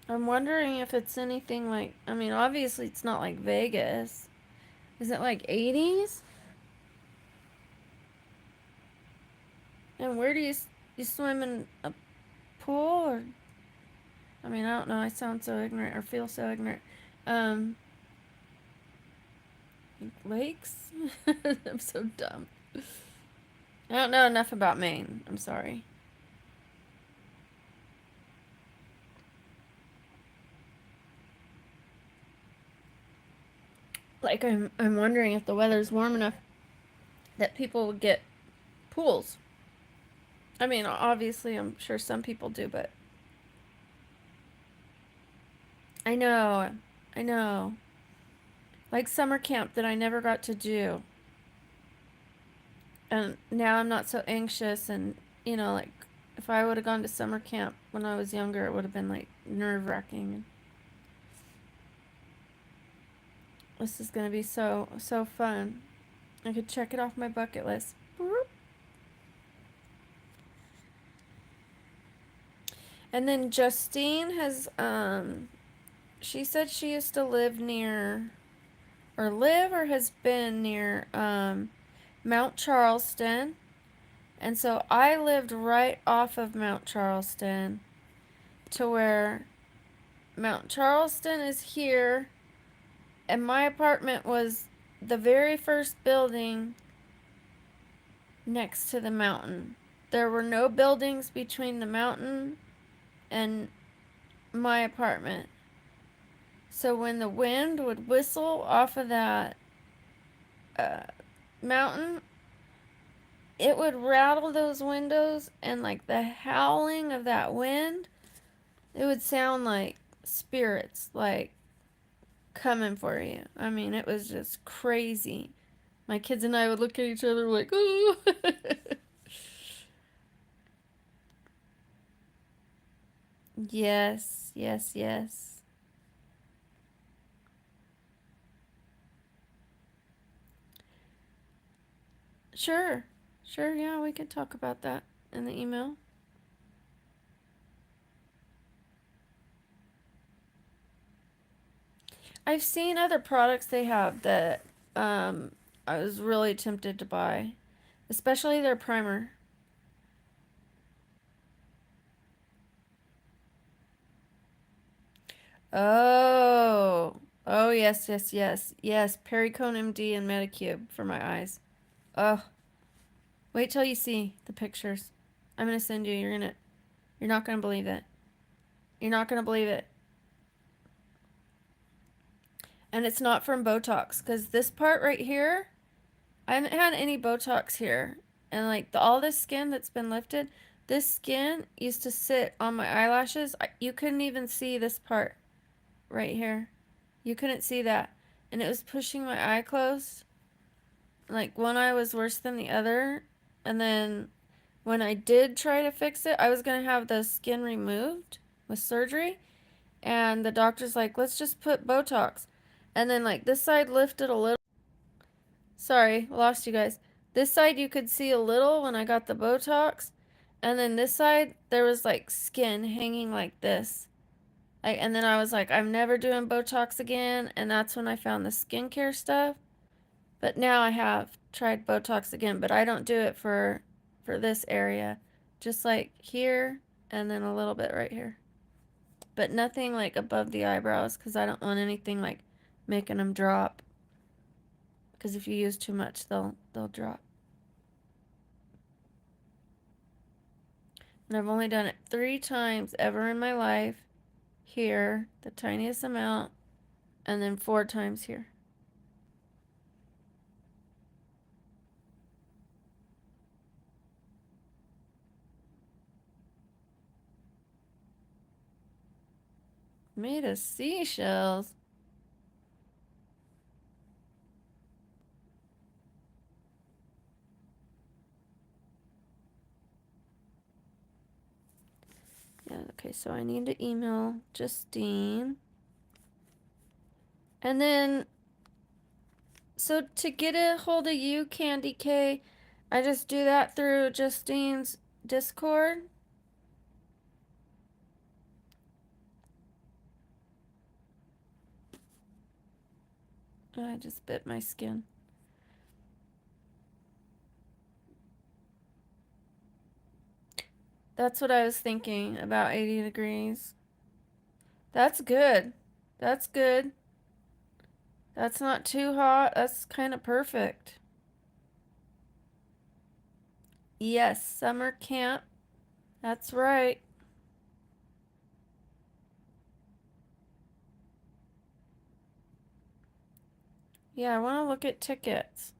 I'm wondering if it's anything like, I mean, obviously it's not like Vegas. Is it like 80s? And where do you swim in a pool or I mean, I don't know. I sound so ignorant or feel so ignorant. Um Lakes? I'm so dumb. I don't know enough about Maine. I'm sorry. Like I'm wondering if the weather's warm enough that people would get pools. I mean, obviously I'm sure some people do, but I know. I know. Like summer camp that I never got to do. And now I'm not so anxious and like if I would have gone to summer camp when I was younger, it would have been like nerve-wracking. This is gonna be so fun. I could check it off my bucket list. And then Justine has she said she used to live near or has been near Mount Charleston. And so I lived right off of Mount Charleston to where Mount Charleston is here and my apartment was the very first building next to the mountain. There were no buildings between the mountain and my apartment. So when the wind would whistle off of that mountain, it would rattle those windows, and like the howling of that wind, it would sound like spirits, like coming for you. I mean, it was just crazy. My kids and I would look at each other like, oh. Yes, yes, yes. Sure. Sure, yeah, we could talk about that in the email. I've seen other products they have that I was really tempted to buy, especially their primer. Oh. Oh, yes, yes, yes. Yes, Pericone MD and Medicube for my eyes. Oh, wait till you see the pictures. I'm gonna send you. You're not gonna believe it. You're not gonna believe it. And it's not from Botox, because this part right here, I haven't had any Botox here. And like all this skin that's been lifted, this skin used to sit on my eyelashes. You couldn't even see this part right here. You couldn't see that. And it was pushing my eye closed. Like one eye was worse than the other. And then when I did try to fix it, I was going to have the skin removed. with surgery. And the doctor's like, let's just put Botox. And then, like, this side lifted a little. Sorry, lost you guys. This side you could see a little when I got the Botox. And then this side, there was like skin hanging like this. And then I was like, I'm never doing Botox again. And that's when I found the skincare stuff. But now I have tried Botox again, but I don't do it for this area. Just like here and then a little bit right here. But nothing like above the eyebrows because I don't want anything like making them drop. Because if you use too much, they'll drop. And I've only done it 3 times ever in my life. Here, the tiniest amount, and then 4 times here. Made of seashells. Yeah, okay, so I need to email Justine. And then, so to get a hold of you, Candy K, I just do that through Justine's Discord. I just bit my skin. That's what I was thinking, about 80 degrees. That's good. That's good. That's not too hot. That's kind of perfect. Yes, summer camp. That's right. Yeah, I want to look at tickets.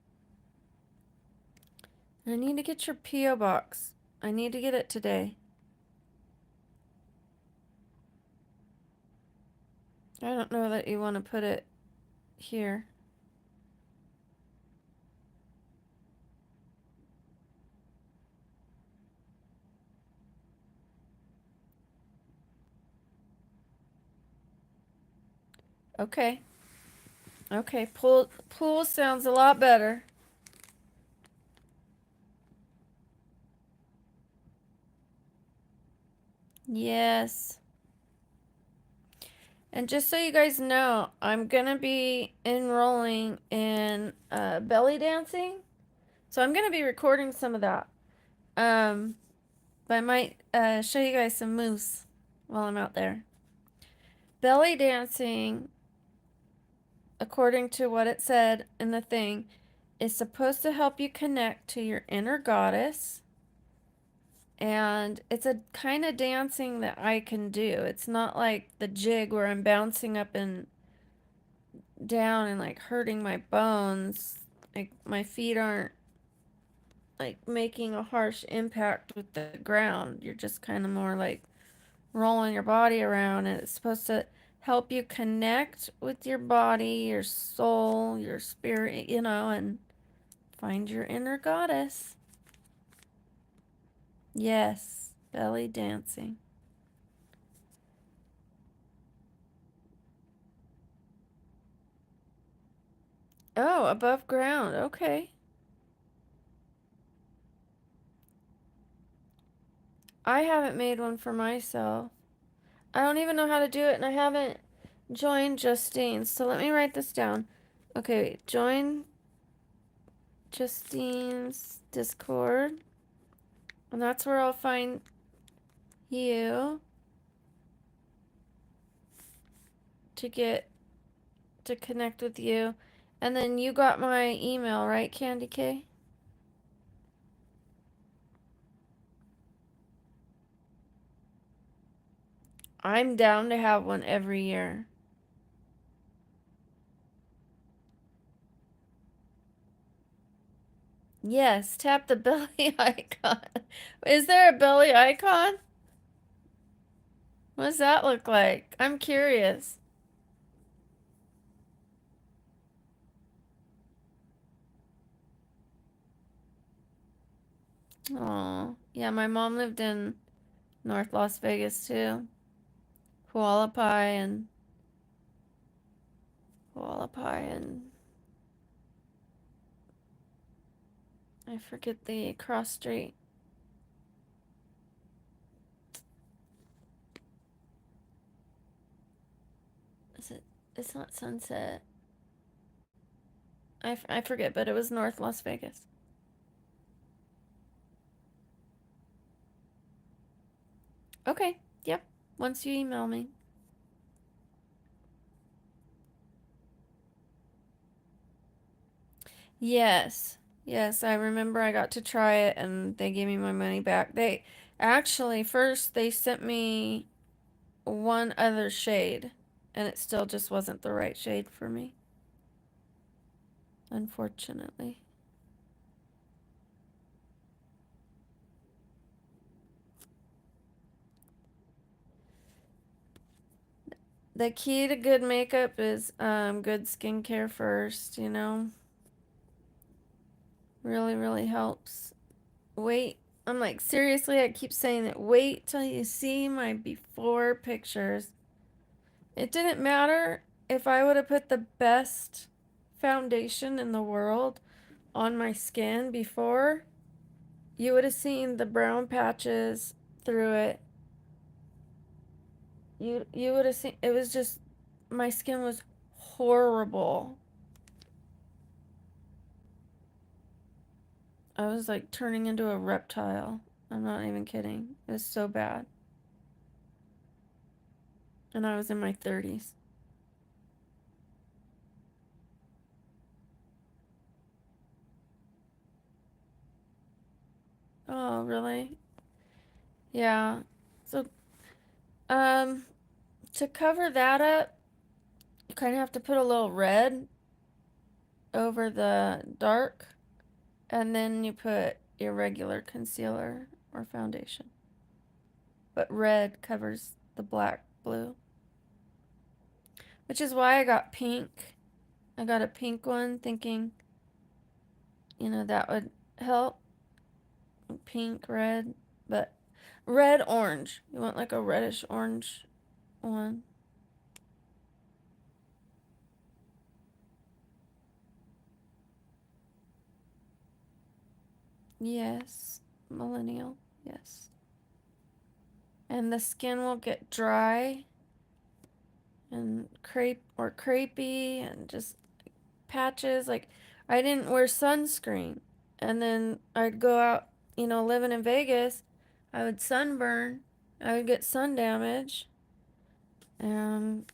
I need to get your P.O. box. I need to get it today. I don't know that you want to put it here. Okay. Okay, pool sounds a lot better. Yes. And just so you guys know, I'm going to be enrolling in belly dancing. So I'm going to be recording some of that. But I might show you guys some moves while I'm out there. Belly dancing, according to what it said in the thing, is supposed to help you connect to your inner goddess. And it's a kind of dancing that I can do. It's not like the jig where I'm bouncing up and down and like hurting my bones. Like my feet aren't like making a harsh impact with the ground. You're just kind of more like rolling your body around, and it's supposed to help you connect with your body, your soul, your spirit, and find your inner goddess. Yes, belly dancing. Oh, above ground. Okay. I haven't made one for myself. I don't even know how to do it, and I haven't joined Justine's. So let me write this down. Okay, wait. Join Justine's Discord. And that's where I'll find you to get to connect with you. And then you got my email, right, Candy K? I'm down to have one every year. Yes, tap the belly icon. Is there a belly icon? What does that look like? I'm curious. Oh, yeah, my mom lived in North Las Vegas too. koala pie and koala pie and I forget the cross street. Is it? It's not Sunset. I forget, but it was North Las Vegas. Okay. Yep. Once you email me. Yes. Yes, I remember I got to try it and they gave me my money back. They actually first they sent me one other shade and it still just wasn't the right shade for me, unfortunately. The key to good makeup is good skincare first, you know. Really, really helps. Wait, I'm like, seriously, I keep saying that. Wait till you see my before pictures. It didn't matter if I would have put the best foundation in the world on my skin before, you would have seen the brown patches through it. You would have seen it was just my skin was horrible. I was like turning into a reptile. I'm not even kidding. It was so bad. And I was in my 30s. Oh, really? Yeah. So, um, to cover that up, you kind of have to put a little red over the dark, and then you put your regular concealer or foundation. But red covers the black blue, which is why I got pink. I got a pink one thinking, that would help. Pink, red, but red, orange. You want like a reddish orange one. Yes, millennial. Yes. And the skin will get dry and crepey and just patches. Like I didn't wear sunscreen. And then I'd go out, living in Vegas, I would sunburn. I would get sun damage and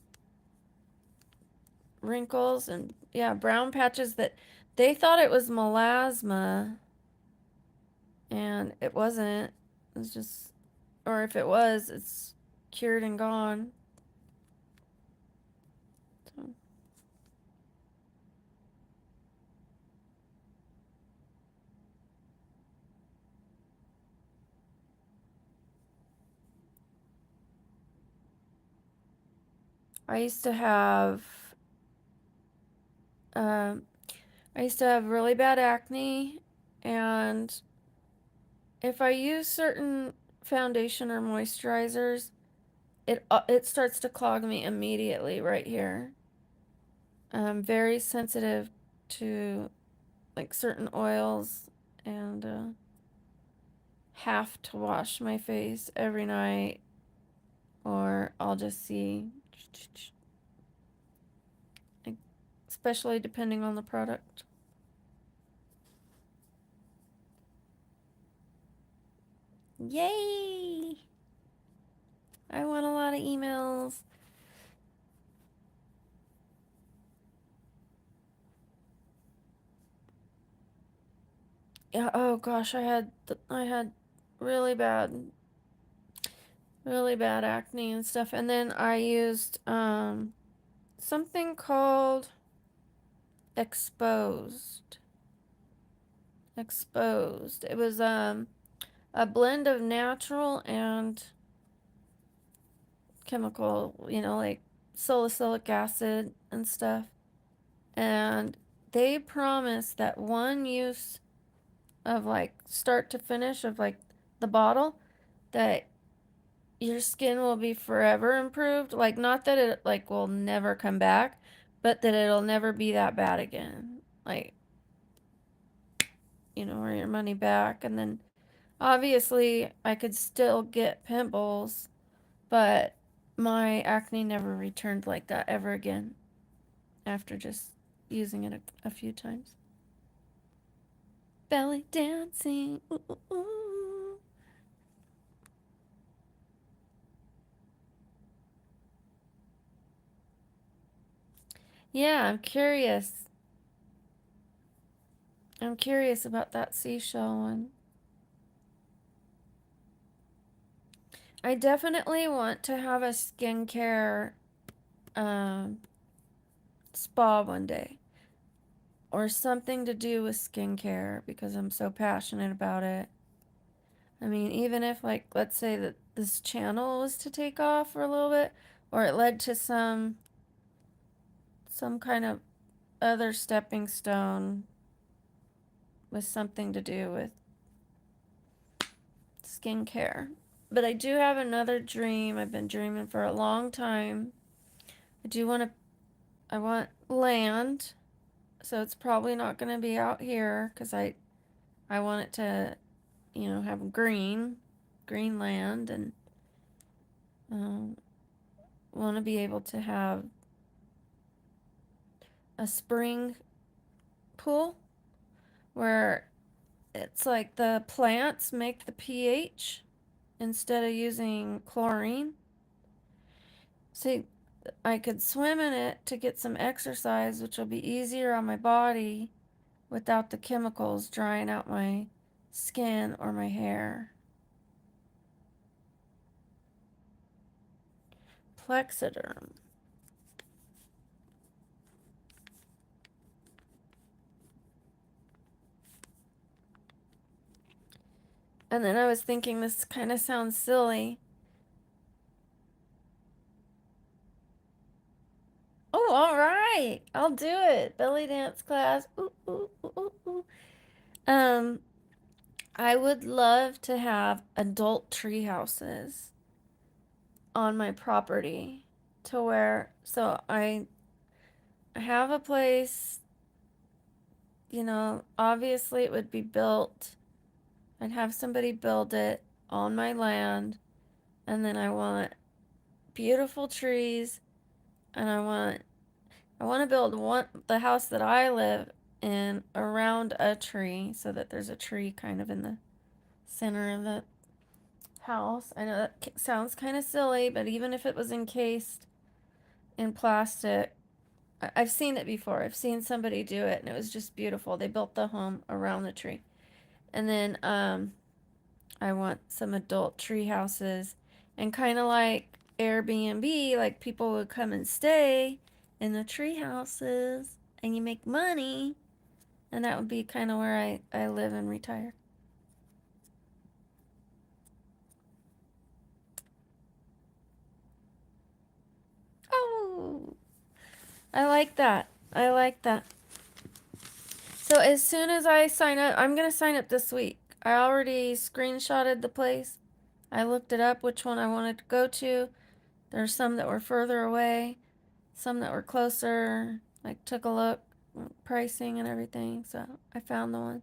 wrinkles and yeah, brown patches that they thought it was melasma and it wasn't. It was just, or if it was, it's cured and gone. So I used to have, um, I used to have really bad acne, and if I use certain foundation or moisturizers, it starts to clog me immediately right here. I'm very sensitive to like certain oils and have to wash my face every night or I'll just see, like, especially depending on the product. Yay! I want a lot of emails. Yeah, oh gosh, I had really bad really bad acne and stuff. And then I used something called exposed. Exposed. It was a blend of natural and chemical, like salicylic acid and stuff. And they promised that one use of like start to finish of like the bottle that your skin will be forever improved. Like, not that it like will never come back, but that it'll never be that bad again. Like, or your money back. And then obviously I could still get pimples, but my acne never returned like that ever again after just using it a few times. Belly dancing. Ooh, ooh, ooh. Yeah, I'm curious. I'm curious about that seashell one. I definitely want to have a skincare um, spa one day, or something to do with skincare because I'm so passionate about it. I mean, even if, like, let's say that this channel was to take off for a little bit, or it led to some kind of other stepping stone with something to do with skincare. But I do have another dream. I've been dreaming for a long time. I do want to, I want land, so it's probably not going to be out here because I want it to, have green land, and um, want to be able to have a spring pool where it's like the plants make the pH instead of using chlorine. See, I could swim in it to get some exercise, which will be easier on my body without the chemicals drying out my skin or my hair. Plexiderm. And then I was thinking, this kind of sounds silly. Oh, all right. I'll do it. Belly dance class. Ooh, ooh, ooh, ooh, ooh. Um, I would love to have adult tree houses on my property to where, so I have a place, obviously it would be built. I'd have somebody build it on my land, and then I want beautiful trees, and I want to build the house that I live in around a tree so that there's a tree kind of in the center of the house. I know that sounds kind of silly, but even if it was encased in plastic, I've seen it before. I've seen somebody do it, and it was just beautiful. They built the home around the tree. And then I want some adult tree houses, and kind of like Airbnb, like people would come and stay in the tree houses, and you make money, and that would be kind of where I live and retire. Oh, I like that. I like that. So as soon as I sign up, I'm going to sign up this week. I already screenshotted the place. I looked it up, which one I wanted to go to. There's some that were further away, some that were closer. Like, took a look, pricing and everything. So I found the one.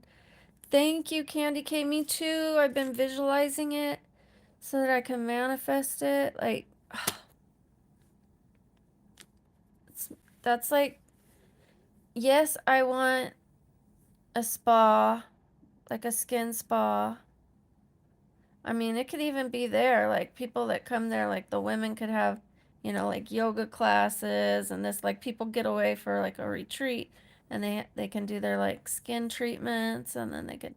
Thank you, Candy K. Me too. I've been visualizing it so that I can manifest it. Like, that's like, yes, I want a spa, like a skin spa. I mean, it could even be there. Like, people that come there, like the women could have, like yoga classes and this. Like, people get away for like a retreat, and they can do their like skin treatments, and then they could.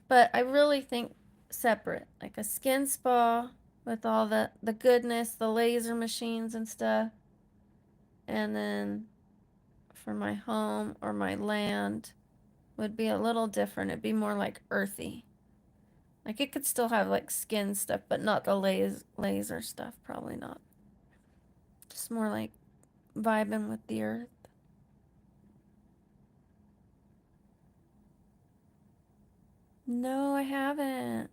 But I really think separate, like a skin spa with all the goodness, the laser machines and stuff, and then for my home or my land would be a little different. It'd be more like earthy. Like, it could still have like skin stuff, but not the laser stuff. Probably not. Just more like vibing with the earth. No, I haven't.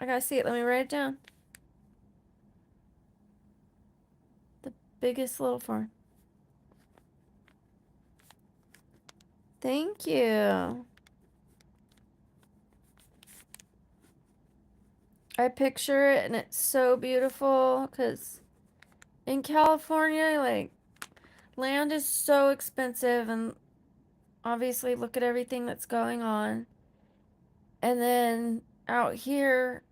I gotta see it. Let me write it down. The biggest little farm. Thank you. I picture it and it's so beautiful because in California, like, land is so expensive and obviously look at everything that's going on. And then out here,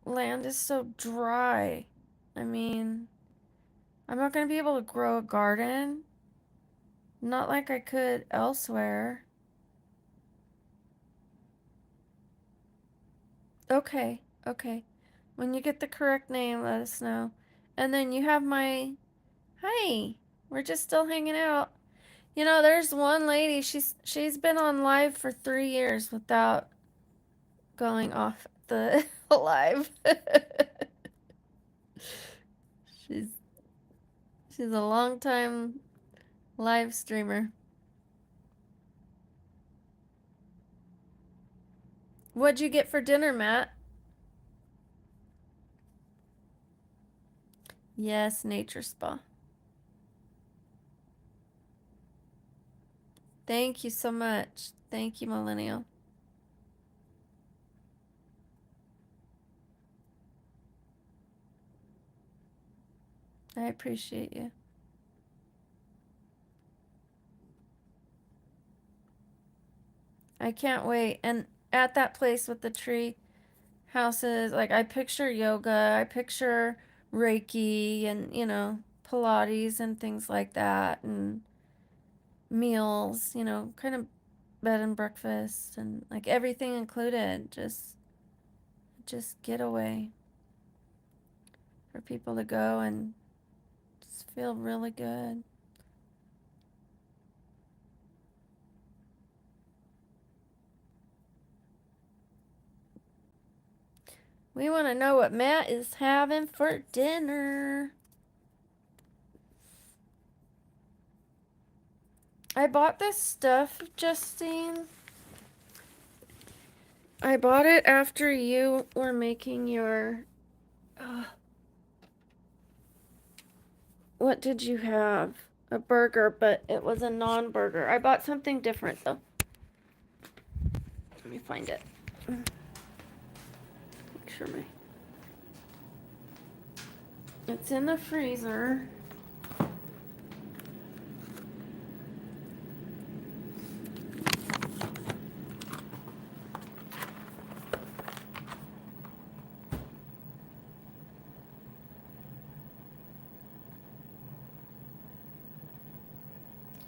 land is so dry. I mean, I'm not going to be able to grow a garden. Not like I could elsewhere. Okay, okay. When you get the correct name, let us know. And then you have my... Hi, we're just still hanging out. You know, there's one lady, she's been on live for 3 years without going off the live. she's she's a long time live streamer. What'd you get for dinner, Matt? Yes, nature spa. Thank you so much. Thank you, Millennial. I appreciate you. I can't wait. And at that place with the tree houses, like I picture yoga, I picture Reiki and, Pilates and things like that and meals, kind of bed and breakfast and like everything included. Just get away for people to go and just feel really good. We want to know what Matt is having for dinner. I bought this stuff, Justine. I bought it after you were making your... what did you have? A burger, but it was a non-burger. I bought something different, though. Let me find it. Make sure my... It's in the freezer.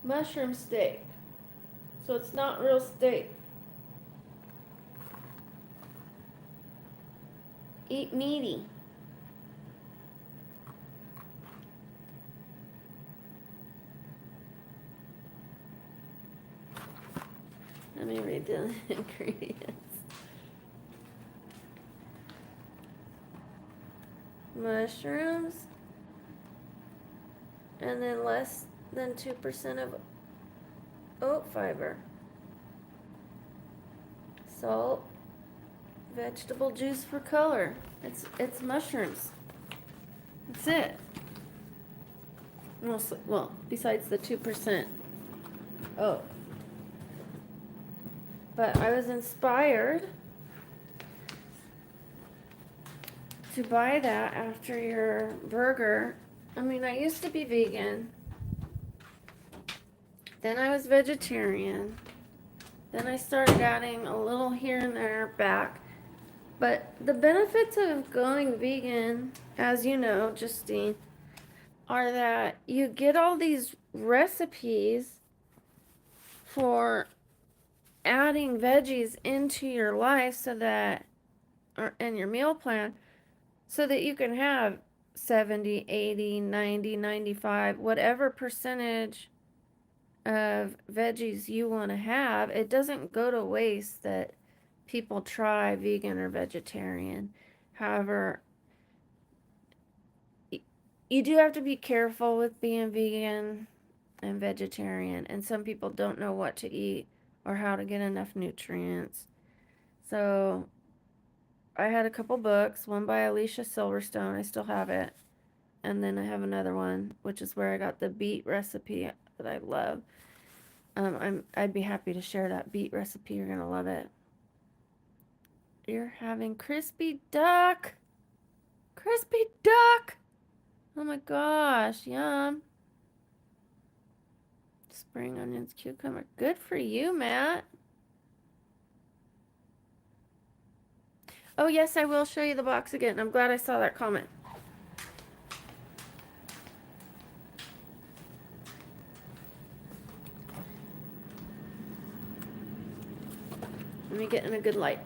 Mushroom steak. So it's not real steak. Eat meaty. Let me read the ingredients. Mushrooms. And then less than 2% of oat fiber. Salt. Vegetable juice for color. It's mushrooms. That's it. Mostly, well, besides the 2%. Oh. But I was inspired to buy that after your burger. I mean, I used to be vegan. Then I was vegetarian. Then I started adding a little here and there back. But the benefits of going vegan, as you know, Justine, are that you get all these recipes for adding veggies into your life so that, and your meal plan, so that you can have 70, 80, 90, 95, whatever percentage of veggies you want to have. It doesn't go to waste that people try vegan or vegetarian. However, you do have to be careful with being vegan and vegetarian, and some people don't know what to eat or how to get enough nutrients. So I had a couple books, one by Alicia Silverstone. I still have it. And then I have another one, which is where I got the beet recipe that I love. I'd be happy to share that beet recipe. You're gonna love it. You're having crispy duck. Crispy duck. Oh my gosh, yum. Spring onions, cucumber. Good for you, Matt. Oh yes, I will show you the box again. I'm glad I saw that comment. Let me get in a good light.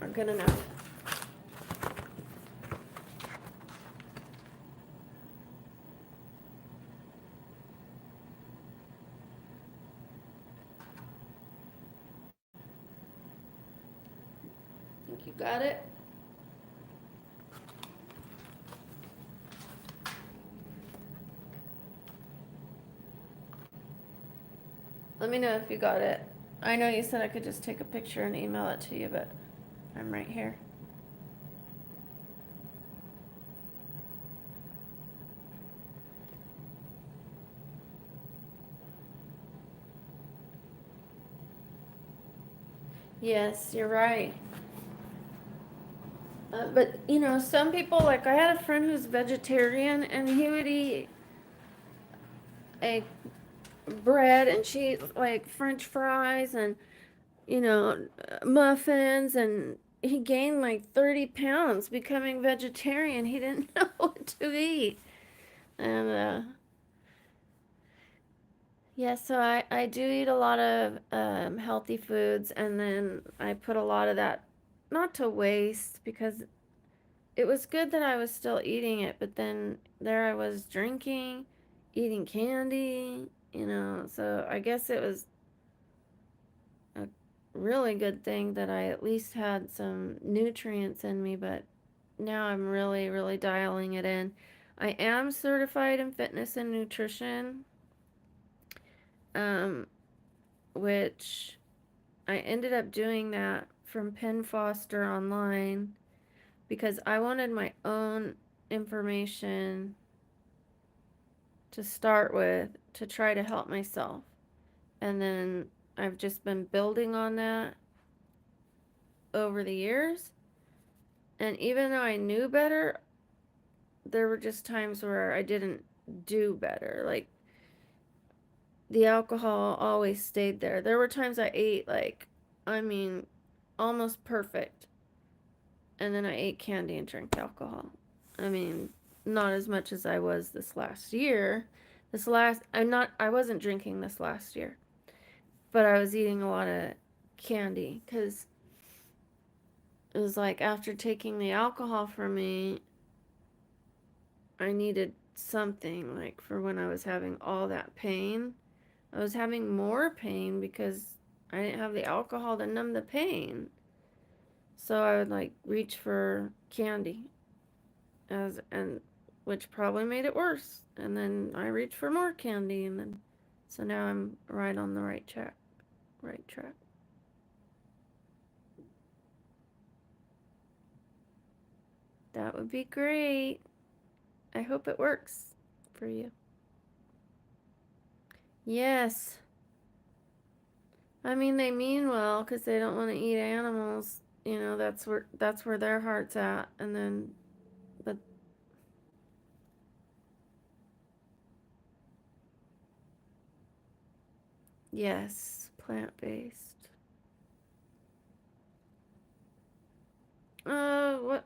Or good enough. Think you got it? Let me know if you got it. I know you said I could just take a picture and email it to you, but I'm right here. Yes, you're right. But you know, some people, like I had a friend who's vegetarian and he would eat a bread and she like French fries and muffins, and he gained like 30 pounds becoming vegetarian. He didn't know what to eat. And yeah, so I do eat a lot of healthy foods, and then I put a lot of that not to waste because it was good that I was still eating it, but then there I was drinking, eating candy, so I guess it was a really good thing that I at least had some nutrients in me, but now I'm really, really dialing it in. I am certified in fitness and nutrition, um, which I ended up doing that from Penn Foster online because I wanted my own information to start with to try to help myself. And then I've just been building on that over the years. And even though I knew better, there were just times where I didn't do better. Like the alcohol always stayed there. There were times I ate I mean, almost perfect. And then I ate candy and drank alcohol. I mean, not as much as I was this last year. I wasn't drinking this last year, but I was eating a lot of candy because it was like after taking the alcohol from me, I needed something like for when I was having all that pain. I was having more pain because I didn't have the alcohol to numb the pain. So I would like reach for candy and which probably made it worse. And then I reached for more candy, and then so now I'm right on the right track. Right track. That would be great. I hope it works for you. Yes. I mean, they mean well because they don't want to eat animals. That's where their heart's at. And then, but yes, plant based. What?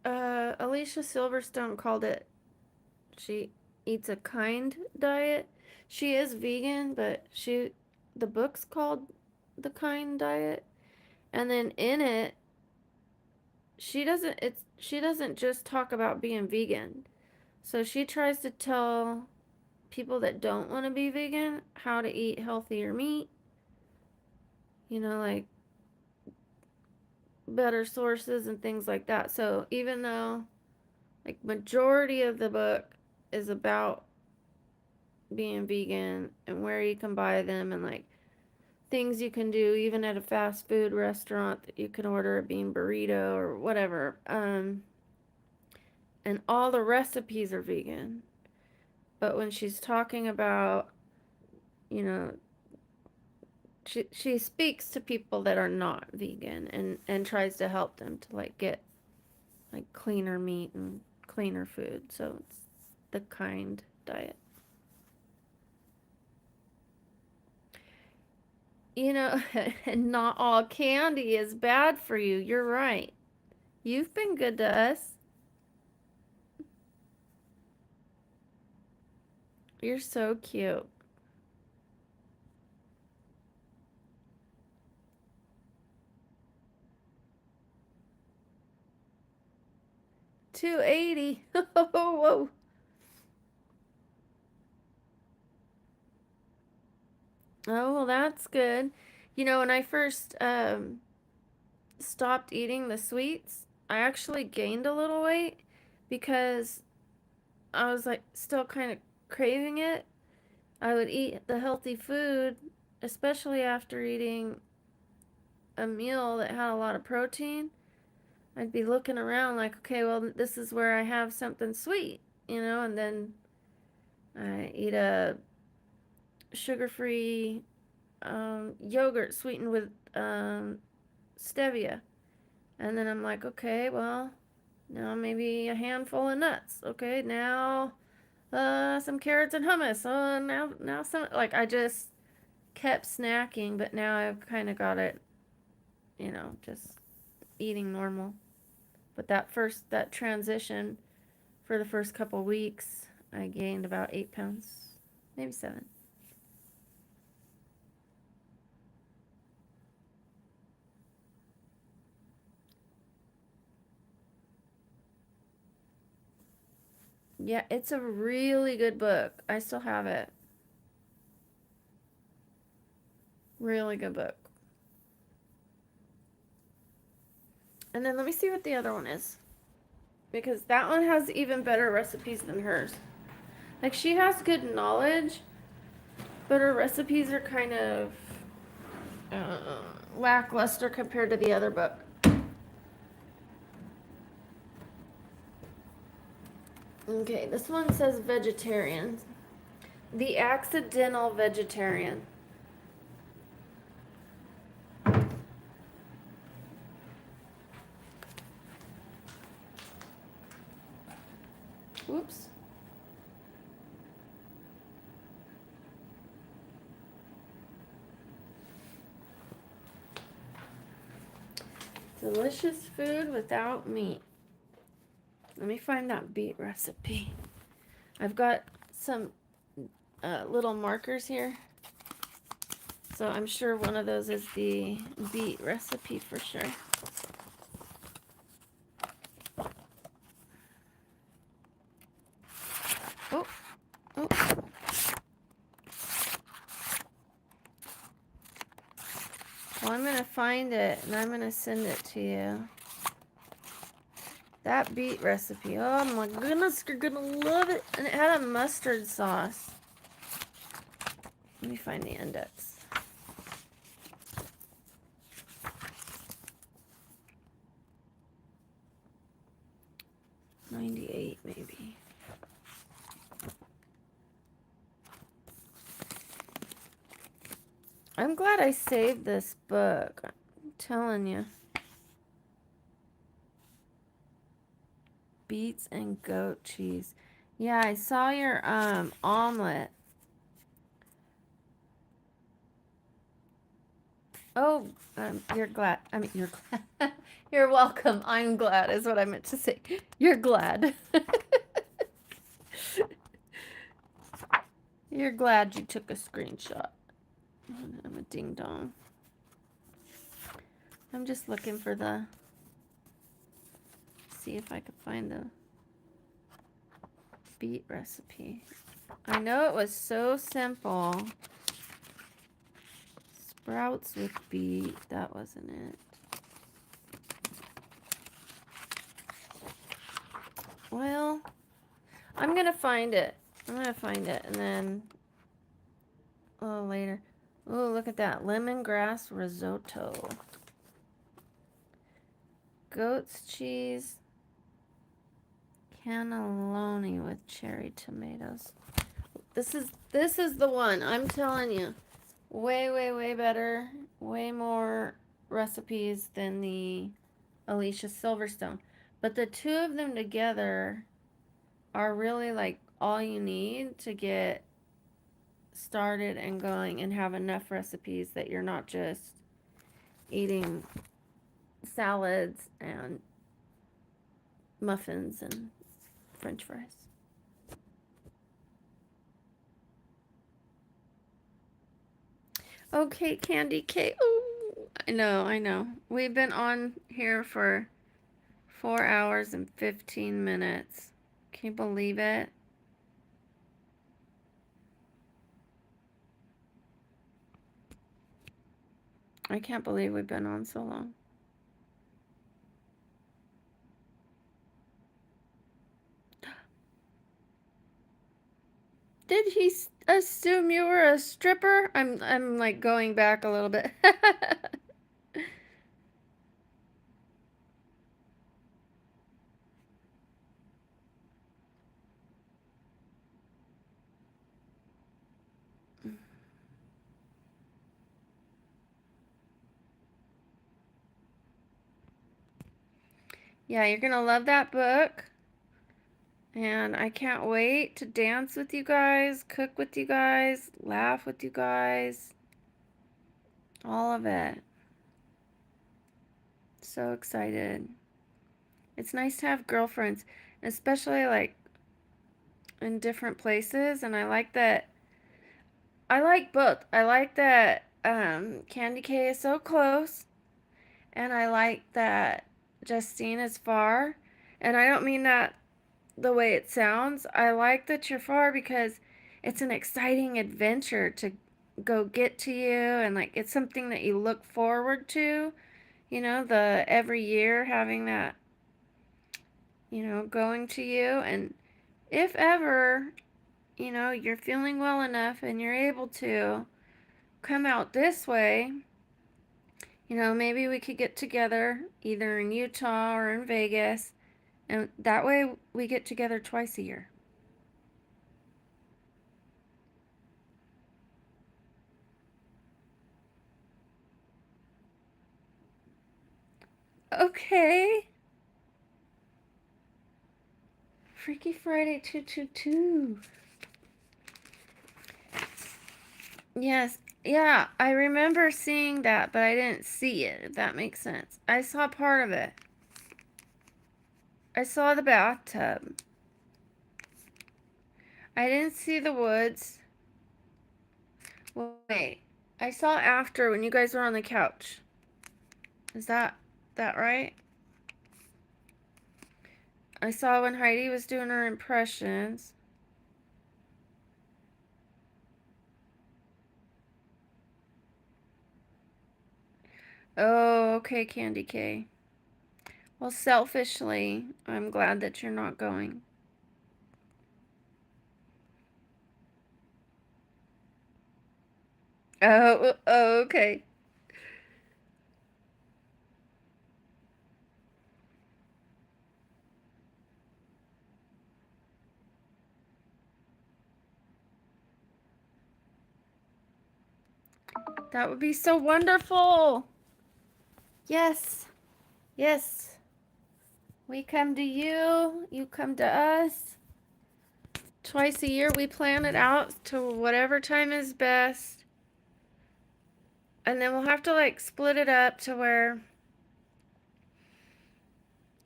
Alicia Silverstone called it. She eats a kind diet. She is vegan, but the book's called The Kind Diet. And then in it, she doesn't just talk about being vegan. So she tries to tell people that don't want to be vegan how to eat healthier meat, like better sources and things like that. So even though like majority of the book is about being vegan and where you can buy them and like things you can do even at a fast food restaurant that you can order a bean burrito or whatever. And all the recipes are vegan. But when she's talking about, you know, she speaks to people that are not vegan and tries to help them to like get like cleaner meat and cleaner food. So it's the kind diet. You know, and not all candy is bad for you. You're right. You've been good to us. You're so cute. 280. Whoa. Oh, well, that's good. You know, when I first stopped eating the sweets, I actually gained a little weight because I was like still kind of craving it. I would eat the healthy food, especially after eating a meal that had a lot of protein. I'd be looking around like, okay, well, this is where I have something sweet, and then I eat a sugar-free yogurt sweetened with stevia. And then I'm like, okay, well, now maybe a handful of nuts. Okay, now some carrots and hummus. Oh, now some, like, I just kept snacking, but now I've kind of got it, just eating normal. But that transition for the first couple weeks, I gained about 8 pounds, maybe 7. Yeah, it's a really good book. I still have it. Really good book. And then let me see what the other one is. Because that one has even better recipes than hers. Like, she has good knowledge, but her recipes are kind of lackluster compared to the other book. Okay, this one says vegetarian. The Accidental Vegetarian. Whoops. Delicious food without meat. Let me find that beet recipe. I've got some little markers here. So I'm sure one of those is the beet recipe for sure. Oh, oh. Well, I'm going to find it and I'm going to send it to you. That beet recipe. Oh my goodness, you're going to love it. And it had a mustard sauce. Let me find the index. '98 maybe. I'm glad I saved this book. I'm telling you. Beets and goat cheese. Yeah, I saw your omelet. Oh, you're glad. I mean, you're glad. You're welcome. I'm glad is what I meant to say. You're glad. You're glad you took a screenshot. I'm a ding dong. I'm just looking for see if I could find the beet recipe. I know it was so simple. Sprouts with beet. That wasn't it. Well, I'm going to find it. I'm going to find it and then later. Ooh, look at that. Lemongrass risotto. Goat's cheese cannelloni with cherry tomatoes. This is the one. I'm telling you. Way, way, way better. Way more recipes than the Alicia Silverstone. But the two of them together are really like all you need to get started and going and have enough recipes that you're not just eating salads and muffins and french fries. Okay, Candy K. Ooh, I know. We've been on here for 4 hours and 15 minutes. Can you believe it? I can't believe we've been on so long. Did he assume you were a stripper? I'm like going back a little bit. Yeah, you're gonna love that book. And I can't wait to dance with you guys, cook with you guys, laugh with you guys. All of it. So excited. It's nice to have girlfriends, especially like in different places. And I like that. I like both. I like that Candy K is so close. And I like that Justine is far. And I don't mean that the way it sounds. I like that you're far because it's an exciting adventure to go get to you, and like it's something that you look forward to, the every year having that, going to you. And if ever, you're feeling well enough and you're able to come out this way, maybe we could get together either in Utah or in Vegas, and that way we get together twice a year. Okay. Freaky Friday 222. Yes. Yeah, I remember seeing that, but I didn't see it, if that makes sense. I saw part of it. I saw the bathtub. I didn't see the woods. Wait. I saw after when you guys were on the couch. Is that right? I saw when Heidi was doing her impressions. Oh, okay, Candy K. Well, selfishly, I'm glad that you're not going. Oh, okay. That would be so wonderful. Yes. Yes. We come to you. You come to us. Twice a year we plan it out to whatever time is best. And then we'll have to like split it up to where,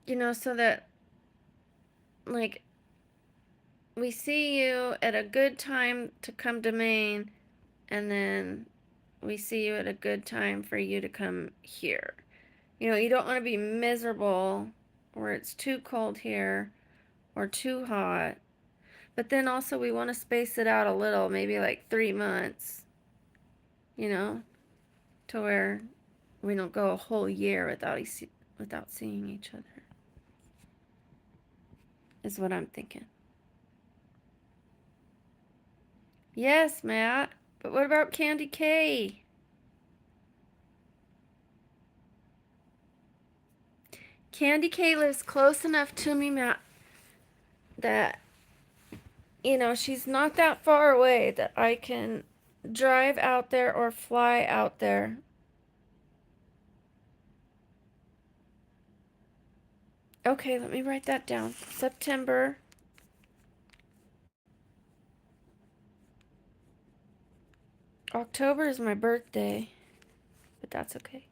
so that like we see you at a good time to come to Maine, and then we see you at a good time for you to come here. You don't want to be miserable where it's too cold here or too hot. But then also we want to space it out a little, maybe like 3 months, you know, to where we don't go a whole year without seeing each other. Is what I'm thinking. Yes, Matt. But what about Candy K? Candy K lives close enough to me, Matt, that, she's not that far away that I can drive out there or fly out there. Okay, let me write that down. September. October is my birthday, but that's okay.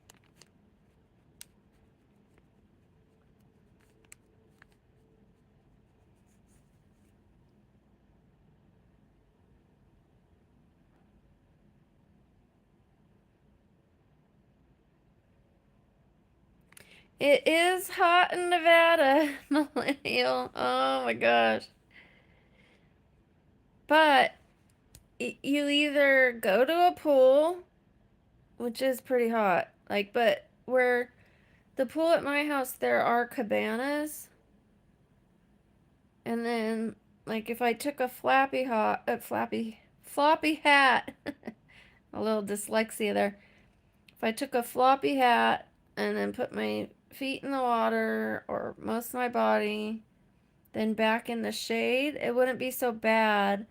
It is hot in Nevada, millennial. Oh my gosh. But you either go to a pool, which is pretty hot, but where the pool at my house, there are cabanas, and then, if I took a floppy hat, a little dyslexia there. If I took a floppy hat and then put my feet in the water or most of my body, then back in the shade, it wouldn't be so bad.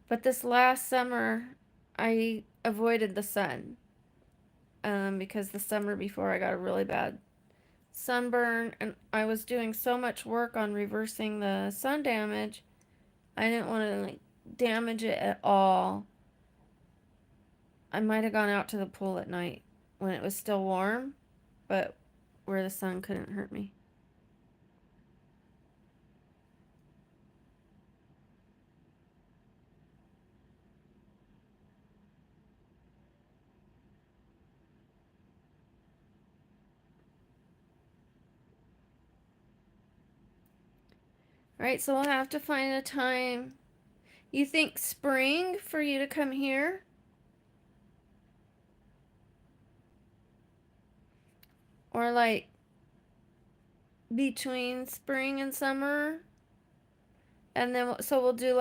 But this last summer, I avoided the sun, because the summer before I got a really bad sunburn, and I was doing so much work on reversing the sun damage. I didn't want to damage it at all. I might have gone out to the pool at night when it was still warm, but where the sun couldn't hurt me. All right, so we'll have to find a time. You think spring for you to come here? Or between spring and summer? And then, so we'll do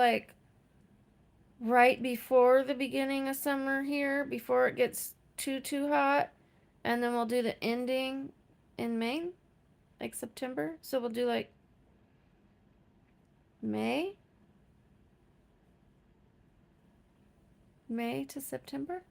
right before the beginning of summer here, before it gets too hot. And then we'll do the ending in May, September. So we'll do May? May to September?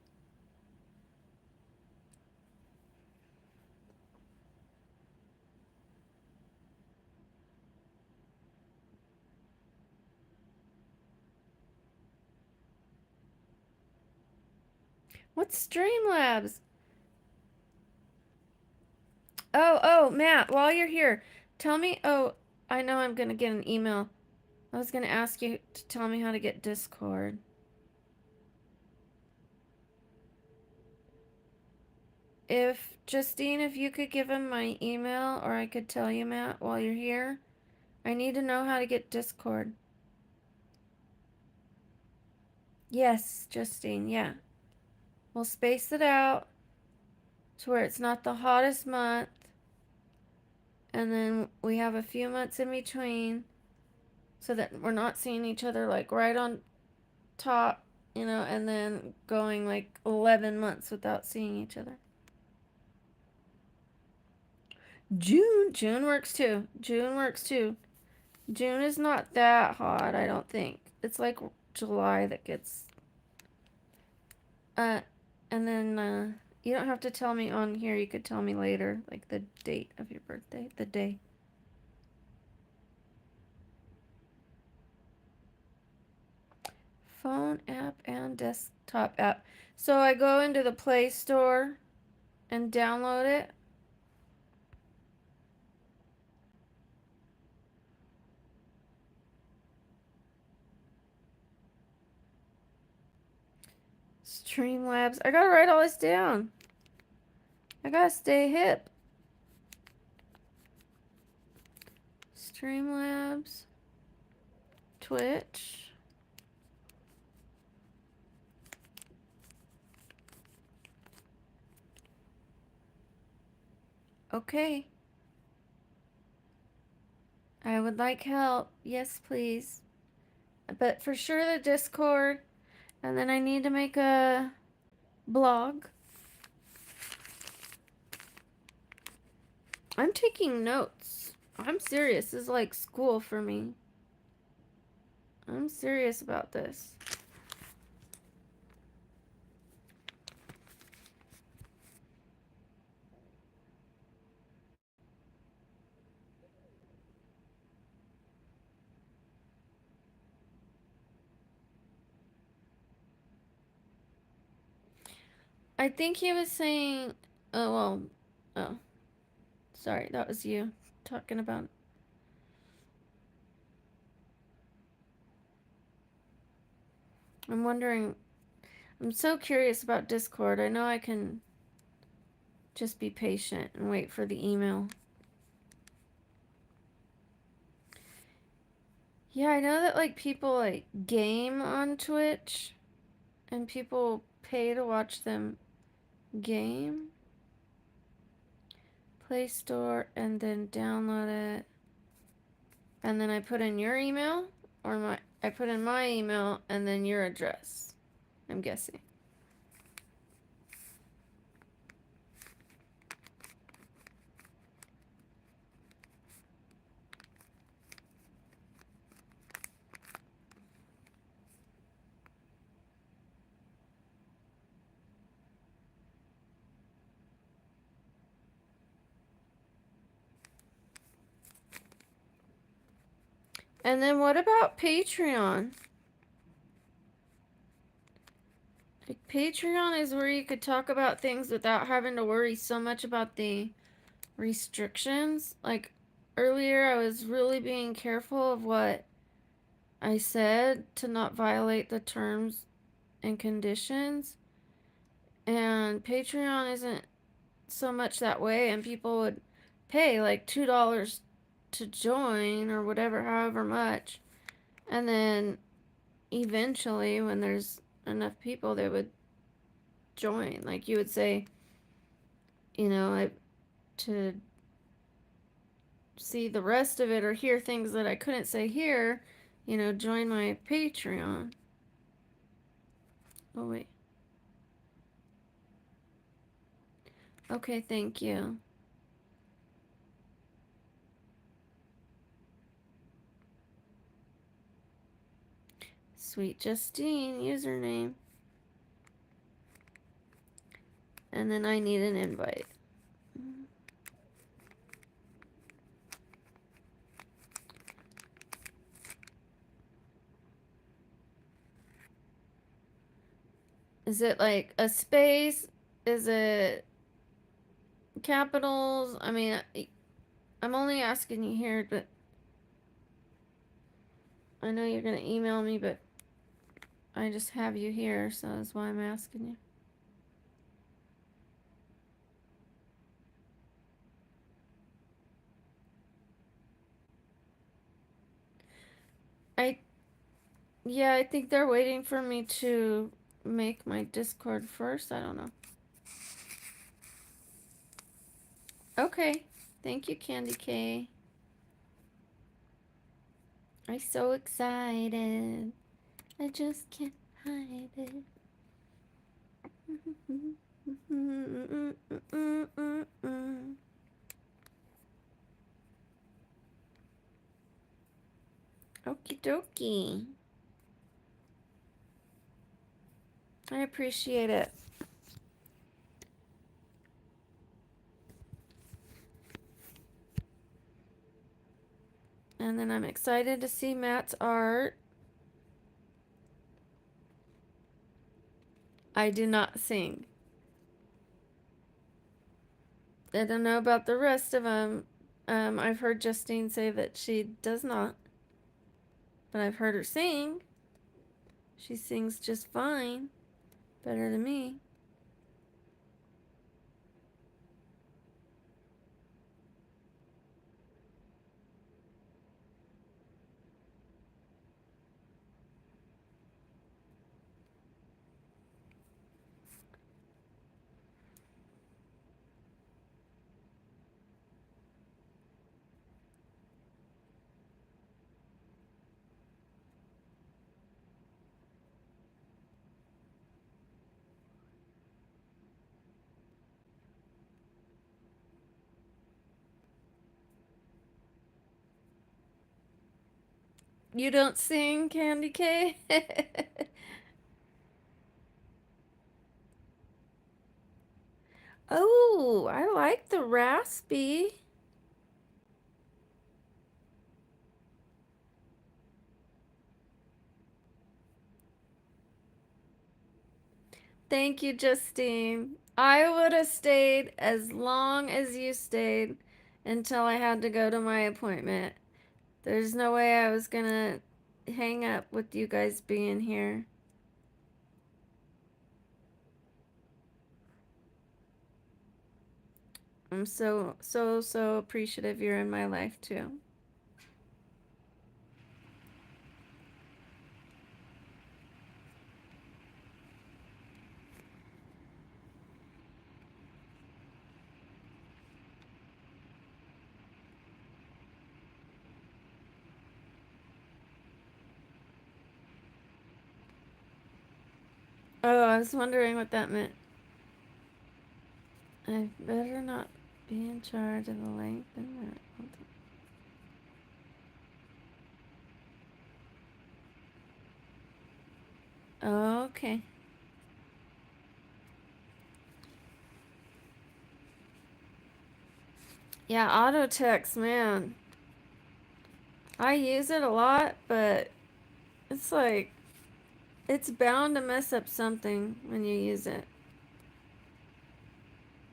What's Streamlabs? Oh, Matt, while you're here, tell me. Oh, I know I'm going to get an email. I was going to ask you to tell me how to get Discord. Justine, if you could give him my email, or I could tell you, Matt, while you're here. I need to know how to get Discord. Yes, Justine, yeah. We'll space it out to where it's not the hottest month. And then we have a few months in between so that we're not seeing each other right on top, and then going 11 months without seeing each other. June works too. June works too. June is not that hot, I don't think. It's July that gets. And then you don't have to tell me on here. You could tell me later, the date of your birthday, the day. Phone app and desktop app. So I go into the Play Store and download it. Streamlabs. I gotta write all this down. I gotta stay hip. Streamlabs. Twitch. Okay. I would like help. Yes, please. But for sure the Discord. And then I need to make a blog. I'm taking notes. I'm serious. This is like school for me. I'm serious about this. I think he was saying, oh, well, oh, sorry, that was you talking about. I'm wondering, I'm so curious about Discord. I know I can just be patient and wait for the email. Yeah, I know that like people like game on Twitch and people pay to watch them game. Play Store and then download it. And then I put in your email or I put in my email and then your address. I'm guessing. And then what about Patreon? Like Patreon is where you could talk about things without having to worry so much about the restrictions. Like earlier, I was really being careful of what I said to not violate the terms and conditions. And Patreon isn't so much that way, and people would pay like $2 to join or whatever, however much. And then eventually, when there's enough people, they would join. Like you would say, to see the rest of it or hear things that I couldn't say here, join my Patreon. Oh, wait. Okay, thank you. Sweet Justine username. And then I need an invite. Is it like a space? Is it capitals? I mean, I'm only asking you here, but I know you're going to email me, but I just have you here, so that's why I'm asking you. Yeah, I think they're waiting for me to make my Discord first. I don't know. Okay. Thank you, Candy K. I'm so excited. I just can't hide it. Okie dokie. I appreciate it. And then I'm excited to see Matt's art. I do not sing. I don't know about the rest of them. I've heard Justine say that she does not. But I've heard her sing. She sings just fine. Better than me. You don't sing, Candy K? Oh, I like the raspy. Thank you, Justine. I would have stayed as long as you stayed until I had to go to my appointment. There's no way I was gonna hang up with you guys being here. I'm so appreciative you're in my life too. Oh, I was wondering what that meant. I better not be in charge of the length and that. Okay. Yeah, auto text, man. I use it a lot, but it's like it's bound to mess up something when you use it.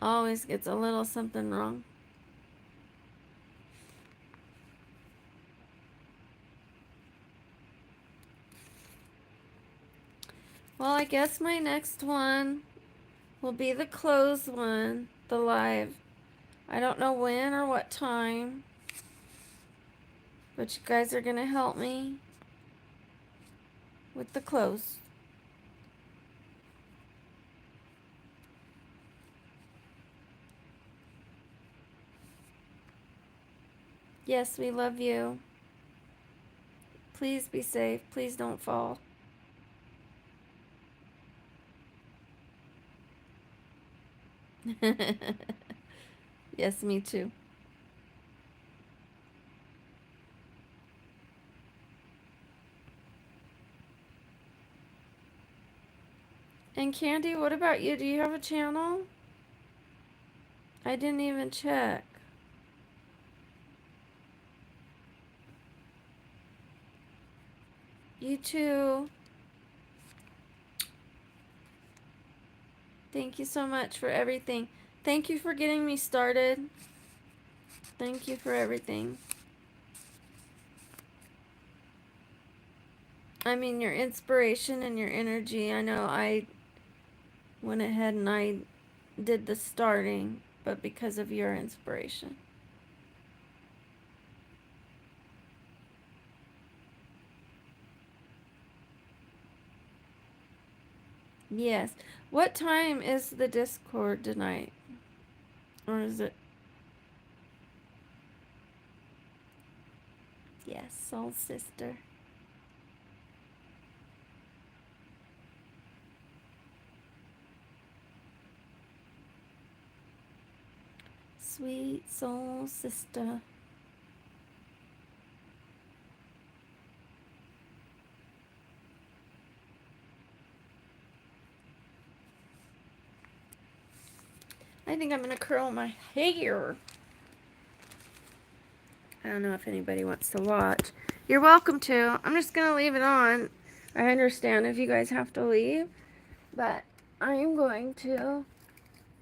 Always gets a little something wrong. Well, I guess my next one will be the closed one, the live. I don't know when or what time, but you guys are gonna help me with the close. Yes, we love you. Please be safe. Please don't fall. Yes, me too. And Candy, what about you? Do you have a channel? I didn't even check. You too. Thank you so much for everything. Thank you for getting me started. Thank you for everything. I mean, your inspiration and your energy. I know I went ahead and I did the starting, but because of your inspiration. Yes. What time is the Discord tonight? Or is it? Yes, soul sister. Sweet soul sister. I think I'm gonna curl my hair. I don't know if anybody wants to watch. You're welcome to. I'm just gonna leave it on. I understand if you guys have to leave, but I am going to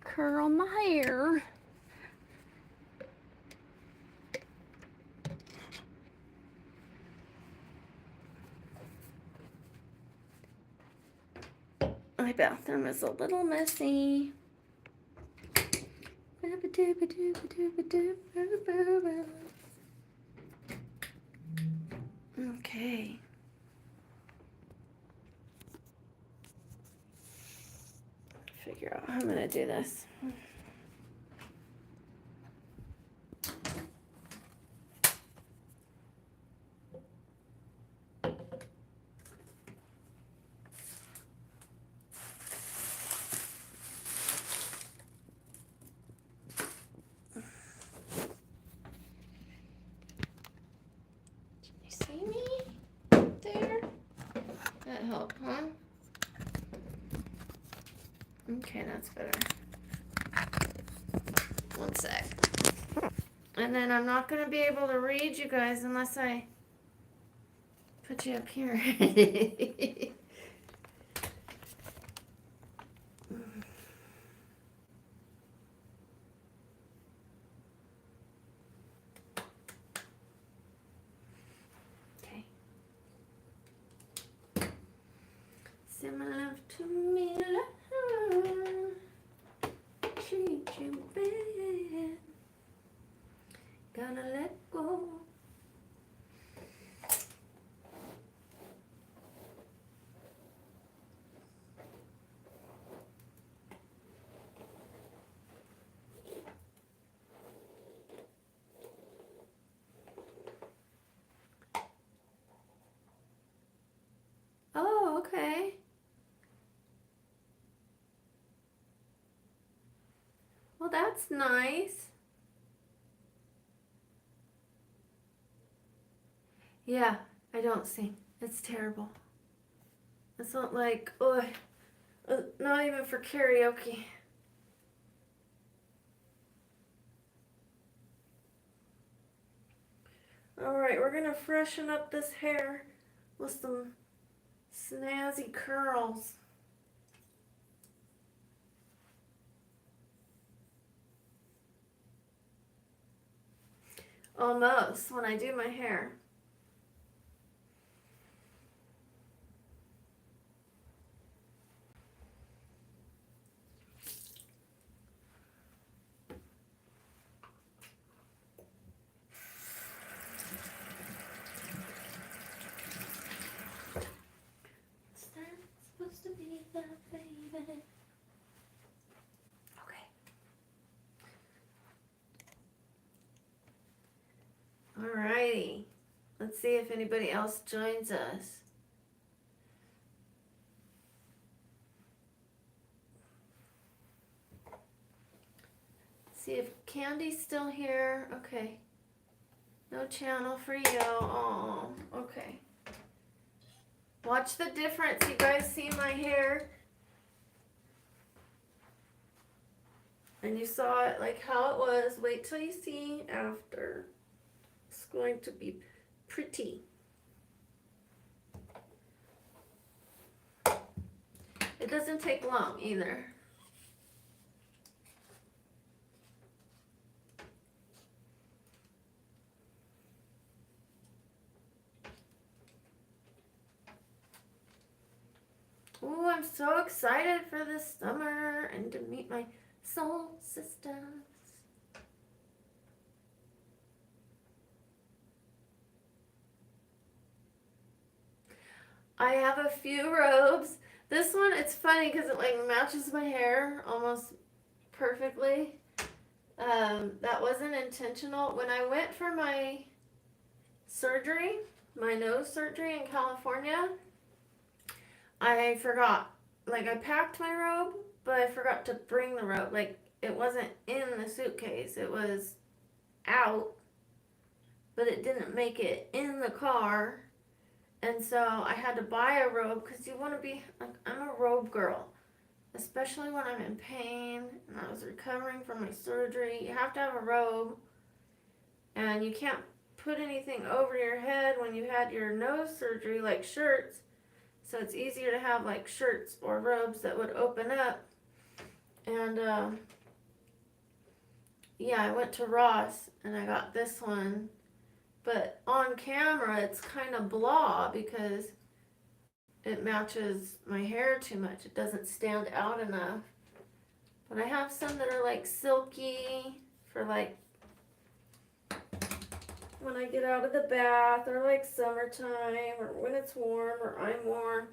curl my hair. My bathroom is a little messy. Okay. Figure out how I'm gonna do this. Can you see me? help, huh? Okay, that's better. One sec. And then I'm not going to be able to read you guys unless I put you up here. Okay. Similar to me, love, treat you bad. Gonna let go. Oh, okay. Well, that's nice. Yeah, I don't sing. It's terrible. It's not like, oh, not even for karaoke. Alright, we're gonna freshen up this hair with some snazzy curls. Almost, when I do my hair. Is that supposed to be that, baby? Okay. Alrighty. Let's see if anybody else joins us. See if Candy's still here. Okay. No channel for you. Oh, okay. Watch the difference. You guys see my hair? And you saw it like how it was. Wait till you see after. It's going to be pretty. It doesn't take long either. Oh, I'm so excited for this summer and to meet my soul sisters. I have a few robes. This one, it's funny because it like matches my hair almost perfectly. That wasn't intentional. When I went for my surgery, my nose surgery in California, I forgot. Like, I packed my robe, but I forgot to bring the robe. Like, it wasn't in the suitcase. It was out, but it didn't make it in the car. And so I had to buy a robe because you want to be, like, I'm a robe girl. Especially when I'm in pain and I was recovering from my surgery. You have to have a robe. And you can't put anything over your head when you had your nose surgery, like shirts. So it's easier to have like shirts or robes that would open up. And yeah, I went to Ross and I got this one. But on camera, it's kind of blah because it matches my hair too much. It doesn't stand out enough. But I have some that are like silky for like when I get out of the bath or like summertime or when it's warm or I'm warm.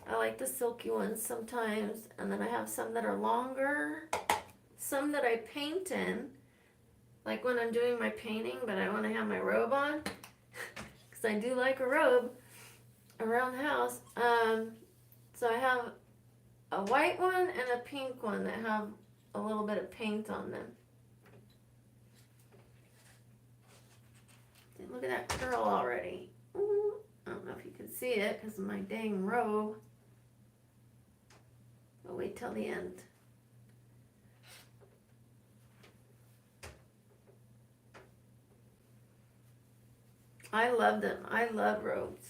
I like the silky ones sometimes. And then I have some that are longer. Some that I paint in. Like when I'm doing my painting, but I want to have my robe on. Because I do like a robe around the house. So I have a white one and a pink one that have a little bit of paint on them. Look at that curl already. Ooh, I don't know if you can see it because of my dang robe. I'll wait till the end. I love them. I love robes.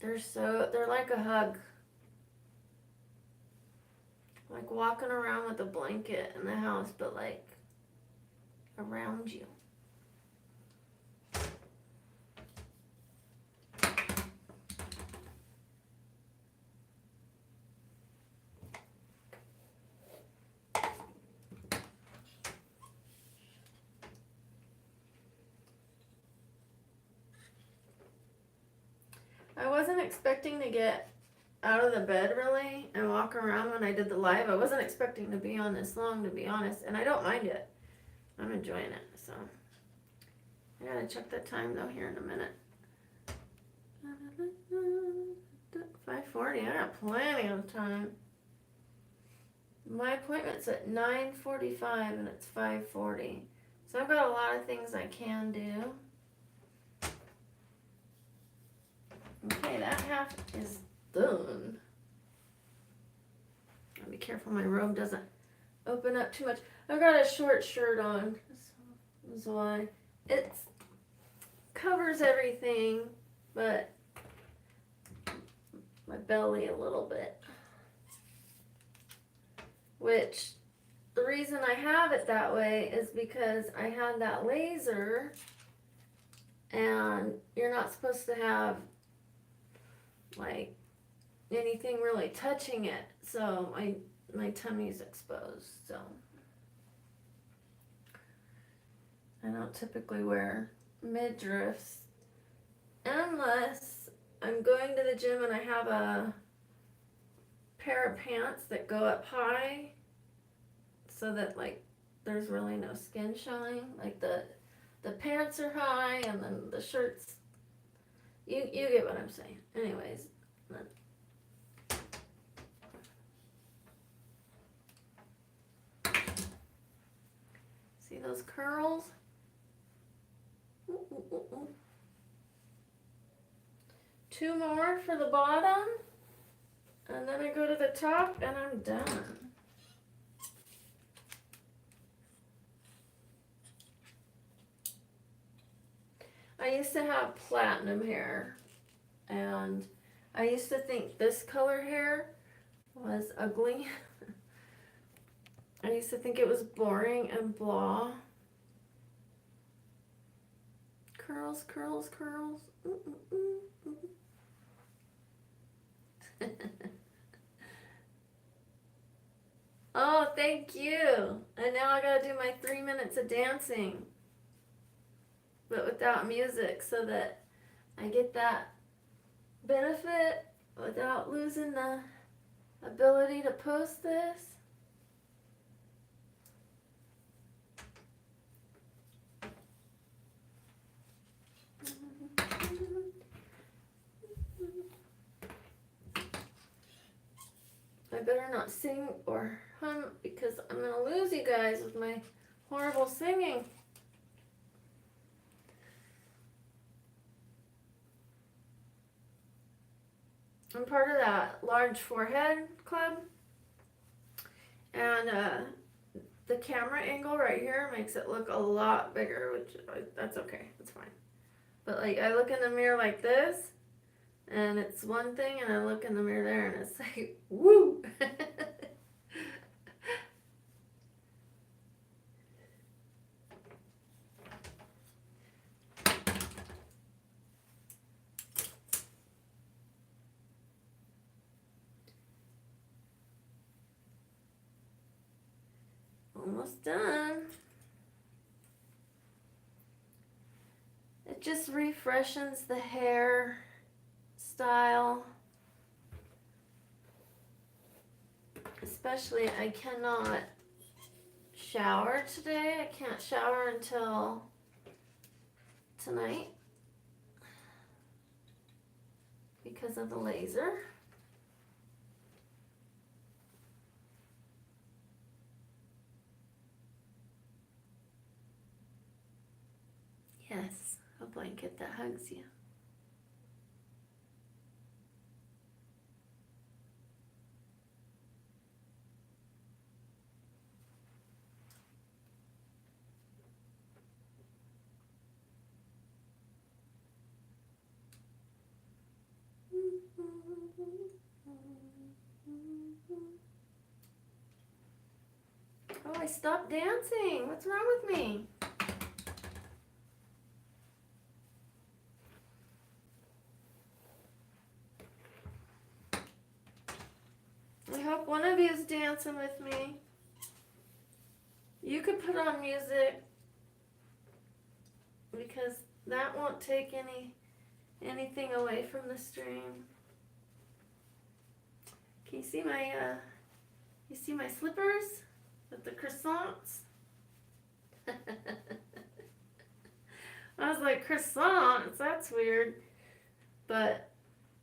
They're like a hug. Like walking around with a blanket in the house, but like around you. I wasn't expecting to get out of the bed really and walk around when I did the live. I wasn't expecting to be on this long, to be honest, and I don't mind it. I'm enjoying it, so. I gotta check the time though here in a minute. 5:40, I got plenty of time. My appointment's at 9:45 and it's 5:40. So I've got a lot of things I can do. Okay, that half is done. I'll be careful my robe doesn't open up too much. I've got a short shirt on. That's why. It covers everything, but my belly a little bit. Which, the reason I have it that way is because I had that laser, and you're not supposed to have like anything really touching it, so my tummy's exposed, so I don't typically wear midriffs unless I'm going to the gym and I have a pair of pants that go up high so that like there's really no skin showing, like the pants are high and then the shirts, you get what I'm saying. Anyways, see those curls? Ooh, ooh, ooh, ooh. 2 more for the bottom, and then I go to the top and I'm done. I used to have platinum hair, and I used to think this color hair was ugly. I used to think it was boring and blah. Curls, curls, curls. Oh, thank you. And now I gotta do my 3 minutes of dancing, but without music, so that I get that benefit without losing the ability to post this. I better not sing or hum because I'm gonna lose you guys with my horrible singing. I'm part of that large forehead club, and the camera angle right here makes it look a lot bigger, which that's okay, that's fine. But like I look in the mirror like this, and it's one thing, and I look in the mirror there, and it's like, woo! Almost done. It just refreshes the hair style. Especially, I cannot shower today. I can't shower until tonight because of the laser. Yes, a blanket that hugs you. I stopped dancing. What's wrong with me? I hope one of you is dancing with me. You could put on music because that won't take anything away from the stream. Can you see my slippers with the croissants? I was like, croissants? That's weird. But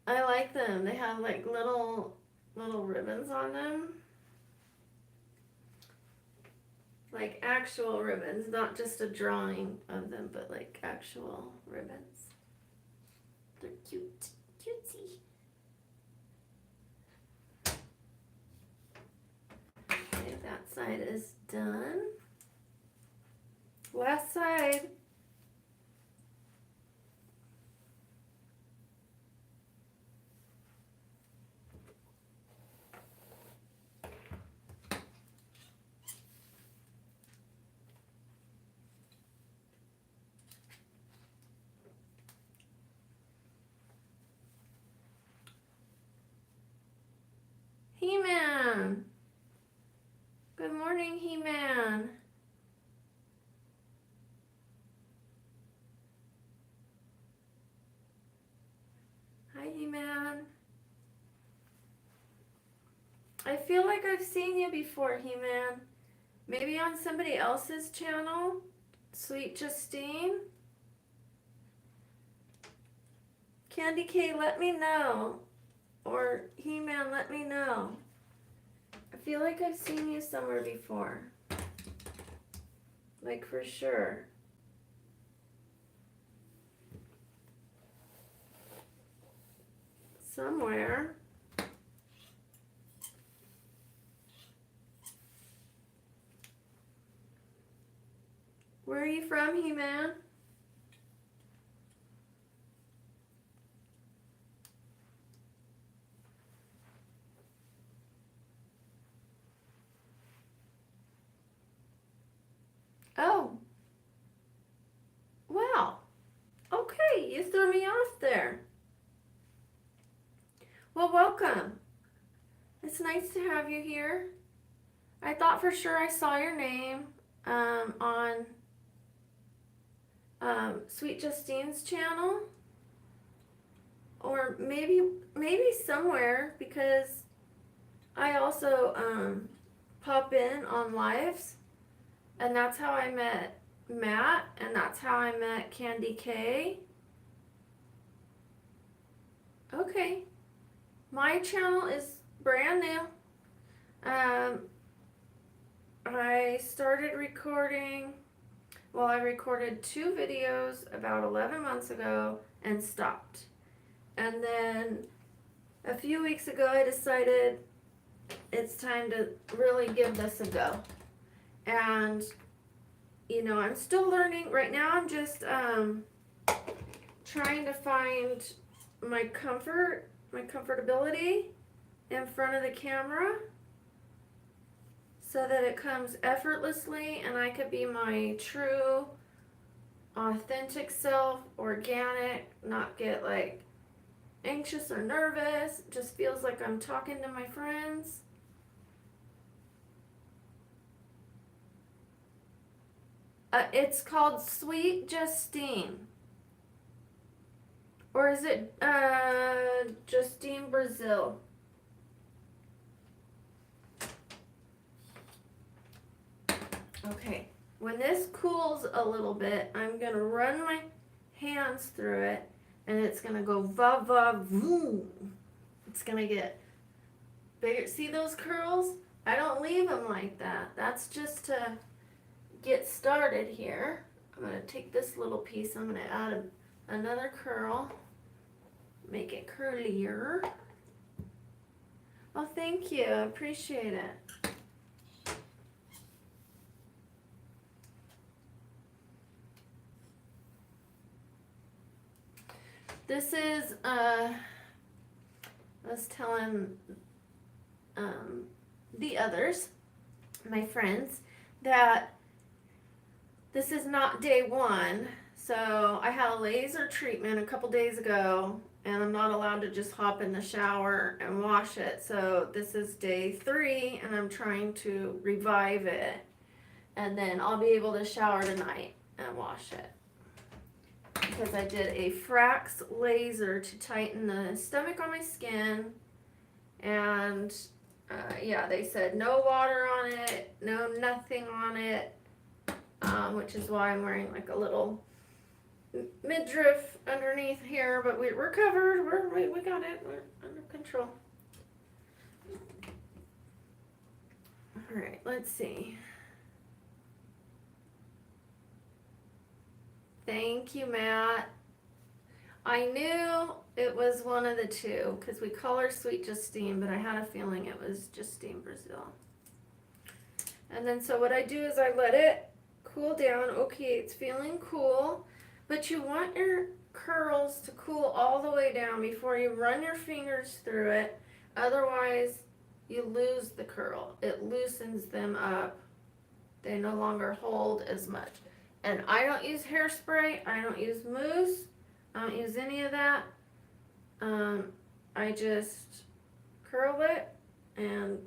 I like them. They have like little ribbons on them. Like actual ribbons, not just a drawing of them, but like actual ribbons. They're cute. Cutesy. Okay, that side is done. Last side. He-Man. Good morning, He-Man. Hi, He-Man. I feel like I've seen you before, He-Man. Maybe on somebody else's channel. Sweet Justine. Candy K, let me know. Or He-Man, let me know. I feel like I've seen you somewhere before. Like for sure. Somewhere. Where are you from, He-Man? Oh. Wow. Okay, you threw me off there. Well, welcome. It's nice to have you here. I thought for sure I saw your name on Sweet Justine's channel. Or maybe somewhere, because I also pop in on lives. And that's how I met Matt, and that's how I met Candy K. Okay. My channel is brand new. I started recording, well, I recorded 2 videos about 11 months ago and stopped. And then a few weeks ago I decided it's time to really give this a go. And, you know, I'm still learning. Right now I'm just trying to find my comfortability in front of the camera so that it comes effortlessly and I could be my true, authentic self, organic, not get like anxious or nervous. It just feels like I'm talking to my friends. It's called Sweet Justine. Or is it Justine Brazil? Okay, when this cools a little bit, I'm going to run my hands through it, and it's going to go va-va-voom. It's going to get bigger. See those curls? I don't leave them like that. That's just to get started here. I'm going to take this little piece. I'm going to add another curl. Make it curlier. Oh, thank you. I appreciate it. This is, I was telling the others, my friends, that this is not day one. So I had a laser treatment a couple days ago, and I'm not allowed to just hop in the shower and wash it. So this is day 3, and I'm trying to revive it. And then I'll be able to shower tonight and wash it. Because I did a Frax laser to tighten the stomach on my skin. And yeah, they said no water on it, no nothing on it. Which is why I'm wearing like a little midriff underneath here, but we're covered. We got it. We're under control. All right, let's see. Thank you, Matt. I knew it was one of the two because we call her Sweet Justine, but I had a feeling it was Justine Brazil. And then so what I do is I let it cool down. Okay, it's feeling cool, but you want your curls to cool all the way down before you run your fingers through it. Otherwise, you lose the curl. It loosens them up. They no longer hold as much. And I don't use hairspray. I don't use mousse. I don't use any of that. I just curl it and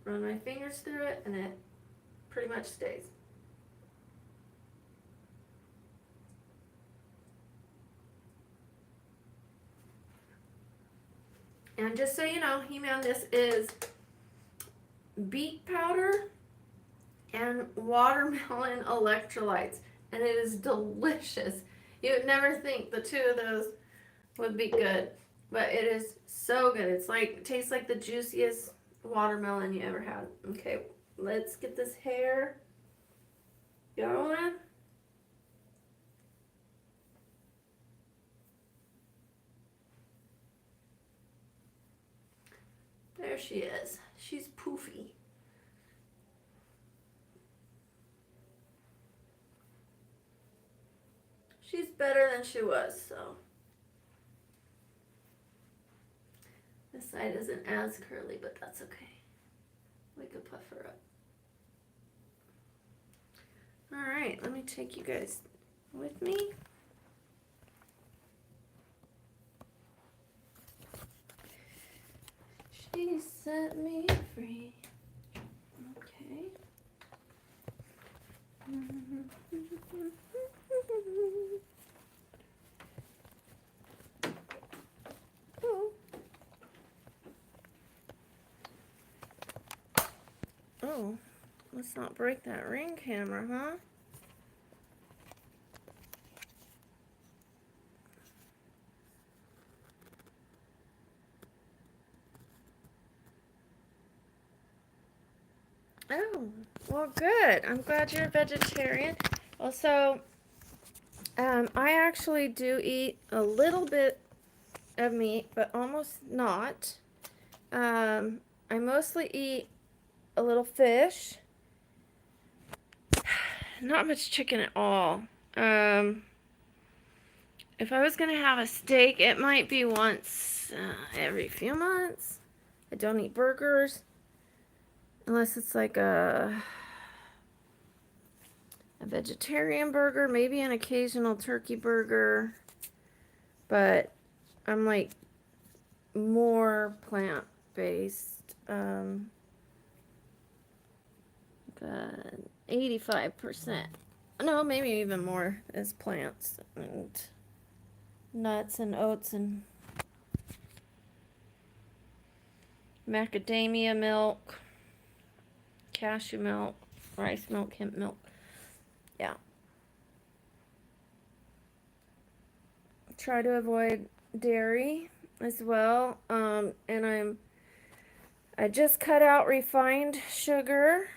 run my fingers through it, and it pretty much stays. And just so you know, He-Man, this is beet powder and watermelon electrolytes, and it is delicious. You would never think the two of those would be good, but it is so good. It's like, it tastes like the juiciest watermelon you ever had. Okay, let's get this hair going. There she is. She's poofy. She's better than she was, so. This side isn't as curly, but that's okay. We could puff her up. All right, let me take you guys with me. She set me free. Okay. Oh, let's not break that ring camera, huh? Oh, well, good. I'm glad you're a vegetarian. Also, I actually do eat a little bit of meat, but almost not. I mostly eat a little fish. Not much chicken at all. If I was gonna have a steak, it might be once every few months. I don't eat burgers unless it's like a vegetarian burger, maybe an occasional turkey burger, but I'm like more plant-based. 85%. No, maybe even more is plants and nuts and oats and macadamia milk, cashew milk, rice milk, hemp milk. Yeah. Try to avoid dairy as well. And I just cut out refined sugar.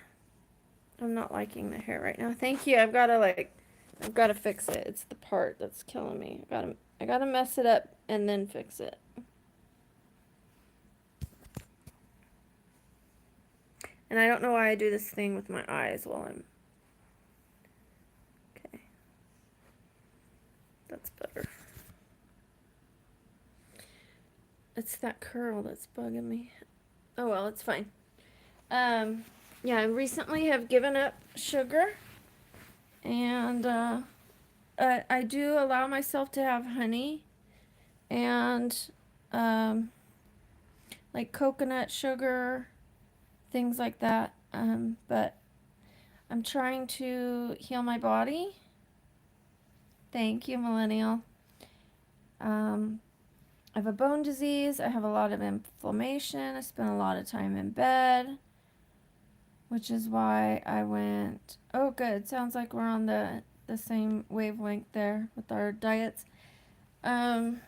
I'm not liking the hair right now. Thank you. I've got to fix it. It's the part that's killing me. I gotta mess it up and then fix it. And I don't know why I do this thing with my eyes while I'm... Okay. That's better. It's that curl that's bugging me. Oh well, it's fine. yeah, I recently have given up sugar, and I do allow myself to have honey and um, like coconut sugar, things like that. But I'm trying to heal my body. Thank you, Millennial. Um, I have a bone disease. I have a lot of inflammation. I spend a lot of time in bed, which is why I went. Oh, good. Sounds like we're on the same wavelength there with our diets. Um,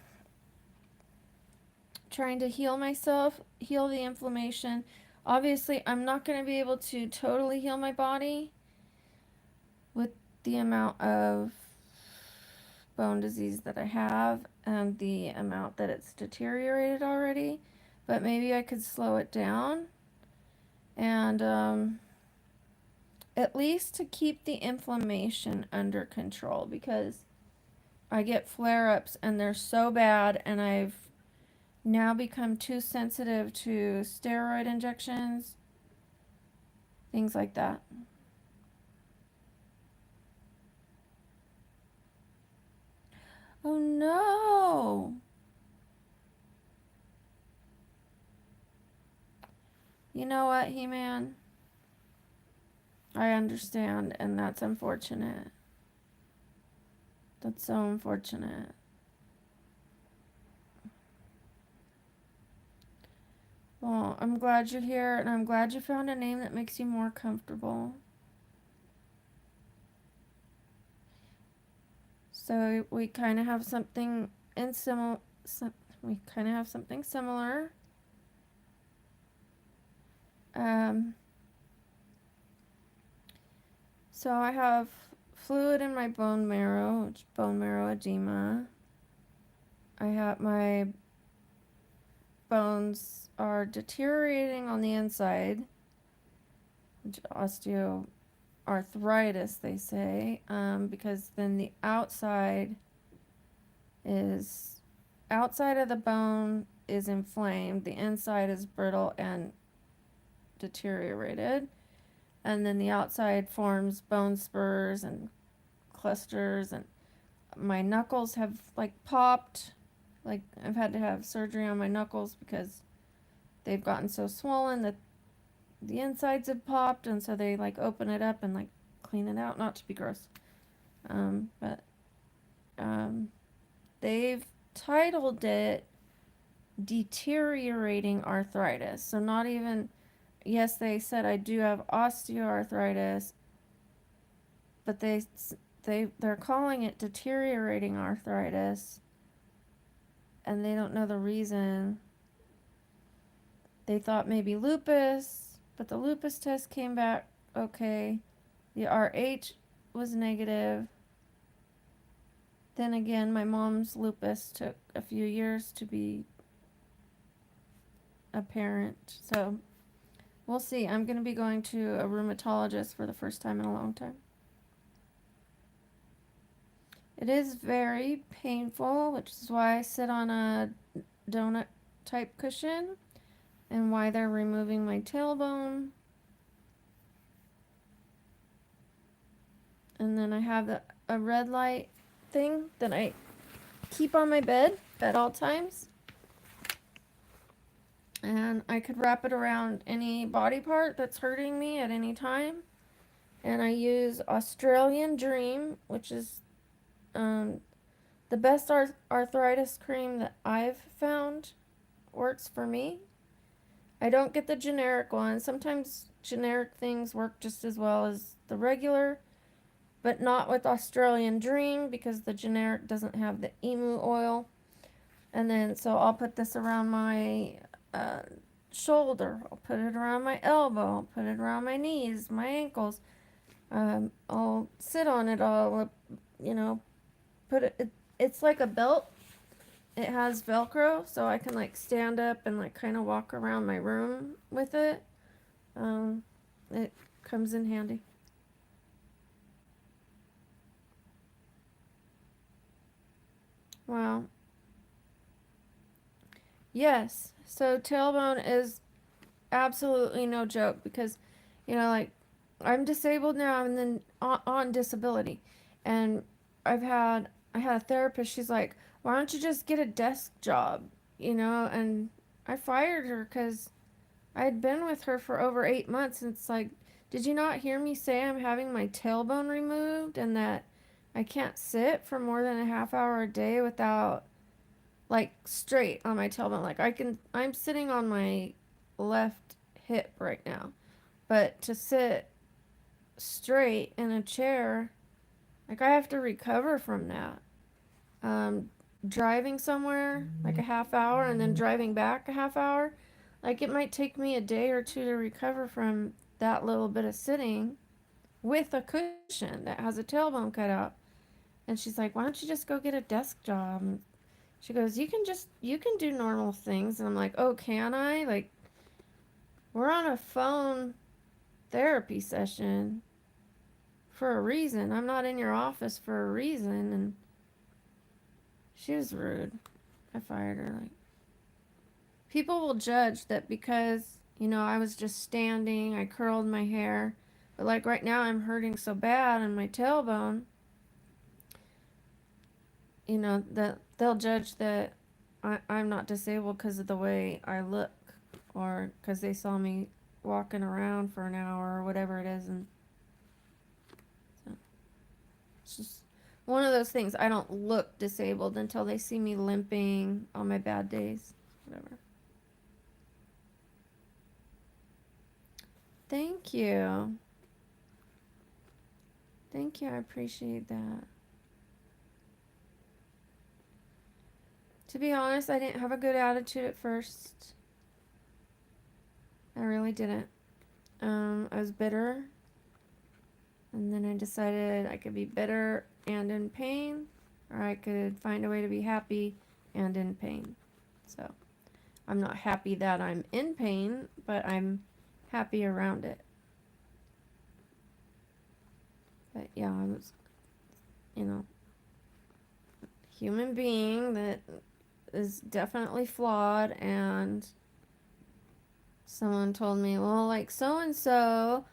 Trying to heal myself, heal the inflammation. Obviously, I'm not going to be able to totally heal my body with the amount of bone disease that I have and the amount that it's deteriorated already, but maybe I could slow it down and at least to keep the inflammation under control, because I get flare-ups and they're so bad, and I've now become too sensitive to steroid injections, things like that. Oh no! You know what, He-Man? I understand, and that's unfortunate. That's so unfortunate. Well, I'm glad you're here, and I'm glad you found a name that makes you more comfortable. So we kind of have something in similar. We kind of have something similar. Um, so I have fluid in my bone marrow, which bone marrow edema. I have my bones are deteriorating on the inside, which osteoarthritis, they say, because then the outside of the bone is inflamed, the inside is brittle and deteriorated, and then the outside forms bone spurs and clusters, and my knuckles have like popped. Like, I've had to have surgery on my knuckles because they've gotten so swollen that the insides have popped, and so they like open it up and like clean it out, not to be gross. But they've titled it deteriorating arthritis. So not even, yes, they said I do have osteoarthritis, but they're calling it deteriorating arthritis, and they don't know the reason. They thought maybe lupus, but the lupus test came back okay. The RH was negative. Then again, my mom's lupus took a few years to be apparent. So we'll see. I'm going to be going to a rheumatologist for the first time in a long time. It is very painful, which is why I sit on a donut type cushion and why they're removing my tailbone. And then I have a red light thing that I keep on my bed at all times. And I could wrap it around any body part that's hurting me at any time. And I use Australian Dream, which is the best arthritis cream that I've found. Works for me. I don't get the generic one. Sometimes generic things work just as well as the regular, but not with Australian Dream, because the generic doesn't have the emu oil. And then, so I'll put this around my shoulder. I'll put it around my elbow. I'll put it around my knees, my ankles. I'll sit on it. I'll, put it. It's like a belt. It has Velcro, so I can like stand up and like kind of walk around my room with it. It comes in handy. Wow. Yes. So tailbone is absolutely no joke, because Like I'm disabled now and then on disability. And I had a therapist, she's like, why don't you just get a desk job? And I fired her because I had been with her for over 8 months, and it's like, did you not hear me say I'm having my tailbone removed and that I can't sit for more than a half hour a day without, like, straight on my tailbone? Like, I'm sitting on my left hip right now, but to sit straight in a chair, like, I have to recover from that. Um, Driving somewhere, like a half hour, and then driving back a half hour, like, it might take me a day or two to recover from that little bit of sitting with a cushion that has a tailbone cut out. And she's like, why don't you just go get a desk job? And she goes, you can do normal things. And I'm like, oh, can I? Like, we're on a phone therapy session for a reason. I'm not in your office for a reason. And she was rude. I fired her. Like, people will judge that because, I was just standing, I curled my hair. But like right now I'm hurting so bad in my tailbone, that they'll judge that I'm not disabled because of the way I look, or because they saw me walking around for an hour or whatever it is. And so it's just one of those things. I don't look disabled until they see me limping on my bad days. Whatever. Thank you. Thank you. I appreciate that. To be honest, I didn't have a good attitude at first. I really didn't. I was bitter, and then I decided I could be bitter and in pain, or I could find a way to be happy and in pain. So I'm not happy that I'm in pain, but I'm happy around it. But yeah, I was, human being that is definitely flawed, and someone told me, well, like so and so,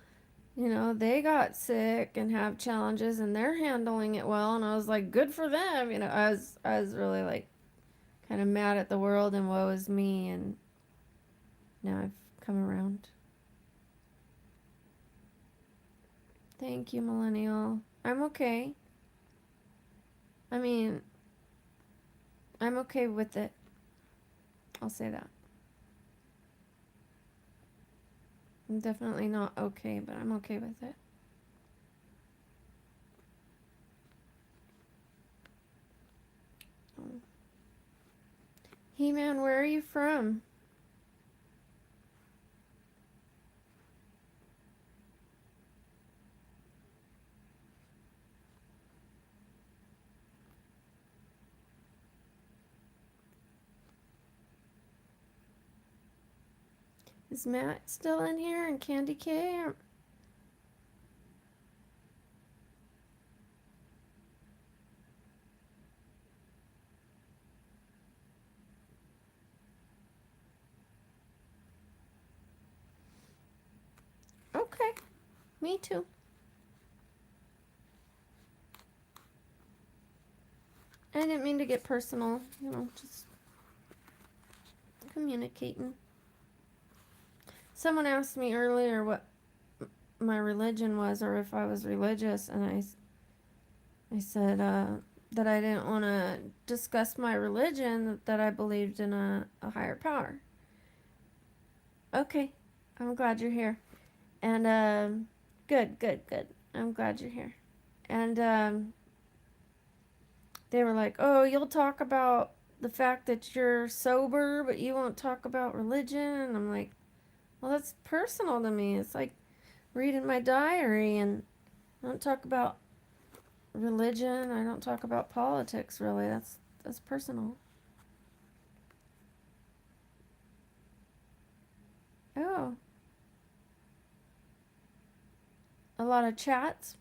they got sick and have challenges and they're handling it well. And I was like, good for them. I was really like kind of mad at the world and woe is me. And now I've come around. Thank you, Millennial. I'm okay. I mean, I'm okay with it. I'll say that. I'm definitely not okay, but I'm okay with it. Oh. He-Man, where are you from? Is Matt still in here and Candy K? Okay, me too. I didn't mean to get personal, just communicating. Someone asked me earlier what my religion was, or if I was religious, and I said that I didn't want to discuss my religion, that I believed in a higher power. Okay, I'm glad you're here. And good, good, good. I'm glad you're here. And they were like, oh, you'll talk about the fact that you're sober, but you won't talk about religion. And I'm like, well, that's personal to me. It's like reading my diary, and I don't talk about religion. I don't talk about politics, really. That's personal. Oh, a lot of chats,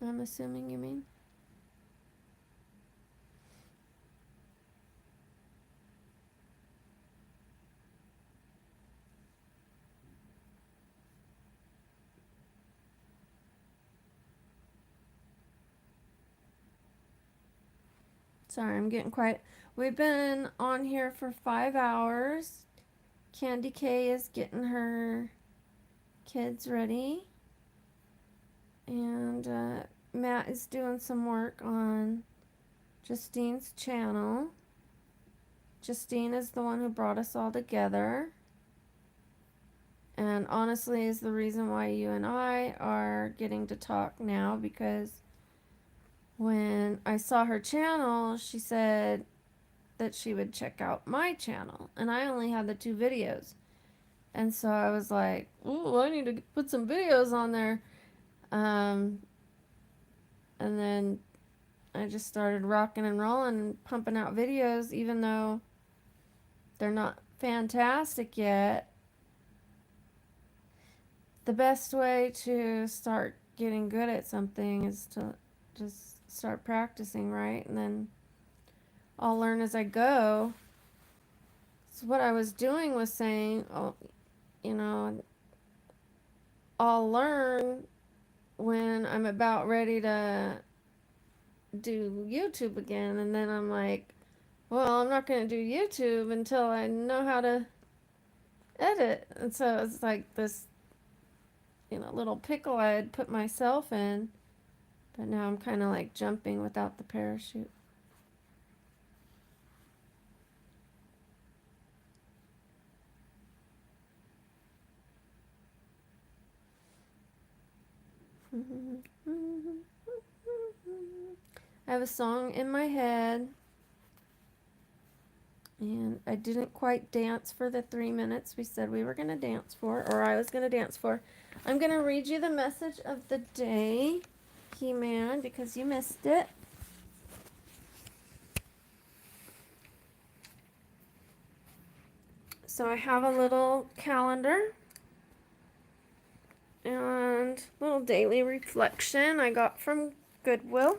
I'm assuming you mean. Sorry, I'm getting quiet. We've been on here for 5 hours. Candy K is getting her kids ready. And Matt is doing some work on Justine's channel. Justine is the one who brought us all together. And honestly is the reason why you and I are getting to talk now, because when I saw her channel, she said that she would check out my channel. And I only had the 2 videos. And so I was like, oh, I need to put some videos on there. And then I just started rocking and rolling and pumping out videos, even though they're not fantastic yet. The best way to start getting good at something is to just start practicing, right? And then I'll learn as I go. So what I was doing was saying, oh, you know, I'll learn when I'm about ready to do YouTube again. And then I'm like, well, I'm not going to do YouTube until I know how to edit. And so it's like this, little pickle I had put myself in. But now I'm kind of like jumping without the parachute. I have a song in my head, and I didn't quite dance for the 3 minutes we said we were going to dance for, or I was going to dance for. I'm going to read you the message of the day, He-Man, because you missed it. So I have a little calendar and little daily reflection I got from Goodwill.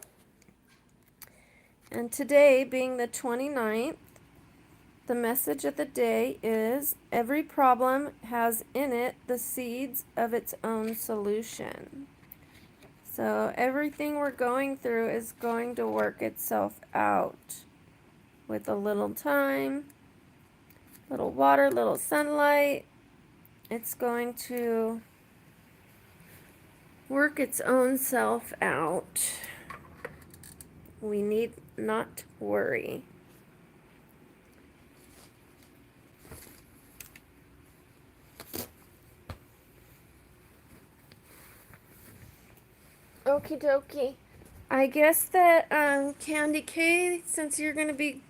And today, being the 29th, the message of the day is, every problem has in it the seeds of its own solution. So everything we're going through is going to work itself out with a little time, little water, little sunlight. It's going to work its own self out. We need not worry. Okie dokie. I guess that Candy K, since you're going to be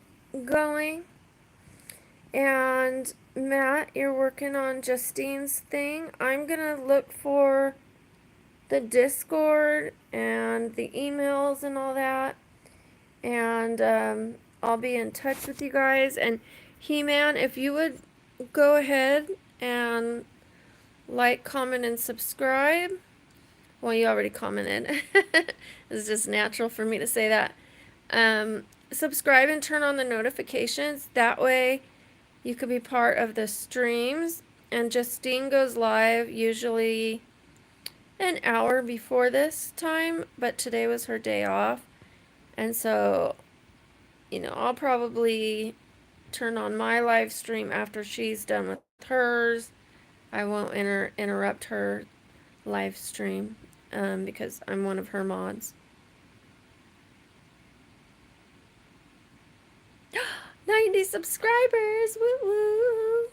going, and Matt, you're working on Justine's thing, I'm going to look for the Discord and the emails and all that, and I'll be in touch with you guys. And He-Man, if you would go ahead and like, comment, and subscribe. Well, you already commented. It's just natural for me to say that. Subscribe and turn on the notifications. That way you could be part of the streams. And Justine goes live usually an hour before this time, but today was her day off. And so, I'll probably turn on my live stream after she's done with hers. I won't interrupt her live stream because I'm one of her mods. 90 subscribers! Woo woo!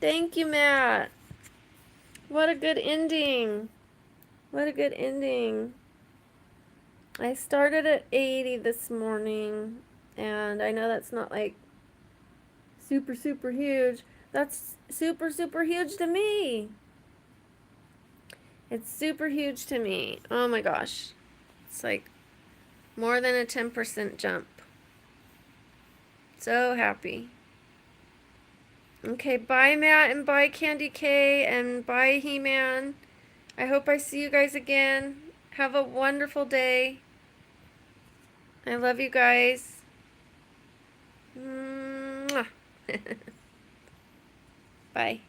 Thank you, Matt. What a good ending. What a good ending. I started at 80 this morning, and I know that's not like super, super huge. That's super, super huge to me. It's super huge to me. Oh my gosh. It's like more than a 10% jump. So happy. Okay, bye Matt, and bye Candy K, and bye He-Man. I hope I see you guys again. Have a wonderful day. I love you guys. Mwah. Bye.